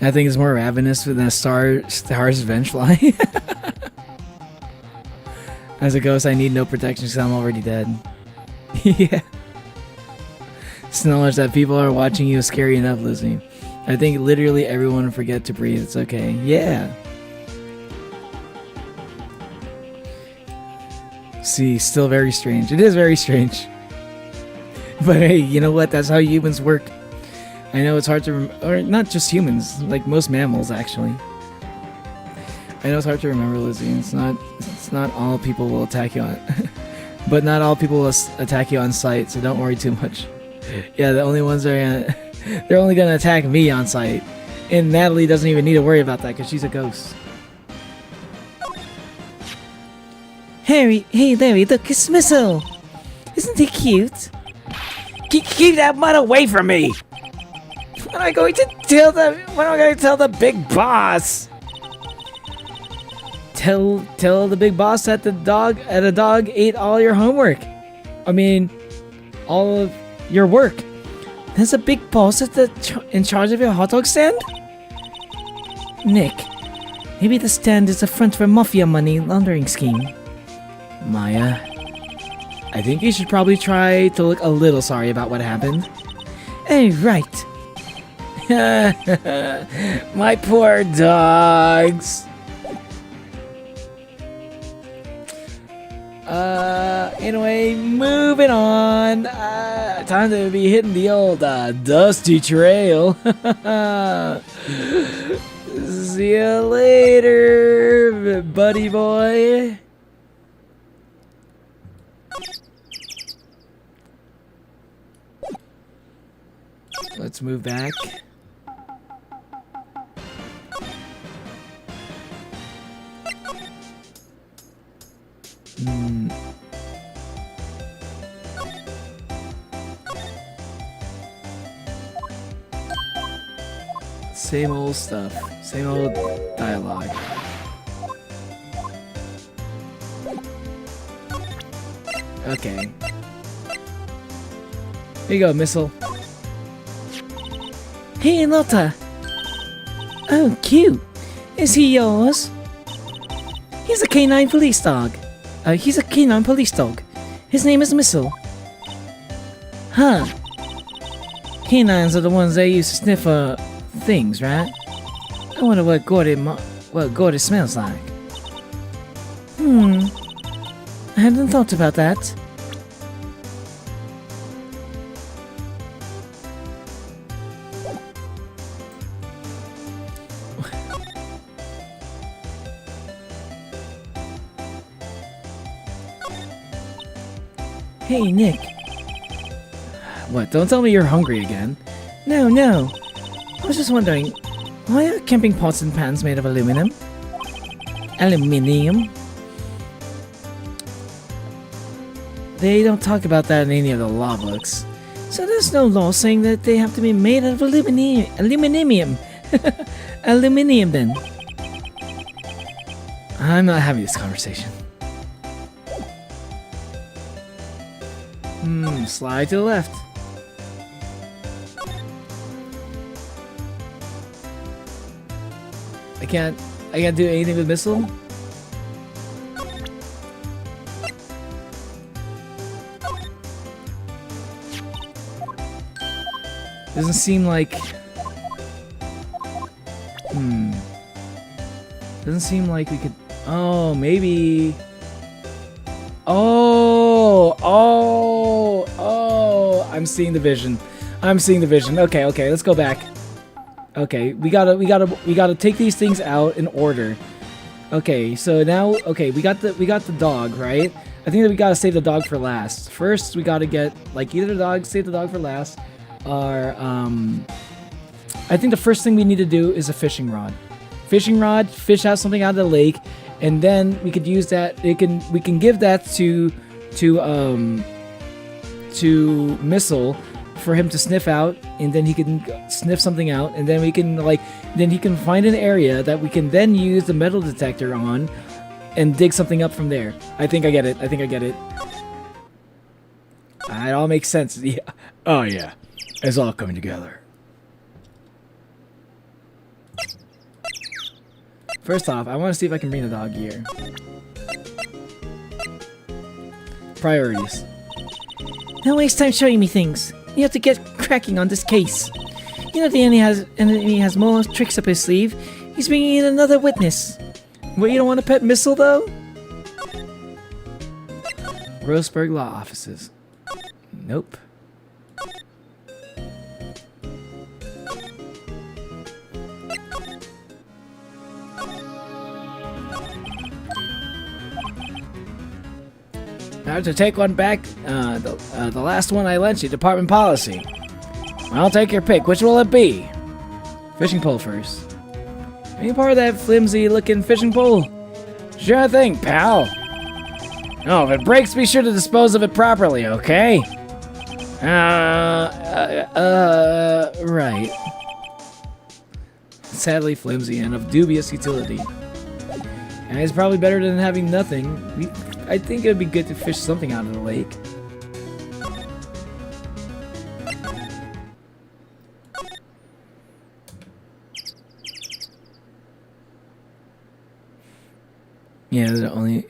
I think it's more ravenous than a star's vengefly. As a ghost, I need no protection because I'm already dead. Yeah. It's knowledge that people are watching you is scary enough, Lizzie. I think literally everyone will forget to breathe. It's okay. Yeah. See, still very strange. It is very strange. But hey, you know what? That's how humans work. I know it's hard to or not just humans, like most mammals actually. I know it's hard to remember, Lizzie. It's not all people will attack you on, but not all people will attack you on sight. So don't worry too much. Yeah, the only ones they're only gonna attack me on sight, and Natalie doesn't even need to worry about that because she's a ghost. Harry, hey Larry, look, it's Missile. Isn't he cute? Keep that mud away from me! When am I going to tell the big boss? tell the big boss that the dog ate all your homework. I mean, all of your work. There's a big boss in charge of your hot dog stand? Nick, maybe the stand is a front for mafia money laundering scheme. Maya, I think you should probably try to look a little sorry about what happened. Oh, right. My poor dogs. Anyway, moving on. Time to be hitting the old dusty trail. See you later, buddy boy. Let's move back. Same old stuff. Same old dialogue. Okay. Here you go, missile. Hey, Lotta. Oh, cute. Is he yours? He's a canine police dog. He's a canine police dog. His name is Missile. Huh. Canines are the ones that use to sniff things, right? I wonder what Gordy smells like. I hadn't thought about that. Hey, Nick. What? Don't tell me you're hungry again. No. I was just wondering, why are camping pots and pans made of aluminum? Aluminium? They don't talk about that in any of the law books. So there's no law saying that they have to be made out of aluminium. Aluminium then. I'm not having this conversation. Slide to the left. I can't do anything with missile. Doesn't seem like. Doesn't seem like we could. Oh, maybe. Oh! I'm seeing the vision. Okay, let's go back. Okay, we gotta take these things out in order. Okay, so now, okay, we got the dog, right? I think that we gotta save the dog for last. First, we gotta get like either save the dog for last, or I think the first thing we need to do is a fishing rod. Fishing rod, fish out something out of the lake, and then we could use that. We can give that to Missile for him to sniff out, and then he can sniff something out, and then we can then he can find an area that we can then use the metal detector on and dig something up from there. I think I get it. It all makes sense. Yeah. Oh yeah, it's all coming together. First off, I want to see if I can bring the dog here. Priorities. Don't waste time showing me things. You have to get cracking on this case. You know the enemy has more tricks up his sleeve. He's bringing in another witness. Well, you don't want a pet missile, though? Roseburg Law Offices. Nope. Now to take one back, the last one I lent you, Department Policy. I'll take your pick. Which will it be? Fishing pole first. Are you part of that flimsy-looking fishing pole? Sure thing, pal. Oh, if it breaks, be sure to dispose of it properly, okay? Right. Sadly flimsy and of dubious utility. And it's probably better than having nothing. I think it'd be good to fish something out of the lake. Yeah, they're only...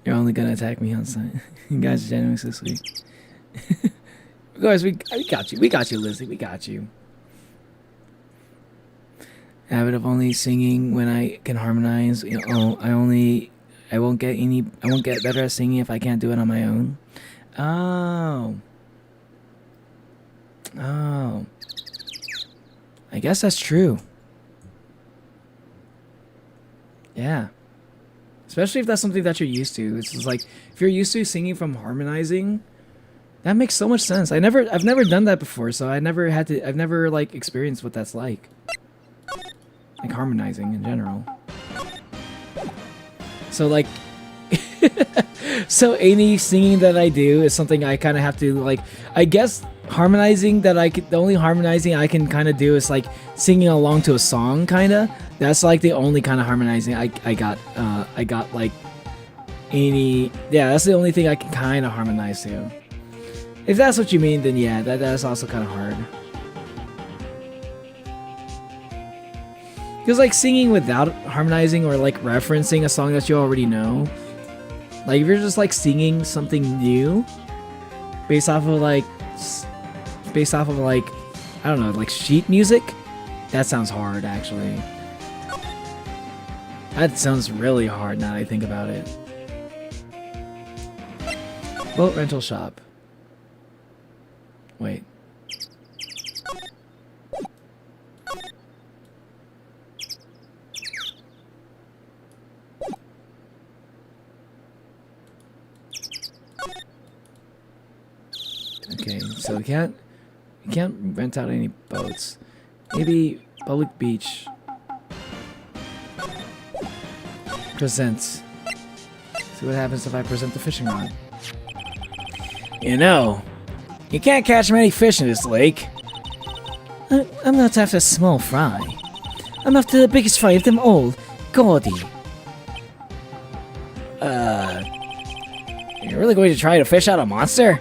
You're only gonna attack me on site. You guys are genuinely so sweet. Of course, we got you. We got you, Lizzie. We got you. Habit of only singing when I can harmonize. You know, I won't get better at singing if I can't do it on my own. Oh. I guess that's true. Yeah. Especially if that's something that you're used to. It's just like, if you're used to singing from harmonizing, that makes so much sense. I've never done that before, so I've never like experienced what that's like. Like harmonizing in general. So like, so any singing that I do is something I kind of have to like, I guess harmonizing that the only harmonizing I can kind of do is like singing along to a song kind of. That's like the only kind of harmonizing I got like any, yeah, that's the only thing I can kind of harmonize to. If that's what you mean, then yeah, that's also kind of hard. Because like singing without harmonizing or like referencing a song that you already know, like if you're just like singing something new based off of like I don't know, like sheet music, that sounds hard actually. That sounds really hard now that I think about it. Boat rental shop. Wait. Okay, so we can't rent out any boats. Maybe public beach. Presents. See what happens if I present the fishing rod. You know, you can't catch many fish in this lake. I'm not after a small fry. I'm after the biggest fry of them all, Gordy. You're really going to try to fish out a monster?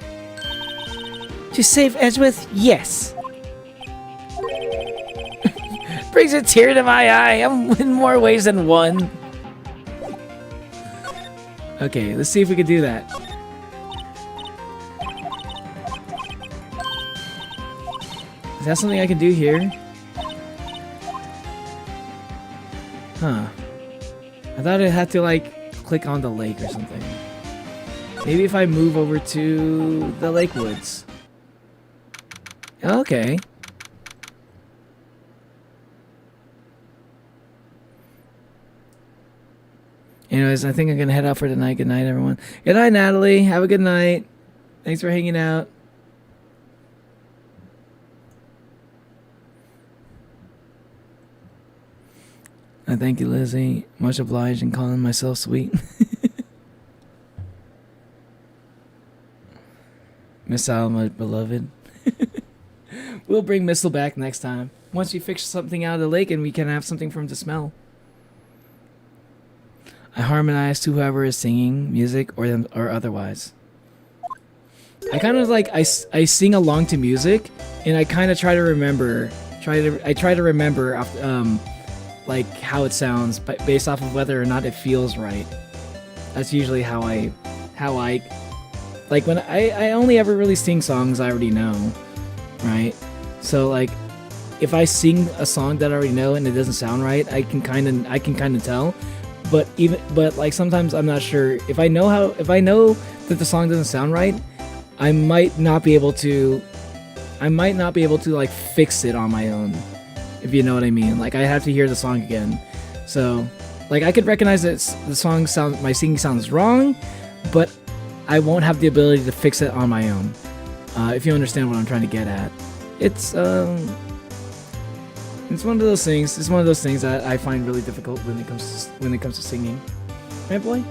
To save Edgeworth, yes. Brings a tear to my eye. I'm in more ways than one. Okay, let's see if we can do that. Is that something I can do here? Huh. I thought it had to like click on the lake or something. Maybe if I move over to the lake woods. Okay. Anyways, I think I'm gonna head out for tonight. Good night, everyone. Good night, Natalie. Have a good night. Thanks for hanging out. I thank you, Lizzie. Much obliged in calling myself sweet. Miss Al, my beloved. We'll bring Missile back next time. Once you fix something out of the lake and we can have something for him to smell. I harmonize to whoever is singing music or otherwise. I kind of like I sing along to music, and I kind of try to remember. I try to remember like how it sounds, but based off of whether or not it feels right. That's usually how I like when I only ever really sing songs I already know, right? So like if I sing a song that I already know and it doesn't sound right, I can kind of tell. But like sometimes I'm not sure if I know that the song doesn't sound right, I might not be able to like fix it on my own, if you know what I mean. Like I have to hear the song again. So like I could recognize that my singing sounds wrong, but I won't have the ability to fix it on my own. If you understand what I'm trying to get at. It's one of those things. It's one of those things that I find really difficult when it comes to singing. Right, boy?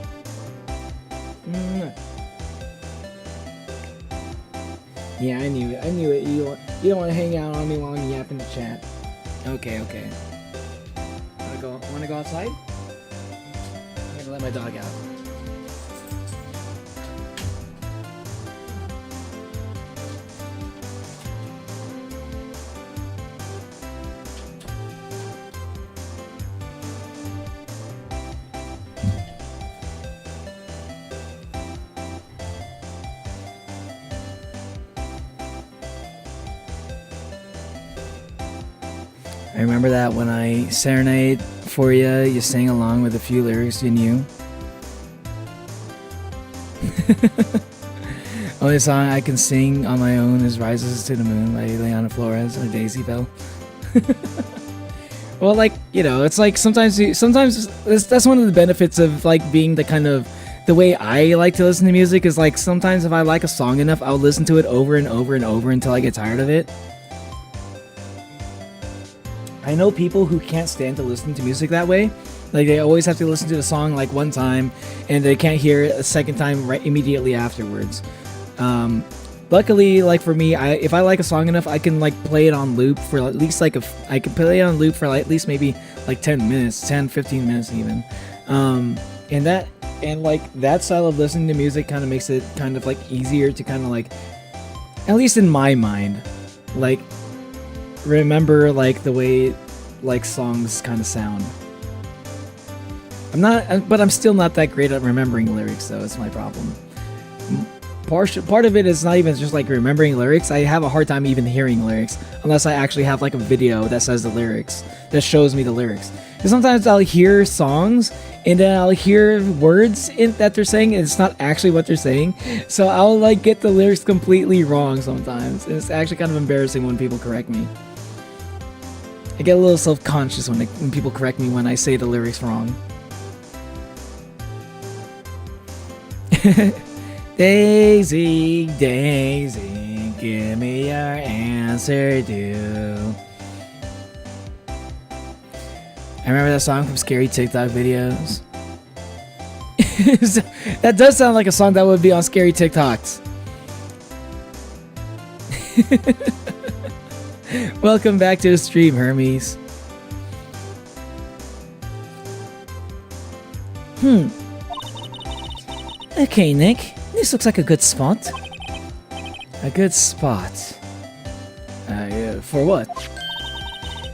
Yeah, I knew it. You don't want to hang out on me while I'm yapping the chat. Okay. Gotta go. Want to go outside? I'm gonna let my dog out. I remember that when I serenade for you, you sing along with a few lyrics you knew. Only song I can sing on my own is Rises to the Moon by Leona Flores or Daisy Bell. Well, like, you know, it's like sometimes that's one of the benefits of like being the way I like to listen to music is like sometimes if I like a song enough, I'll listen to it over and over and over until I get tired of it. I know people who can't stand to listen to music that way. Like, they always have to listen to the song, like, one time, and they can't hear it a second time right immediately afterwards. Luckily, like, for me, if I like a song enough, I can, like, play it on loop for at least, like, I can play it on loop for, like, at least maybe, like, 10 minutes, 10, 15 minutes even. And that style of listening to music kind of makes it kind of, like, easier to kind of, like, at least in my mind, like, remember like the way like songs kind of sound. But I'm still not that great at remembering lyrics, though. It's my problem. Part of it is not even just like remembering lyrics. I have a hard time even hearing lyrics unless I actually have like a video that says the lyrics, that shows me the lyrics. Because sometimes I'll hear songs and then I'll hear words that they're saying and it's not actually what they're saying. So I'll like get the lyrics completely wrong sometimes. And it's actually kind of embarrassing when people correct me. I get a little self-conscious when people correct me when I say the lyrics wrong. Daisy, Daisy, give me your answer due. I remember that song from Scary TikTok videos. That does sound like a song that would be on Scary TikToks. Welcome back to the stream, Hermes. Okay, Nick. This looks like a good spot. A good spot? For what?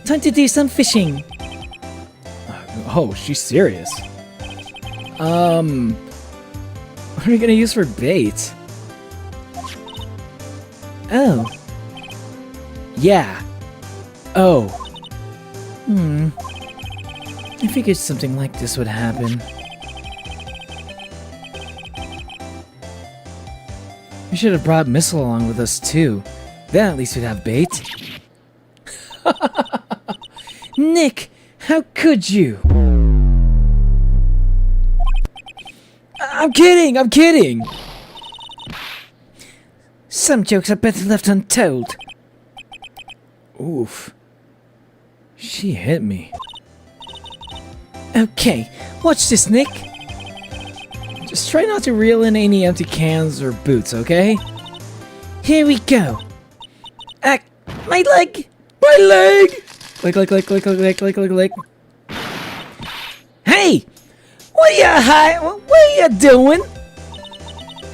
Time to do some fishing. Oh, she's serious. What are you gonna use for bait? Oh. Yeah. Oh. I figured something like this would happen. We should have brought Missile along with us too. Then at least we'd have bait. Nick, how could you? I'm kidding! I'm kidding! Some jokes are better left untold. Oof. She hit me. Okay, watch this, Nick. Just try not to reel in any empty cans or boots, okay? Here we go. My leg! My leg! Lick. Hey! What are you doing?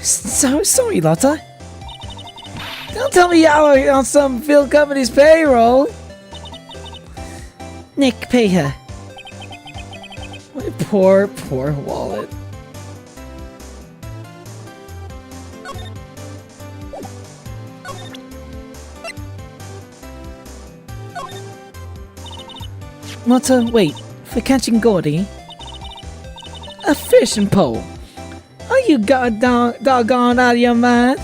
Sorry, Lotta. Don't tell me you're on some Phil company's payroll. Nick, pay her. My poor wallet. Lotta, wait. For catching Gordy? A fishing pole. Are you doggone out of your mind?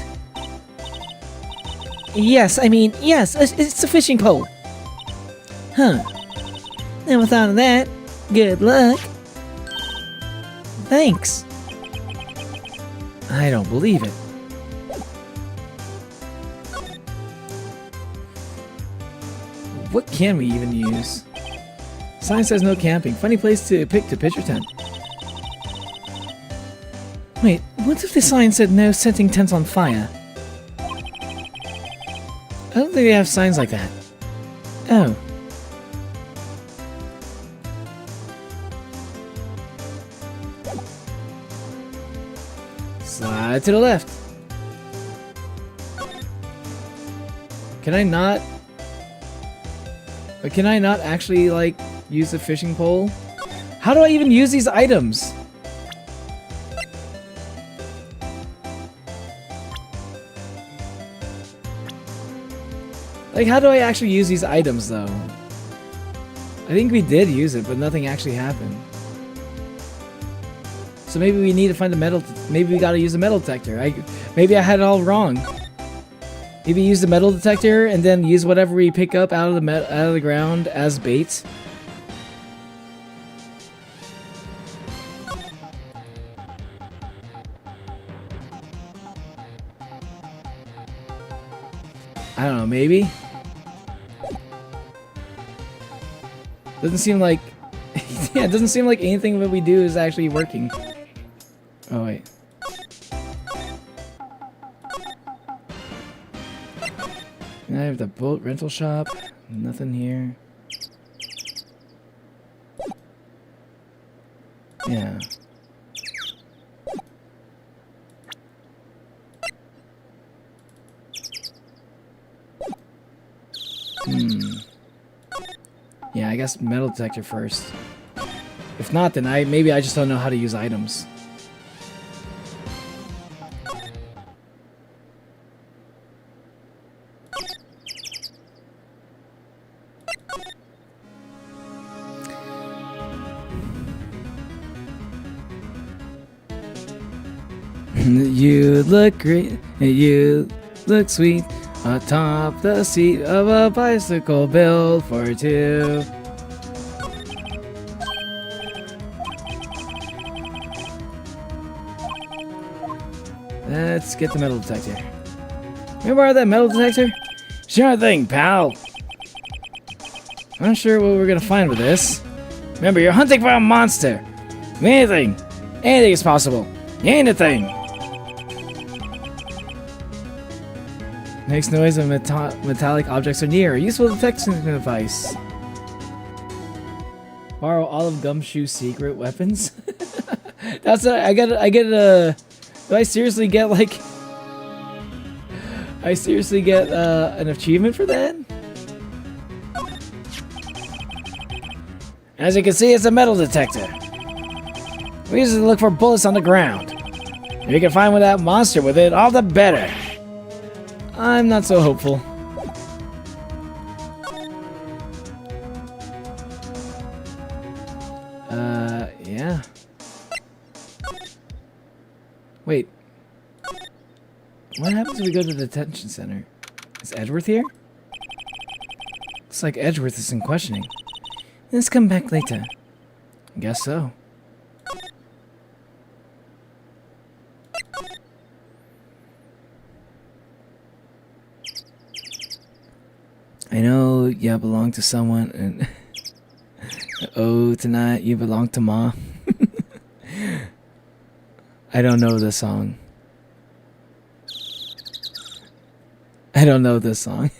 Yes, it's a fishing pole. Huh. Never thought of that. Good luck. Thanks. I don't believe it. What can we even use? Sign says no camping. Funny place to pick to pitch your tent. Wait, what if the sign said no setting tents on fire? I don't think they have signs like that. Oh. Slide to the left. Can I not? But can I not actually, like, use the fishing pole? How do I even use these items? Like, how do I actually use these items, though? I think we did use it, but nothing actually happened. So maybe we need to find a metal... Maybe we gotta use a metal detector. Maybe I had it all wrong. Maybe use the metal detector and then use whatever we pick up out of the ground as bait. I don't know, maybe? Doesn't seem like... yeah, it doesn't seem like anything that we do is actually working. Oh, wait. And I have the boat rental shop. Nothing here. Yeah. Yeah, I guess metal detector first. If not, then maybe I just don't know how to use items. You look great, you look sweet atop the seat of a bicycle built for two. Let's get the metal detector. Can we borrow that metal detector? Sure thing, pal. I'm not sure what we're gonna find with this. Remember, you're hunting for a monster. Anything is possible. Anything. Makes noise when metallic objects are near. Useful detection device. Borrow all of Gumshoe's secret weapons. That's I get a. Do I seriously get like? I seriously get an achievement for that? As you can see, it's a metal detector. We use it to look for bullets on the ground. If you can find that monster with it, all the better. I'm not so hopeful. Yeah. Wait. What happens if we go to the detention center? Is Edgeworth here? Looks like Edgeworth is in questioning. Let's come back later. I guess so. I know you belong to someone, and oh, tonight you belong to Ma. I don't know this song. I don't know this song.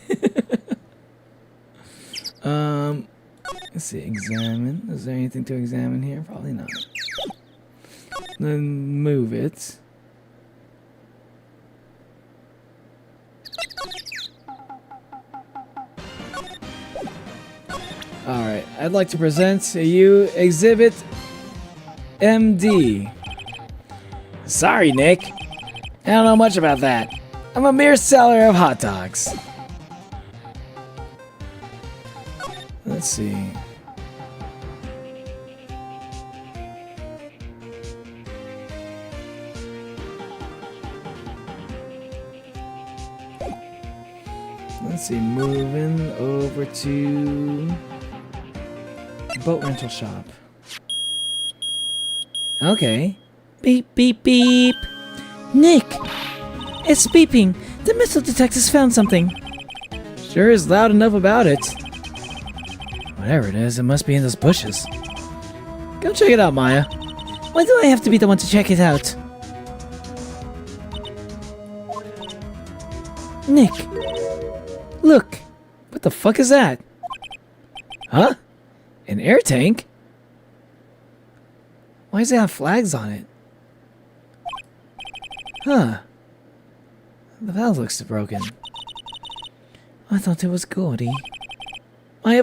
Let's see, examine. Is there anything to examine here? Probably not. Then move it. Alright, I'd like to present to you Exhibit MD. Sorry, Nick. I don't know much about that. I'm a mere seller of hot dogs. Let's see. Let's see, moving over to boat rental shop. Okay. Beep, beep, beep. Nick! It's beeping. The metal detector's found something. Sure is loud enough about it. Whatever it is, it must be in those bushes. Go check it out, Maya. Why do I have to be the one to check it out? Nick! Look! What the fuck is that? Huh? An air tank? Why does it have flags on it? Huh. The valve looks broken. I thought it was Gordy.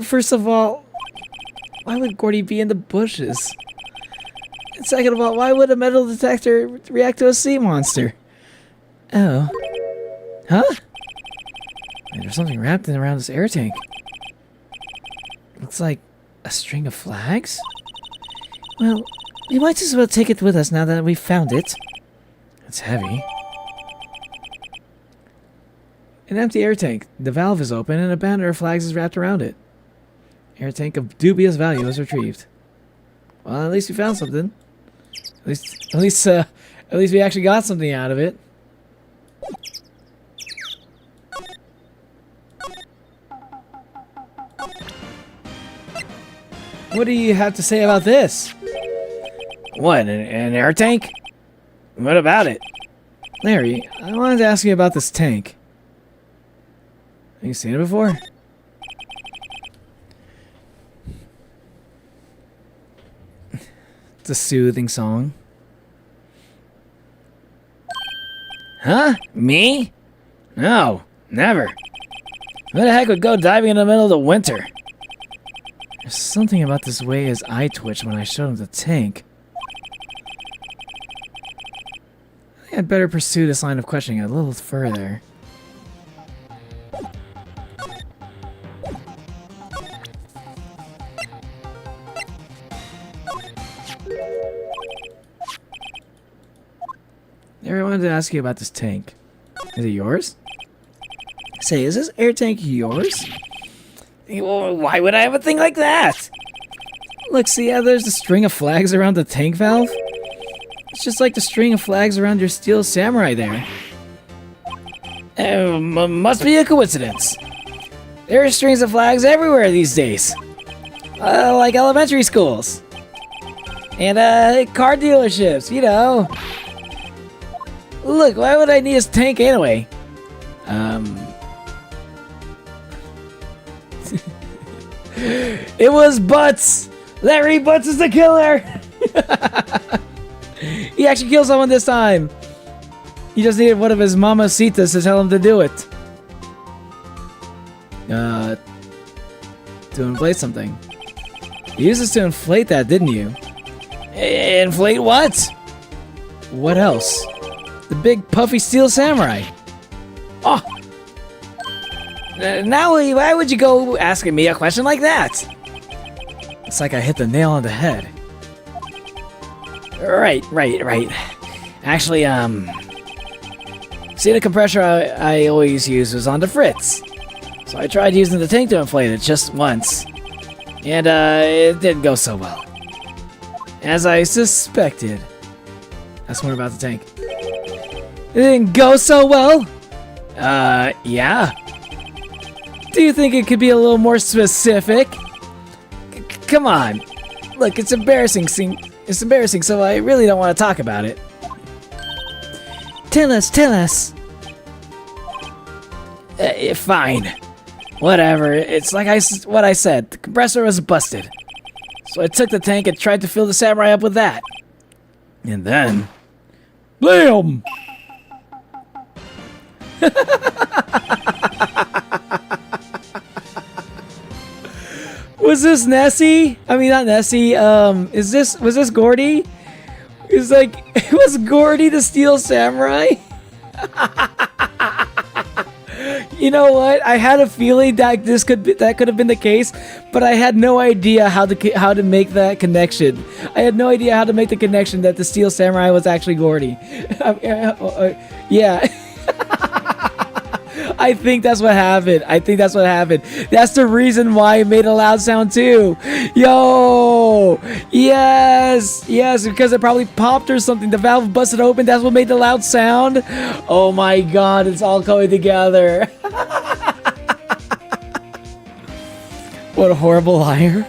First of all, why would Gordy be in the bushes? And second of all, why would a metal detector react to a sea monster? Oh. Huh? Man, there's something wrapped in around this air tank. Looks like a string of flags? Well, we might as well take it with us now that we've found it. It's heavy. An empty air tank. The valve is open and a banner of flags is wrapped around it. Air tank of dubious value was retrieved. Well, at least we found something. At least we actually got something out of it. What do you have to say about this? What, an air tank? What about it? Larry, I wanted to ask you about this tank. Have you seen it before? It's a soothing song. Huh? Me? No, never. Who the heck would go diving in the middle of the winter? There's something about this way his eye twitched when I showed him the tank. I think I'd better pursue this line of questioning a little further. I wanted to ask you about this tank. Is it yours? Say, is this air tank yours? Well, why would I have a thing like that? Look, see how there's a string of flags around the tank valve? It's just like the string of flags around your steel samurai there. Must be a coincidence. There are strings of flags everywhere these days. Like elementary schools. And car dealerships, you know. Look, why would I need a tank anyway? It was Butts! Larry Butts is the killer! He actually killed someone this time! He just needed one of his mamacitas to tell him to do it. To inflate something. You used this to inflate that, didn't you? Inflate what? What else? The big puffy steel samurai. Oh! Now, why would you go asking me a question like that? It's like I hit the nail on the head. Right. Actually, see, the compressor I always use was on the fritz. So I tried using the tank to inflate it just once. And, it didn't go so well. As I suspected. Ask more about the tank. It didn't go so well? Yeah. Do you think it could be a little more specific? Come on. Look, it's embarrassing, so I really don't want to talk about it. Tell us. Fine. Whatever. It's like what I said. The compressor was busted. So I took the tank and tried to fill the samurai up with that. And then... BAM! Was this Nessie? I mean, not Nessie. Was this Gordy? It's like, was Gordy the Steel Samurai? You know what? I had a feeling that that could have been the case, but I had no idea how to make that connection. I had no idea how to make the connection that the Steel Samurai was actually Gordy. Yeah. I think that's what happened. That's the reason why it made a loud sound too. Yo! Yes, because it probably popped or something. The valve busted open. That's what made the loud sound. Oh my god, it's all coming together. What a horrible liar.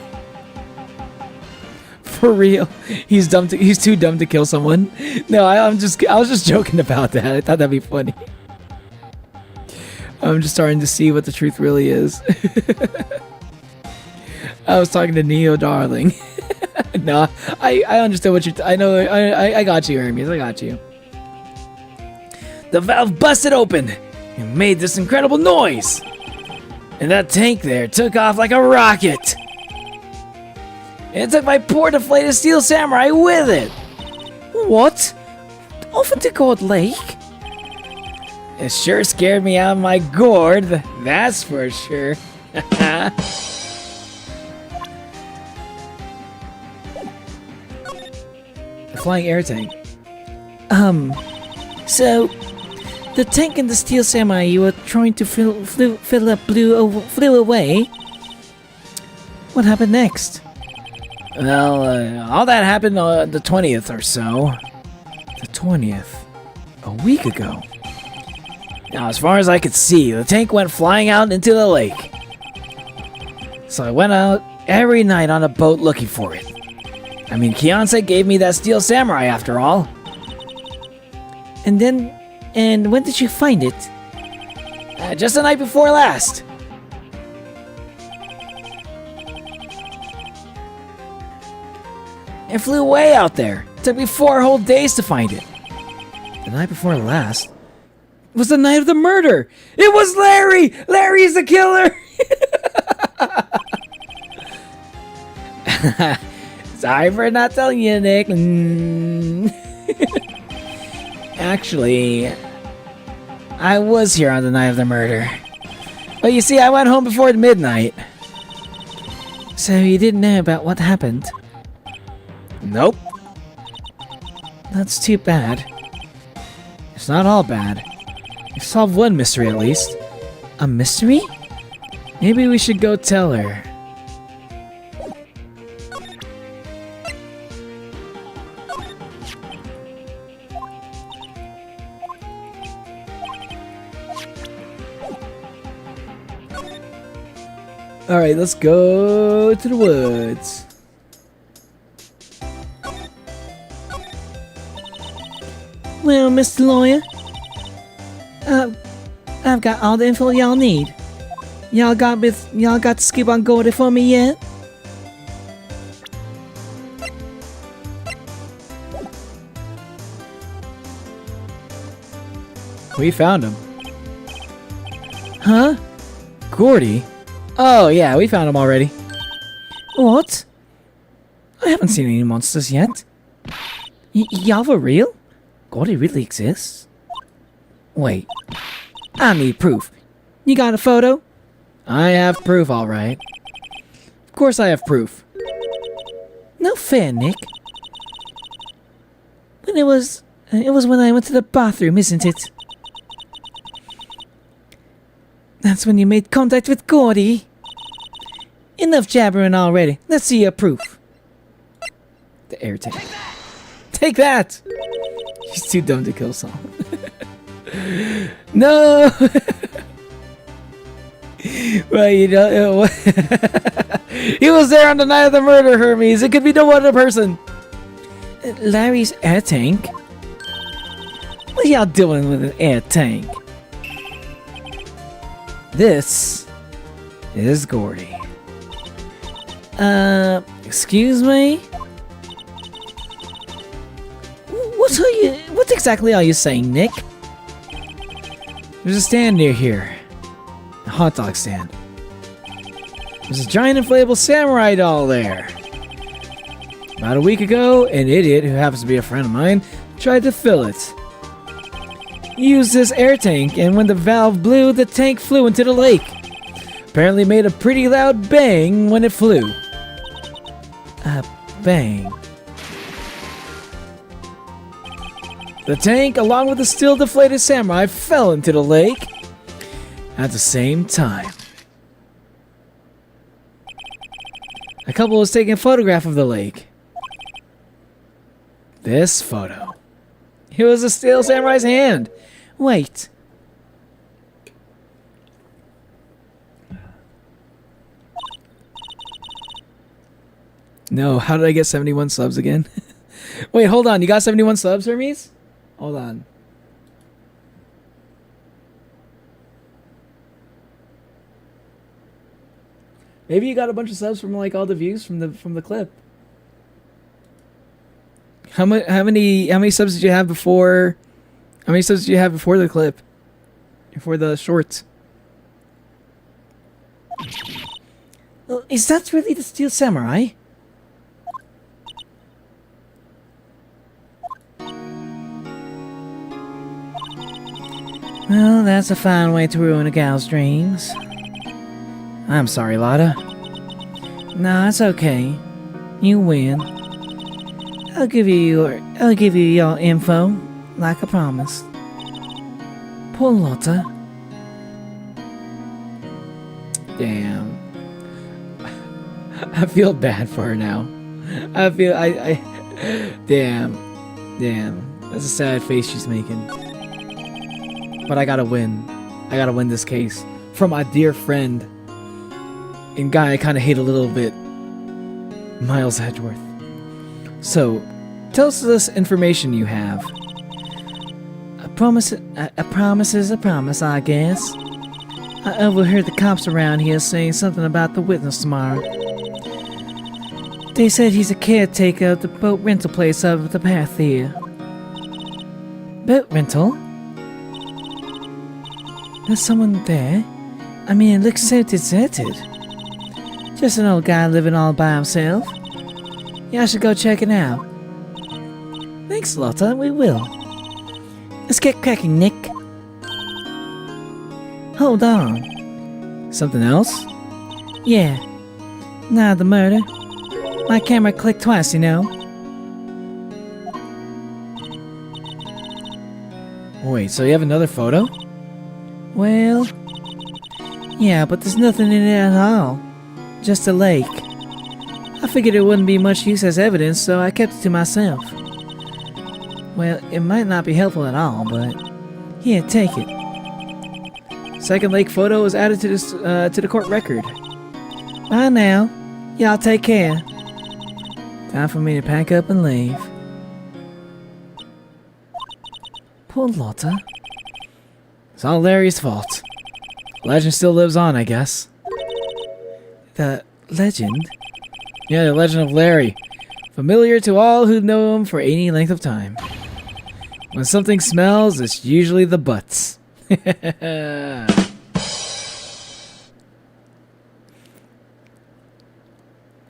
For real. He's too dumb to kill someone. No, I was just joking about that. I thought that'd be funny. I'm just starting to see what the truth really is. I was talking to Neo, darling. No, I understand what you're... I know, I got you, Hermes. I got you. the valve busted open and made this incredible noise. And that tank there took off like a rocket. And it took my poor deflated steel samurai with it. What? Off into God Lake? It sure scared me out of my gourd, that's for sure. The flying air tank. So the tank and the steel samurai you were trying to fill up flew away. What happened next? Well, all that happened on the 20th or so. The 20th. A week ago. Now, as far as I could see, the tank went flying out into the lake. So I went out every night on a boat looking for it. I mean, Kianse gave me that steel samurai after all. And when did you find it? Just the night before last. It flew way out there. It took me 4 whole days to find it. The night before last was the night of the murder. It was Larry! Larry's the killer! Sorry for not telling you, Nick. Actually, I was here on the night of the murder. But you see, I went home before midnight. So you didn't know about what happened? Nope. That's too bad. It's not all bad. You solved one mystery at least. A mystery? Maybe we should go tell her. Alright, let's go to the woods. Well, Mr. Lawyer, I've got all the info y'all need. Y'all got the scoop on Gordy for me yet? We found him. Huh? Gordy? Oh yeah, we found him already. What? I haven't seen any monsters yet. Y'all for real? Gordy really exists? Wait, I need proof. You got a photo? I have proof, alright. Of course I have proof. No fair, Nick. But it was when I went to the bathroom, isn't it? That's when you made contact with Gordy. Enough jabbering already. Let's see your proof. The air tank. Take that! He's too dumb to kill someone. No! Well, you know, he was there on the night of the murder, Hermes. It could be no other person. Larry's air tank? What y'all doing with an air tank? This is Gordy. Excuse me? What exactly are you saying, Nick? There's a stand near here. A hot dog stand. There's a giant inflatable samurai doll there. About a week ago, an idiot who happens to be a friend of mine tried to fill it. He used this air tank, and when the valve blew, the tank flew into the lake. Apparently made a pretty loud bang when it flew. A bang. The tank, along with the still deflated samurai, fell into the lake at the same time. A couple was taking a photograph of the lake. This photo. It was a steel samurai's hand. Wait. No, how did I get 71 subs again? Wait, hold on. You got 71 subs, Hermes? Hold on. Maybe you got a bunch of subs from like all the views from the clip. How many subs did you have before How many subs do you have before the clip? Before the shorts? Well, is that really the Steel Samurai? Well, that's a fine way to ruin a gal's dreams. I'm sorry, Lotta. Nah, it's okay. You win. I'll give you your info, like I promised. Poor Lotta. Damn. I feel bad for her now. Damn. That's a sad face she's making. But I gotta win. I gotta win this case. From my dear friend and guy I kind of hate a little bit, Miles Edgeworth. So, tell us this information you have. A promise is a promise, I guess. I overheard the cops around here saying something about the witness tomorrow. They said he's a caretaker of the boat rental place over the path here. Boat rental? There's someone there? I mean, it looks so deserted. Just an old guy living all by himself. Yeah, I should go check it out. Thanks, Lotta, we will. Let's get cracking, Nick. Hold on. Something else? Yeah. Nah, the murder. My camera clicked twice, you know. Wait, so you have another photo? Well, yeah, but there's nothing in it at all. Just a lake. I figured it wouldn't be much use as evidence, so I kept it to myself. Well, it might not be helpful at all, but here, take it. Second lake photo was added to this to the court record. Bye now. Y'all take care. Time for me to pack up and leave. Poor Lotta. It's all Larry's fault. Legend still lives on, I guess. The legend? Yeah, the legend of Larry. Familiar to all who know him for any length of time. When something smells, it's usually the butts. I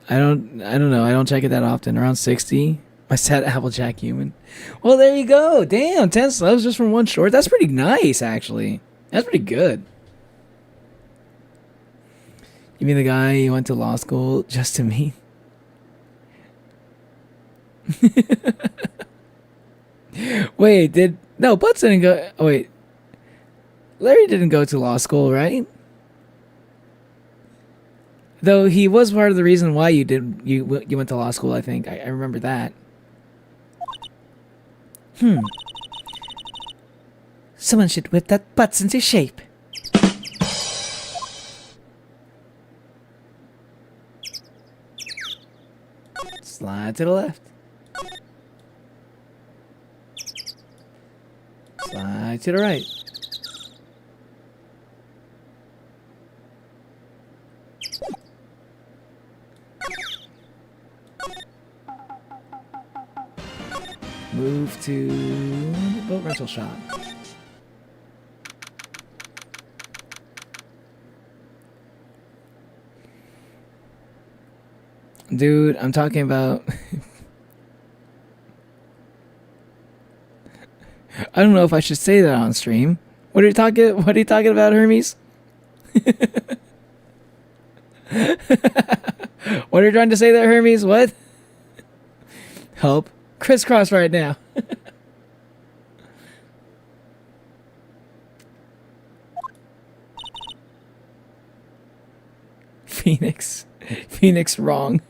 don't know. I don't check it that often. Around 60. My sad Applejack human. Well, there you go. Damn, 10 subs just from one short. That's pretty nice, actually. That's pretty good. You mean the guy you went to law school just to meet? Wait, no, Butts didn't go. Oh, wait. Larry didn't go to law school, right? Though he was part of the reason why you went to law school, I think. I remember that. Someone should whip that Butts into shape. Slide to the left. Slide to the right. Move to the boat rental shop. Dude, I'm talking about... I don't know if I should say that on stream. What are you talking about, Hermes? What are you trying to say there, Hermes? What? Help. Crisscross right now. Phoenix wrong.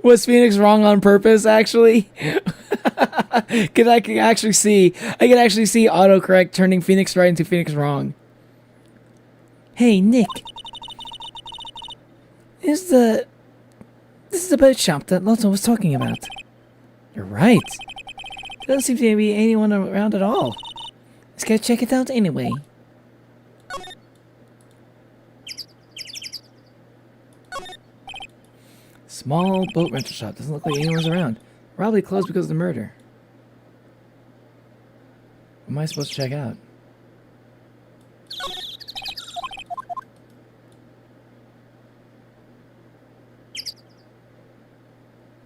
Was Phoenix wrong on purpose, actually? I can actually see autocorrect turning Phoenix right into Phoenix wrong. Hey, Nick. This is the boat shop that Lotta was talking about. You're right. There doesn't seem to be anyone around at all. Let's go check it out anyway. Small boat rental shop. Doesn't look like anyone's around. Probably closed because of the murder. Am I supposed to check out?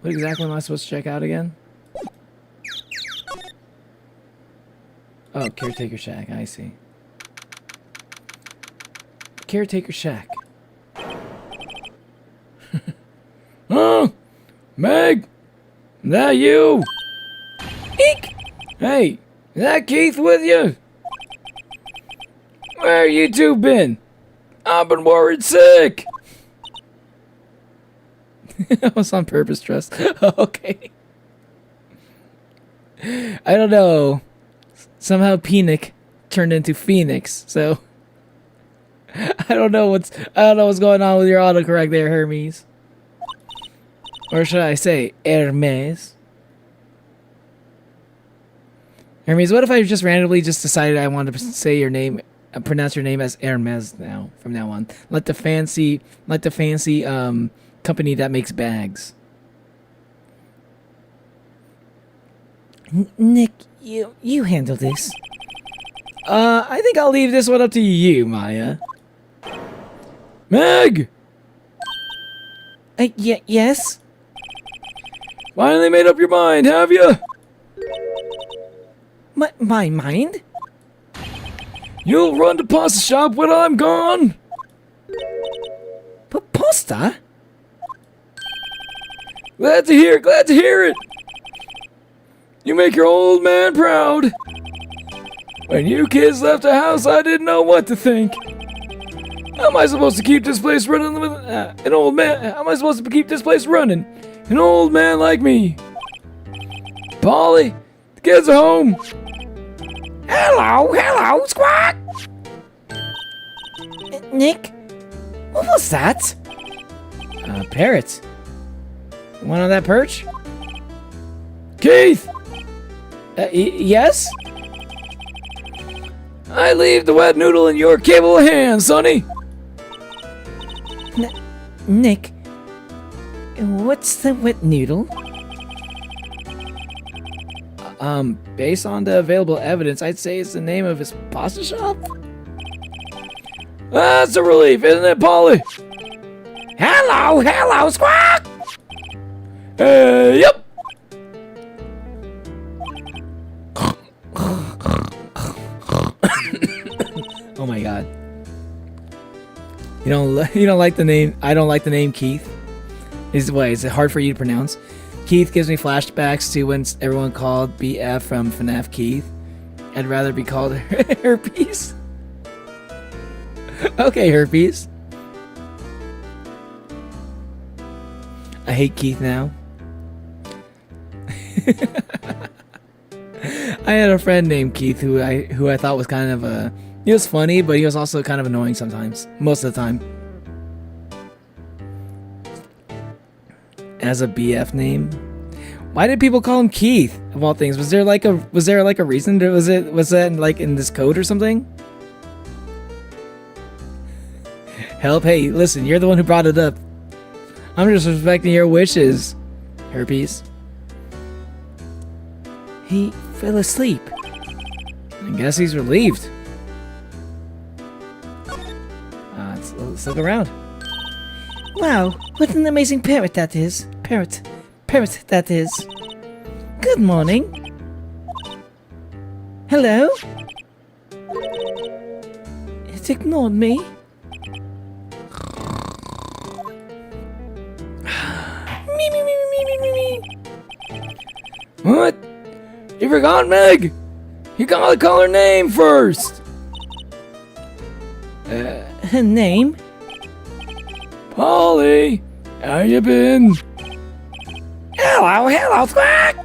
What exactly am I supposed to check out again? Oh, caretaker shack. I see. Caretaker shack. Oh, Meg, is that you? Eek! Hey, is that Keith with you? Where you two been? I've been worried sick. That was on purpose, Trust. Okay. I don't know. Somehow Penic turned into Phoenix, so I don't know what's going on with your autocorrect there, Hermes. Or should I say Hermes? Hermes, what if I just randomly just decided I wanted to say your name, pronounce your name as Hermes now, from now on? Like the fancy company that makes bags. Nick, you handle this. I think I'll leave this one up to you, Maya. Meg, Yes? finally made up your mind, have you? My mind? You'll run the pasta shop when I'm gone? Pasta? Glad to hear it. You make your old man proud. When you kids left the house, I didn't know what to think. How am I supposed to keep this place running with an old man? How am I supposed to keep this place running? An old man like me. Polly, the kids are home. Hello, Squawk! Nick, what was that? Parrot. One on that perch? Keith, Yes? I leave the wet noodle in your capable hands, sonny. Nick, what's the wet noodle? Based on the available evidence, I'd say it's the name of his pasta shop. That's a relief, isn't it, Polly? Hello, Squawk! Yep. Oh my god. You don't like the name. I don't like the name Keith. Is it hard for you to pronounce? Keith gives me flashbacks to when everyone called BF from FNAF Keith. I'd rather be called Herpes. Okay, Herpes. I hate Keith now. I had a friend named Keith who I thought was kind of he was funny, but he was also kind of annoying sometimes. Most of the time. As a BF name. Why did people call him Keith of all things? Was there like a reason? Was that like in this code or something? Help! Hey, listen, you're the one who brought it up. I'm just respecting your wishes, Herpes. He fell asleep. I guess he's relieved. Let's look around. Wow, what an amazing parrot that is. Parrot that is. Good morning. Hello? It ignored me. Me. What? You forgot Meg? You gotta call her name first. Her name? Polly, how you been? Hello, Squawk!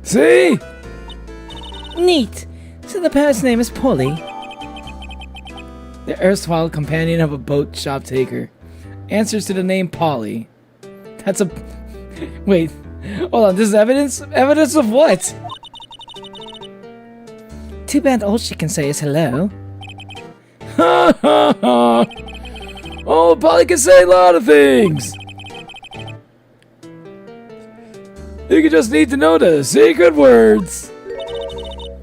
See? Neat. So the parrot's name is Polly. The erstwhile companion of a boat shop taker. Answers to the name Polly. That's a... Wait. Hold on, this is evidence? Evidence of what? Too bad all she can say is hello. Ha ha ha! Oh, Polly can say a lot of things. You just need to know the secret words.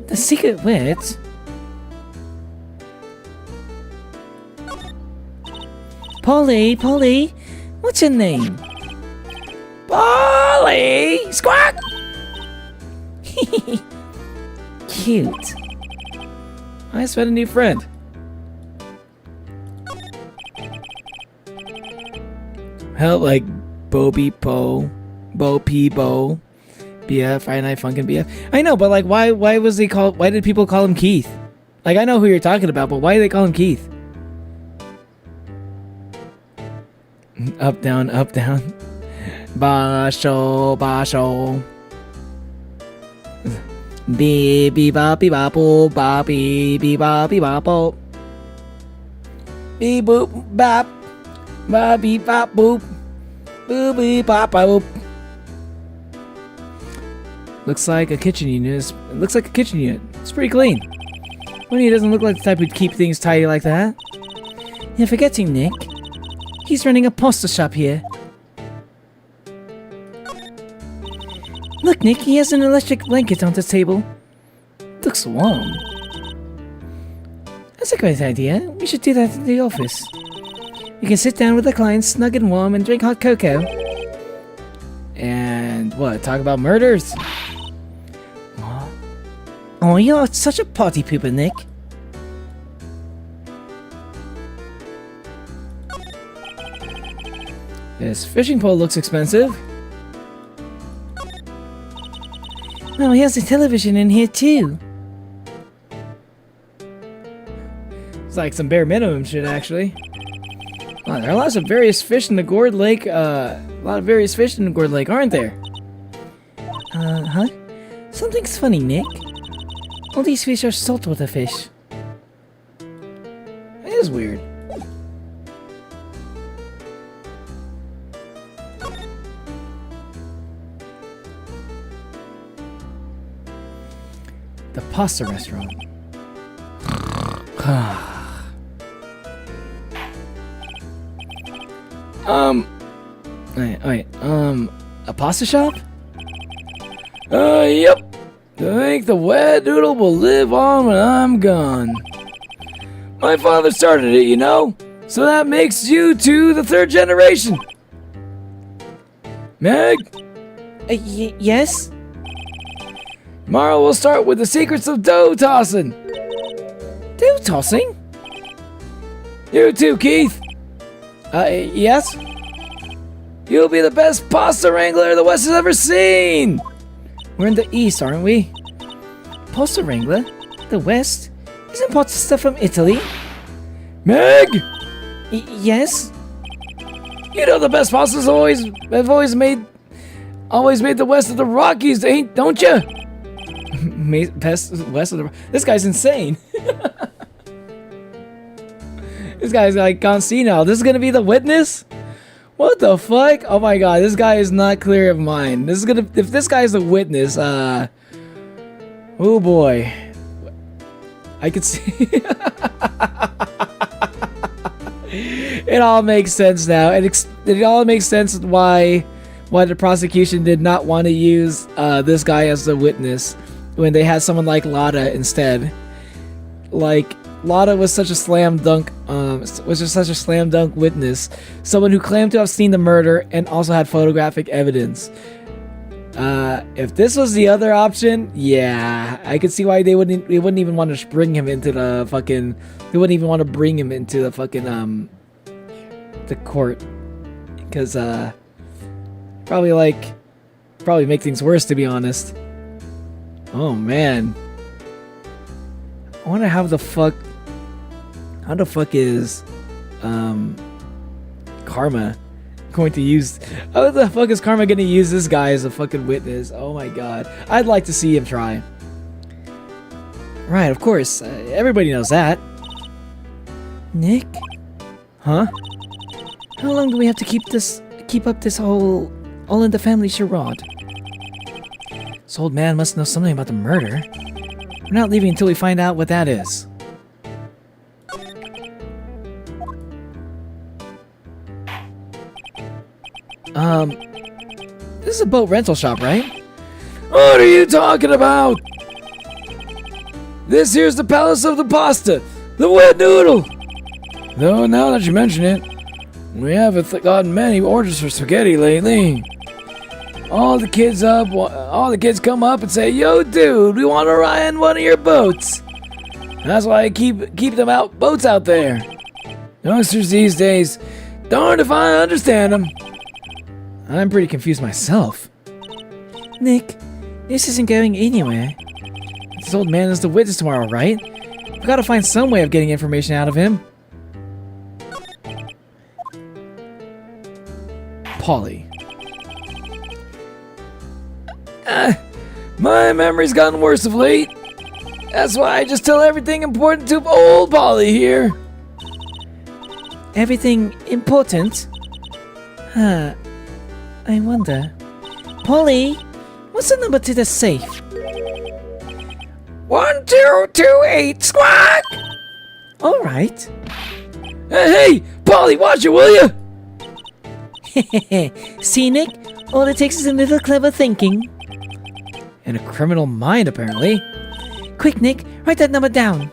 The secret words? Polly, Polly, what's your name? Polly! Squawk! Cute. I just met a new friend. Hell, like Bo Beep Bo, Bo P Bo, BF, Friday Night Funkin' BF. I know, but like, why was he called? Why did people call him Keith? Like, I know who you're talking about, but why do they call him Keith? Up down, up down. Basho, basho. Beep beep bop beep bop boop bop beep beep bop beep bop boop. Beep boop bop. Bop beep bop boop. Boop beep bop boop. Looks like a kitchen unit. It looks like a kitchen unit. It's pretty clean. Winnie doesn't look like the type who'd keep things tidy like that. You're forgetting, Nick. He's running a pasta shop here. Look, Nick, he has an electric blanket on the table. Looks warm. That's a great idea. We should do that in the office. You can sit down with the clients, snug and warm, and drink hot cocoa. And what? Talk about murders? Oh, you're such a party pooper, Nick. This fishing pole looks expensive. Oh, here's a television in here, too. It's like some bare minimum shit, actually. Oh, there are lots of various fish in the Gourd Lake. A lot of various fish in the Gourd Lake, aren't there? Huh? Something's funny, Nick. All these fish are saltwater fish. It is weird. The pasta restaurant. Wait, a pasta shop? Yep. I think the wet noodle will live on when I'm gone. My father started it, you know, so that makes you two the third generation. Meg? Yes? Tomorrow we'll start with the secrets of dough tossing. Dough tossing? You too, Keith. Yes? You'll be the best pasta wrangler the West has ever seen. We're in the East, aren't we? Pasta wrangler? The West? Isn't pasta from Italy? Meg? Yes? You know the best pastas have always made the West of the Rockies, don't you? Best West of the... This guy's insane. This guy's like gone senile. This is gonna be the witness? What the fuck? Oh my god, this guy is not clear of mind. This is gonna... If this guy is a witness, oh boy. I could see... It all makes sense now. It all makes sense why the prosecution did not want to use this guy as the witness when they had someone like Lotta instead. Like, Lotta was such a slam dunk witness, someone who claimed to have seen the murder and also had photographic evidence. If this was the other option, yeah, I could see why they wouldn't even want to bring him into the fucking... They wouldn't even want to bring him into the fucking, the court. Because, probably make things worse, to be honest. Oh, man. I wonder how the fuck is, Karma going to use... How the fuck is Karma going to use this guy as a fucking witness? Oh my god. I'd like to see him try. Right, of course. Everybody knows that. Nick? Huh? How long do we have to keep up this whole all in the family charade? This old man must know something about the murder. We're not leaving until we find out what that is. This is a boat rental shop, right? What are you talking about? This here's the palace of the pasta, the wet noodle. Though now that you mention it, we haven't gotten many orders for spaghetti lately. All the kids come up and say, "Yo, dude, we want to ride in one of your boats." That's why I keep them boats out there. Youngsters these days, darned if I understand them. I'm pretty confused myself. Nick, this isn't going anywhere. This old man is the witness tomorrow, right? We've got to find some way of getting information out of him. Polly. My memory's gotten worse of late. That's why I just tell everything important to old Polly here. Everything important? Huh. I wonder. Polly, what's the number to the safe? 1228 squawk! Alright. Hey, Polly, watch it, will you? See, Nick? All it takes is a little clever thinking. And a criminal mind, apparently. Quick, Nick, write that number down.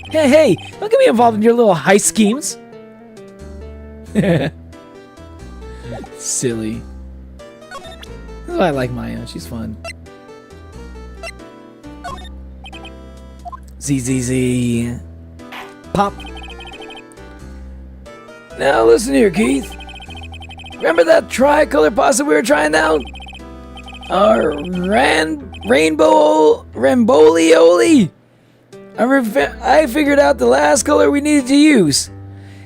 Hey, don't get me involved in your little heist schemes. Silly. That's why I like Maya. She's fun. Z. Pop. Now listen here, Keith. Remember that tricolor pasta we were trying out? Our rainbow rambolioli. I figured out the last color we needed to use.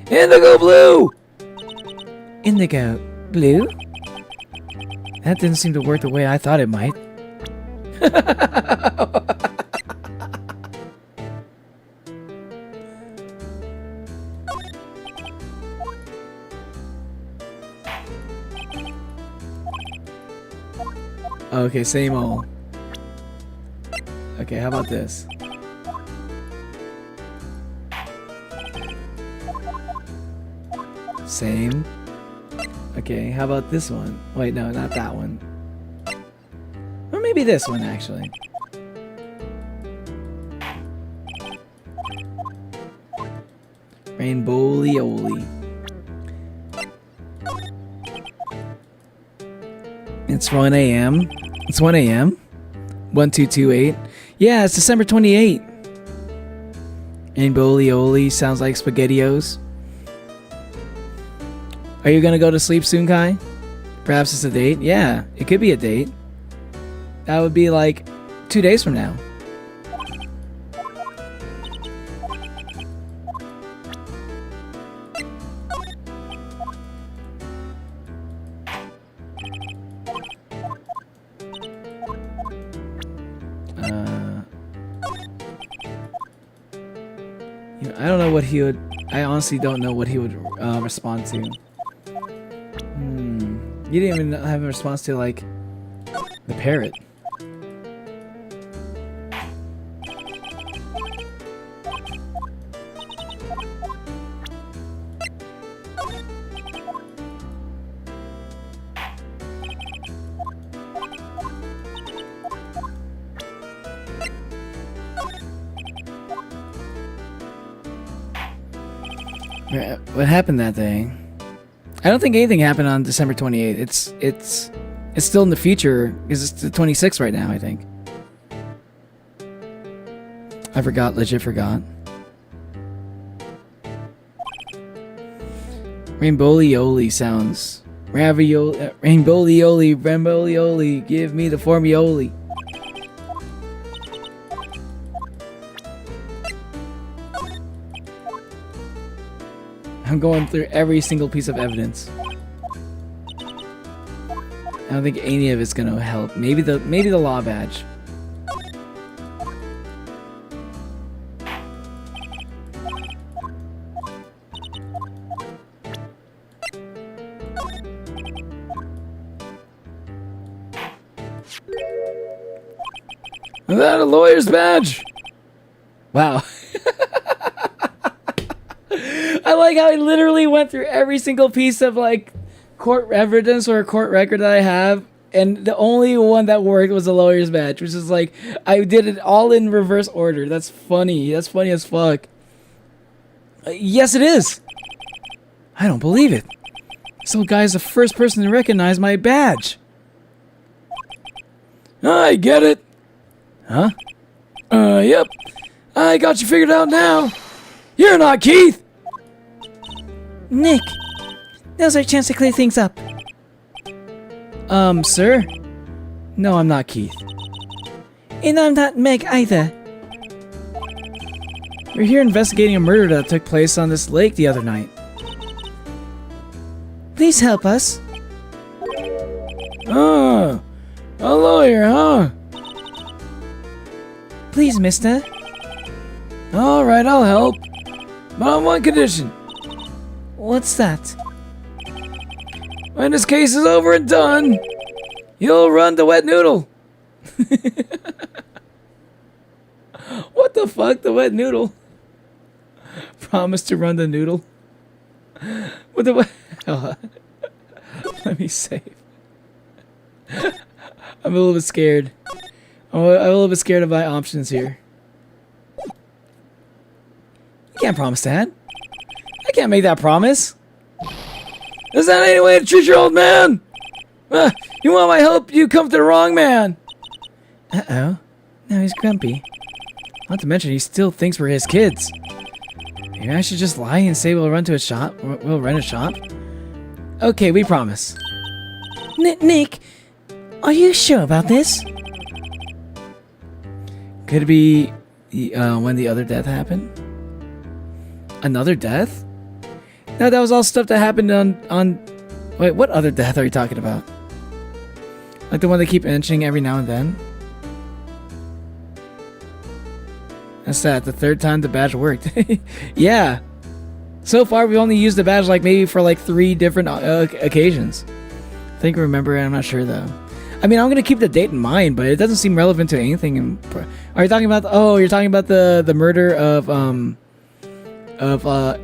Indigo blue. Indigo blue? That didn't seem to work the way I thought it might. Okay, same old. Okay, how about this? Same. Okay, how about this one? Wait, no, not that one. Or maybe this one, actually. Rainbow-ly-oly. It's 1 a.m. It's 1 a.m. 1228. Yeah, it's December 28. Rainbow-ly-oly sounds like SpaghettiOs. Are you gonna go to sleep soon, Kai? Perhaps it's a date? Yeah, it could be a date. That would be like 2 days from now. I don't know what he would. I honestly don't know what he would respond to. You didn't even have a response to, like, the parrot. What happened that day? I don't think anything happened on December 28th. It's still in the future because it's the 26th right now, I think. I forgot, legit forgot. Rainbow-ly-oly sounds. Ravioli, rainbow-ly-oly, give me the formioli. I'm going through every single piece of evidence. I don't think any of it's gonna help. Maybe the law badge. Is that a lawyer's badge? Wow. I like how I literally went through every single piece of, like, court evidence or court record that I have and the only one that worked was the lawyer's badge, which is like, I did it all in reverse order. That's funny. That's funny as fuck. Yes, it is. I don't believe it. This little guy is the first person to recognize my badge. I get it. Huh? Yep. I got you figured out now. You're not Keith. Nick, now's our chance to clear things up. Sir? No, I'm not Keith. And I'm not Meg either. We're here investigating a murder that took place on this lake the other night. Please help us. Oh, a lawyer, huh? Please, mister. All right, I'll help. But on one condition. What's that? When this case is over and done, you'll run the wet noodle. What the fuck? The wet noodle? Promise to run the noodle? What the what? Let me save. I'm a little bit scared. I'm a little bit scared of my options here. I can't promise that. I can't make that promise. Is that any way to treat your old man? You want my help? You come to the wrong man. Uh-oh. Now he's grumpy. Not to mention he still thinks we're his kids. Maybe I should just lie and say we'll run to a shop. We'll rent a shop. Okay, we promise. Nick, are you sure about this? Could it be when the other death happened? Another death? No, that was all stuff that happened on... Wait, what other death are you talking about? Like the one they keep mentioning every now and then? That's that. The third time the badge worked. Yeah. So far, we've only used the badge like maybe for like 3 different occasions. I think I remember it. I'm not sure though. I mean, I'm gonna keep the date in mind, but it doesn't seem relevant to anything. Are you talking about? Oh, you're talking about the murder of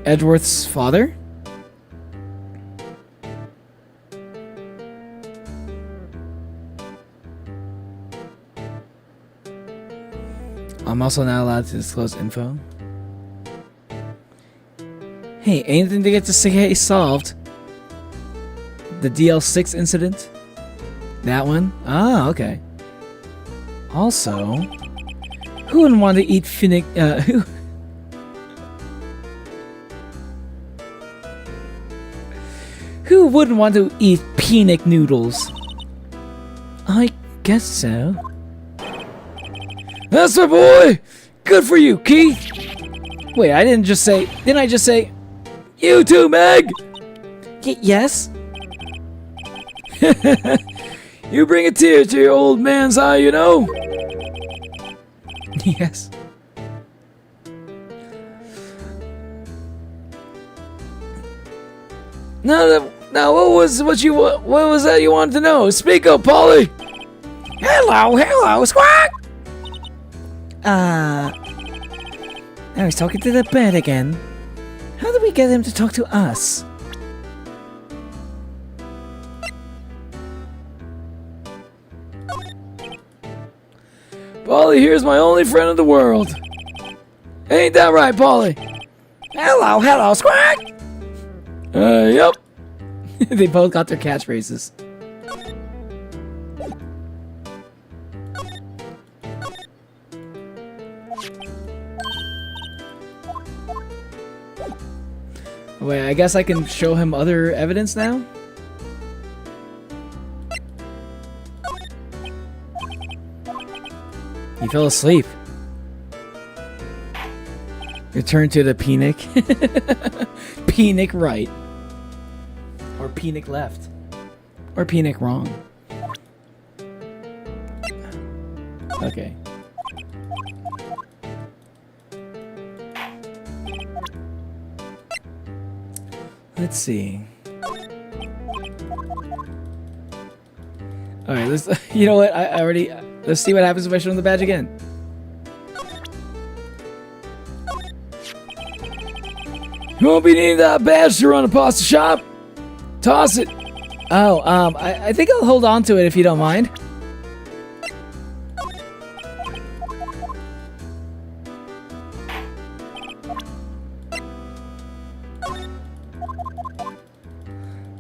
Edgeworth's father? I'm also not allowed to disclose info. Hey, anything to get this case solved? The DL6 incident? That one? Ah, okay. Also, who wouldn't want to eat who wouldn't want to eat peanut noodles? I guess so. That's my boy. Good for you, Keith. Wait, I didn't just say... Didn't I just say... You too, Meg. Yes? You bring a tear to your old man's eye, you know. Yes. Now, what was that you wanted to know? Speak up, Polly. Hello, squawk! Now he's talking to the bird again. How do we get him to talk to us? Polly, here's my only friend in the world. Ain't that right, Polly? Hello, squawk! Yep. They both got their catchphrases. Wait, I guess I can show him other evidence now? He fell asleep. Return to the Penic. Penic right. Or Penic left. Or Penic wrong. Okay. Let's see. Alright, let's... You know what? I already... Let's see what happens if I show him the badge again. You won't be needing that badge to run a pasta shop. Toss it. Oh, I think I'll hold on to it if you don't mind.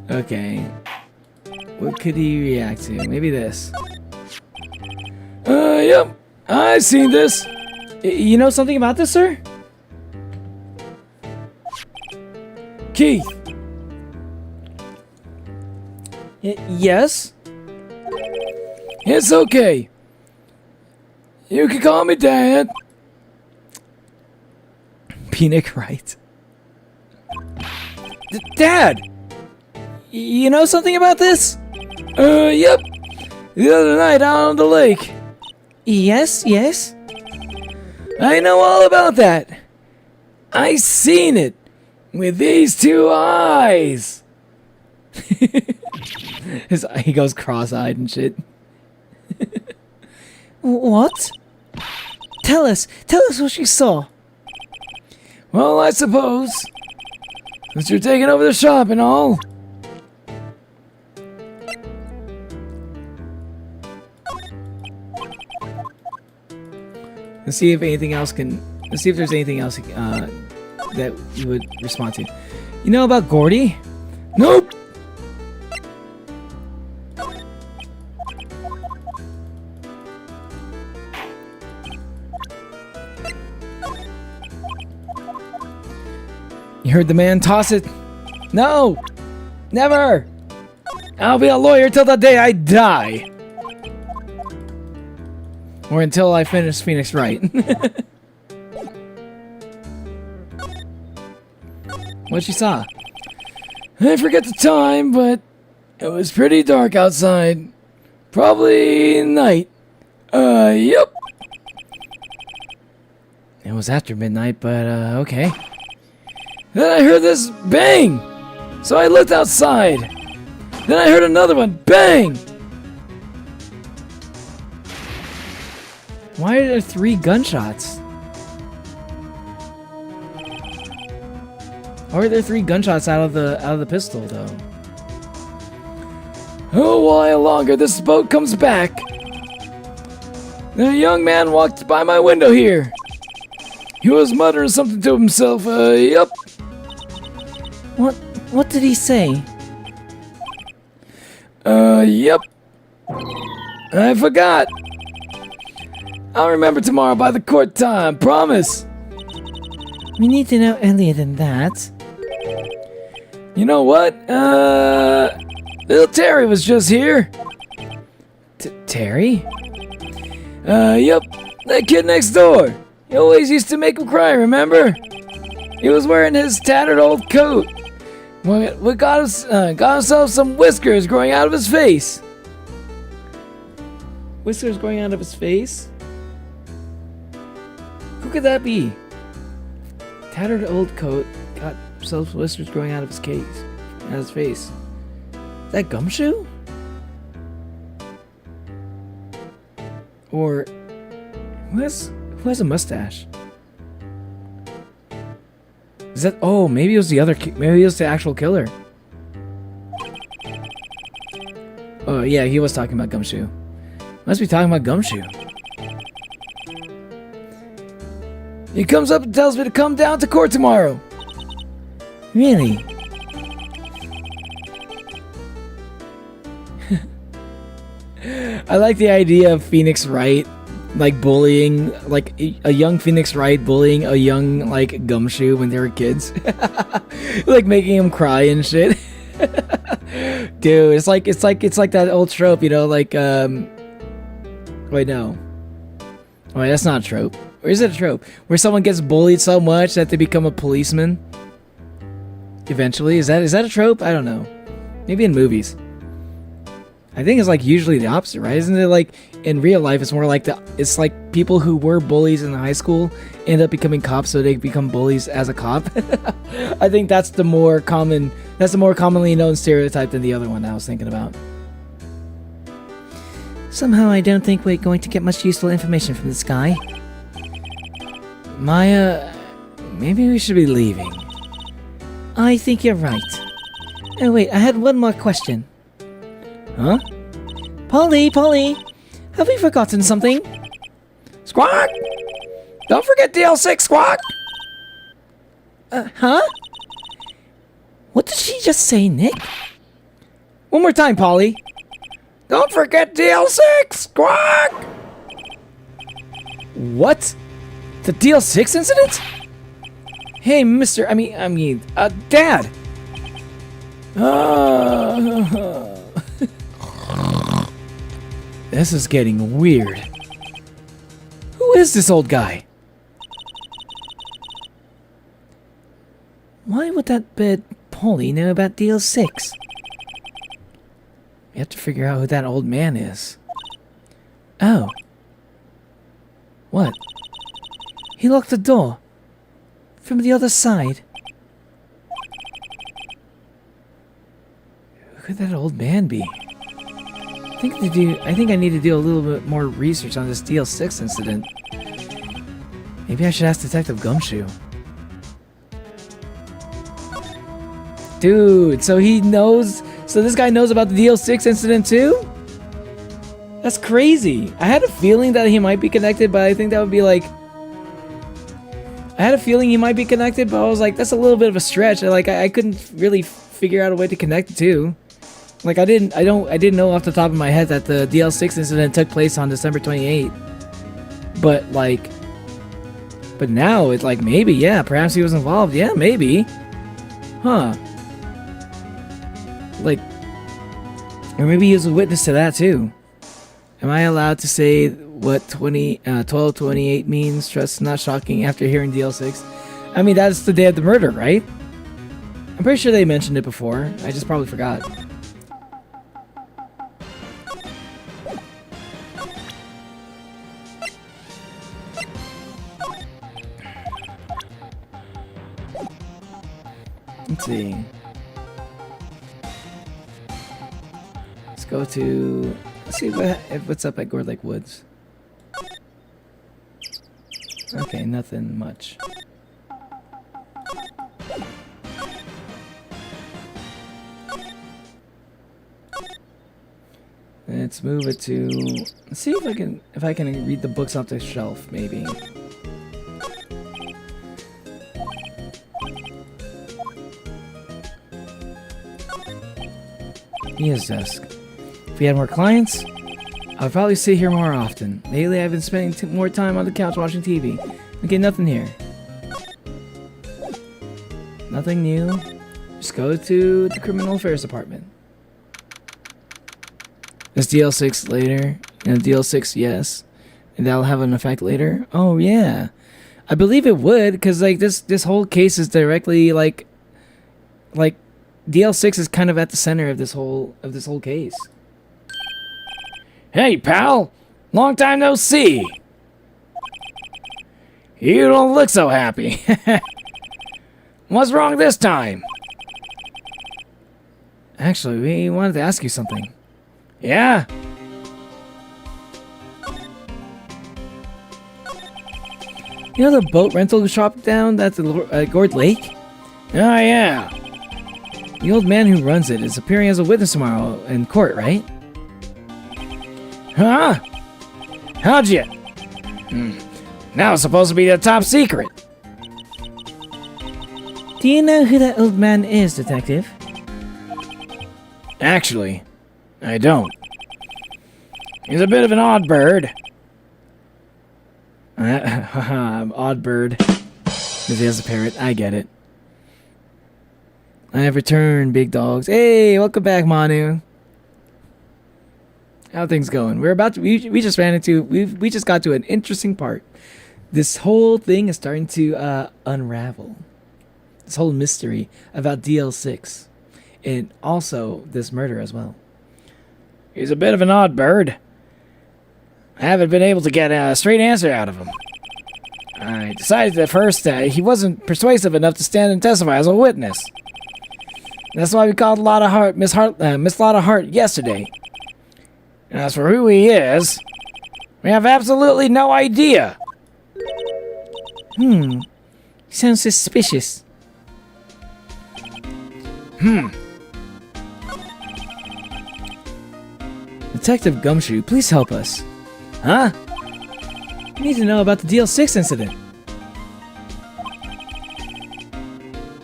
Okay. What could he react to? Maybe this. Yep. I've seen this. You know something about this, sir? Keith. Yes? It's okay. You can call me Dad. Phoenix Wright. Dad! You know something about this? Yep. The other night out on the lake. Yes, yes. I know all about that. I seen it with these two eyes. He goes cross-eyed and shit. What? Tell us what you saw. Well, I suppose. Since you're taking over the shop and all. Let's see if anything else can. Let's see if there's anything else that you would respond to. You know about Gordy? Nope. You heard the man toss it? No! Never! I'll be a lawyer till the day I die! Or until I finish Phoenix Wright. What you saw? I forget the time, but it was pretty dark outside. Probably night. Yep. It was after midnight, but okay. Then I heard this bang! So I looked outside. Then I heard another one, bang! Why are there 3 gunshots? Why are there 3 gunshots out of the pistol though? A while longer, this boat comes back. Then a young man walked by my window here. He was muttering something to himself, yep. What did he say? Yep. I forgot. I'll remember tomorrow by the court time, promise. We need to know earlier than that. You know what? Little Terry was just here. Terry? Yep. That kid next door. He always used to make him cry, remember? He was wearing his tattered old coat. We got himself some whiskers growing out of his face. Whiskers growing out of his face? Who could that be? Tattered old coat, got himself whiskers growing out of his case, out of his face. Is that Gumshoe? Or who has a mustache? Is that? Oh, maybe it was the other. Maybe it was the actual killer. Oh yeah, he was talking about Gumshoe. Must be talking about Gumshoe. He comes up and tells me to come down to court tomorrow. Really? I like the idea of Phoenix Wright, like bullying, like a young Phoenix Wright bullying a young like Gumshoe when they were kids, like making him cry and shit. Dude, it's like that old trope, you know, like wait, no. Wait, that's not a trope. Or is it a trope? Where someone gets bullied so much that they become a policeman? Eventually? Is that a trope? I don't know. Maybe in movies. I think it's like usually the opposite, right? Isn't it like in real life it's more like it's like people who were bullies in high school end up becoming cops so they become bullies as a cop. I think that's the more commonly known stereotype than the other one I was thinking about. Somehow I don't think we're going to get much useful information from this guy. Maya, maybe we should be leaving. I think you're right. Oh wait, I had one more question. Huh? Polly, Polly, have we forgotten something? Squawk! Don't forget DL6, Squawk! Huh? What did she just say, Nick? One more time, Polly. Don't forget DL6, Squawk! What? The DL6 incident? Hey, Dad. This is getting weird. Who is this old guy? Why would that bed Polly know about DL6? We have to figure out who that old man is. Oh. What? He locked the door. From the other side. Who could that old man be? I think I need to do a little bit more research on this DL6 incident. Maybe I should ask Detective Gumshoe. Dude, so he knows... So this guy knows about the DL6 incident too? That's crazy. I had a feeling that he might be connected, but I think that would be like... I had a feeling he might be connected, but I was like, that's a little bit of a stretch. I couldn't really figure out a way to connect the two. Like I didn't know off the top of my head that the DL6 incident took place on December 28th. But now it's like maybe, yeah, perhaps he was involved. Yeah, maybe. Huh. Like, or maybe he was a witness to that too. Am I allowed to say what 1228 means? Trust not shocking after hearing DL6. I mean, that's the day of the murder, right? I'm pretty sure they mentioned it before. I just probably forgot. Let's see. Let's go to... Let's see what's up at Gourd Lake Woods. Okay, nothing much. Let's move it to... Let's see if I can read the books off the shelf, maybe. Mia's desk. If we had more clients, I would probably sit here more often. Lately, I've been spending more time on the couch watching TV. Okay, nothing here. Nothing new. Just go to the Criminal Affairs Department. Is DL6 later? And DL6, yes. And that'll have an effect later? Oh, yeah. I believe it would, because like this whole case is directly like DL6 is kind of at the center of this whole case. Hey, pal. Long time no see. You don't look so happy. What's wrong this time? Actually, we wanted to ask you something. Yeah? You know the boat rental shop down at the Gourd Lake? Oh, yeah. The old man who runs it is appearing as a witness tomorrow in court, right? Huh? How'd you? Now it's supposed to be the top secret. Do you know who that old man is, Detective? Actually, I don't. He's a bit of an odd bird. Odd bird. Because he has a parrot. I get it. I have returned, big dogs. Hey, welcome back, Manu. How are things going? We just got to an interesting part. This whole thing is starting to unravel. This whole mystery about DL6. And also this murder as well. He's a bit of an odd bird. I haven't been able to get a straight answer out of him. I decided at first that he wasn't persuasive enough to stand and testify as a witness. That's why we called Miss Lotta Hart yesterday. And as for who he is, we have absolutely no idea. He sounds suspicious. Detective Gumshoe, please help us. Huh? We need to know about the DL6 incident.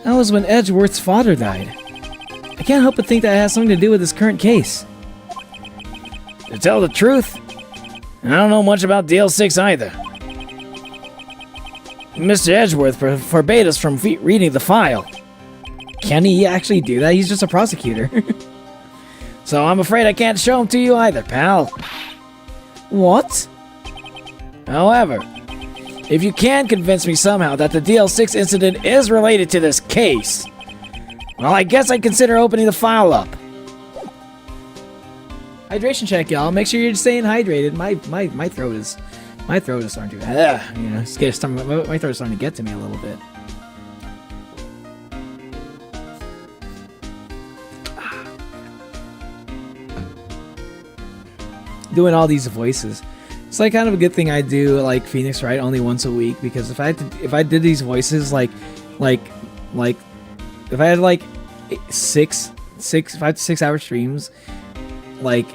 That was when Edgeworth's father died. I can't help but think that it has something to do with this current case. To tell the truth, I don't know much about DL6 either. Mr. Edgeworth forbade us from reading the file. Can he actually do that? He's just a prosecutor. So I'm afraid I can't show them to you either, pal. What? However, if you can convince me somehow that the DL6 incident is related to this case, well, I guess I'd consider opening the file up. Hydration check, y'all. Make sure you're staying hydrated. My throat is starting to my throat is starting to get to me a little bit. Doing all these voices, it's like kind of a good thing I do like Phoenix Wright only once a week, because if I did these voices like if I had like 5 to 6 hour streams like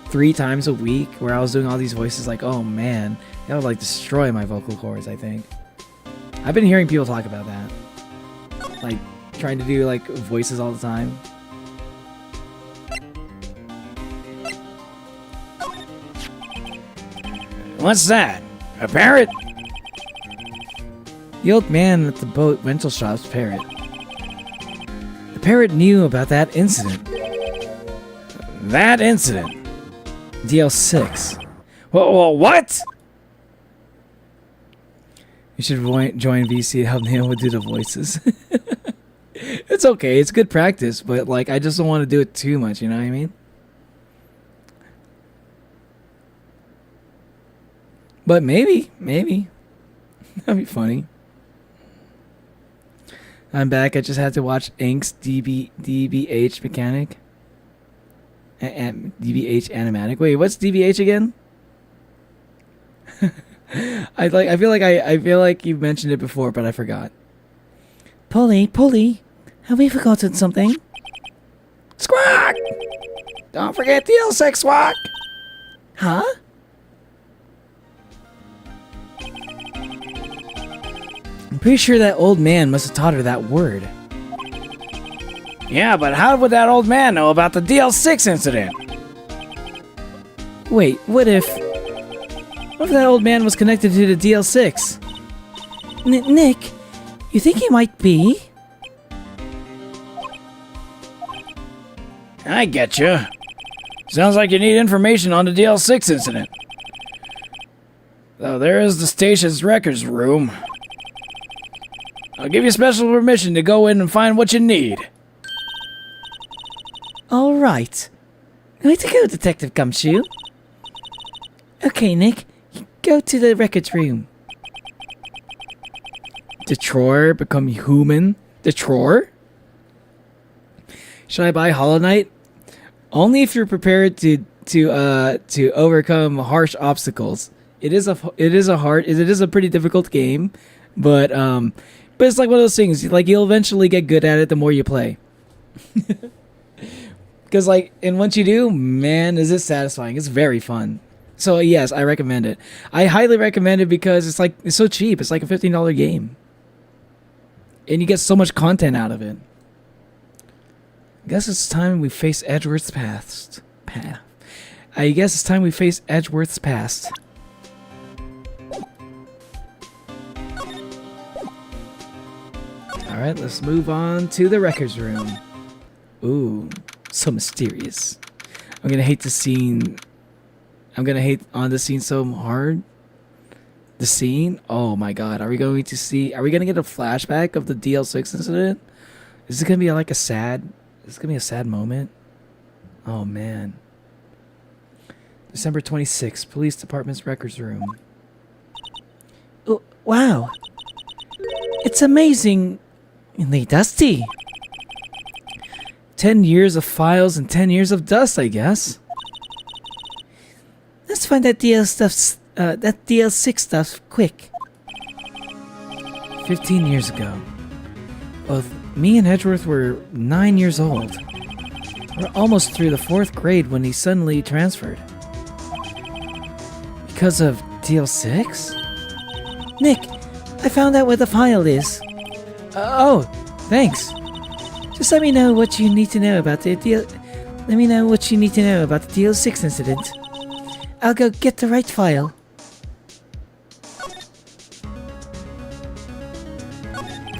3 times a week where I was doing all these voices, like, oh man, that would like destroy my vocal cords. I think I've been hearing people talk about that, like trying to do like voices all the time. What's that? A parrot? The old man at the boat rental shop's parrot. The parrot knew about that incident. That incident? DL6. Well, what? You should join VC to help Neil do the voices. It's okay. It's good practice, but like I just don't want to do it too much. You know what I mean? But maybe that'd be funny. I'm back. I just had to watch Ink's DBH mechanic. DBH animatic. Wait, what's DBH again? I feel like you've mentioned it before, but I forgot. Polly, have we forgotten something? Squawk! Don't forget the DL6 squawk! Huh? I'm pretty sure that old man must have taught her that word. Yeah, but how would that old man know about the DL6 incident? Wait, what if that old man was connected to the DL6? Nick, you think he might be? I get you. Sounds like you need information on the DL6 incident. Though there is the station's records room. I'll give you special permission to go in and find what you need. All right. Way to go, Detective Gumshoe. Okay, Nick, go to the records room. The Tror become human? The Tror? Should I buy Hollow Knight? Only if you're prepared to overcome harsh obstacles. It is a pretty difficult game, but it's like one of those things. Like you'll eventually get good at it the more you play. Because and once you do, man, is it satisfying. It's very fun. So yes, I recommend it. I highly recommend it because it's so cheap. It's like a $15 game. And you get so much content out of it. I guess it's time we face Edgeworth's past. I guess it's time we face Edgeworth's past. Alright, let's move on to the records room. Ooh, so mysterious. I'm gonna hate the scene. I'm gonna hate on the scene so hard. The scene? Oh my god, are we gonna get a flashback of the DL6 incident? Is it gonna be like a sad moment? Oh man. December 26th, Police Department's records room. Oh, wow. It's amazingly dusty. 10 years of files and 10 years of dust, I guess. Let's find that DL6 stuff quick. 15 years ago. Both me and Edgeworth were 9 years old. We're almost through the 4th grade when he suddenly transferred. Because of Deal 6? Nick, I found out where the file is. Oh, thanks. Just let me know what you need to know about the deal. Let me know what you need to know about the Deal 6 incident. I'll go get the right file.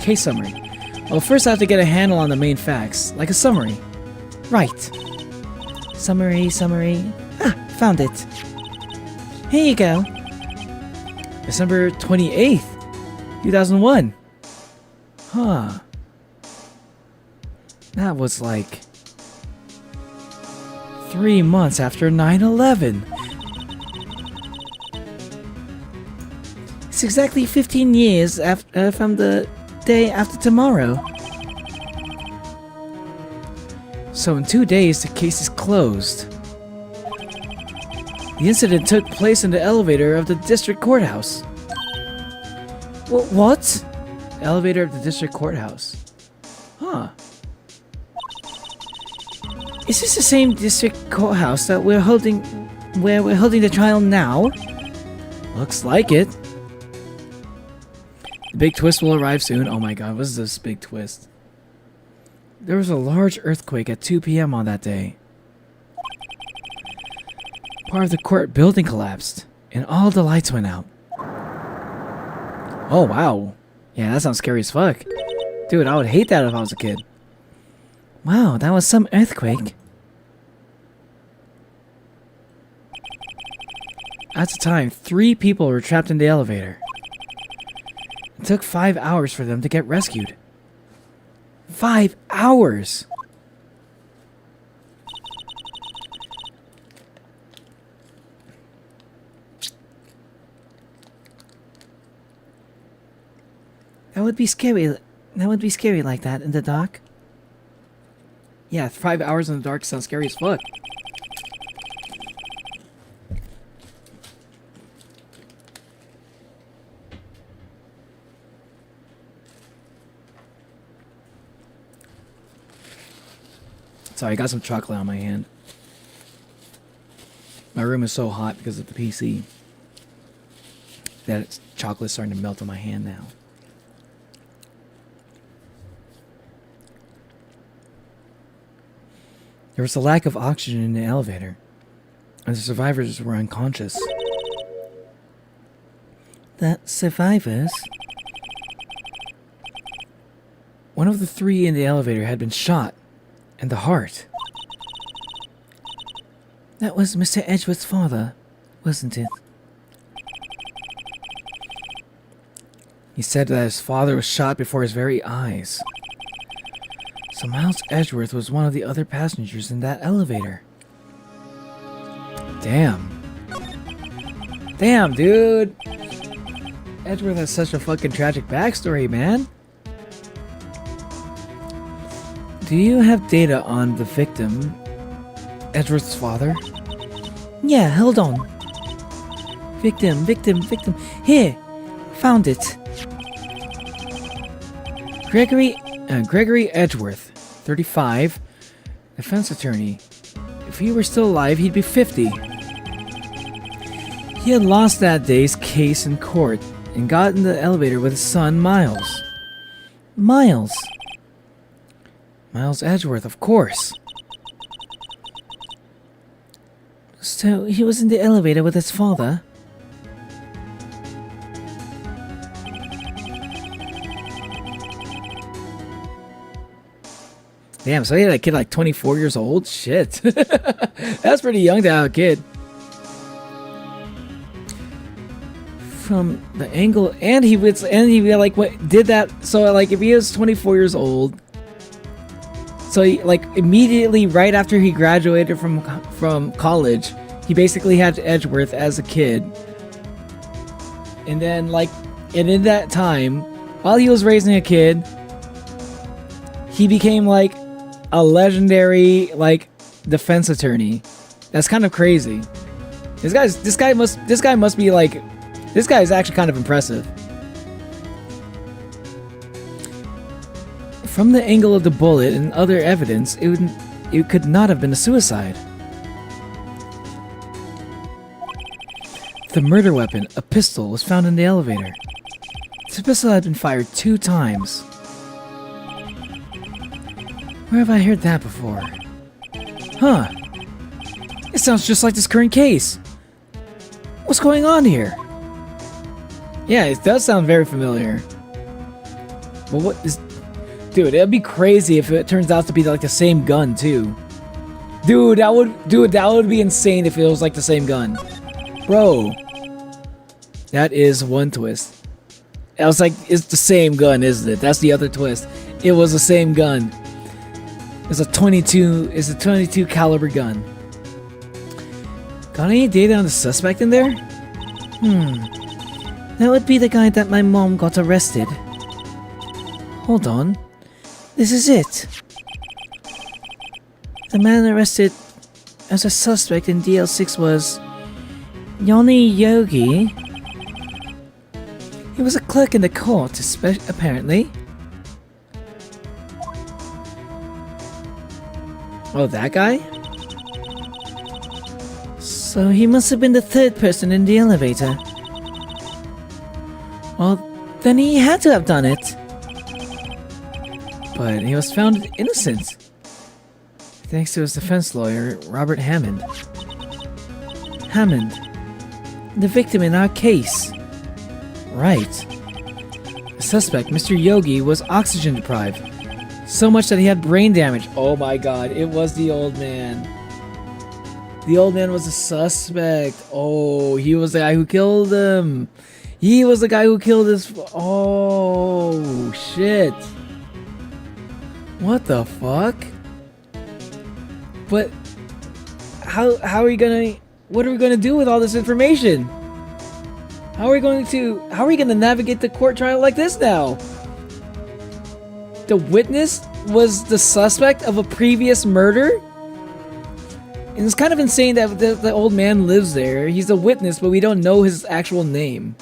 Case summary. Well, first I have to get a handle on the main facts, like a summary. Right. Summary. Ah, found it. Here you go. December 28th, 2001. Huh. That was like 3 months after 9/11. It's exactly 15 years from the day after tomorrow. So in 2 days, the case is closed. The incident took place in the elevator of the district courthouse. What? Elevator of the district courthouse. Huh. Is this the same district courthouse that we're holding the trial now? Looks like it. The big twist will arrive soon. Oh my god, what is this big twist? There was a large earthquake at 2 p.m. on that day. Part of the court building collapsed, and all the lights went out. Oh wow. Yeah, that sounds scary as fuck. Dude, I would hate that if I was a kid. Wow, that was some earthquake. At the time, 3 people were trapped in the elevator. It took 5 hours for them to get rescued. 5 hours! That would be scary. That would be scary like that in the dark. Yeah, 5 hours in the dark sounds scary as fuck. Sorry, I got some chocolate on my hand. My room is so hot because of the PC that chocolate's starting to melt on my hand now. There was a lack of oxygen in the elevator, and the survivors were unconscious. The survivors? One of the 3 in the elevator had been shot in the heart. That was Mr. Edgeworth's father, wasn't it? He said that his father was shot before his very eyes. So Miles Edgeworth was one of the other passengers in that elevator. Damn. Damn, dude. Edgeworth has such a fucking tragic backstory, man. Do you have data on the victim, Edgeworth's father? Yeah, hold on. Victim. Here, found it. Gregory Edgeworth, 35, defense attorney. If he were still alive, he'd be 50. He had lost that day's case in court and got in the elevator with his son, Miles. Miles Edgeworth, of course. So he was in the elevator with his father? Damn, so he had a kid like 24 years old? Shit. That's pretty young to have a kid. From the angle, and he like what did that, so like if he was 24 years old, so he, like immediately right after he graduated from college, he basically had Edgeworth as a kid. And then like, and in that time, while he was raising a kid, he became like a legendary like defense attorney. That's kind of crazy. This guy must be like, this guy is actually kind of impressive. From the angle of the bullet and other evidence, it it could not have been a suicide. The murder weapon, a pistol, was found in the elevator. This pistol had been fired 2 times. Where have I heard that before? Huh. It sounds just like this current case. What's going on here? Yeah, it does sound very familiar. But what is... Dude, it'd be crazy if it turns out to be like the same gun, too. Dude, that would be insane if it was like the same gun. Bro. That is one twist. I was like, it's the same gun, isn't it? That's the other twist. It was the same gun. It's a 22 caliber gun. Got any data on the suspect in there? That would be the guy that my mom got arrested. Hold on. This is it. The man arrested as a suspect in DL6 was Yanni Yogi. He was a clerk in the court, apparently. Oh, that guy? So he must have been the 3rd person in the elevator. Well, then he had to have done it. But he was found innocent. Thanks to his defense lawyer, Robert Hammond. Hammond. The victim in our case. Right. The suspect, Mr. Yogi, was oxygen deprived. So much that he had brain damage. Oh my god, it was the old man. The old man was a suspect. Oh, he was the guy who killed him. He was the guy who killed his... Oh, shit. What the fuck? But... How are you gonna... What are we gonna do with all this information? How are we gonna navigate the court trial like this now? The witness was the suspect of a previous murder? And it's kind of insane that the old man lives there. He's a witness, but we don't know his actual name.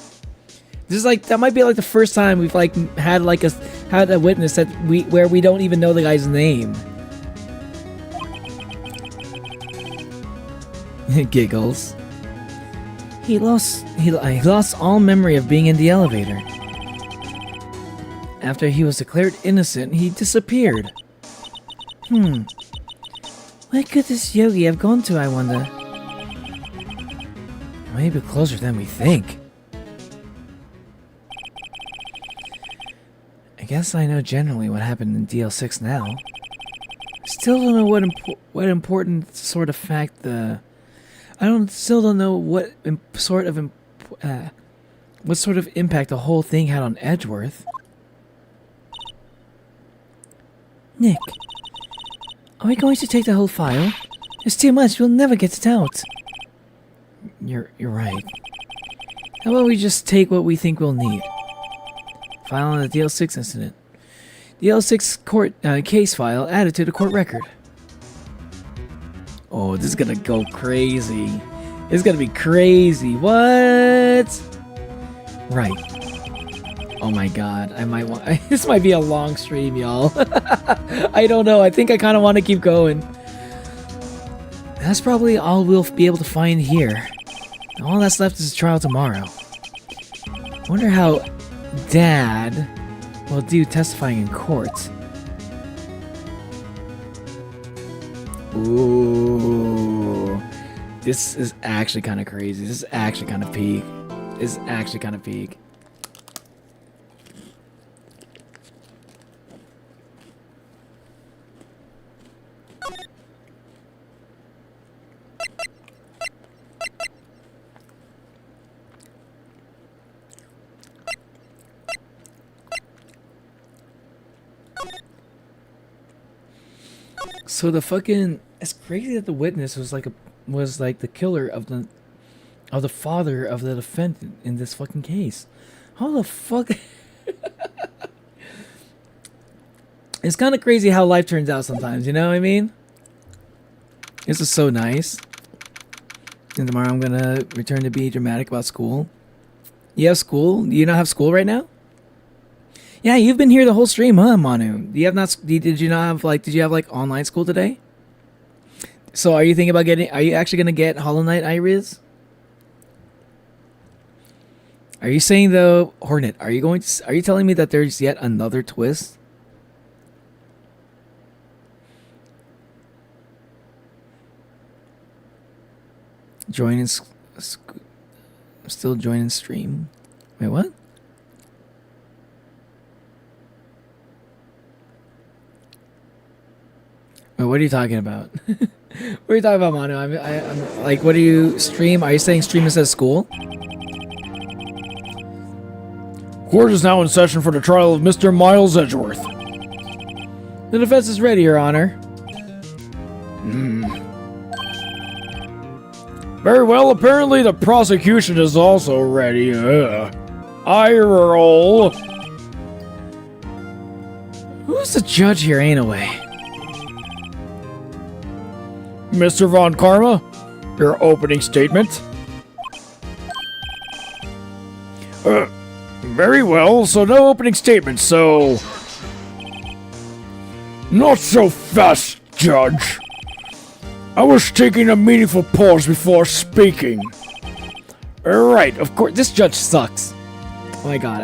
This is like, that might be like the first time we've like had a witness where we don't even know the guy's name. Giggles. He lost all memory of being in the elevator. After he was declared innocent, he disappeared. Where could this Yogi have gone to, I wonder? Maybe closer than we think. I guess I know generally what happened in DL6 now. Still don't know what important sort of fact still don't know what sort of impact the whole thing had on Edgeworth. Nick, are we going to take the whole file? It's too much, we'll never get it out. You're right. How about we just take what we think we'll need? File on the DL6 incident. DL6 court case file added to the court record. Oh, this is gonna go crazy. It's gonna be crazy. What? Right. Oh my god, I might want... This might be a long stream, y'all. I don't know, I think I kind of want to keep going. That's probably all we'll be able to find here. All that's left is a trial tomorrow. I wonder how Dad will do testifying in court. Ooh. This is actually kind of crazy. This is actually kind of peak. This is actually kind of peak. So the fucking... It's crazy that the witness was like the killer of the father of the defendant in this fucking case. How the fuck... It's kind of crazy how life turns out sometimes, you know what I mean? This is so nice. And tomorrow I'm gonna return to be dramatic about school. You have school? Do you not have school right now? Yeah, you've been here the whole stream, huh, Manu? Did you have like online school today? So are you thinking about getting? Are you actually gonna get Hollow Knight, Iris? Are you saying though, Hornet? Are you going? Are you telling me that there's yet another twist? Joining. Still joining stream. Wait, what? Wait, what are you talking about? What are you talking about, Manu? I'm like, what do you stream? Are you saying stream instead of school? Court is now in session for the trial of Mr. Miles Edgeworth. The defense is ready, Your Honor. Very well, apparently the prosecution is also ready. I roll. Who's the judge here, anyway? Mr. Von Karma, your opening statement. Very well, so no opening statement, so... Not so fast, Judge. I was taking a meaningful pause before speaking. Right, of course. This judge sucks. Oh my god,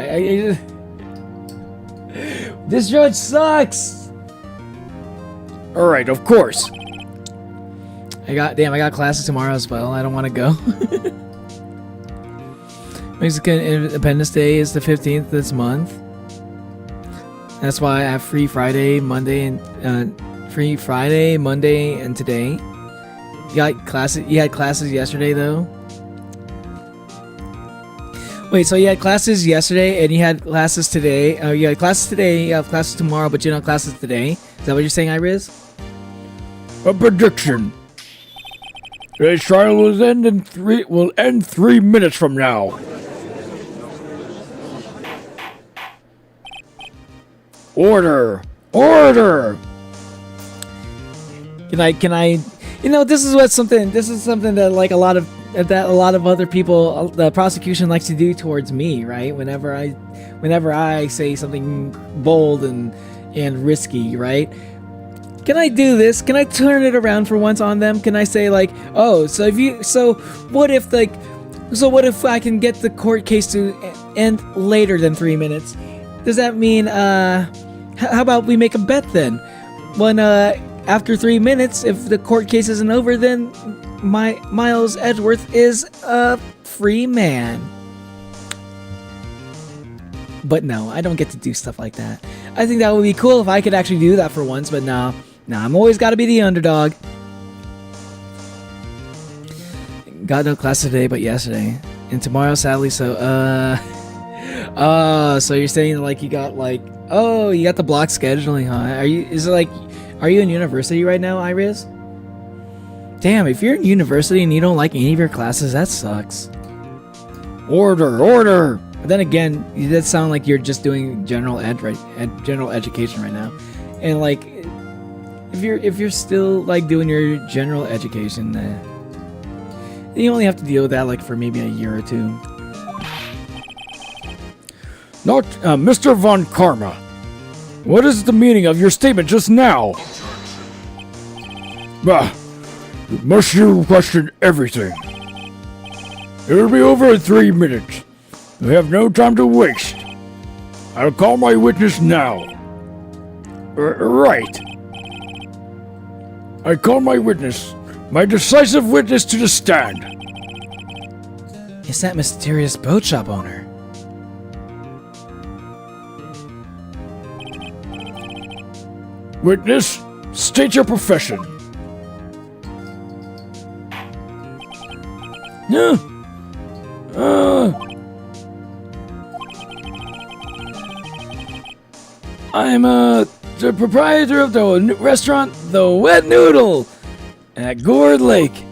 this judge sucks! Alright, of course. I got classes tomorrow as well. I don't want to go. Mexican Independence Day is the 15th this month. That's why I have free Friday, Monday, and today. You got classes. You had classes yesterday, though. Wait, so you had classes yesterday and you had classes today. Oh, you had classes today. You have classes tomorrow, but you don't have classes today. Is that what you're saying, Iris? A prediction. Today's trial will end 3 minutes from now. Order! Order! Can I, you know, this is something that like a lot of other people, the prosecution likes to do towards me, right? Whenever I say something bold and risky, right? Can I do this? Can I turn it around for once on them? Can I say like, oh, so what if I can get the court case to end later than 3 minutes? Does that mean, how about we make a bet then? When, after 3 minutes, if the court case isn't over, then Miles Edgeworth is a free man. But no, I don't get to do stuff like that. I think that would be cool if I could actually do that for once, but no. No, I'm always got to be the underdog. Got no class today, but yesterday. And tomorrow, sadly, so, so you're saying like you got the block scheduling, huh? Are you in university right now, Iris? Damn, if you're in university and you don't like any of your classes, that sucks. Order! Order! But then again, you did sound like you're just doing general ed, right? General education right now. And like, if you're still like doing your general education, you only have to deal with that like for maybe a year or two. Not, Mr. Von Karma. What is the meaning of your statement just now? Must you question everything? It'll be over in 3 minutes. We have no time to waste. I'll call my witness now. Right. I call my witness, my decisive witness to the stand. It's that mysterious boat shop owner. Witness, state your profession. I'm the proprietor of the restaurant The Wet Noodle at Gourd Lake.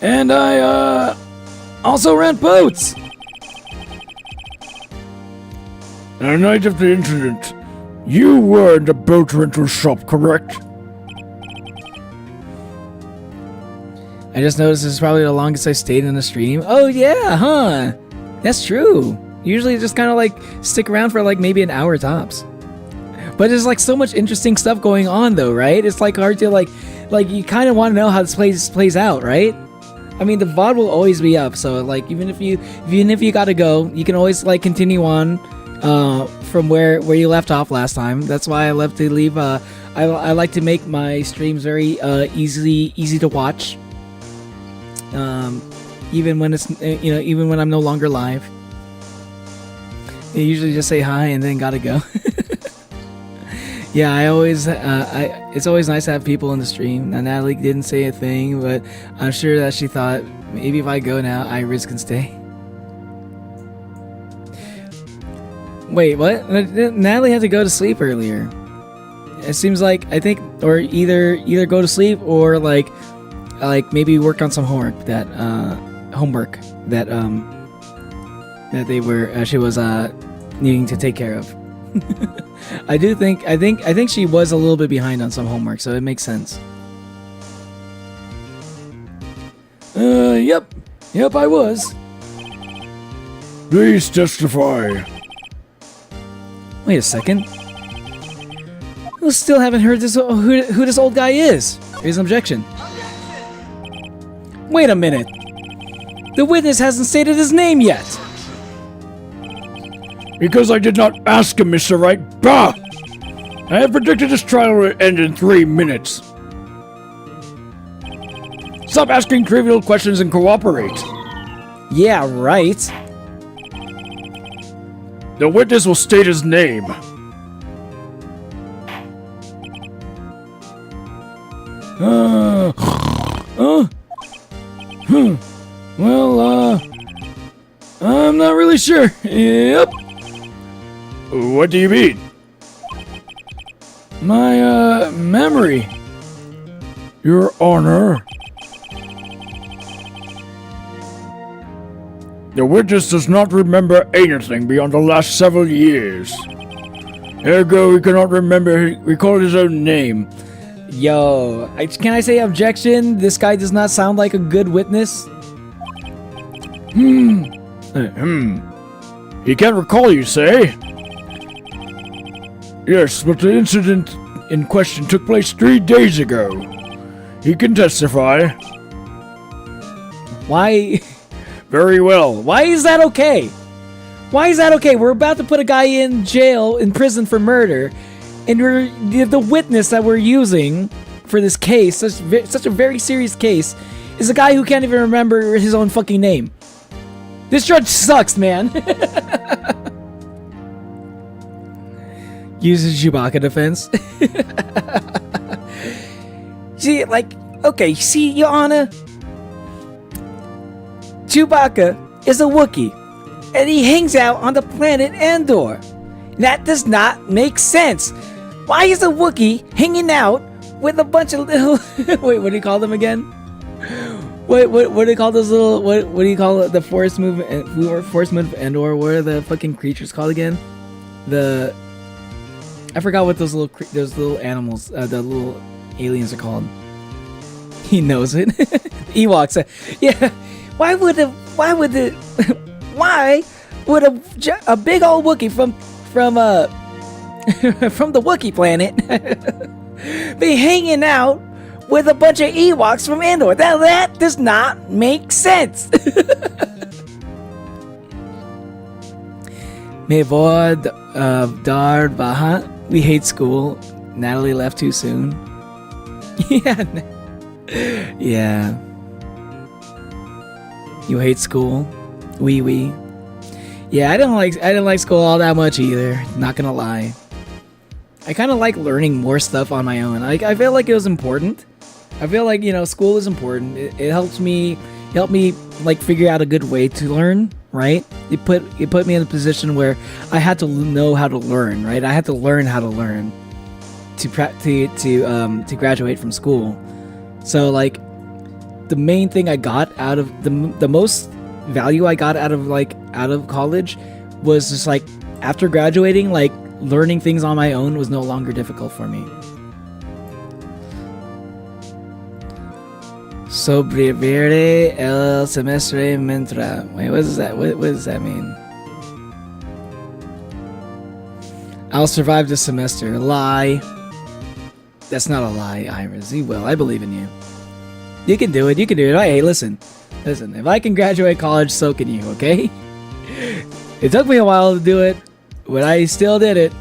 And I also rent boats. On the night of the incident, you were in the boat rental shop, correct? I just noticed this is probably the longest I stayed in a stream. Oh yeah, huh? That's true. Usually just kind of like stick around for like maybe an hour tops. But there's like so much interesting stuff going on though, right? It's like hard to like you kind of want to know how this plays out, right? I mean, the VOD will always be up, so like even if you gotta go, you can always like continue on from where you left off last time. That's why I love to leave. I like to make my streams very easy to watch. Even when it's even when I'm no longer live. I usually just say hi and then gotta go. Yeah, I always it's always nice to have people in the stream. Now, Natalie didn't say a thing, but I'm sure that she thought maybe if I go now, Iris can stay. Wait, what? Natalie had to go to sleep earlier. It seems like I think, or either go to sleep or like maybe work on some homework that they were she was needing to take care of. I think she was a little bit behind on some homework, so it makes sense. Yep, I was. Please testify. Wait a second. We still haven't heard who this old guy is. Here's an objection. Wait a minute. The witness hasn't stated his name yet. Because I did not ask him, Mr. Wright. Bah! I have predicted this trial will end in 3 minutes. Stop asking trivial questions and cooperate. Yeah, right. The witness will state his name. Well, I'm not really sure. Yep. What do you mean? My, memory. Your Honor. The witness does not remember anything beyond the last several years. Ergo, he cannot recall his own name. Yo, can I say objection? This guy does not sound like a good witness. He can't recall, you say? Yes, but the incident in question took place 3 days ago. He can testify. Why? Very well. Why is that okay? Why is that okay? We're about to put a guy in prison for murder, and the witness that we're using for this case, such a very serious case, is a guy who can't even remember his own fucking name. This judge sucks, man. Uses Chewbacca defense. See, Your Honor, Chewbacca is a Wookiee, and he hangs out on the planet Endor. That does not make sense. Why is a Wookiee hanging out with a bunch of little... Wait, what do you call them again? What do you call those little... What do you call it? The force movement of Endor? What are the fucking creatures called again? I forgot what those little animals, the little aliens are called. He knows it. Ewoks. Yeah. Why would a big old Wookiee from from the Wookiee planet be hanging out with a bunch of Ewoks from Endor? That does not make sense. Mevod Dar Baha. We hate school. Natalie left too soon. Yeah. You hate school? Wee. Yeah, I didn't like school all that much either. Not gonna lie. I kind of like learning more stuff on my own. I feel like it was important. I feel like school is important. It helped me like figure out a good way to learn. Right? It put me in a position where I had to know how to learn. Right? I had to learn how to learn to graduate from school. So like the main thing I got out of the most value I got out of college was just like after graduating, like learning things on my own was no longer difficult for me. Sobrevivir el semestre mientras. Wait, what is that? What does that mean? I'll survive this semester. Lie. That's not a lie, Iris. You will. I believe in you. You can do it. You can do it. Hey, listen. Listen. If I can graduate college, so can you, okay? It took me a while to do it, but I still did it.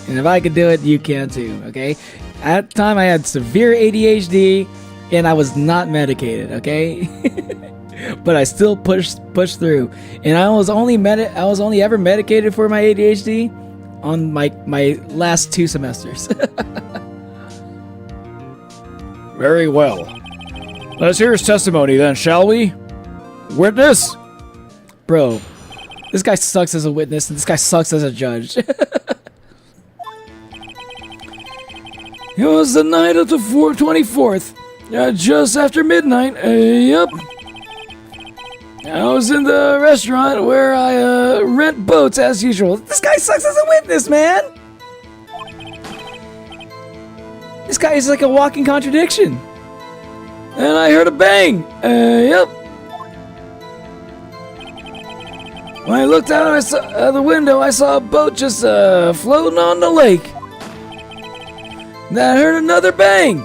And if I can do it, you can too, okay? At the time, I had severe ADHD, and I was not medicated, okay? But I still pushed through. And I was only ever medicated for my ADHD on my last 2 semesters. Very well. Let's hear his testimony then, shall we? Witness? Bro, this guy sucks as a witness, and this guy sucks as a judge. It was the night of the 24th, just after midnight. Yep. I was in the restaurant where I rent boats as usual. This guy sucks as a witness, man! This guy is like a walking contradiction. And I heard a bang. Yep. When I looked out the window, I saw a boat just floating on the lake. Then I heard another bang.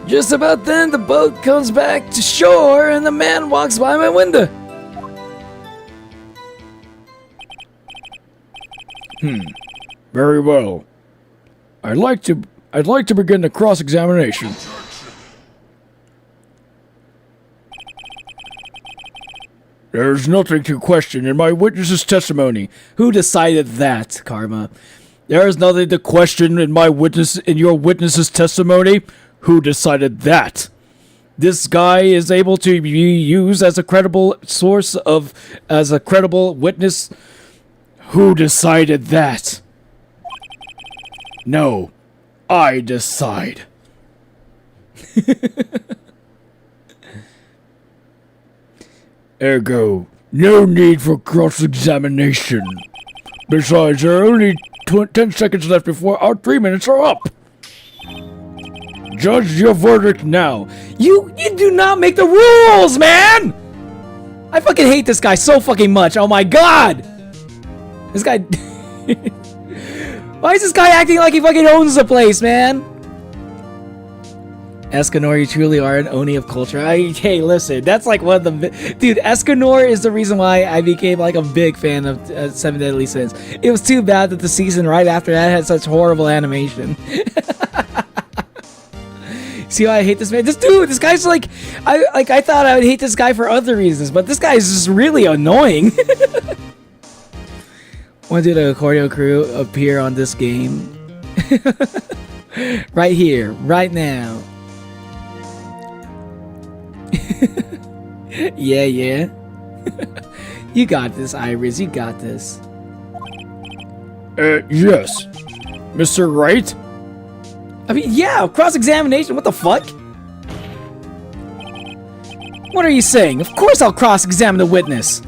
Just about then, the boat comes back to shore and the man walks by my window. Very well. I'd like to begin the cross-examination. There's nothing to question in my witness's testimony. Who decided that, Karma? There is nothing to question in your witness's testimony. Who decided that? This guy is able to be used as a credible as a credible witness. Who decided that? No, I decide. Ergo, no need for cross-examination. Besides, there are only 10 seconds left before our 3 minutes are up. Judge your verdict now. You do not make the rules, man! I fucking hate this guy so fucking much. Oh my god! This guy... Why is this guy acting like he fucking owns the place, man? Escanor, you truly are an Oni of culture. Hey, listen, that's like one of the... Dude, Escanor is the reason why I became like a big fan of Seven Deadly Sins. It was too bad that the season right after that had such horrible animation. See why I hate this man? This guy's like... I thought I would hate this guy for other reasons, but this guy is just really annoying. When did a choreo crew appear on this game? Right here, right now. Yeah. You got this, Iris. You got this. Yes. Mr. Wright? I mean, yeah, cross-examination. What the fuck? What are you saying? Of course I'll cross-examine the witness.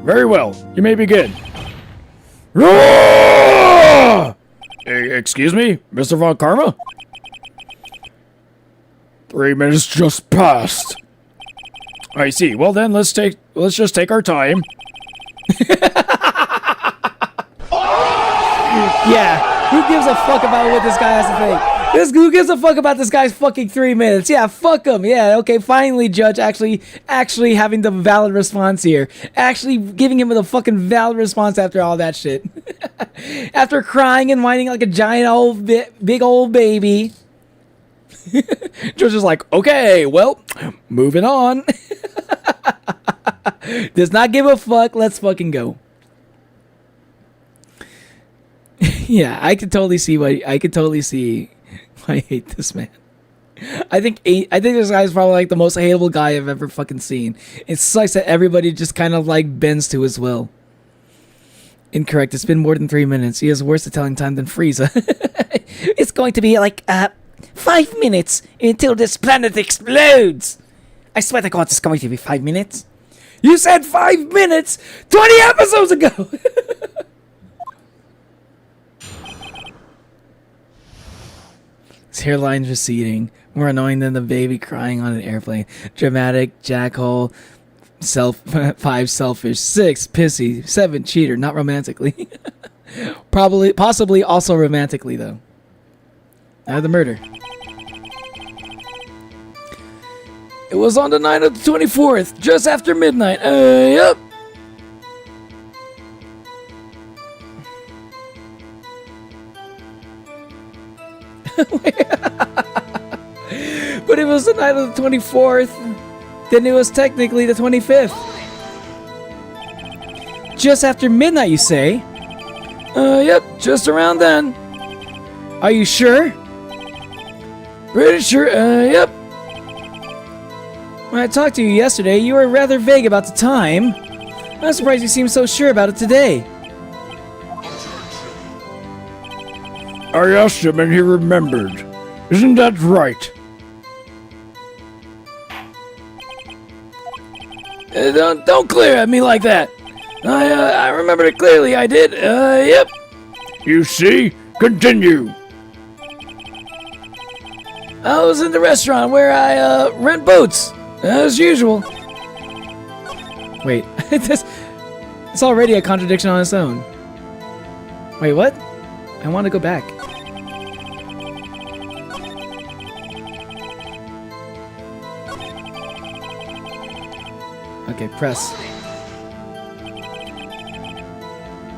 Very well. You may begin. Excuse me, Mr. Von Karma? 3 minutes just passed. I see. Well then, let's just take our time. Yeah, who gives a fuck about what this guy has to think? Who gives a fuck about this guy's fucking 3 minutes? Yeah, fuck him. Yeah, okay, finally, Judge actually having the valid response here. Actually giving him the fucking valid response after all that shit. After crying and whining like a giant big old baby. Judge is like, okay, well, moving on. Does not give a fuck. Let's fucking go. Yeah, I could totally see why I hate this man. I think this guy's probably like the most hateable guy I've ever fucking seen. It sucks that everybody just kind of like bends to his will. Incorrect. It's been more than 3 minutes. He has worse at telling time than Frieza. It's going to be like 5 minutes until this planet explodes. I swear to God, it's going to be 5 minutes. You said 5 minutes 20 episodes ago. His hairline receding, more annoying than the baby crying on an airplane. Dramatic, jackhole, 5 selfish, 6 pissy, 7 cheater, not romantically. Possibly also romantically though. Now the murder. It was on the night of the 24th, just after midnight. Yep. But it was the night of the 24th. Then it was technically the 25th. Just after midnight, you say? Yep, just around then. Are you sure? Pretty sure, yep. When I talked to you yesterday, you were rather vague about the time. I'm surprised you seem so sure about it today. I asked him and he remembered. Isn't that right? Don't glare at me like that. I remembered it clearly, I did. Yep. You see? Continue. I was in the restaurant where I rent boats, as usual. Wait, it's already a contradiction on its own. Wait, what? I want to go back. Okay, press.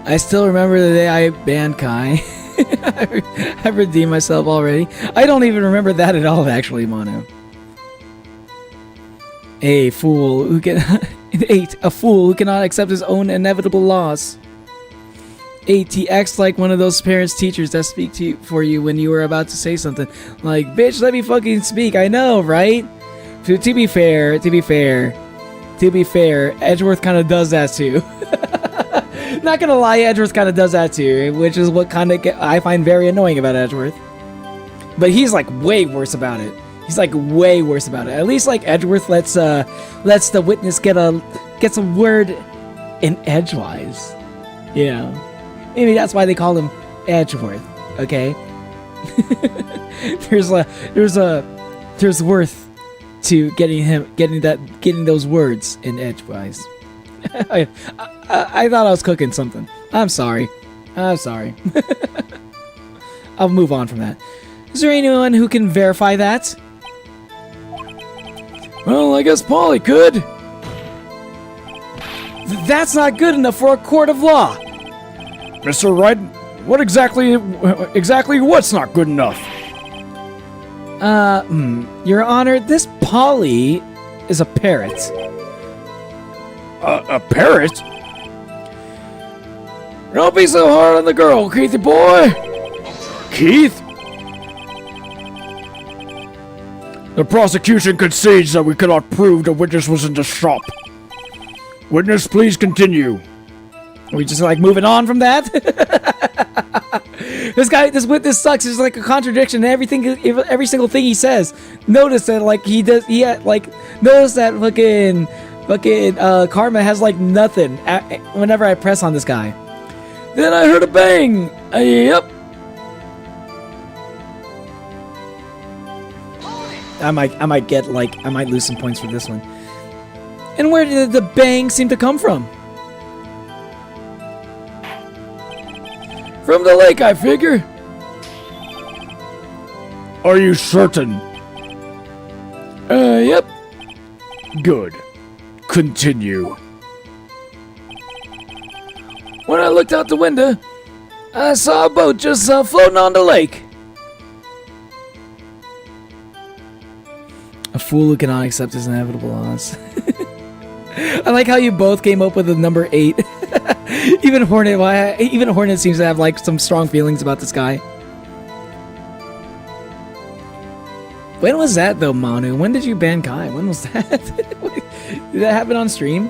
I still remember the day I banned Kai. I redeemed myself already. I don't even remember that at all, actually, Mono. A fool who can... 8. A fool who cannot accept his own inevitable loss. 8. He acts like one of those parents teachers that speak to you for you when you were about to say something. Like, bitch, let me fucking speak. I know, right? To be fair, Edgeworth kind of does that too. Not gonna lie, Edgeworth kind of does that too, which is what kind of I find very annoying about Edgeworth. But he's like way worse about it. He's like way worse about it. At least like Edgeworth lets the witness get a word in edgewise. You know, maybe that's why they call him Edgeworth. Okay. there's worth to getting those words in edgewise. I thought I was cooking something. I'm sorry. I'll move on from that. Is there anyone who can verify that? Well, I guess Polly could. That's not good enough for a court of law. Mr. Wright, what exactly what's not good enough? Your Honor, this Polly is a parrot. A parrot? Don't be so hard on the girl, Keithy boy! Keith? The prosecution concedes that we cannot prove the witness was in the shop. Witness, please continue. Are we just like moving on from that? This witness sucks. It's like a contradiction in every single thing he says. Notice that notice that fucking Karma has like nothing whenever I press on this guy. Then I heard a bang. Yep. I might lose some points for this one. And where did the bang seem to come from? From the lake, I figure. Are you certain? Yep. Good. Continue. When I looked out the window, I saw a boat just floating on the lake. A fool who cannot accept his inevitable loss. I like how you both came up with the number 8. Even Hornet seems to have like some strong feelings about this guy. When was that though, Manu? When did you ban Kai? When was that? Did that happen on stream?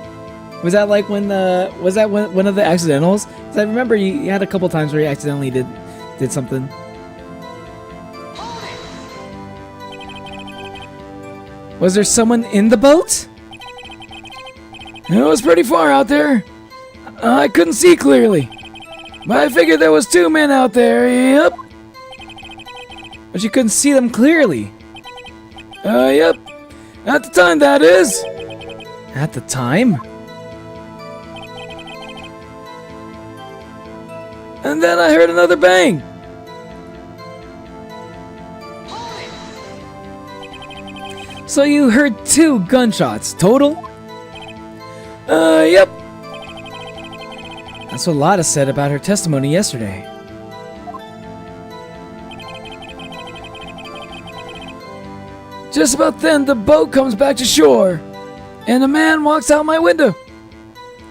Was that like when one of the accidentals? 'Cause I remember you had a couple times where you accidentally did something. Was there someone in the boat? It was pretty far out there. I couldn't see clearly. But I figured there was 2 men out there, yep. But you couldn't see them clearly. Yep. At the time, that is. At the time? And then I heard another bang. So you heard 2 gunshots total? Yep. That's what Lotta said about her testimony yesterday. Just about then, the boat comes back to shore, and a man walks out my window.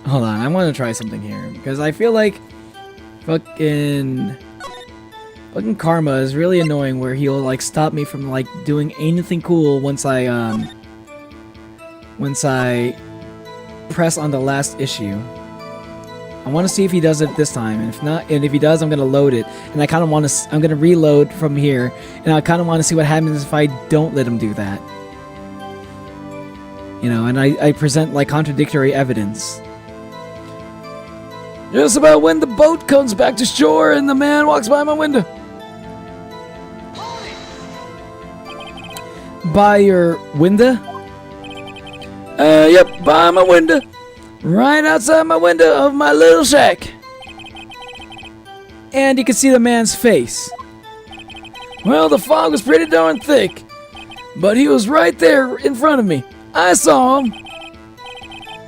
Hold on, I want to try something here, because I feel like fucking Karma is really annoying, where he'll like stop me from like doing anything cool once I press on the last issue. I want to see if he does it this time, and if not, and if he does, I'm gonna load it. And I kind of want to, I'm gonna reload from here, and I kind of want to see what happens if I don't let him do that. You know, and I present like contradictory evidence. Just about when the boat comes back to shore and the man walks by my window. By your window? Yep, by my window. Right outside my window of my little shack. And you can see the man's face. Well, the fog was pretty darn thick, but he was right there in front of me. I saw him.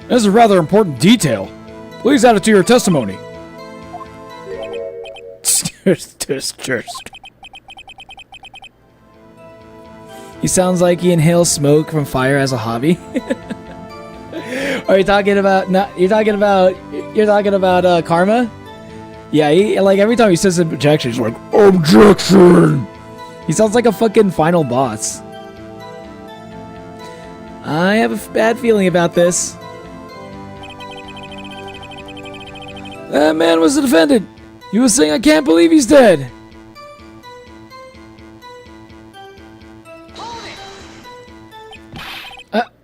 This is a rather important detail. Please add it to your testimony. He sounds like he inhales smoke from fire as a hobby. Are you talking about? No, you're talking about Karma. Yeah, he, like every time he says objection, he's like objection. He sounds like a fucking final boss. I have a bad feeling about this. That man was the defendant. He was saying, "I can't believe he's dead."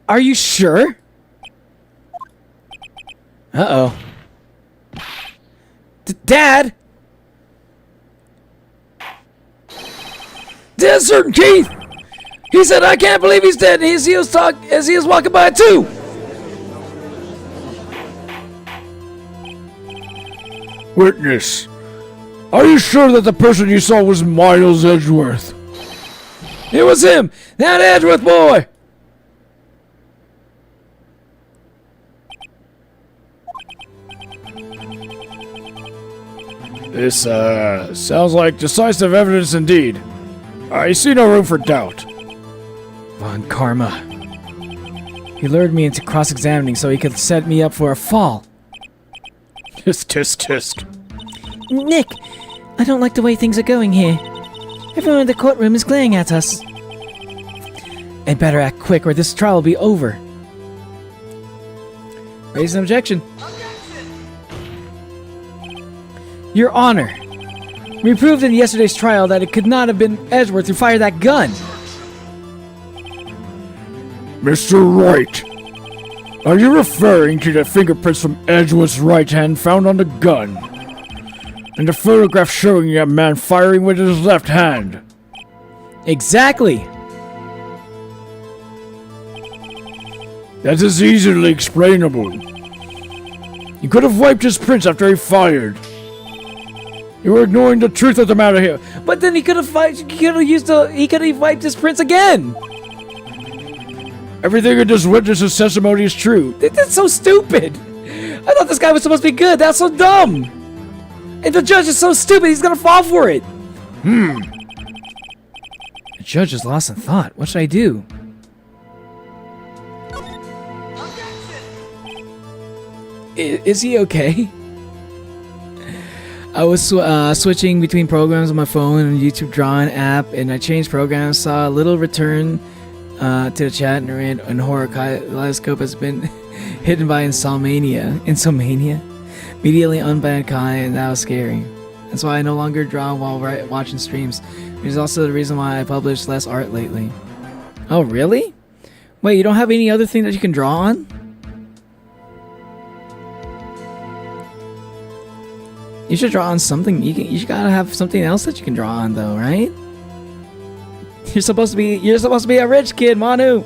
Are you sure? Uh-oh. Dad? Dead certain, Keith! He said, "I can't believe he's dead," as he was walking by too. Witness, are you sure that the person you saw was Miles Edgeworth? It was him! That Edgeworth boy! This, sounds like decisive evidence indeed. I see no room for doubt. Von Karma. He lured me into cross-examining so he could set me up for a fall. Tisk. Nick, I don't like the way things are going here. Everyone in the courtroom is glaring at us. I'd better act quick or this trial will be over. Raise an objection. Your Honor, we proved in yesterday's trial that it could not have been Edgeworth who fired that gun. Mr. Wright, are you referring to the fingerprints from Edgeworth's right hand found on the gun? And the photograph showing a man firing with his left hand? Exactly. That is easily explainable. He could have wiped his prints after he fired. You were ignoring the truth of the matter here. But then he could have wiped his prints again. Everything in this witness's testimony is true. That's so stupid. I thought this guy was supposed to be good. That's so dumb. And the judge is so stupid. He's gonna fall for it. The judge is lost in thought. What should I do? Is he okay? I was switching between programs on my phone and YouTube drawing app, and I changed programs. Saw a little return to the chat and horror kaleidoscope has been hidden by insomnia. Immediately unbanned Kai, and that was scary. That's why I no longer draw while watching streams. Which is also the reason why I publish less art lately. Oh really? Wait, you don't have any other thing that you can draw on? You should draw on something. You gotta have something else that you can draw on, though, right? You're supposed to be a rich kid, Manu.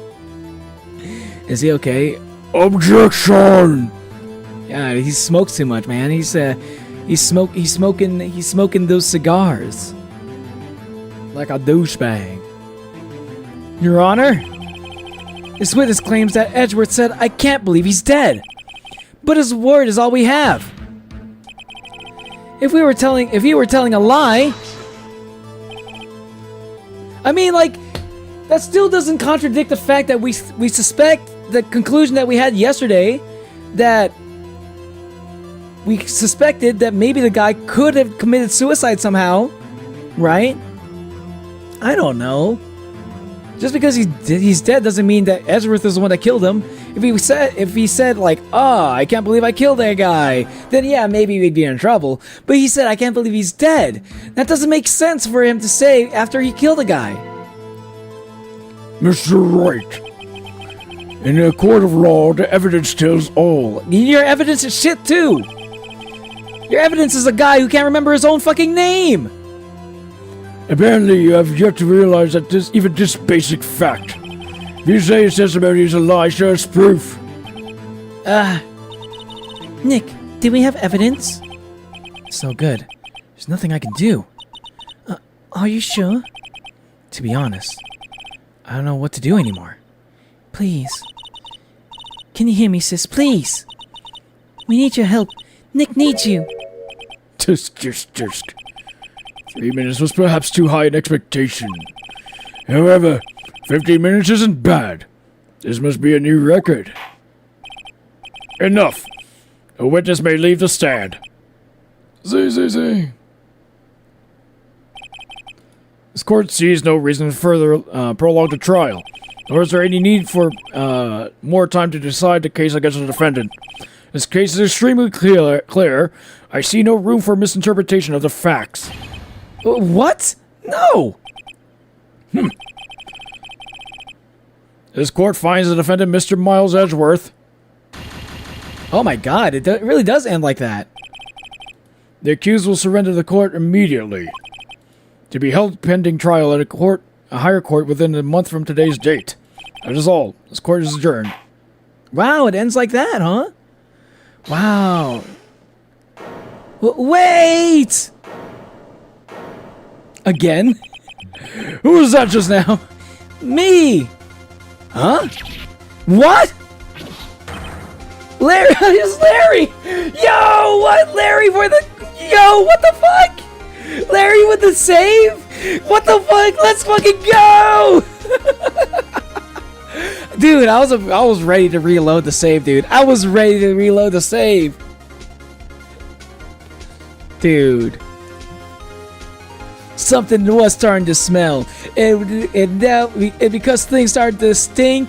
Is he okay? Objection! Yeah, he smokes too much, man. He's smoking those cigars like a douchebag. Your Honor, this witness claims that Edgeworth said, "I can't believe he's dead," but his word is all we have. If he were telling a lie, I mean, like, that still doesn't contradict the fact that we suspect the conclusion that we had yesterday, that we suspected that maybe the guy could have committed suicide somehow, right? I don't know. Just because he's dead doesn't mean that Edgeworth is the one that killed him. If he said like, "Oh, I can't believe I killed that guy," then yeah, maybe we'd be in trouble. But he said, "I can't believe he's dead." That doesn't make sense for him to say after he killed a guy. Mr. Wright, in a court of law, the evidence tells all. Your evidence is shit too. Your evidence is a guy who can't remember his own fucking name. Apparently, you have yet to realize that even this basic fact. If you say his testimony is a lie, show us proof. Nick, do we have evidence? So good. There's nothing I can do. Are you sure? To be honest, I don't know what to do anymore. Please. Can you hear me, sis? Please. We need your help. Nick needs you. Just. 3 minutes was perhaps too high an expectation. However, 15 minutes isn't bad. This must be a new record. Enough. A witness may leave the stand. Z. This court sees no reason to further prolong the trial, nor is there any need for more time to decide the case against the defendant. This case is extremely clear. I see no room for misinterpretation of the facts. What? No! This court finds the defendant Mr. Miles Edgeworth. Oh my god, it really does end like that. The accused will surrender to the court immediately, to be held pending trial at a higher court within a month from today's date. That is all. This court is adjourned. Wow, it ends like that, huh? Wow. Wait! Again? Who was that just now? Me! Huh? What? Larry, it's Larry! Yo, what? Larry for the... Yo, what the fuck? Larry with the save? What the fuck? Let's fucking go! Dude, I was ready to reload the save, dude. I was ready to reload the save. Dude. Something was starting to smell. And now, because things started to stink,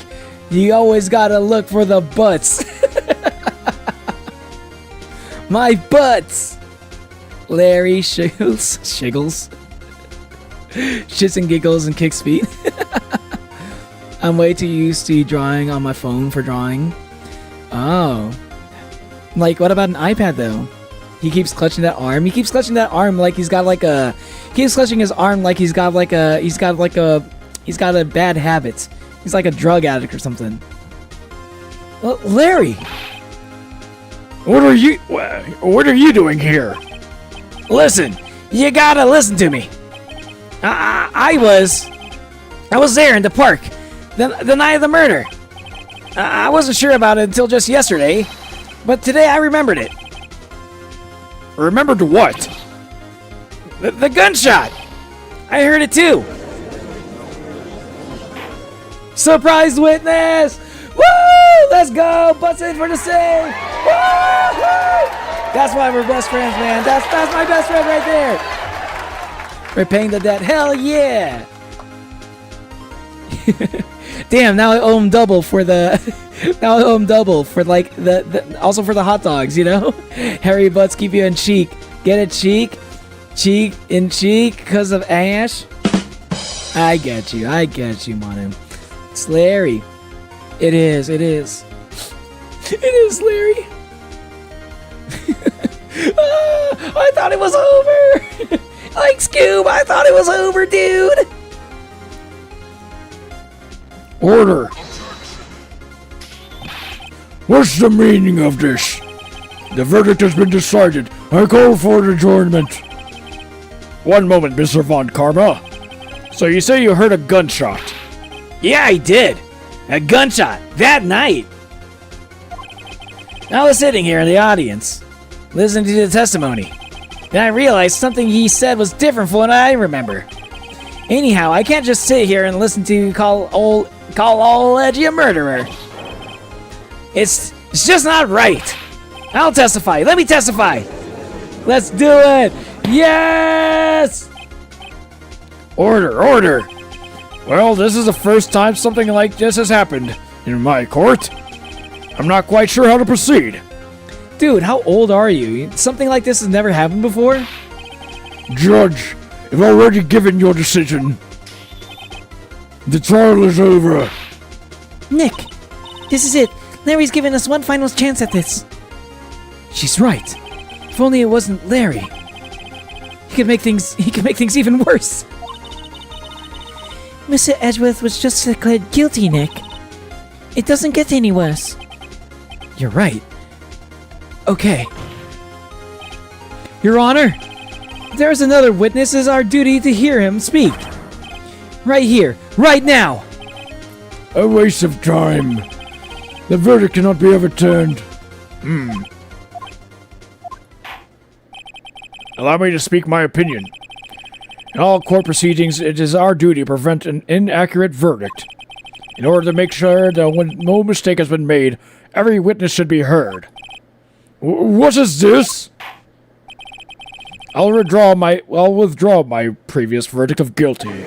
you always gotta look for the butts. My butts! Larry Shiggles. Shits and giggles and kicks feet. I'm way too used to drawing on my phone for drawing. Oh. Like, what about an iPad, though? He keeps clutching that arm. He keeps clutching that arm like he's got like a... He keeps clutching his arm like he's got like a... He's got a bad habit. He's like a drug addict or something. Well, Larry! What are you doing here? Listen! You gotta listen to me! I was there in the park. The night of the murder. I wasn't sure about it until just yesterday. But today I remembered it. Remembered what? The gunshot! I heard it too! Surprise witness! Woo! Let's go! Butts in for the save! Woo! That's why we're best friends, man. That's my best friend right there! We're paying the debt. Hell yeah! Damn, now I owe him double for the... Now I owe him double for like also for the hot dogs, you know? Hairy butts keep you in cheek. Get it, cheek? Cheek in cheek because of Ash? I get you, Manu. It's Larry. It is. It is Larry. I thought it was over. Like Scoob, I thought it was over, dude. Order. What's the meaning of this? The verdict has been decided. I call for an adjournment. One moment, Mr. Von Karma. So you say you heard a gunshot? Yeah, I did. A gunshot that night. I was sitting here in the audience, listening to the testimony, and I realized something he said was different from what I remember. Anyhow, I can't just sit here and listen to you call old Edgy a murderer. It's just not right. I'll testify. Let me testify. Let's do it. Yes! Order. Well, this is the first time something like this has happened in my court. I'm not quite sure how to proceed. Dude, how old are you? Something like this has never happened before? Judge, I've already given your decision. The trial is over. Nick, this is it. Larry's given us one final chance at this. She's right. If only it wasn't Larry. He could make things even worse. Mr. Edgeworth was just declared guilty, Nick. It doesn't get any worse. You're right. Okay. Your Honor, if there is another witness, it is our duty to hear him speak. Right here, right now. A waste of time. The verdict cannot be overturned. Allow me to speak my opinion. In all court proceedings, it is our duty to prevent an inaccurate verdict. In order to make sure that when no mistake has been made, every witness should be heard. What is this? I'll withdraw my previous verdict of guilty.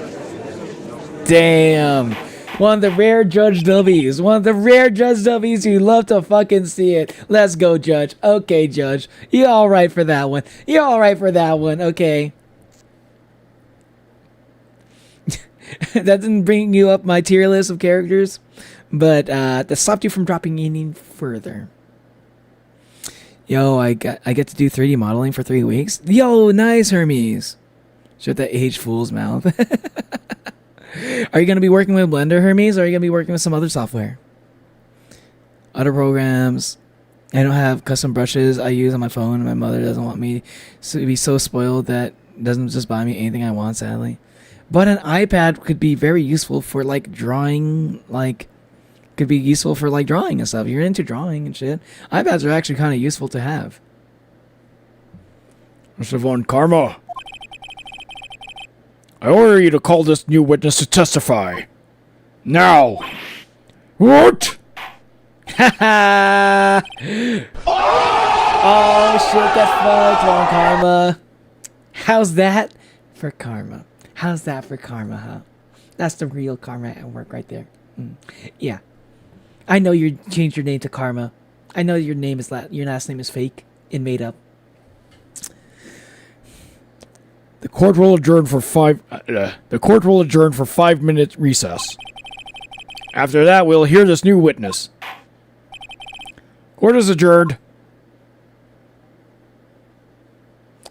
Damn. One of the rare Judge W's. One of the rare Judge W's. You love to fucking see it. Let's go, Judge. Okay, Judge. You alright for that one. You're alright for that one. Okay. That didn't bring you up my tier list of characters, but that stopped you from dropping any further. Yo, I get to do 3D modeling for 3 weeks. Yo, nice, Hermes. Shut that aged fool's mouth. Are you going to be working with Blender, Hermes, or are you going to be working with some other software? Other programs. I don't have custom brushes I use on my phone. My mother doesn't want me to be so spoiled that doesn't just buy me anything I want, sadly. But an iPad could be very useful for, like, drawing, could be useful for, like, drawing and stuff. You're into drawing and shit. iPads are actually kind of useful to have. Mr. Von Karma, I order you to call this new witness to testify. Now. What? Ha Oh, shit, get fucked, Von Karma. How's that for karma? How's that for karma, huh? That's the real karma at work right there. Yeah. I know you changed your name to Karma. I know your last name is fake and made up. The court will adjourn for 5-minute recess. After that, we'll hear this new witness. Court is adjourned.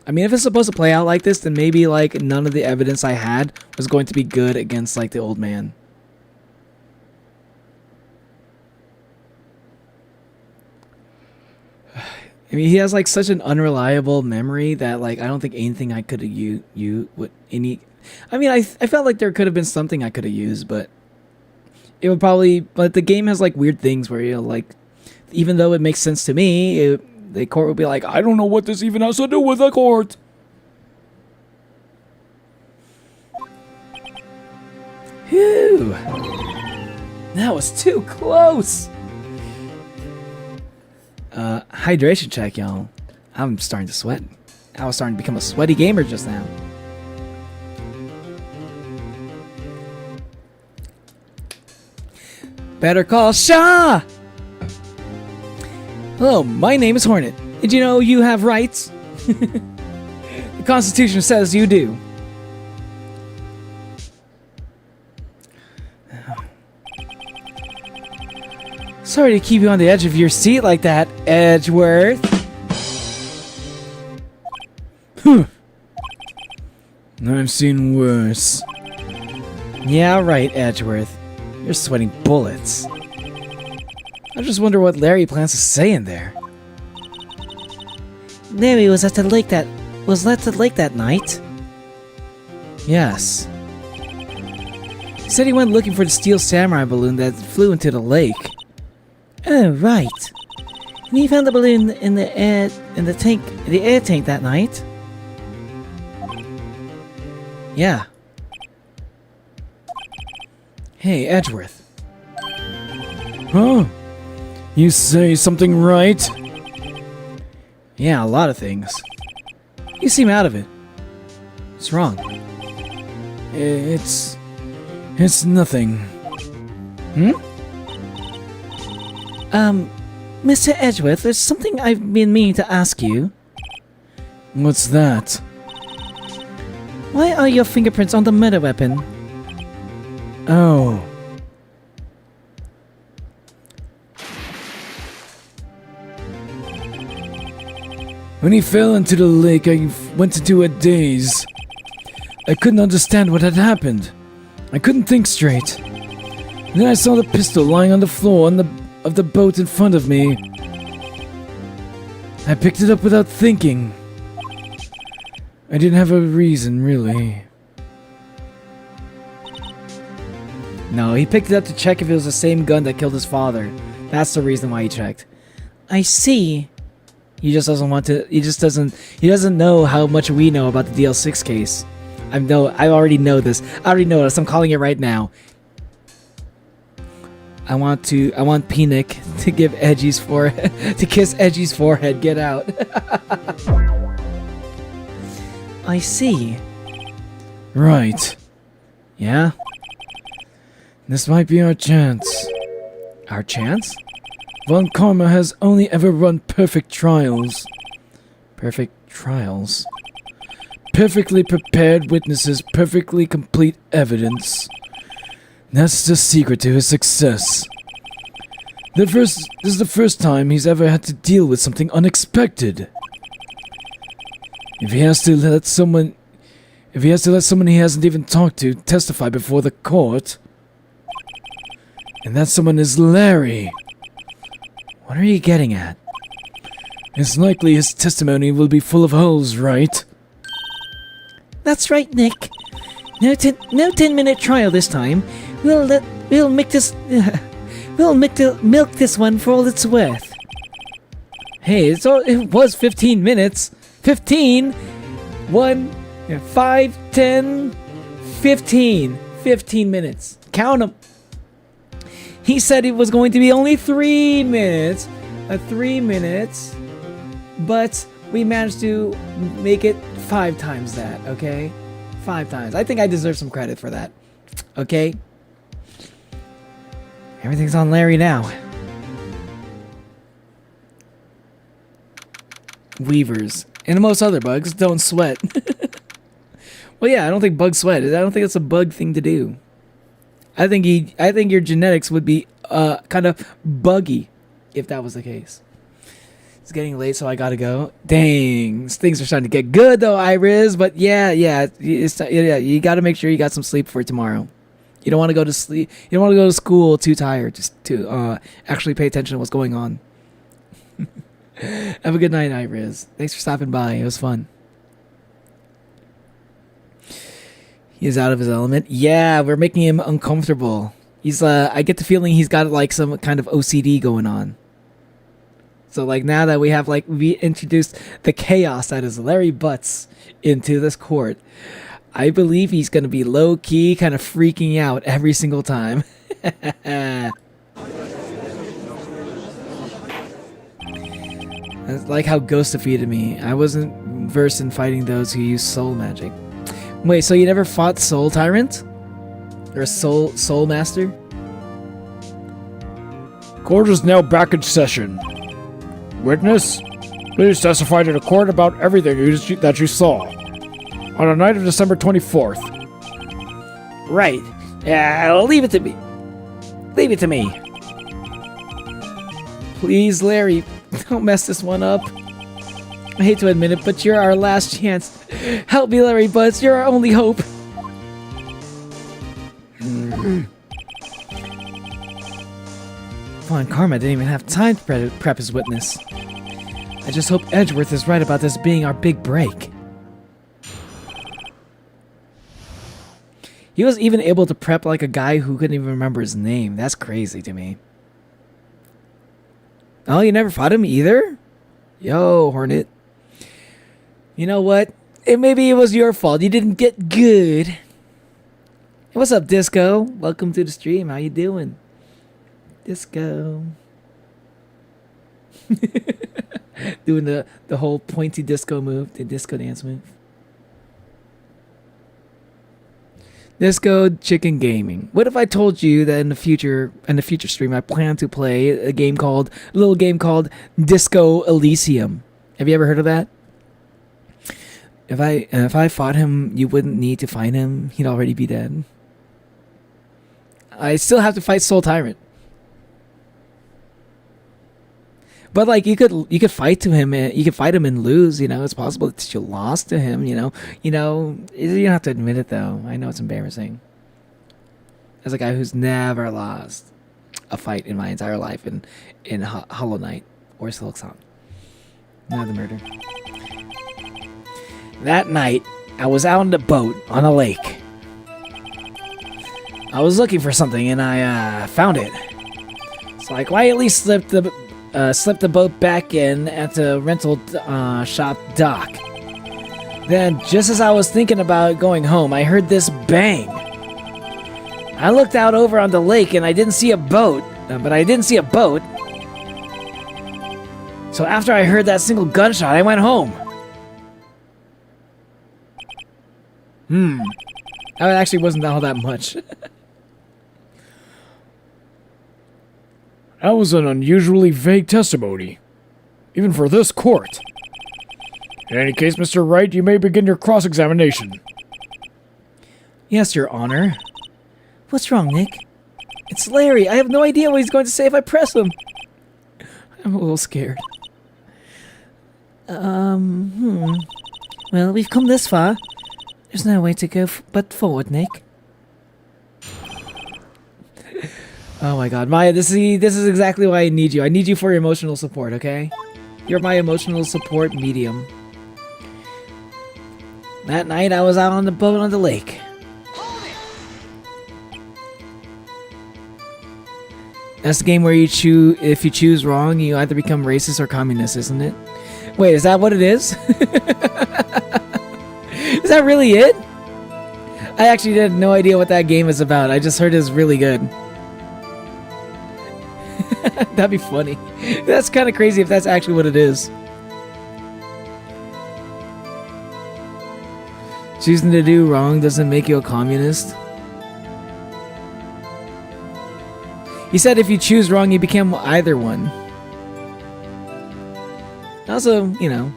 I mean, if it's supposed to play out like this, then maybe, like, none of the evidence I had was going to be good against, like, the old man. I mean, he has, like, such an unreliable memory that, like, I don't think anything I could have I mean, I felt like there could have been something I could have used, but it would probably... But the game has, like, weird things where, you know, like, even though it makes sense to me, the court would be like, I don't know what this even has to do with the court. Phew. That was too close. Hydration check, y'all. I'm starting to sweat. I was starting to become a sweaty gamer just now. Better call Shaw! Hello, my name is Hornet. Did you know you have rights? The Constitution says you do. Sorry to keep you on the edge of your seat like that, Edgeworth. I've seen worse. Yeah, right, Edgeworth. You're sweating bullets. I just wonder what Larry plans to say in there. Larry was at the lake that night. Yes. He said he went looking for the steel samurai balloon that flew into the lake. Oh, right. And he found the balloon in the air tank that night. Yeah. Hey, Edgeworth. Huh? You say something right? Yeah, a lot of things. You seem out of it. What's wrong? It's nothing. Mr. Edgeworth, there's something I've been meaning to ask you. What's that? Why are your fingerprints on the murder weapon? Oh. When he fell into the lake, I went into a daze. I couldn't understand what had happened. I couldn't think straight. Then I saw the pistol lying on the floor of the boat in front of me. I picked it up without thinking. I didn't have a reason, really. No, he picked it up to check if it was the same gun that killed his father. That's the reason why he checked. I see. He just doesn't want to. He doesn't know how much we know about the DL6 case. I already know this. I'm calling it right now. I want Peanic to give Edgy's to kiss Edgy's forehead. Get out. I see. Right. Yeah? This might be our chance. Our chance? Von Karma has only ever run perfect trials. Perfect trials. Perfectly prepared witnesses, perfectly complete evidence. That's the secret to his success. This is the first time he's ever had to deal with something unexpected. If he has to let someone he hasn't even talked to testify before the court, and that someone is Larry, What are you getting at? it's likely his testimony will be full of holes, right? That's right, Nick. No 10-minute trial this time. We'll milk this one for all it's worth. Hey, it was 15 minutes. 15? 1, 5, 10, 15. 15 minutes. Count them. He said it was going to be only 3 minutes. 3 minutes. But we managed to make it 5 times that, okay? 5 times. I think I deserve some credit for that. Okay? Everything's on Larry now. Weavers. And most other bugs don't sweat. Well, yeah, I don't think bugs sweat. I don't think it's a bug thing to do. I think your genetics would be kind of buggy if that was the case. It's getting late, so I gotta go. Dang, things are starting to get good though, Iris. But yeah, you gotta make sure you got some sleep for tomorrow. You don't want to go to sleep. You don't want to go to school too tired, just to actually pay attention to what's going on. Have a good night, Iris. Thanks for stopping by. It was fun. He is out of his element. Yeah, we're making him uncomfortable. He's I get the feeling he's got like some kind of OCD going on. So like now that we introduced the chaos that is Larry Butts into this court, I believe he's gonna be low key, kind of freaking out every single time. That's like how Ghost defeated me. I wasn't versed in fighting those who use soul magic. Wait, so you never fought Soul Tyrant? Or Soul Master? Court is now back in session. Witness, please testify to the court about everything that you saw on the night of December 24th. Right. Yeah, leave it to me. Leave it to me. Please, Larry, don't mess this one up. I hate to admit it, but you're our last chance. Help me, Larry Butts. You're our only hope. on Karma didn't even have time to prep his witness. I just hope Edgeworth is right about this being our big break. He was even able to prep like a guy who couldn't even remember his name. That's crazy to me. Oh, you never fought him either? Yo, Hornet. You know what? Maybe it was your fault. You didn't get good. Hey, what's up, Disco? Welcome to the stream. How you doing? Disco. Doing the whole pointy disco move. The disco dance move. Disco Chicken Gaming. What if I told you that in the future stream I plan to play a little game called Disco Elysium? Have you ever heard of that? If I fought him, you wouldn't need to find him. He'd already be dead. I still have to fight Soul Tyrant. But like you could fight him and lose, you know. It's possible that you lost to him, you know. You don't have to admit it though. I know it's embarrassing. As a guy who's never lost a fight in my entire life in Hollow Knight or Silksong. Not the murder. That night, I was out on the boat on a lake. I was looking for something and I found it. So I quietly slipped the boat back in at the rental shop dock. Then, just as I was thinking about going home, I heard this bang. I looked out over on the lake and I didn't see a boat, So after I heard that single gunshot, I went home. That actually wasn't all that much. That was an unusually vague testimony, even for this court. In any case, Mr. Wright, you may begin your cross-examination. Yes, Your Honor. What's wrong, Nick? It's Larry. I have no idea what he's going to say if I press him. I'm a little scared. Well, we've come this far. There's no way to go but forward, Nick. Oh my god, Maya, this is exactly why I need you. I need you for your emotional support, okay? You're my emotional support medium. That night, I was out on the boat on the lake. That's the game where if you choose wrong, you either become racist or communist, isn't it? Wait, is that what it is? Is that really it? I actually had no idea what that game is about. I just heard it's really good. That'd be funny. That's kind of crazy if that's actually what it is. Choosing to do wrong doesn't make you a communist. He said if you choose wrong, you become either one. Also, you know.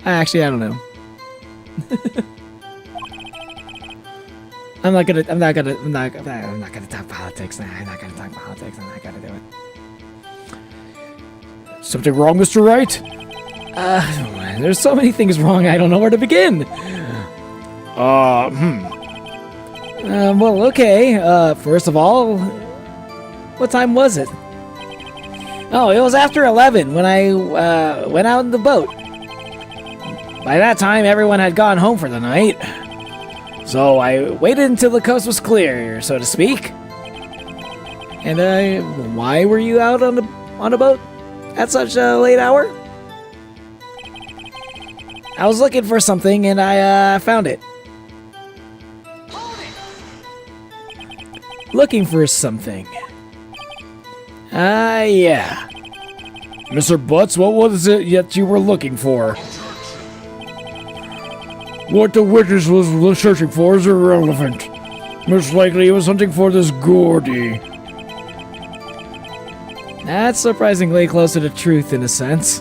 I don't know. I'm not gonna talk politics. I'm not gonna talk politics. I'm not gonna do it. Something wrong, Mr. Wright? There's so many things wrong. I don't know where to begin. Well, okay. First of all, what time was it? Oh, it was after 11 when I went out in the boat. By that time, everyone had gone home for the night. So I waited until the coast was clear, so to speak. And why were you out on a boat at such a late hour? I was looking for something and I found it. Looking for something. Yeah. Mr. Butts, what was it that you were looking for? What the witness was searching for is irrelevant. Most likely he was hunting for this Gordy. That's surprisingly close to the truth in a sense.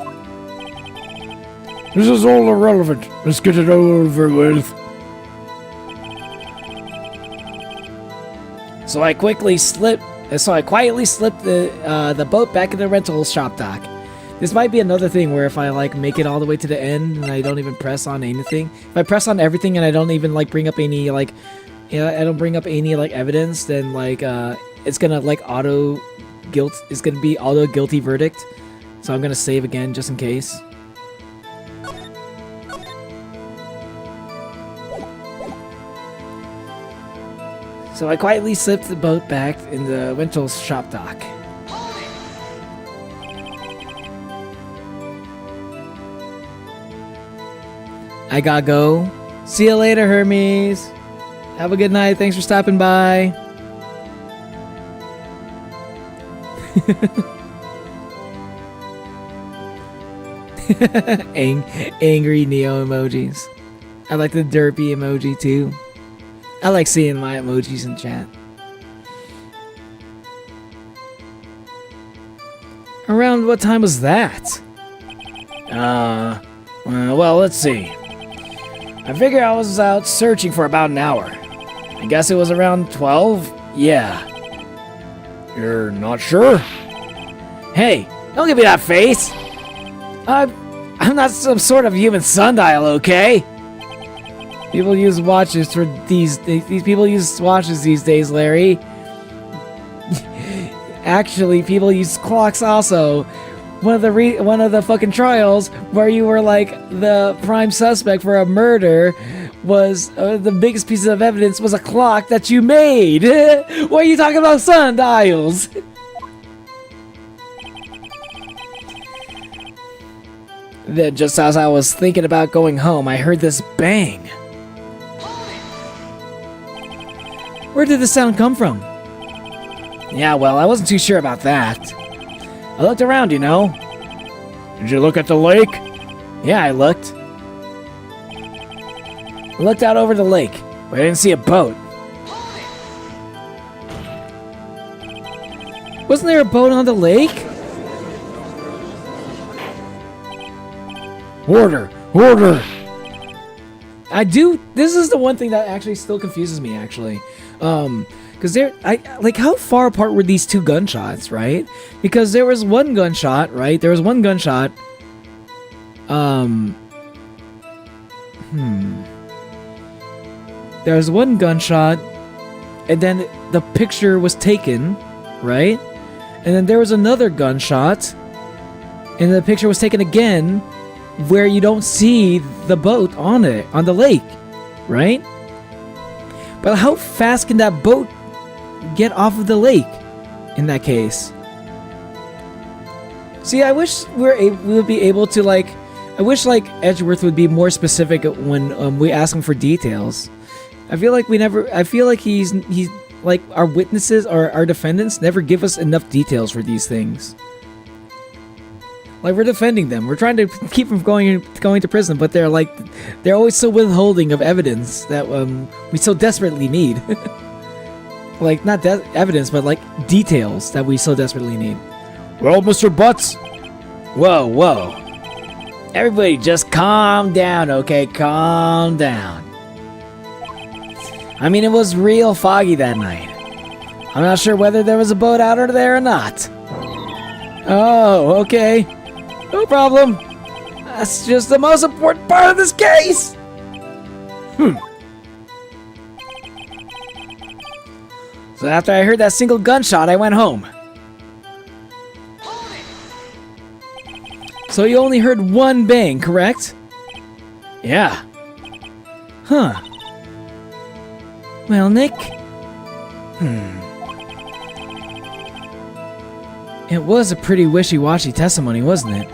This is all irrelevant. Let's get it over with. So I quietly slipped the boat back in the rental shop dock. This might be another thing where if I make it all the way to the end and I don't even press on anything. If I press on everything and I don't even bring up any I don't bring up any evidence, then it's gonna auto guilt is gonna be auto guilty verdict. So I'm gonna save again just in case. So I quietly slipped the boat back in the Winchell's shop dock. I gotta go. See you later, Hermes. Have a good night. Thanks for stopping by. Angry Neo emojis. I like the derpy emoji too. I like seeing my emojis in chat. Around what time was that? Well, let's see. I figure I was out searching for about an hour. I guess it was around 12? Yeah. You're not sure? Hey, don't give me that face! I'm not some sort of human sundial, okay? People use watches for these people use watches these days, Larry. Actually, people use clocks also. One of the fucking trials where you were like the prime suspect for a murder was the biggest piece of evidence was a clock that you made. What are you talking about, sundials? Then, just as I was thinking about going home, I heard this bang. Where did the sound come from? Yeah, well, I wasn't too sure about that. I looked around, you know. Did you look at the lake? Yeah, I looked. I looked out over the lake, but I didn't see a boat. Wasn't there a boat on the lake? Order! Order! This is the one thing that actually still confuses me, actually. Because how far apart were these two gunshots, right? Because there was one gunshot, right? There was one gunshot. There was one gunshot, and then the picture was taken, right? And then there was another gunshot, and the picture was taken again, where you don't see the boat on the lake, right? But how fast can that boat get off of the lake in that case? See, I wish we would be able to I wish Edgeworth would be more specific when we ask him for details. I feel like he's like our witnesses or our defendants never give us enough details for these things. Like, we're defending them. We're trying to keep them going to prison, but they're always so withholding of evidence that we so desperately need. Like, not evidence, but details that we so desperately need. Well, Mr. Butts. Whoa. Everybody just calm down, okay? Calm down. I mean, it was real foggy that night. I'm not sure whether there was a boat out there or not. Oh, okay. No problem. That's just the most important part of this case. So after I heard that single gunshot, I went home. So you only heard one bang, correct? Yeah. Huh. Well, Nick. It was a pretty wishy-washy testimony, wasn't it?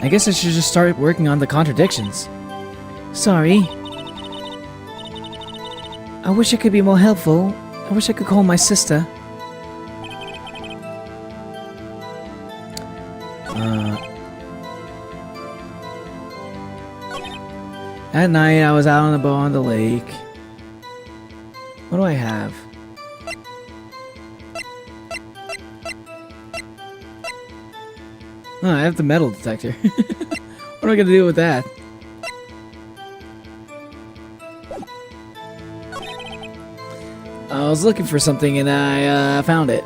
I guess I should just start working on the contradictions. Sorry. I wish I could be more helpful. I wish I could call my sister. At night, I was out on the boat on the lake. What do I have? Oh, I have the metal detector. What am I gonna do with that? I was looking for something and I found it.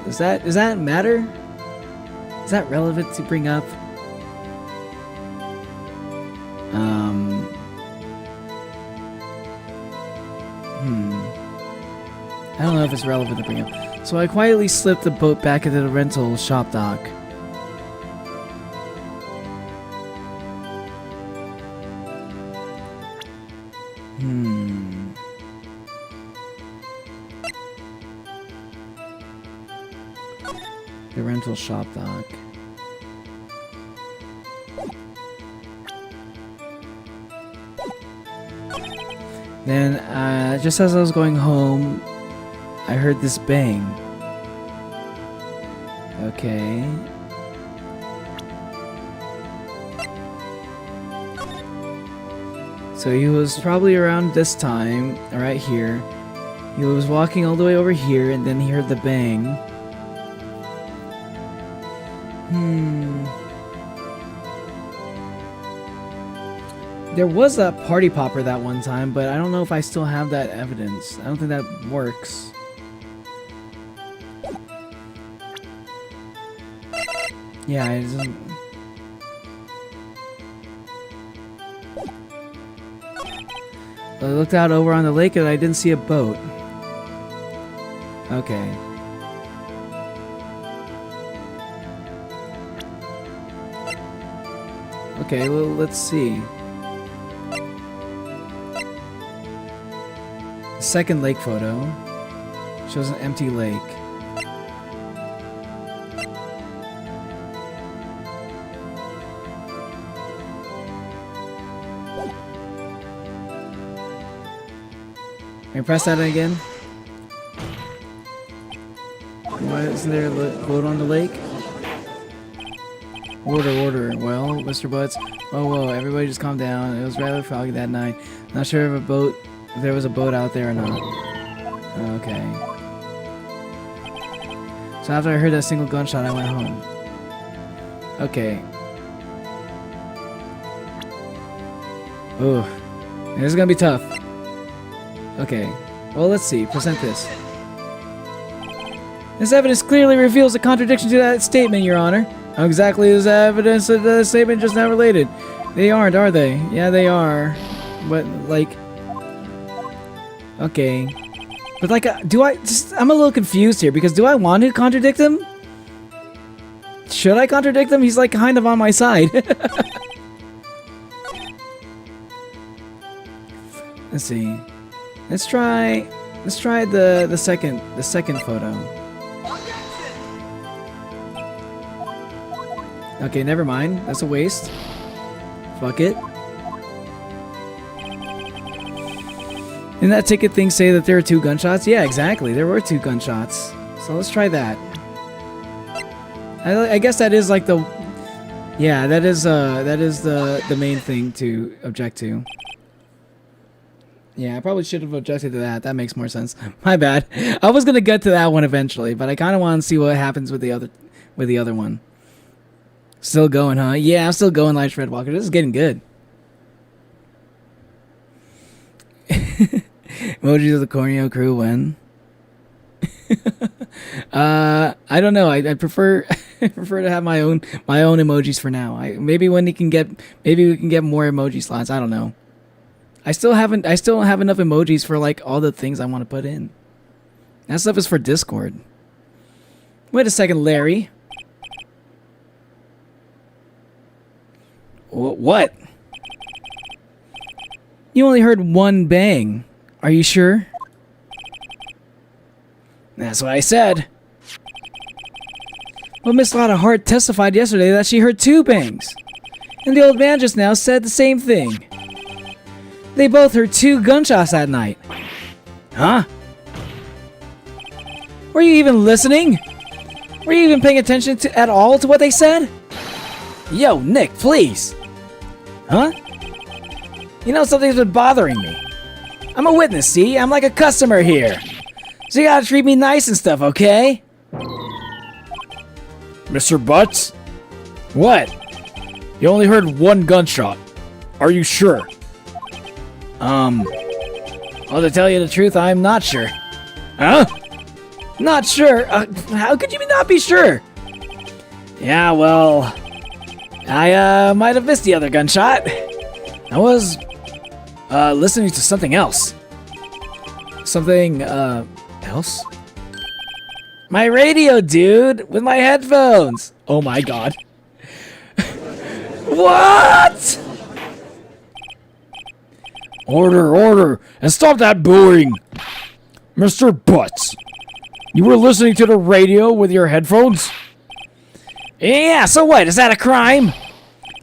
Does that matter? Is that relevant to bring up? I don't know if it's relevant to bring up. So I quietly slipped the boat back into the rental shop dock. The rental shop dock. Then, just as I was going home, I heard this bang. Okay. So he was probably around this time, right here. He was walking all the way over here, and then he heard the bang. There was a party popper that one time, but I don't know if I still have that evidence. I don't think that works. Yeah, it doesn't... I looked out over on the lake and I didn't see a boat. Okay. Okay, well, let's see. Second lake photo shows an empty lake. Can you press that again? Why isn't there a boat on the lake? Order. Well, Mr. Butts. Whoa, everybody just calm down. It was rather foggy that night. Not sure if there was a boat out there or not. Okay. So after I heard that single gunshot, I went home. Okay. Ooh. This is gonna be tough. Okay. Well, let's see. Present this. This evidence clearly reveals a contradiction to that statement, Your Honor. How exactly is evidence that the statement just not related? They aren't, are they? Yeah, they are. But, like... Okay. But, like, I'm a little confused here, because do I want to contradict him? Should I contradict him? He's, like, kind of on my side. Let's see. Let's try the second photo. Okay, never mind. That's a waste. Fuck it. Didn't that ticket thing say that there were 2 gunshots? Yeah, exactly. There were 2 gunshots. So let's try that. I guess that is like the... Yeah, that is the main thing to object to. Yeah, I probably should have objected to that. That makes more sense. My bad. I was gonna get to that one eventually, but I kind of want to see what happens with the other one. Still going, huh? Yeah, I'm still going, Light Red Walker. This is getting good. Emojis of the Corneo crew when? I don't know. I prefer to have my own emojis for now. Maybe we can get more emoji slots. I don't know. I still don't have enough emojis for like all the things I want to put in. That stuff is for Discord. Wait a second, Larry. What? You only heard 1 bang. Are you sure? That's what I said. Well, Miss Lotta Hart testified yesterday that she heard 2 bangs. And the old man just now said the same thing. They both heard 2 gunshots that night. Huh? Were you even listening? Were you even paying attention at all to what they said? Yo, Nick, please. Huh? You know, something's been bothering me. I'm a witness, see? I'm like a customer here. So you gotta treat me nice and stuff, okay? Mr. Butts? What? You only heard 1 gunshot. Are you sure? Well, to tell you the truth, I'm not sure. Huh? Not sure? How could you not be sure? Yeah, well... I might have missed the other gunshot. I was listening to something else. Something else? My radio, dude, with my headphones. Oh my god. What? Order, and stop that booing! Mr. Butts, you were listening to the radio with your headphones? Yeah, so what? Is that a crime?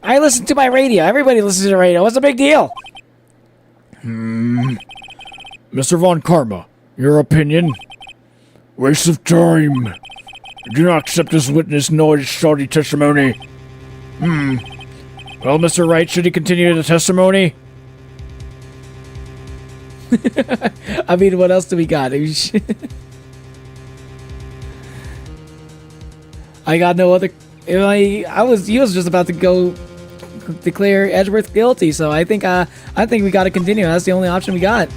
I listen to my radio. Everybody listens to the radio. What's the big deal? Mr. Von Karma, your opinion? Waste of time. I do not accept this witness nor his shoddy testimony. Well, Mr. Wright, should he continue the testimony? I mean, what else do we got? I got no other. He was just about to go declare Edgeworth guilty, so I think we got to continue. That's the only option we got.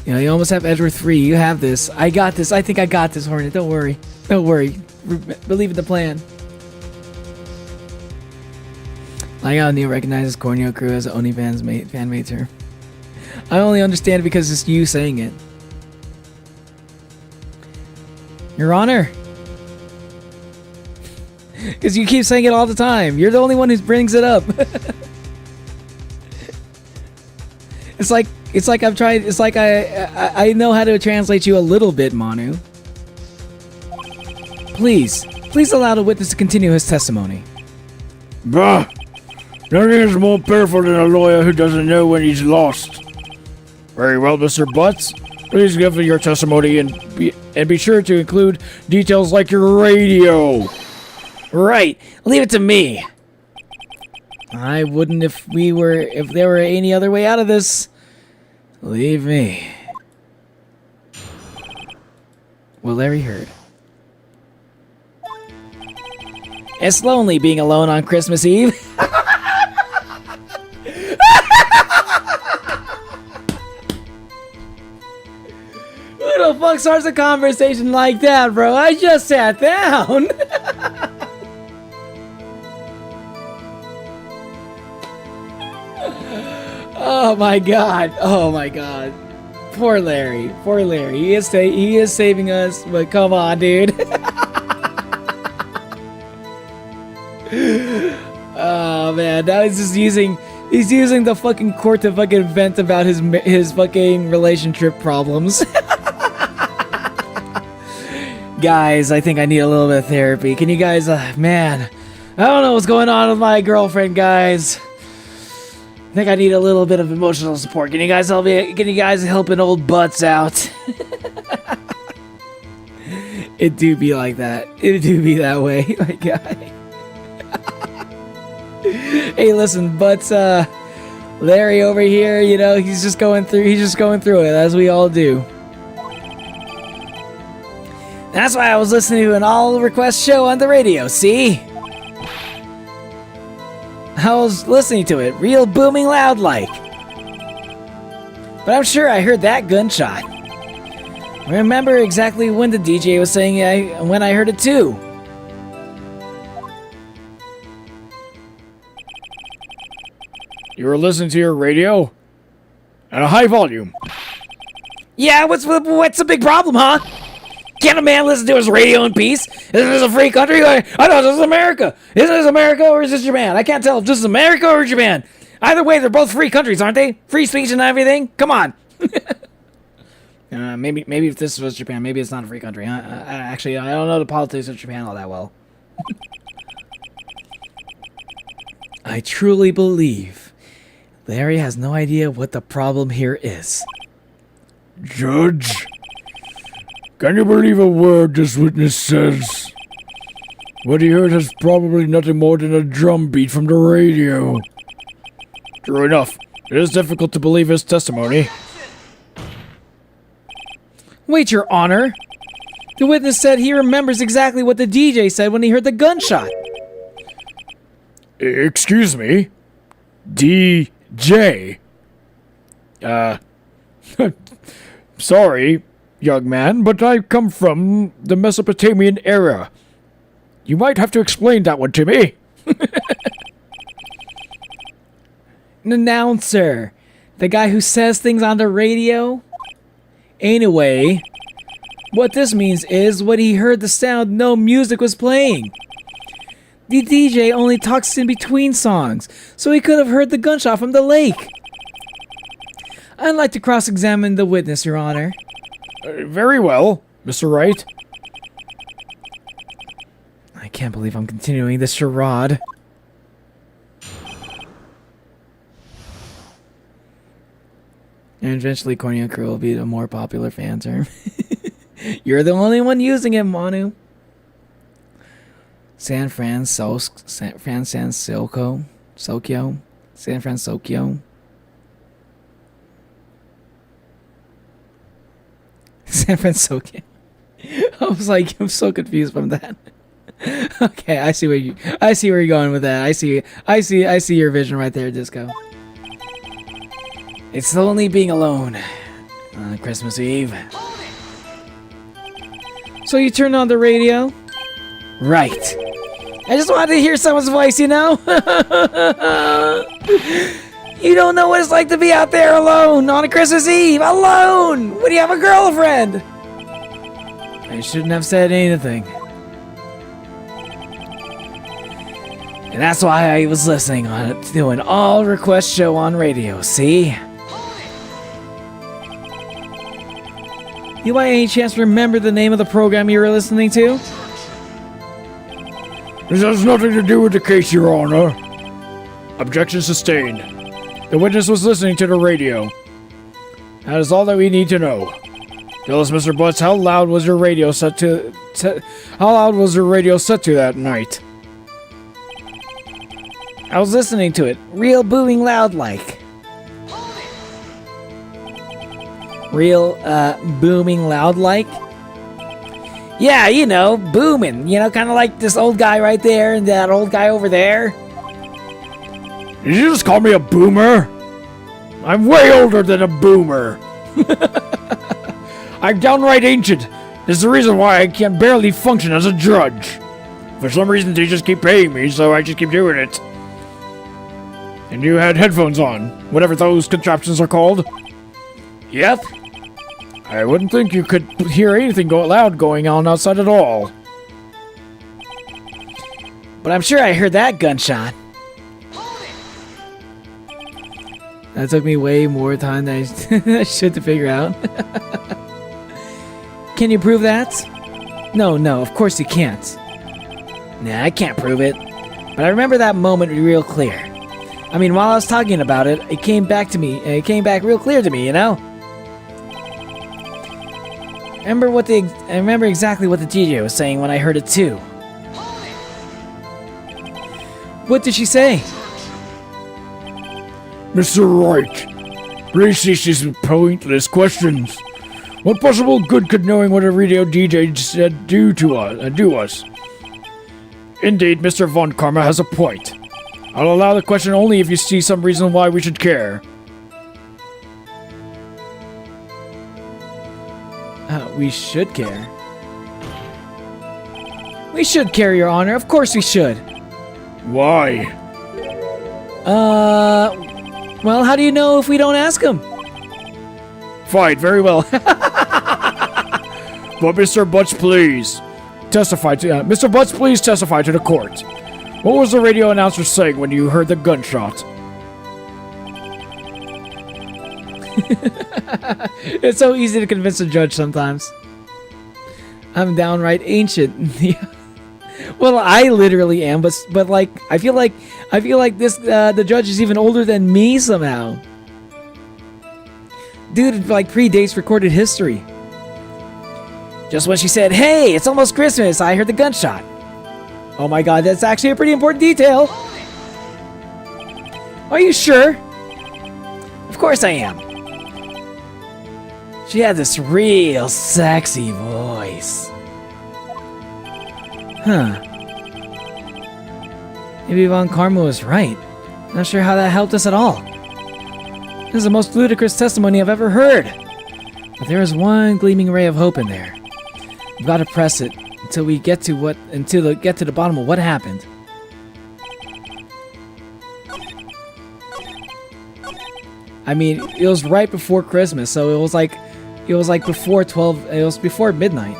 You know, you almost have Edgeworth free. You have this. I got this. I think I got this, Hornet. Don't worry. Don't worry. Believe in the plan. I got Neil recognizes Corneo Crew as Oni fan mates here. I only understand it because it's you saying it. Your Honor. Because you keep saying it all the time. You're the only one who brings it up. It's like I'm trying. It's like I know how to translate you a little bit, Manu. Please allow the witness to continue his testimony. Bah! Nothing is more powerful than a lawyer who doesn't know when he's lost. Very well, Mr. Butts. Please give your testimony and be sure to include details like your radio. Right. Leave it to me. I wouldn't if there were any other way out of this. Leave me. Well, Larry heard. It's lonely being alone on Christmas Eve. Who the fuck starts a conversation like that, bro? I just sat down. Oh my god. Oh my god. Poor Larry. Poor Larry. He is saving us, but come on, dude. Oh man, now he's using the fucking court to fucking vent about his fucking relationship problems. Guys, I think I need a little bit of therapy. Can you guys, man, I don't know what's going on with my girlfriend, guys. I think I need a little bit of emotional support. Can you guys help me? Can you guys help an old Butts out? It do be like that. It do be that way, my guy. Hey, listen, Butts, Larry over here, you know, he's just going through it, as we all do. That's why I was listening to an all-request show on the radio, see? I was listening to it, real booming loud like. But I'm sure I heard that gunshot. I remember exactly when the DJ was saying when I heard it too. You were listening to your radio? At a high volume. Yeah, what's the big problem, huh? Can't a man listen to his radio in peace? Isn't this a free country? I thought this was America. Isn't this America or is this Japan? I can't tell if this is America or Japan. Either way, they're both free countries, aren't they? Free speech and everything? Come on. Maybe if this was Japan, maybe it's not a free country. Actually, I don't know the politics of Japan all that well. I truly believe Larry has no idea what the problem here is. Judge, can you believe a word this witness says? What he heard is probably nothing more than a drum beat from the radio. True enough, it is difficult to believe his testimony. Wait, Your Honor. The witness said he remembers exactly what the DJ said when he heard the gunshot. Excuse me? DJ? Sorry, young man, but I come from the Mesopotamian era. You might have to explain that one to me. An announcer. The guy who says things on the radio? Anyway, what this means is when he heard the sound, no music was playing. The DJ only talks in between songs, so he could have heard the gunshot from the lake. I'd like to cross-examine the witness, Your Honor. Very well, Mr. Wright. I can't believe I'm continuing this charade. And eventually, Corny and Curl will be a more popular fan term. You're the only one using it, Manu. San Francisco. San Francisco. I was like, I'm so confused from that. Okay, I see where you're going with that. I see your vision right there, Disco. It's lonely being alone on Christmas Eve. So you turned on the radio? Right. I just wanted to hear someone's voice, you know? You don't know what it's like to be out there alone on a Christmas Eve. Alone! When you have a girlfriend! I shouldn't have said anything. And that's why I was listening to an all-request show on radio, see? You by any chance remember the name of the program you were listening to? This has nothing to do with the case, Your Honor. Objection sustained. The witness was listening to the radio. That is all that we need to know. Tell us, Mr. Butts, how loud was your radio set to that night? I was listening to it, real booming loud like. Real, booming loud like? Yeah, you know, booming. You know, kind of like this old guy right there and that old guy over there. Did you just call me a boomer? I'm way older than a boomer. I'm downright ancient. This is the reason why I can barely function as a judge. For some reason, they just keep paying me, so I just keep doing it. And you had headphones on, whatever those contraptions are called. Yep. I wouldn't think you could hear anything loud going on outside at all. But I'm sure I heard that gunshot. That took me way more time than I should to figure out. Can you prove that? No, of course you can't. Nah, I can't prove it. But I remember that moment real clear. I mean, while I was talking about it, it came back real clear to me, you know? I remember exactly what the DJ was saying when I heard it too. What did she say? Mr. Wright, please cease these pointless questions. What possible good could knowing what a radio DJ said do us? Indeed, Mr. Von Karma has a point. I'll allow the question only if you see some reason why we should care. We should care. We should care, Your Honor. Of course we should. Why? Well, how do you know if we don't ask him? Fine, very well. But Mr. Butts, please testify to Mr. Butts, please testify to the court. What was the radio announcer saying when you heard the gunshot? It's so easy to convince a judge sometimes. I'm downright ancient. Well, I literally am, but like I feel like this the judge is even older than me somehow. Dude, it like predates recorded history. Just when she said, "Hey, it's almost Christmas," I heard the gunshot. Oh my god, that's actually a pretty important detail. Are you sure? Of course I am. She had this real sexy voice. Huh. Maybe Von Karma was right. Not sure how that helped us at all. This is the most ludicrous testimony I've ever heard. But there is one gleaming ray of hope in there. We've got to press it until we get to the bottom of what happened. I mean, it was right before Christmas, so it was like It was like before 12. It was before midnight.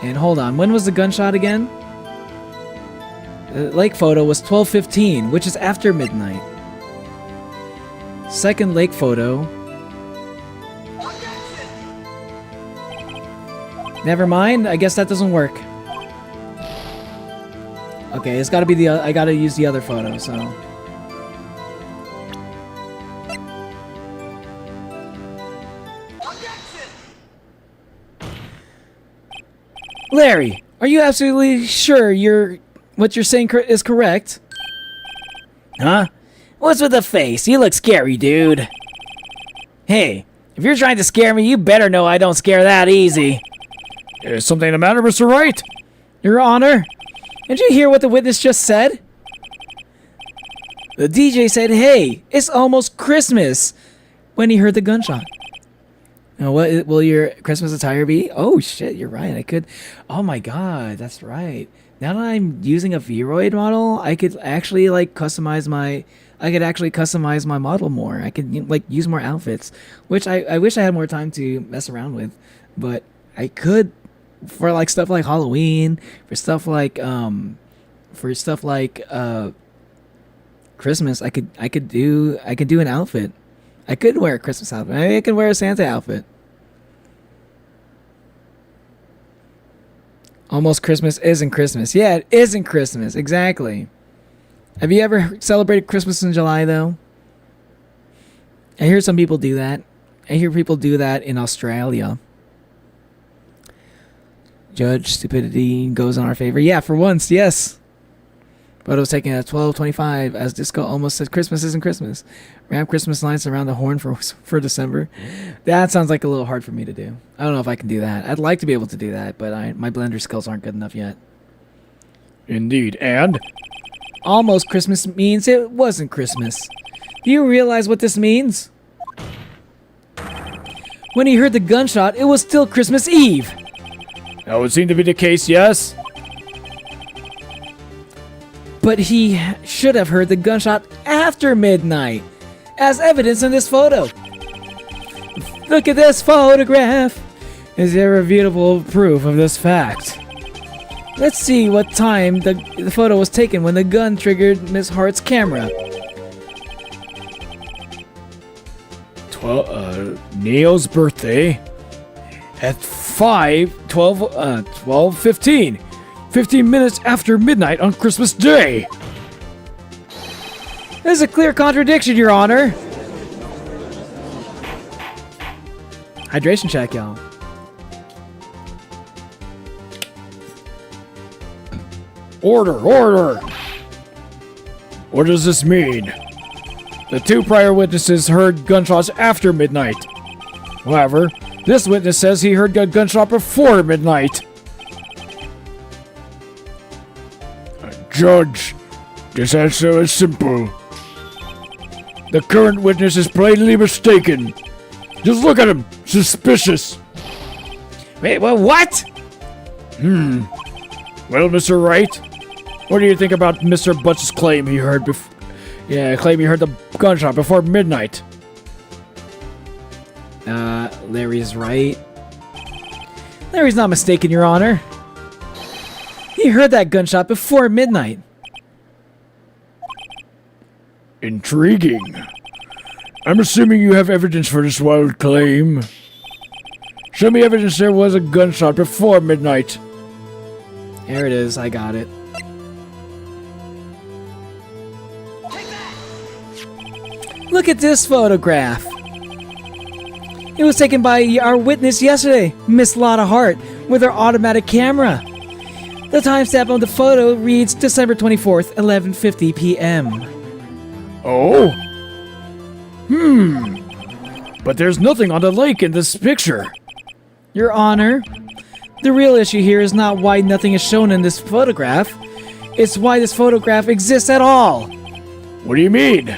And hold on, when was the gunshot again? The lake photo was 12:15, which is after midnight. Second lake photo. Never mind. I guess that doesn't work. Okay, it's got to be the. I got to use the other photo. So. Larry, are you absolutely sure what you're saying is correct? Huh? What's with the face? You look scary, dude. Hey, if you're trying to scare me, you better know I don't scare that easy. Is something the matter, Mr. Wright? Your Honor, did you hear what the witness just said? The DJ said, "Hey, it's almost Christmas," when he heard the gunshot. Now, what will your Christmas attire be? Oh shit, you're right. I could. Oh my god, that's right. Now that I'm using a Vroid model, I could actually like customize my. I could actually customize my model more. I could like use more outfits, which I wish I had more time to mess around with, but I could for like stuff like Halloween, for stuff like Christmas. I could do an outfit. I could wear a Christmas outfit. I could wear a Santa outfit. Almost Christmas isn't Christmas. Yeah, it isn't Christmas. Exactly. Have you ever celebrated Christmas in July, though? I hear some people do that. I hear people do that in Australia. Judge stupidity goes in our favor. Yeah, for once, yes. Photo was taken at 12:25 as Disco almost said Christmas isn't Christmas. Ramp Christmas lights around the horn for December. That sounds like a little hard for me to do. I don't know if I can do that. I'd like to be able to do that, but my Blender skills aren't good enough yet. Indeed, and? Almost Christmas means it wasn't Christmas. Do you realize what this means? When he heard the gunshot, it was still Christmas Eve. That would seem to be the case, yes? But he should have heard the gunshot after midnight, as evidence in this photo. Look at this photograph. Is irrefutable proof of this fact. Let's see what time the photo was taken when the gun triggered Miss Hart's camera. Neo's birthday at 12:15. 15 minutes after midnight on Christmas Day. There's a clear contradiction, Your Honor. Hydration check, y'all. Order! What does this mean? The two prior witnesses heard gunshots after midnight. However, this witness says he heard a gunshot before midnight. Judge, this answer is simple. The current witness is plainly mistaken. Just look at him. Suspicious. Wait, what? Well, Mr. Wright, what do you think about Mr. Butch's claim he heard claim he heard the gunshot before midnight? Larry's right. Larry's not mistaken, Your Honor. He heard that gunshot before midnight. Intriguing. I'm assuming you have evidence for this wild claim. Show me evidence there was a gunshot before midnight. Here it is, I got it. Look at this photograph. It was taken by our witness yesterday, Miss Lotta Hart, with her automatic camera. The timestamp on the photo reads December 24th, 11:50 p.m. Oh? But there's nothing on the lake in this picture. Your Honor, the real issue here is not why nothing is shown in this photograph. It's why this photograph exists at all. What do you mean?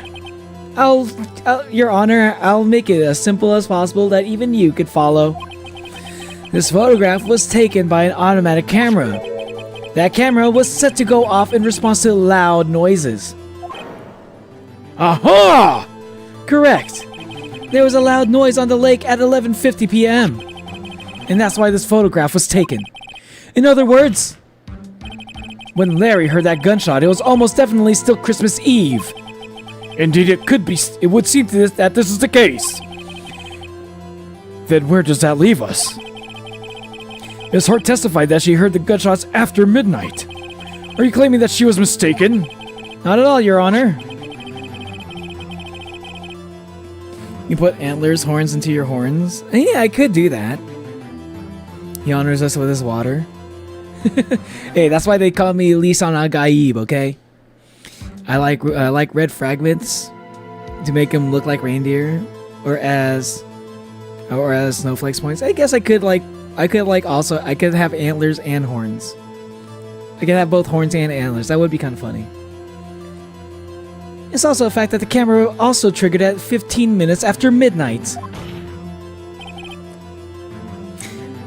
Your Honor, I'll make it as simple as possible that even you could follow. This photograph was taken by an automatic camera. That camera was set to go off in response to loud noises. Aha! Correct. There was a loud noise on the lake at 11:50 p.m. And that's why this photograph was taken. In other words, when Larry heard that gunshot, it was almost definitely still Christmas Eve. Indeed, it would seem to this that this is the case. Then where does that leave us? Ms. Hart testified that she heard the gunshots after midnight. Are you claiming that she was mistaken? Not at all, Your Honor. You put antlers, horns into your horns? Yeah, I could do that. He honors us with his water. Hey, that's why they call me Lisan Agaib, okay? I like red fragments to make them look like reindeer, or as snowflakes points. I guess I could have antlers and horns. I could have both horns and antlers. That would be kind of funny. It's also a fact that the camera also triggered at 15 minutes after midnight.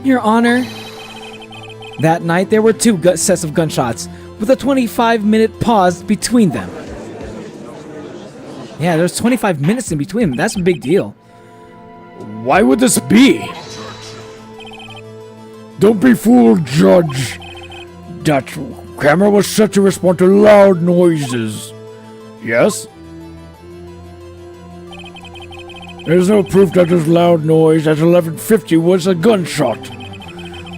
Your Honor, that night there were two sets of gunshots, with a 25-minute pause between them. Yeah, there's 25 minutes in between them. That's a big deal. Why would this be? Don't be fooled, Judge. That camera was set to respond to loud noises. Yes? There's no proof that this loud noise at 11:50 was a gunshot.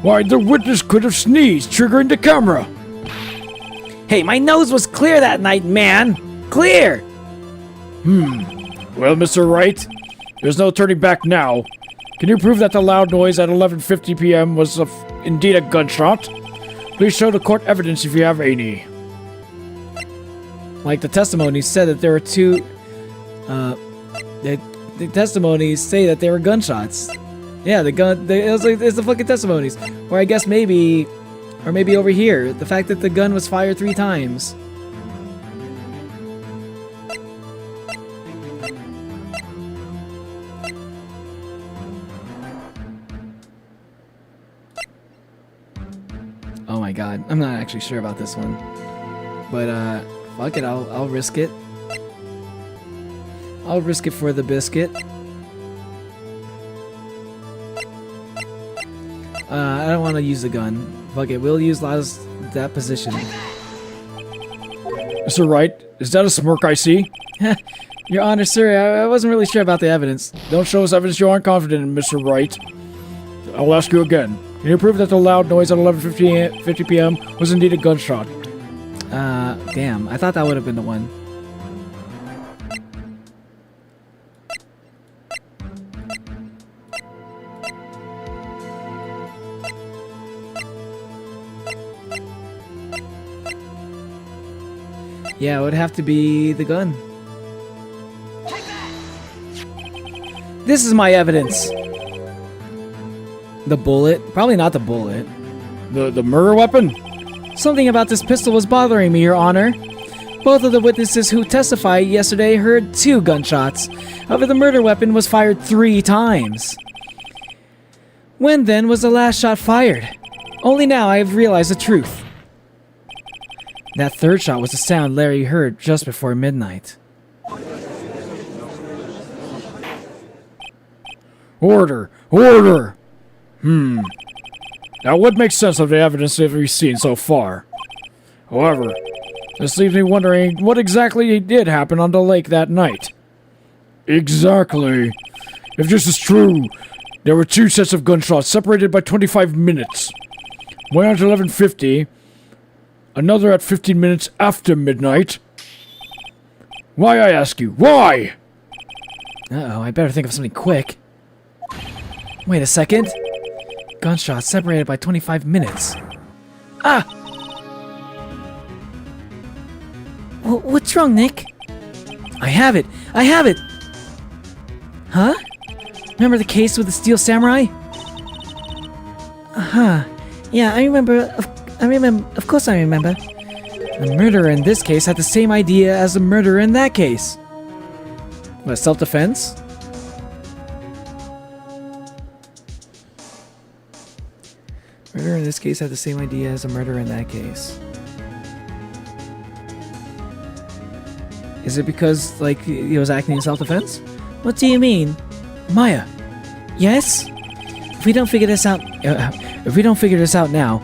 Why, the witness could have sneezed, triggering the camera. Hey, my nose was clear that night, man! Clear! Well, Mr. Wright, there's no turning back now. Can you prove that the loud noise at 11:50 p.m. was indeed a gunshot? Please show the court evidence if you have any. Like the testimonies said that there were two, the testimonies say that they were gunshots. Yeah, it's the fucking testimonies. Or I guess maybe over here, the fact that the gun was fired 3 times. Oh my god, I'm not actually sure about this one. But fuck it, I'll risk it. I'll risk it for the biscuit. I don't want to use the gun. Fuck it, we'll use that position. Mr. Wright, is that a smirk I see? Your Honor, sir, I wasn't really sure about the evidence. Don't show us evidence you aren't confident in, Mr. Wright. I'll ask you again. Can you prove that the loud noise at 11:50 p.m. was indeed a gunshot? Damn, I thought that would have been the one. Yeah, it would have to be the gun. This is my evidence. The bullet? Probably not the bullet. The murder weapon? Something about this pistol was bothering me, Your Honor. Both of the witnesses who testified yesterday heard 2 gunshots. However, the murder weapon was fired 3 times. When then was the last shot fired? Only now I have realized the truth. That 3rd shot was the sound Larry heard just before midnight. Order! Order! That would make sense of the evidence that we've seen so far. However, this leaves me wondering what exactly did happen on the lake that night. Exactly. If this is true, there were 2 sets of gunshots separated by 25 minutes. One at 11:50, another at 15 minutes after midnight. Why, I ask you, why? Uh-oh, I better think of something quick. Wait a second. Gunshots separated by 25 minutes. Ah! What's wrong, Nick? I have it! I have it! Huh? Remember the case with the Steel Samurai? Uh-huh. Yeah, I remember. Of course I remember. The murderer in this case had the same idea as the murderer in that case. What, self-defense? Murderer in this case had the same idea as the murderer in that case. Is it because, like, he was acting in self-defense? What do you mean? Maya, Yes? if we don't figure this out now,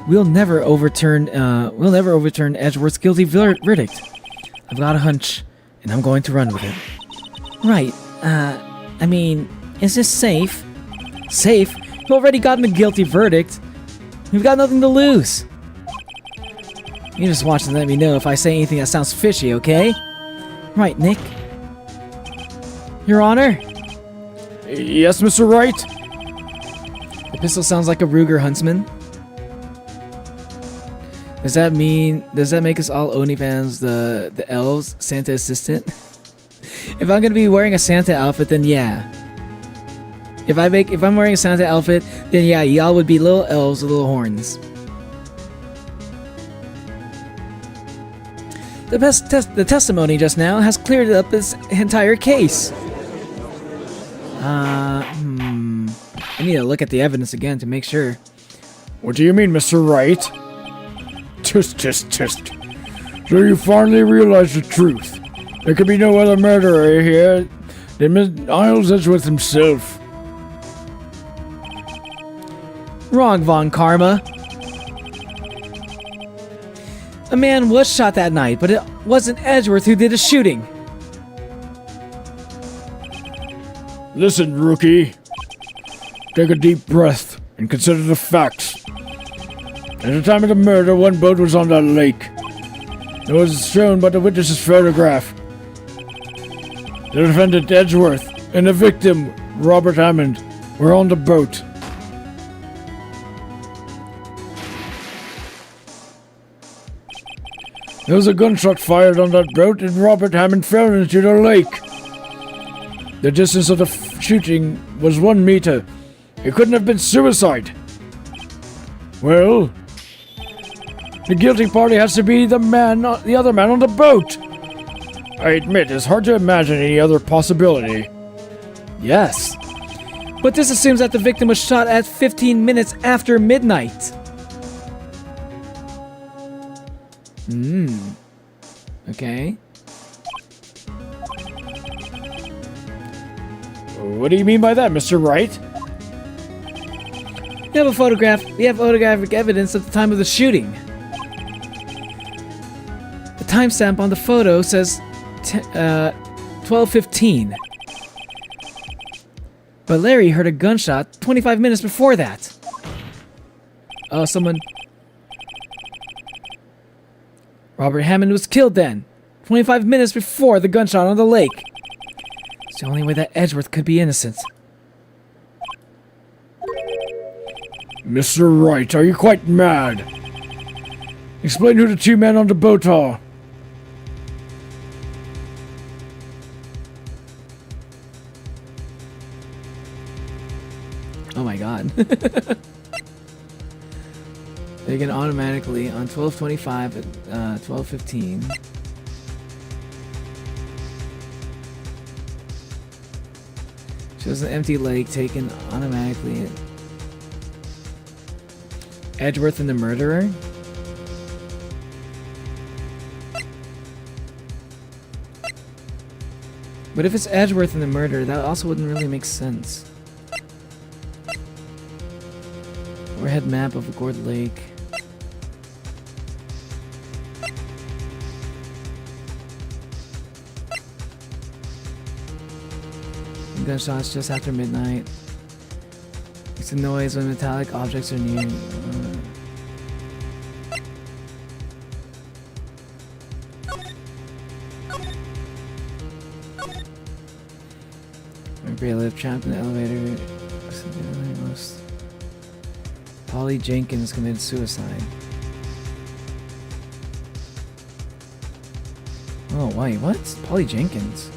we'll never overturn Edgeworth's guilty verdict. I've got a hunch, and I'm going to run with it. Right. I mean, is this safe? Safe? You've already gotten a guilty verdict. We've got nothing to lose. You just watch and let me know if I say anything that sounds fishy, okay? Right, Nick. Your Honor? Yes, Mr. Wright? The pistol sounds like a Ruger Huntsman. Does that make us all Oni fans the elves, Santa assistant? If I'm gonna be wearing a Santa outfit, then yeah. If I'm wearing a Santa outfit, then yeah, y'all would be little elves with little horns. The testimony just now has cleared up this entire case. I need to look at the evidence again to make sure. What do you mean, Mr. Wright? Tsk. So you finally realize the truth. There could be no other murderer here than Miles Edgeworth himself. Wrong, Von Karma. A man was shot that night, but it wasn't Edgeworth who did the shooting. Listen, rookie. Take a deep breath and consider the facts. At the time of the murder, one boat was on that lake. It was shown by the witness's photograph. The defendant, Edgeworth, and the victim, Robert Hammond, were on the boat. There was a gunshot fired on that boat and Robert Hammond fell into the lake. The distance of the shooting was 1 meter. It couldn't have been suicide. Well, the guilty party has to be the other man on the boat. I admit, it's hard to imagine any other possibility. Yes. But this assumes that the victim was shot at 15 minutes after midnight. Okay. What do you mean by that, Mr. Wright? We have photographic evidence at the time of the shooting. The timestamp on the photo says 12:15. But Larry heard a gunshot 25 minutes before that. Oh, Robert Hammond was killed then, 25 minutes before the gunshot on the lake. It's the only way that Edgeworth could be innocent. Mr. Wright, are you quite mad? Explain who the two men on the boat are. Oh my god. They can automatically on 12:25 at 12:15. Shows an empty lake taken automatically. Edgeworth and the murderer? But if it's Edgeworth and the murderer, that also wouldn't really make sense. Overhead map of Gourd Lake. Gunshots just after midnight. It's a noise when metallic objects are near. Bailiff trapped in the elevator. Polly Jenkins committed suicide. Oh, wait, what? Polly Jenkins?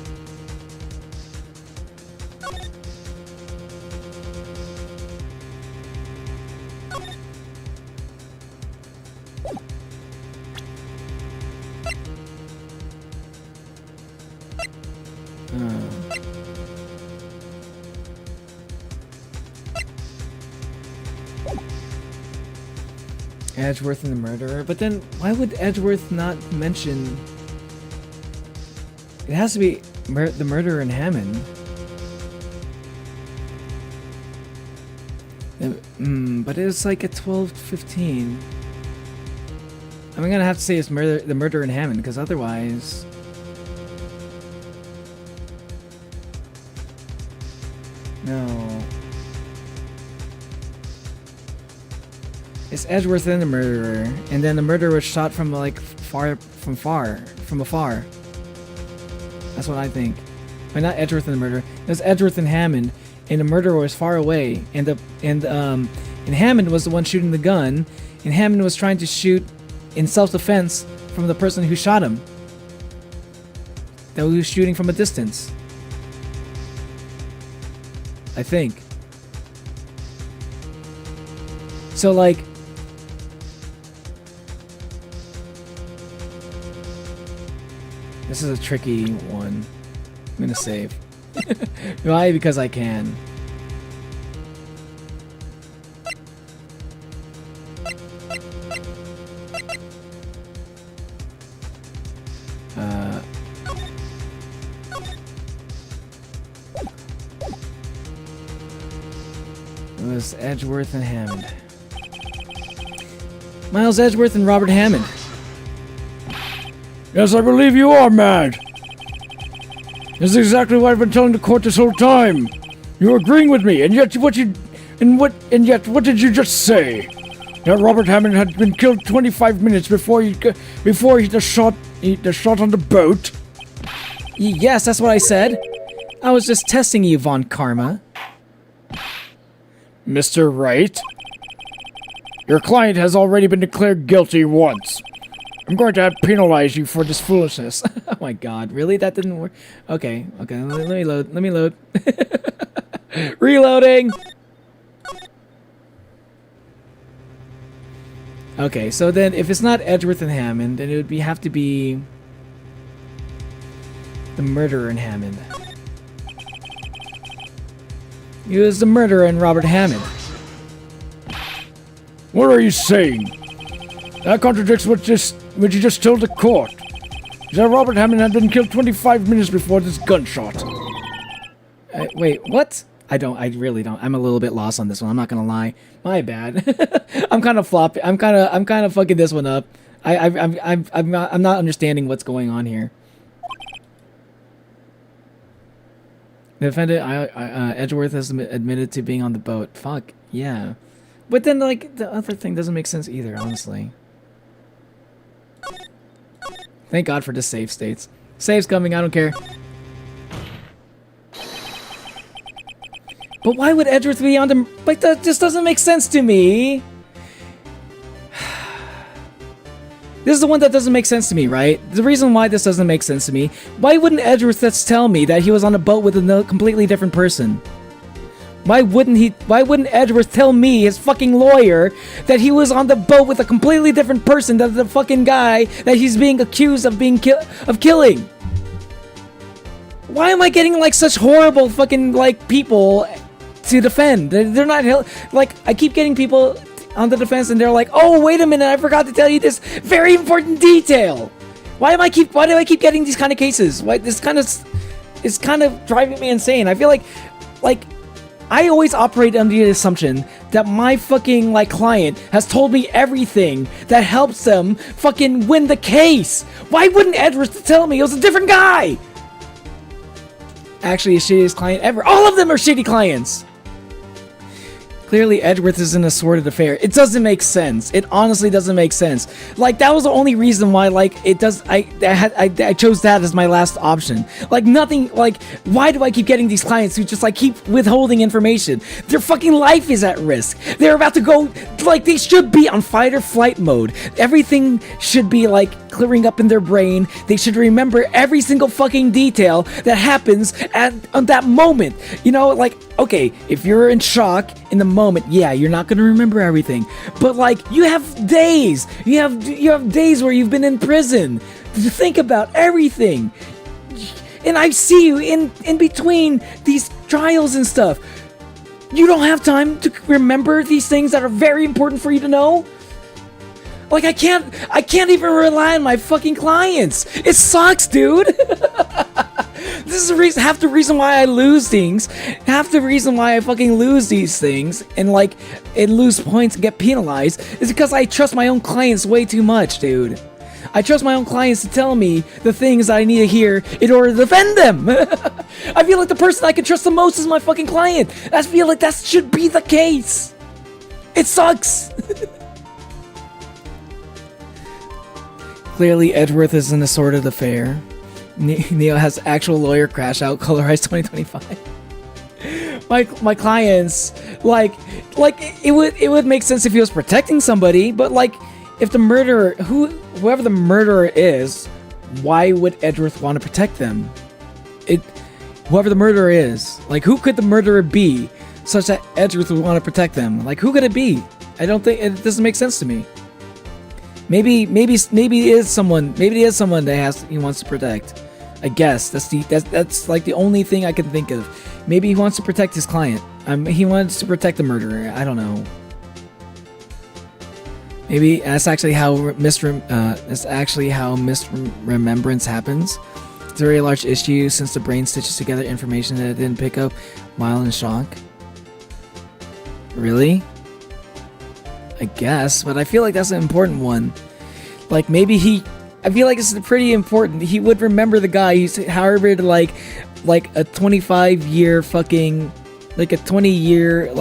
Edgeworth and the murderer, but then why would Edgeworth not mention? It has to be the murderer and Hammond. But it was like at 12:15. I'm gonna have to say it's the murder in Hammond, because otherwise... No. It's Edgeworth and the murderer, and then the murderer was shot from like from afar. That's what I think. But not Edgeworth and the murderer. It was Edgeworth and Hammond, and the murderer was far away, and Hammond was the one shooting the gun, and Hammond was trying to shoot in self-defense from the person who shot him. That was shooting from a distance. I think. So like, this is a tricky one. I'm gonna save. Why? Because I can. It was Edgeworth and Hammond. Miles Edgeworth and Robert Hammond. Yes, I believe you are mad. This is exactly what I've been telling the court this whole time. You're agreeing with me, and yet what did you just say? That Robert Hammond had been killed 25 minutes before he the shot on the boat? Yes, that's what I said. I was just testing you, Von Karma. Mr. Wright, your client has already been declared guilty once. I'm going to penalize you for this foolishness. Oh my god, really? That didn't work? Okay, let me load. Reloading! Okay, so then if it's not Edgeworth and Hammond, then it would have to be the murderer in Hammond. He was the murderer in Robert Hammond. What are you saying? That contradicts what you just told the court. That Robert Hammond had been killed 25 minutes before this gunshot. Wait, what? I really don't. I'm a little bit lost on this one. I'm not gonna lie. My bad. I'm kind of floppy. I'm kind of fucking this one up. I'm not understanding what's going on here. The defendant, Edgeworth, has admitted to being on the boat. Fuck, yeah. But then, like, the other thing doesn't make sense either, honestly. Thank God for the save states. Save's coming, I don't care. But why would Edgeworth be on the... Like, that just doesn't make sense to me. This is the one that doesn't make sense to me, right? The reason why this doesn't make sense to me, why wouldn't Edgeworth just tell me that he was on a boat with a completely different person? Why wouldn't Edgeworth tell me, his fucking lawyer, that he was on the boat with a completely different person than the fucking guy that he's being accused of killing? Why am I getting, like, such horrible fucking, like, people to defend? They're not, like, I keep getting people on the defense and they're like, oh, wait a minute, I forgot to tell you this very important detail. Why do I keep getting these kind of cases? Why it's kind of driving me insane. I feel like I always operate under the assumption that my fucking, like, client has told me everything that helps them fucking win the case. Why wouldn't Edgeworth tell me it was a different guy? Actually, the shittiest client ever. All of them are shitty clients. Clearly, Edgeworth is in a sordid affair. It doesn't make sense. It honestly doesn't make sense. Like, that was the only reason why, like, it does. I chose that as my last option. Like, nothing. Like, why do I keep getting these clients who just, like, keep withholding information? Their fucking life is at risk. They're about to go. Like, they should be on fight or flight mode. Everything should be, like, clearing up in their brain. They should remember every single fucking detail that happens at that moment. You know, like, okay, if you're in shock in the moment, yeah, you're not gonna remember everything. But, like, you have days. You have days where you've been in prison to think about everything. And I see you in between these trials and stuff. You don't have time to remember these things that are very important for you to know. Like, I can't even rely on my fucking clients. It sucks, dude. This is the reason, half the reason why I lose things. Half the reason why I fucking lose these things and lose points and get penalized is because I trust my own clients way too much, dude. I trust my own clients to tell me the things I need to hear in order to defend them. I feel like the person I can trust the most is my fucking client. I feel like that should be the case. It sucks. Clearly, Edgeworth is in a sordid affair. Neo has actual lawyer crash out, colorized 2025. My clients, like it would make sense if he was protecting somebody, but like if the murderer, whoever the murderer is, why would Edgeworth want to protect them? Whoever the murderer is, like who could the murderer be such that Edgeworth would want to protect them? Like who could it be? I don't think it doesn't make sense to me. Maybe it is someone. Maybe it is someone that he wants to protect. I guess that's like the only thing I can think of. Maybe he wants to protect his client. He wants to protect the murderer. I don't know. Maybe that's actually how misremembrance happens. It's a very large issue since the brain stitches together information that it didn't pick up while in shock. Really? I guess, but I feel like that's an important one. Like maybe I feel like it's pretty important. He would remember the guy who's harbored like a 25-year fucking, like a 20-year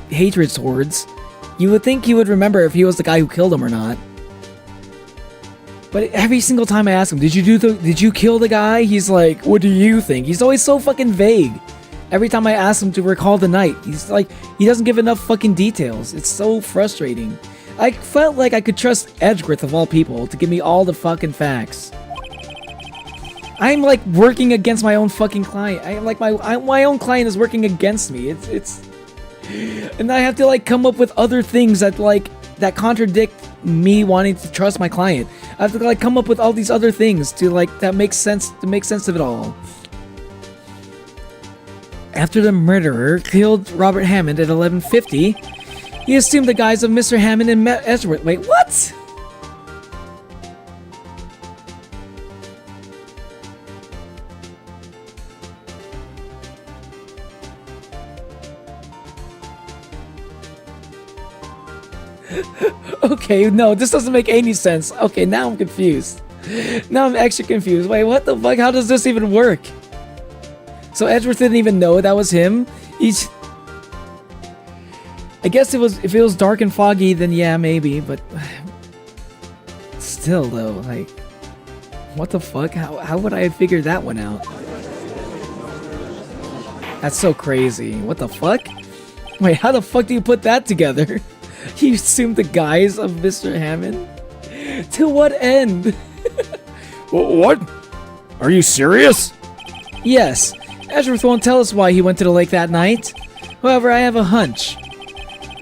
hatred towards. You would think he would remember if he was the guy who killed him or not. But every single time I ask him, did you kill the guy? He's like, what do you think? He's always so fucking vague. Every time I ask him to recall the night, he's like, he doesn't give enough fucking details. It's so frustrating. I felt like I could trust Edgeworth of all people to give me all the fucking facts. I'm like working against my own fucking client. I am like my own client is working against me. It's and I have to like come up with other things that contradict me wanting to trust my client. I have to like come up with all these other things to that make sense of it all. After the murderer killed Robert Hammond at 11:50, he assumed the guise of Mr. Hammond and met Edgeworth. Wait, what? Okay, no, this doesn't make any sense. Okay, now I'm confused. Now I'm extra confused. Wait, what the fuck? How does this even work? So Edgeworth didn't even know that was him? I guess if it was dark and foggy, then yeah, maybe, but still though, like, what the fuck? How would I have figured that one out? That's so crazy. What the fuck? Wait, how the fuck do you put that together? You assumed the guise of Mr. Hammond? To what end? What? Are you serious? Yes. Edgeworth won't tell us why he went to the lake that night. However, I have a hunch.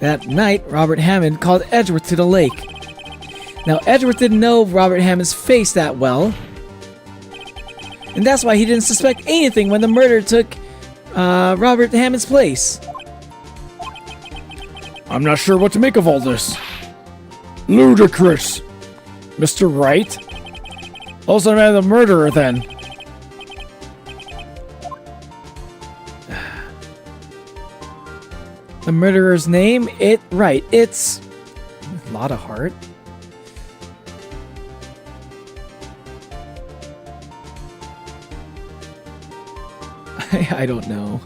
That night, Robert Hammond called Edgeworth to the lake. Now, Edgeworth didn't know Robert Hammond's face that well. And that's why he didn't suspect anything when the murderer took Robert Hammond's place. I'm not sure what to make of all this. Ludicrous. Mr. Wright? Also man the murderer then. The murderer's name? Right, it's... a lot of heart. I don't know.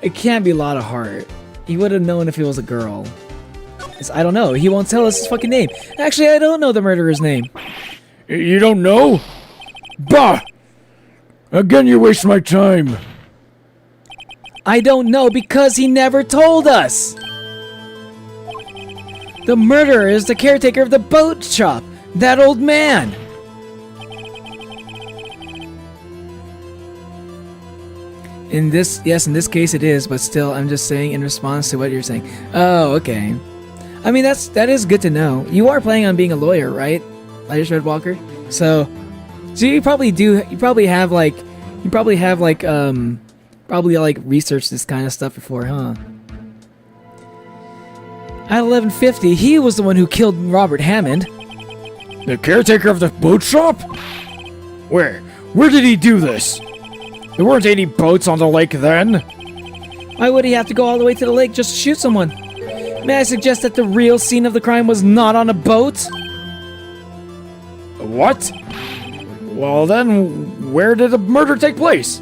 It can't be a lot of heart. He would have known if it was a girl. I don't know. He won't tell us his fucking name. Actually, I don't know the murderer's name. You don't know? Bah! Again, you waste my time. I don't know because he never told us. The murderer is the caretaker of the boat shop. That old man. In this case it is, but still, I'm just saying in response to what you're saying. Oh, okay. I mean, that is good to know. You are planning on being a lawyer, right, Irish Red Walker? So you probably do. You probably have researched this kind of stuff before, huh? At 11:50, he was the one who killed Robert Hammond. The caretaker of the boat shop? Where Where did he do this? There weren't any boats on the lake then. Why would he have to go all the way to the lake just to shoot someone? May I suggest that the real scene of the crime was not on a boat? What? Well then, where did the murder take place?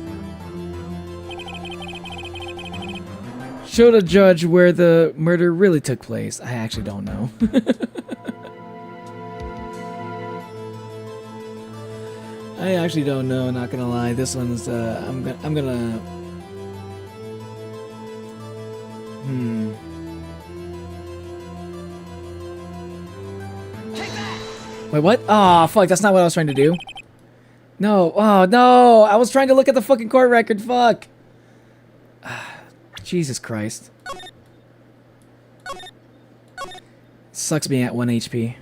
Show the judge where the murder really took place. I actually don't know. I actually don't know, not gonna lie. This one's, I'm gonna... Wait, what? Oh, fuck, that's not what I was trying to do. No, oh, no! I was trying to look at the fucking court record, fuck! Jesus Christ. Sucks being at 1 HP.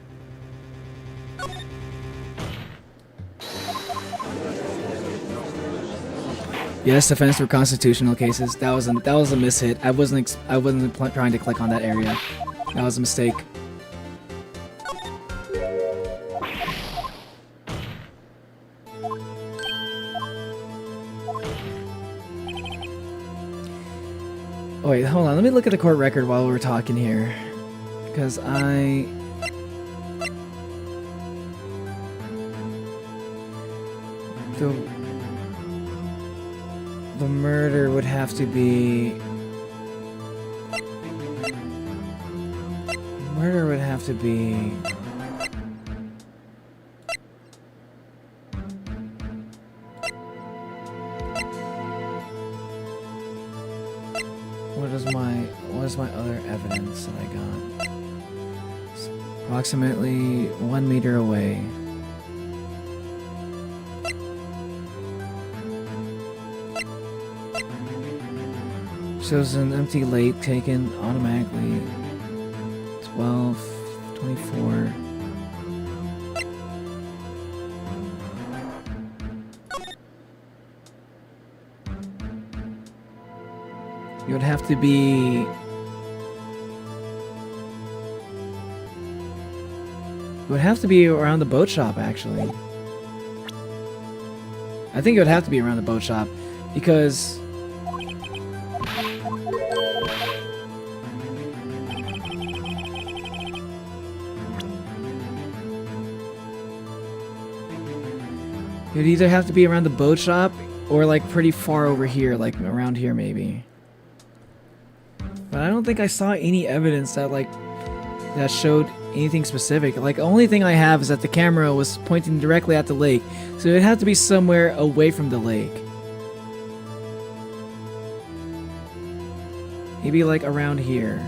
Yes, defense for constitutional cases. That was a mishit. I wasn't trying to click on that area. That was a mistake. Oh, wait, hold on. Let me look at the court record while we're talking here. Because the murder would have to be... Murder would have to be... What is my other evidence that I got? It's approximately 1 meter away. Shows an empty lake taken automatically. 12:24. It would have to be... It would have to be around the boat shop, actually. I think it would have to be around the boat shop, because... It would either have to be around the boat shop, or like pretty far over here, like around here maybe. But I don't think I saw any evidence that that showed anything specific. Like, the only thing I have is that the camera was pointing directly at the lake. So it would have to be somewhere away from the lake. Maybe like around here.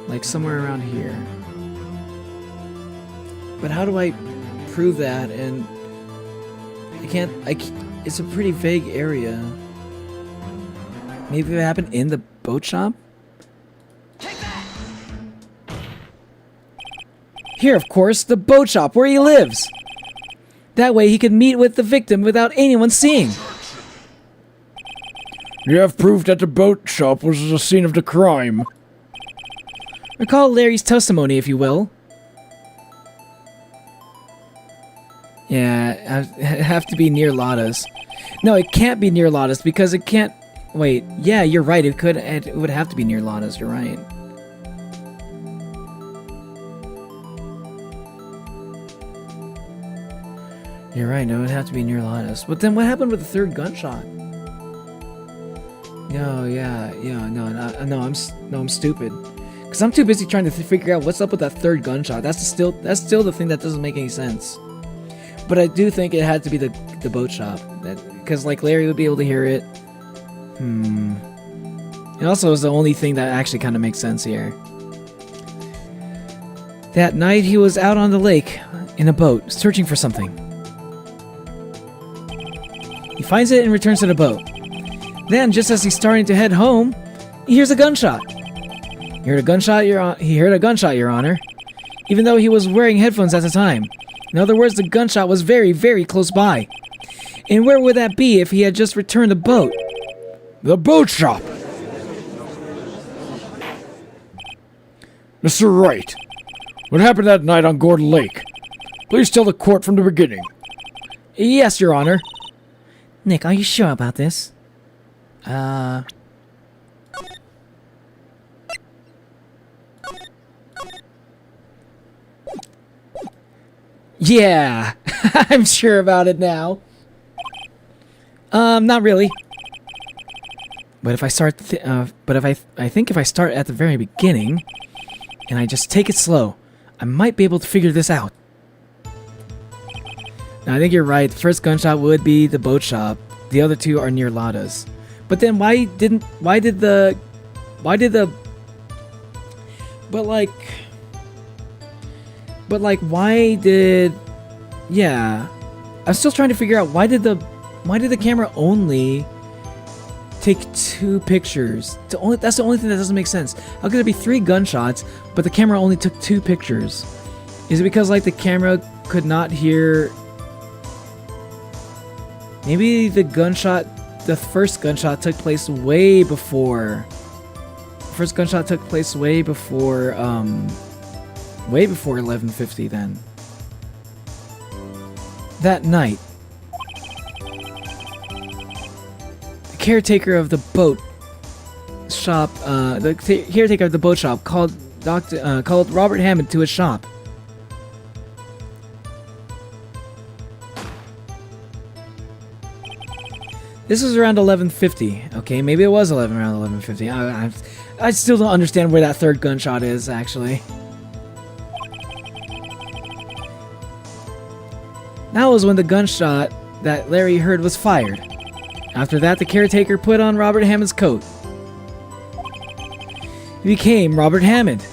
Like somewhere around here. But how do I prove that? And it's a pretty vague area. Maybe it happened in the boat shop? Here, of course, the boat shop where he lives. That way he could meet with the victim without anyone seeing. You have proof that the boat shop was the scene of the crime. Recall Larry's testimony, if you will. Yeah, it have to be near Lada's. No, it can't be near Lada's because it can't... Wait, yeah, you're right. It would have to be near Lada's. You're right. You're right. No, it would have to be near Lada's. But then what happened with the third gunshot? No, I'm stupid. Because I'm too busy trying to figure out what's up with that third gunshot. That's still the thing that doesn't make any sense. But I do think it had to be the boat shop. Because like Larry would be able to hear it. It also is the only thing that actually kind of makes sense here. That night he was out on the lake in a boat, searching for something. He finds it and returns to the boat. Then, just as he's starting to head home, he hears a gunshot. He heard a gunshot, Your Honor, even though he was wearing headphones at the time. In other words, the gunshot was very, very close by. And where would that be if he had just returned the boat? The boat shop! Mr. Wright, what happened that night on Gordon Lake? Please tell the court from the beginning. Yes, Your Honor. Nick, are you sure about this? Yeah, I'm sure about it now. Not really. But if I start, I think if I start at the very beginning, and I just take it slow, I might be able to figure this out. Now, I think you're right. The first gunshot would be the boat shop. The other two are near Lada's. But then why did the, yeah. I'm still trying to figure out why did the camera only take 2 pictures? That's the only thing that doesn't make sense. How could there be 3 gunshots, but the camera only took 2 pictures? Is it because like the camera could not hear? Maybe the first gunshot took place way before. The first gunshot took place way before 11:50 then. That night, the caretaker of the boat shop, called Robert Hammond to his shop. This was around 11:50. Okay, maybe it was around 11:50. I still don't understand where that third gunshot is, actually. That was when the gunshot that Larry heard was fired. After that, the caretaker put on Robert Hammond's coat. He became Robert Hammond.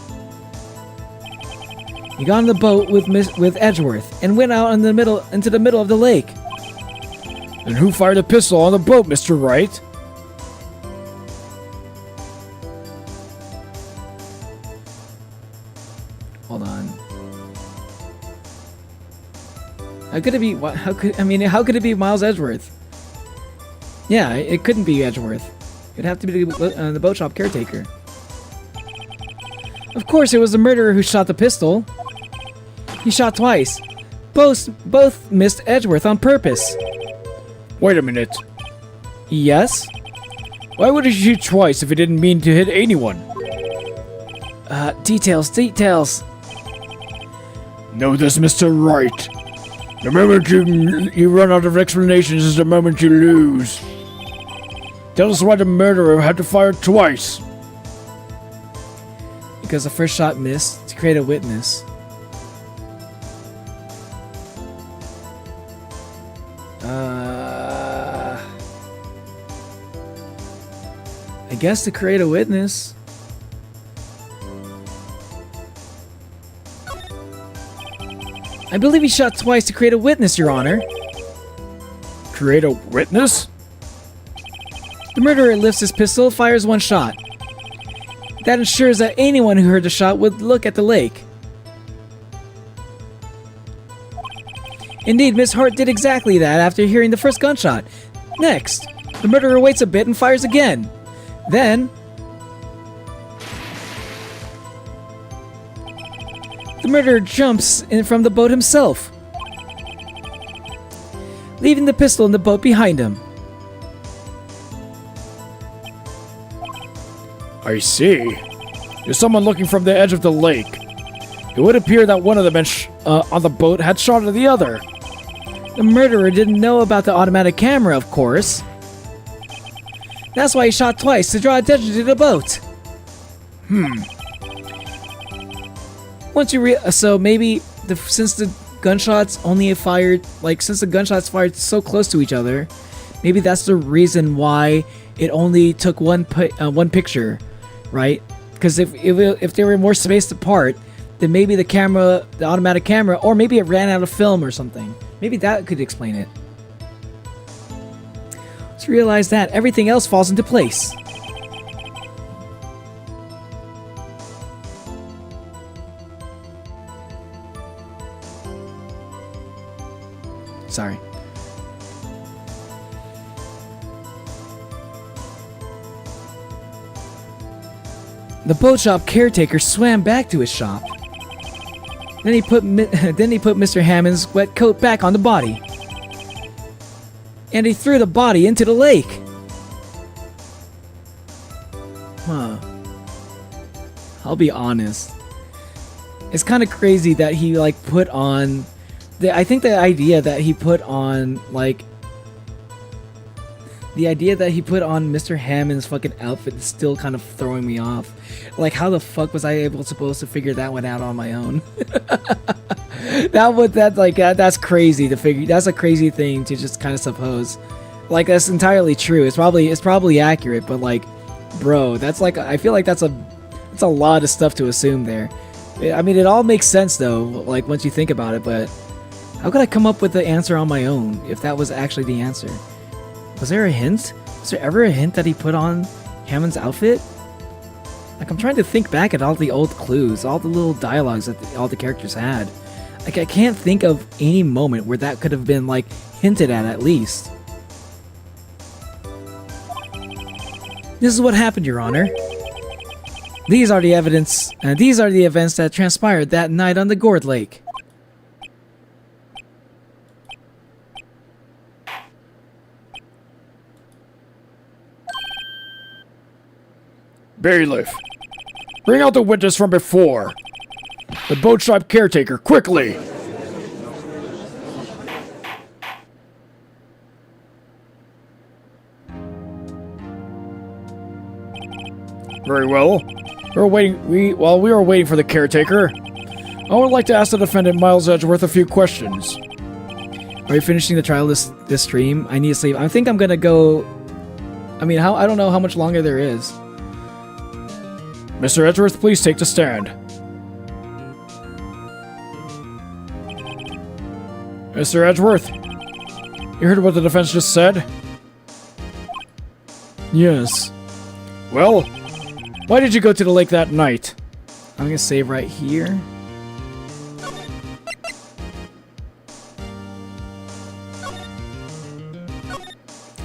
He got on the boat with Edgeworth and went out into the middle of the lake. And who fired a pistol on the boat, Mr. Wright? Hold on. How could it be Miles Edgeworth? Yeah, it couldn't be Edgeworth. It'd have to be the boat shop caretaker. Of course, it was the murderer who shot the pistol. He shot twice. Both missed Edgeworth on purpose. Wait a minute. Yes? Why would he shoot twice if he didn't mean to hit anyone? Details. Know this, Mr. Wright. The moment you run out of explanations is the moment you lose. Tell us why the murderer had to fire twice. Because the first shot missed to create a witness. I guess to create a witness. I believe he shot twice to create a witness, Your Honor. Create a witness? The murderer lifts his pistol, fires one shot. That ensures that anyone who heard the shot would look at the lake. Indeed, Miss Hart did exactly that after hearing the first gunshot. Next, the murderer waits a bit and fires again. Then, the murderer jumps in from the boat himself, leaving the pistol in the boat behind him. I see. There's someone looking from the edge of the lake. It would appear that one of the men on the boat had shot at the other. The murderer didn't know about the automatic camera, of course. That's why he shot twice, to draw attention to the boat. So maybe since the gunshots fired so close to each other, maybe that's the reason why it only took one picture, right? Because if they were more spaced apart, then maybe the automatic camera, or maybe it ran out of film or something. Maybe that could explain it. Let's realize that everything else falls into place. Sorry. The boat shop caretaker swam back to his shop. Then he put Mr. Hammond's wet coat back on the body. And he threw the body into the lake. Huh. I'll be honest. It's kind of crazy that he like put on I think the idea that he put on Mr. Hammond's fucking outfit is still kind of throwing me off. Like, how the fuck was I supposed to figure that one out on my own? That's crazy to figure. That's a crazy thing to just kind of suppose. Like, that's entirely true. It's probably accurate, but like, bro, that's like, I feel like that's a lot of stuff to assume there. I mean, it all makes sense though, like once you think about it, but how could I come up with the answer on my own if that was actually the answer? Was there a hint? Was there ever a hint that he put on Hammond's outfit? Like, I'm trying to think back at all the old clues, all the little dialogues that all the characters had. Like, I can't think of any moment where that could have been, like, hinted at least. This is what happened, Your Honor. These are the events that transpired that night on the Gourd Lake. Bailiff, bring out the witness from before. The boat shop caretaker, quickly! Very well. While we are waiting for the caretaker, I would like to ask the defendant Miles Edgeworth a few questions. Are you finishing the trial this stream? I need to sleep. I think I'm gonna go. I mean, I don't know how much longer there is. Mr. Edgeworth, please take the stand. Mr. Edgeworth, you heard what the defense just said? Yes. Well, why did you go to the lake that night? I'm gonna save right here.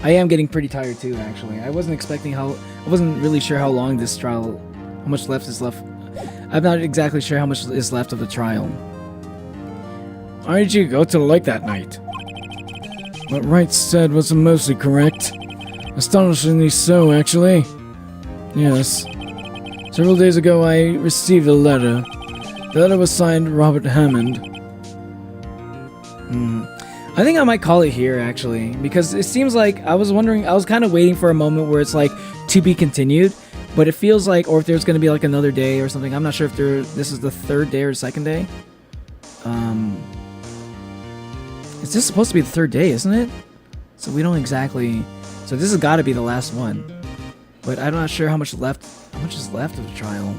I am getting pretty tired too, actually. I wasn't really sure how long this trial, how much left is left. I'm not exactly sure how much is left of the trial. Why did you go to the lake that night? What Wright said was mostly correct. Astonishingly so, actually. Yes. Several days ago, I received a letter. The letter was signed Robert Hammond. I think I might call it here, actually, because it seems like I was kind of waiting for a moment where it's like to be continued, but it feels like, or if there's going to be like another day or something. I'm not sure if this is the third day or the second day. Is this supposed to be the third day, isn't it? So we don't exactly. So this has got to be the last one, but I'm not sure how much is left of the trial.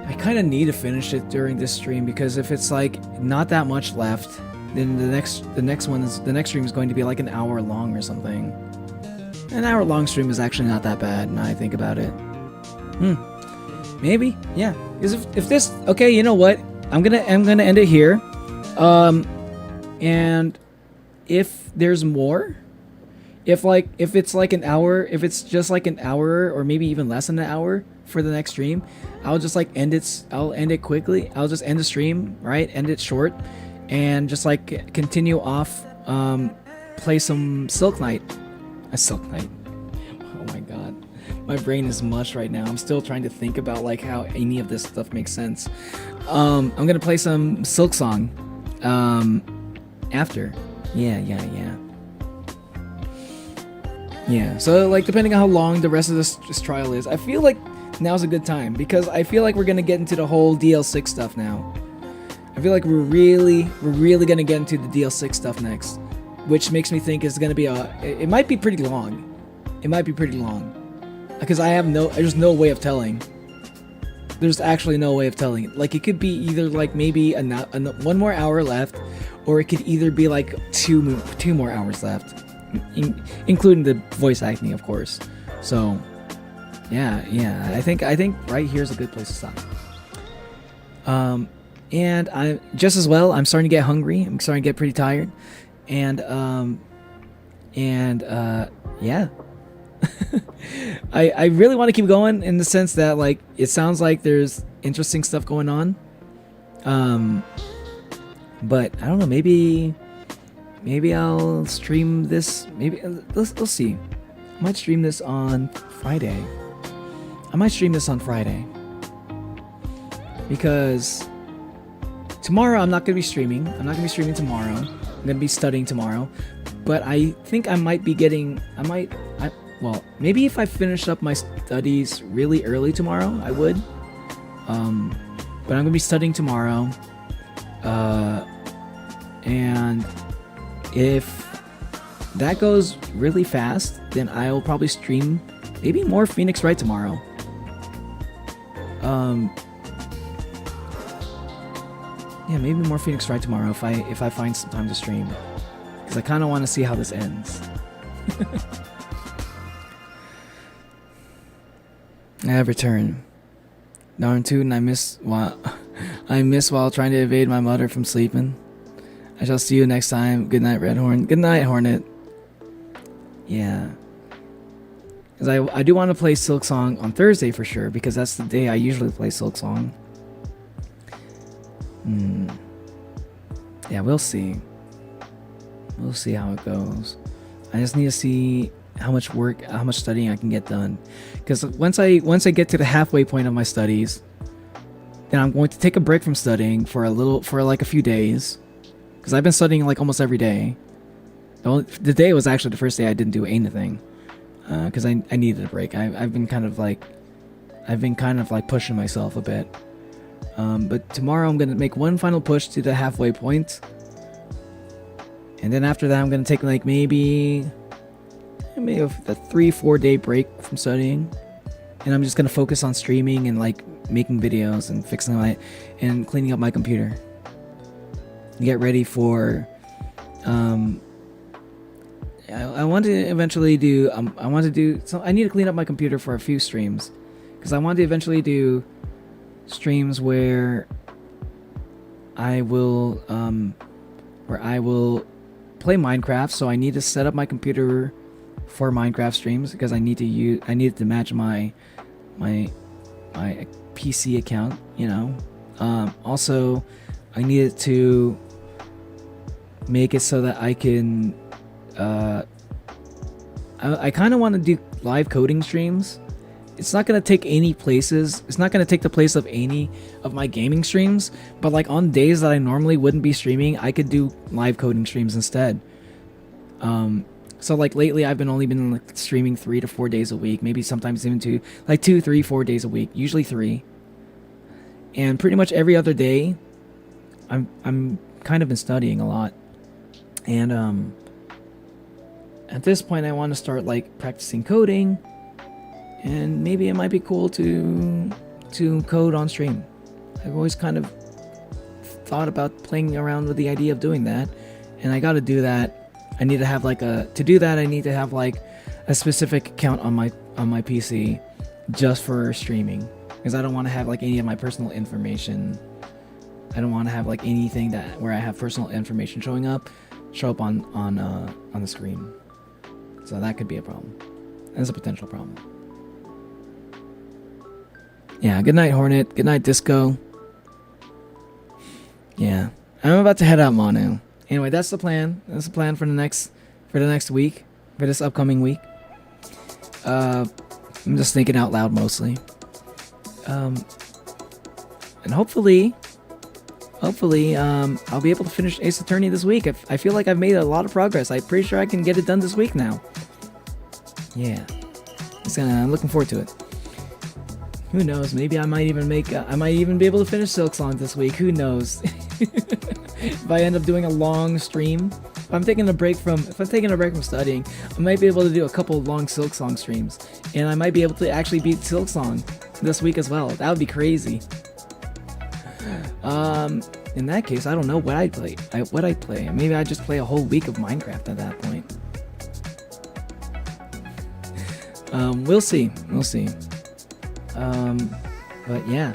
I kind of need to finish it during this stream, because if it's like not that much left, then the next stream is going to be like an hour long or something. An hour long stream is actually not that bad now I think about it. Maybe, yeah. Because if this, okay, you know what? I'm gonna end it here. And if there's more, if it's like an hour, if it's just like an hour or maybe even less than an hour for the next stream, I'll just like I'll end it quickly. I'll just end the stream, right? End it short, and just like continue off, play some Silk Knight. A Silk Knight. Oh my god. My brain is mush right now. I'm still trying to think about like how any of this stuff makes sense. I'm gonna play some Silk Song. After. Yeah, so like depending on how long the rest of this trial is, I feel like now's a good time, because I feel like we're gonna get into the whole DL6 stuff now. I feel like we're really gonna get into the DL6 stuff next, which makes me think it's gonna be it might be pretty long. It might be pretty long, because there's no way of telling. There's actually no way of telling. Like, it could be either like maybe one more hour left, or it could either be like two more hours left, including the voice acting, of course. So, yeah. I think right here is a good place to stop. And I just as well. I'm starting to get hungry. I'm starting to get pretty tired, and yeah. I really want to keep going, in the sense that like it sounds like there's interesting stuff going on. But I don't know. Maybe I'll stream this. Maybe let's see. I might stream this on Friday. Because tomorrow I'm not gonna be streaming. I'm not gonna be streaming tomorrow. I'm gonna be studying tomorrow. But I think I might be getting. Well, maybe if I finish up my studies really early tomorrow, I would. But I'm gonna be studying tomorrow. And if that goes really fast, then I'll probably stream maybe more Phoenix Wright tomorrow. Yeah, maybe more Phoenix Wright tomorrow if I find some time to stream, because I kind of want to see how this ends. I have returned. Darn tootin', I miss while trying to evade my mother from sleeping. I shall see you next time. Good night, Redhorn. Good night, Hornet. Yeah. Because I do want to play Silksong on Thursday for sure, because that's the day I usually play Silksong. Yeah, we'll see. We'll see how it goes. I just need to see how much studying I can get done. Because once I get to the halfway point of my studies, then I'm going to take a break from studying for like a few days. Because I've been studying like almost every day. The day was actually the first day I didn't do anything. Because I needed a break. I've been kind of like pushing myself a bit. But tomorrow I'm gonna make one final push to the halfway point. And then after that I'm gonna take like maybe a 3-4 day break from studying. And I'm just gonna focus on streaming and like making videos and and cleaning up my computer. Get ready for I want to eventually do I need to clean up my computer for a few streams, because I want to eventually do streams where I will play Minecraft. So I need to set up my computer for Minecraft streams, because I need to match my PC account, you know. Also I needed to make it so that I can I kind of want to do live coding streams. It's not going to take the place of any of my gaming streams, but like on days that I normally wouldn't be streaming, I could do live coding streams instead. So like lately I've only been like streaming 3 to 4 days a week, maybe sometimes even 2, 3, 4 days a week, usually 3. And pretty much every other day I'm kind of been studying a lot. And at this point I want to start like practicing coding, and maybe it might be cool to code on stream. I've always kind of thought about playing around with the idea of doing that, and I got to do that. I need to have like I need to have like a specific account on my PC just for streaming, because I don't want to have like any of my personal information. I don't want to have like anything where I have personal information show up on the screen. So that could be a problem. That's a potential problem. Yeah, good night, Hornet. Good night, Disco. Yeah, I'm about to head out, Manu. Anyway, that's the plan. That's the plan for the next week, for this upcoming week. I'm just thinking out loud mostly. And hopefully, I'll be able to finish Ace Attorney this week. I feel like I've made a lot of progress. I'm pretty sure I can get it done this week now. Yeah, I'm looking forward to it. Who knows? Maybe I might even be able to finish Silksong this week. Who knows? If I end up doing a long stream, if I'm taking a break from studying, I might be able to do a couple long Silksong streams, and I might be able to actually beat Silksong this week as well. That would be crazy. In that case, I don't know what I'd play. Maybe I'd just play a whole week of Minecraft at that point. We'll see. But yeah.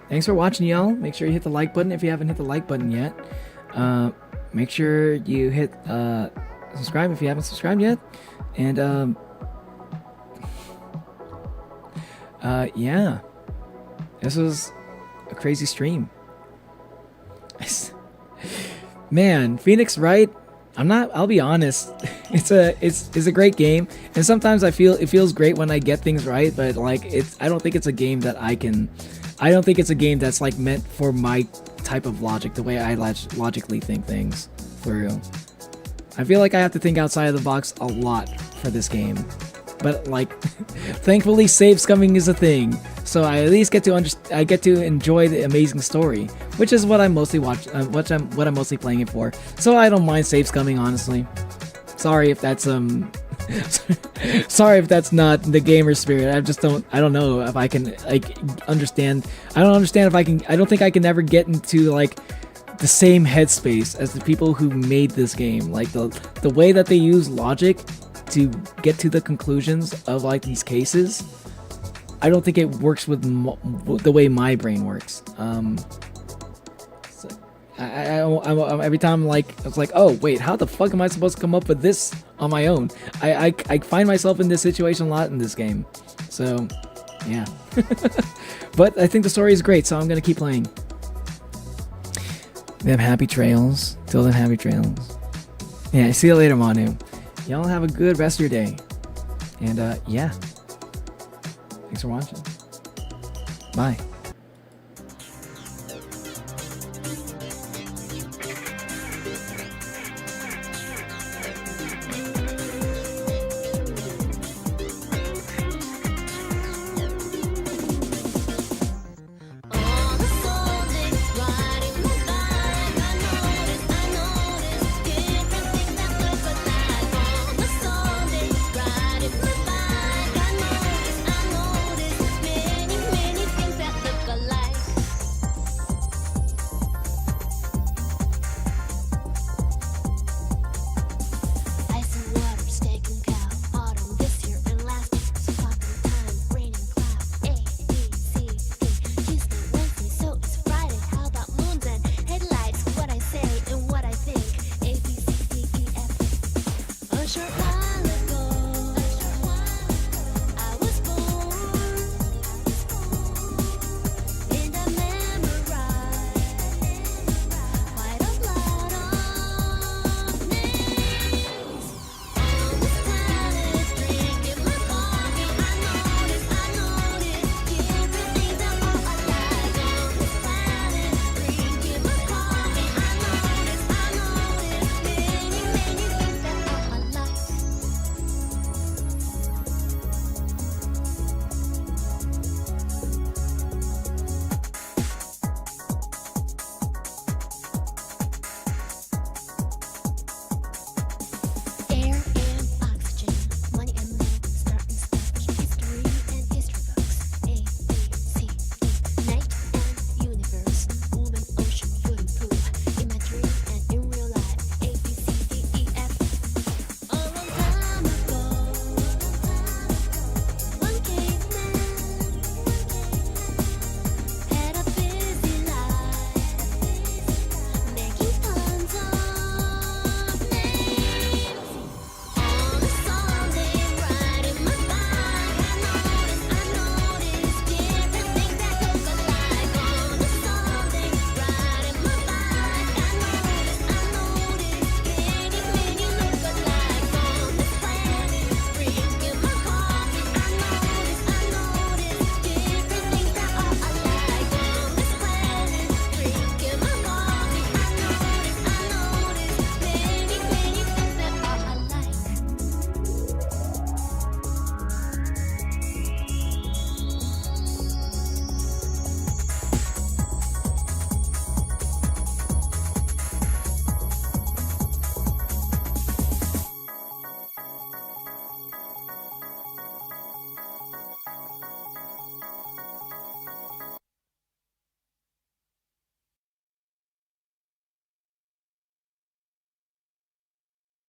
Thanks for watching, y'all. Make sure you hit the like button if you haven't hit the like button yet. Make sure you hit subscribe if you haven't subscribed yet. And yeah. This was a crazy stream. Man, Phoenix Wright. I'll be honest. It's a great game, and sometimes it feels great when I get things right, but like I don't think it's a game that I don't think it's a game that's like meant for my type of logic, the way I logically think things through. I feel like I have to think outside of the box a lot for this game. But like, thankfully, save scumming is a thing, so I at least get to enjoy the amazing story, which is what I'm mostly what I'm mostly playing it for. So I don't mind save scumming, honestly. Sorry if that's sorry if that's not the gamer spirit. I don't know if I can like understand. I don't understand if I can. I don't think I can ever get into like the same headspace as the people who made this game. Like the way that they use logic to get to the conclusions of like these cases, I don't think it works with the way my brain works. So I every time like it's like, oh wait, how the fuck am I supposed to come up with this on my own? I find myself in this situation a lot in this game. So yeah. But I think the story is great, so I'm gonna keep playing. Them happy trails. Till then, happy trails. Yeah, see you later, Manu. Y'all have a good rest of your day. And yeah. Thanks for watching. Bye.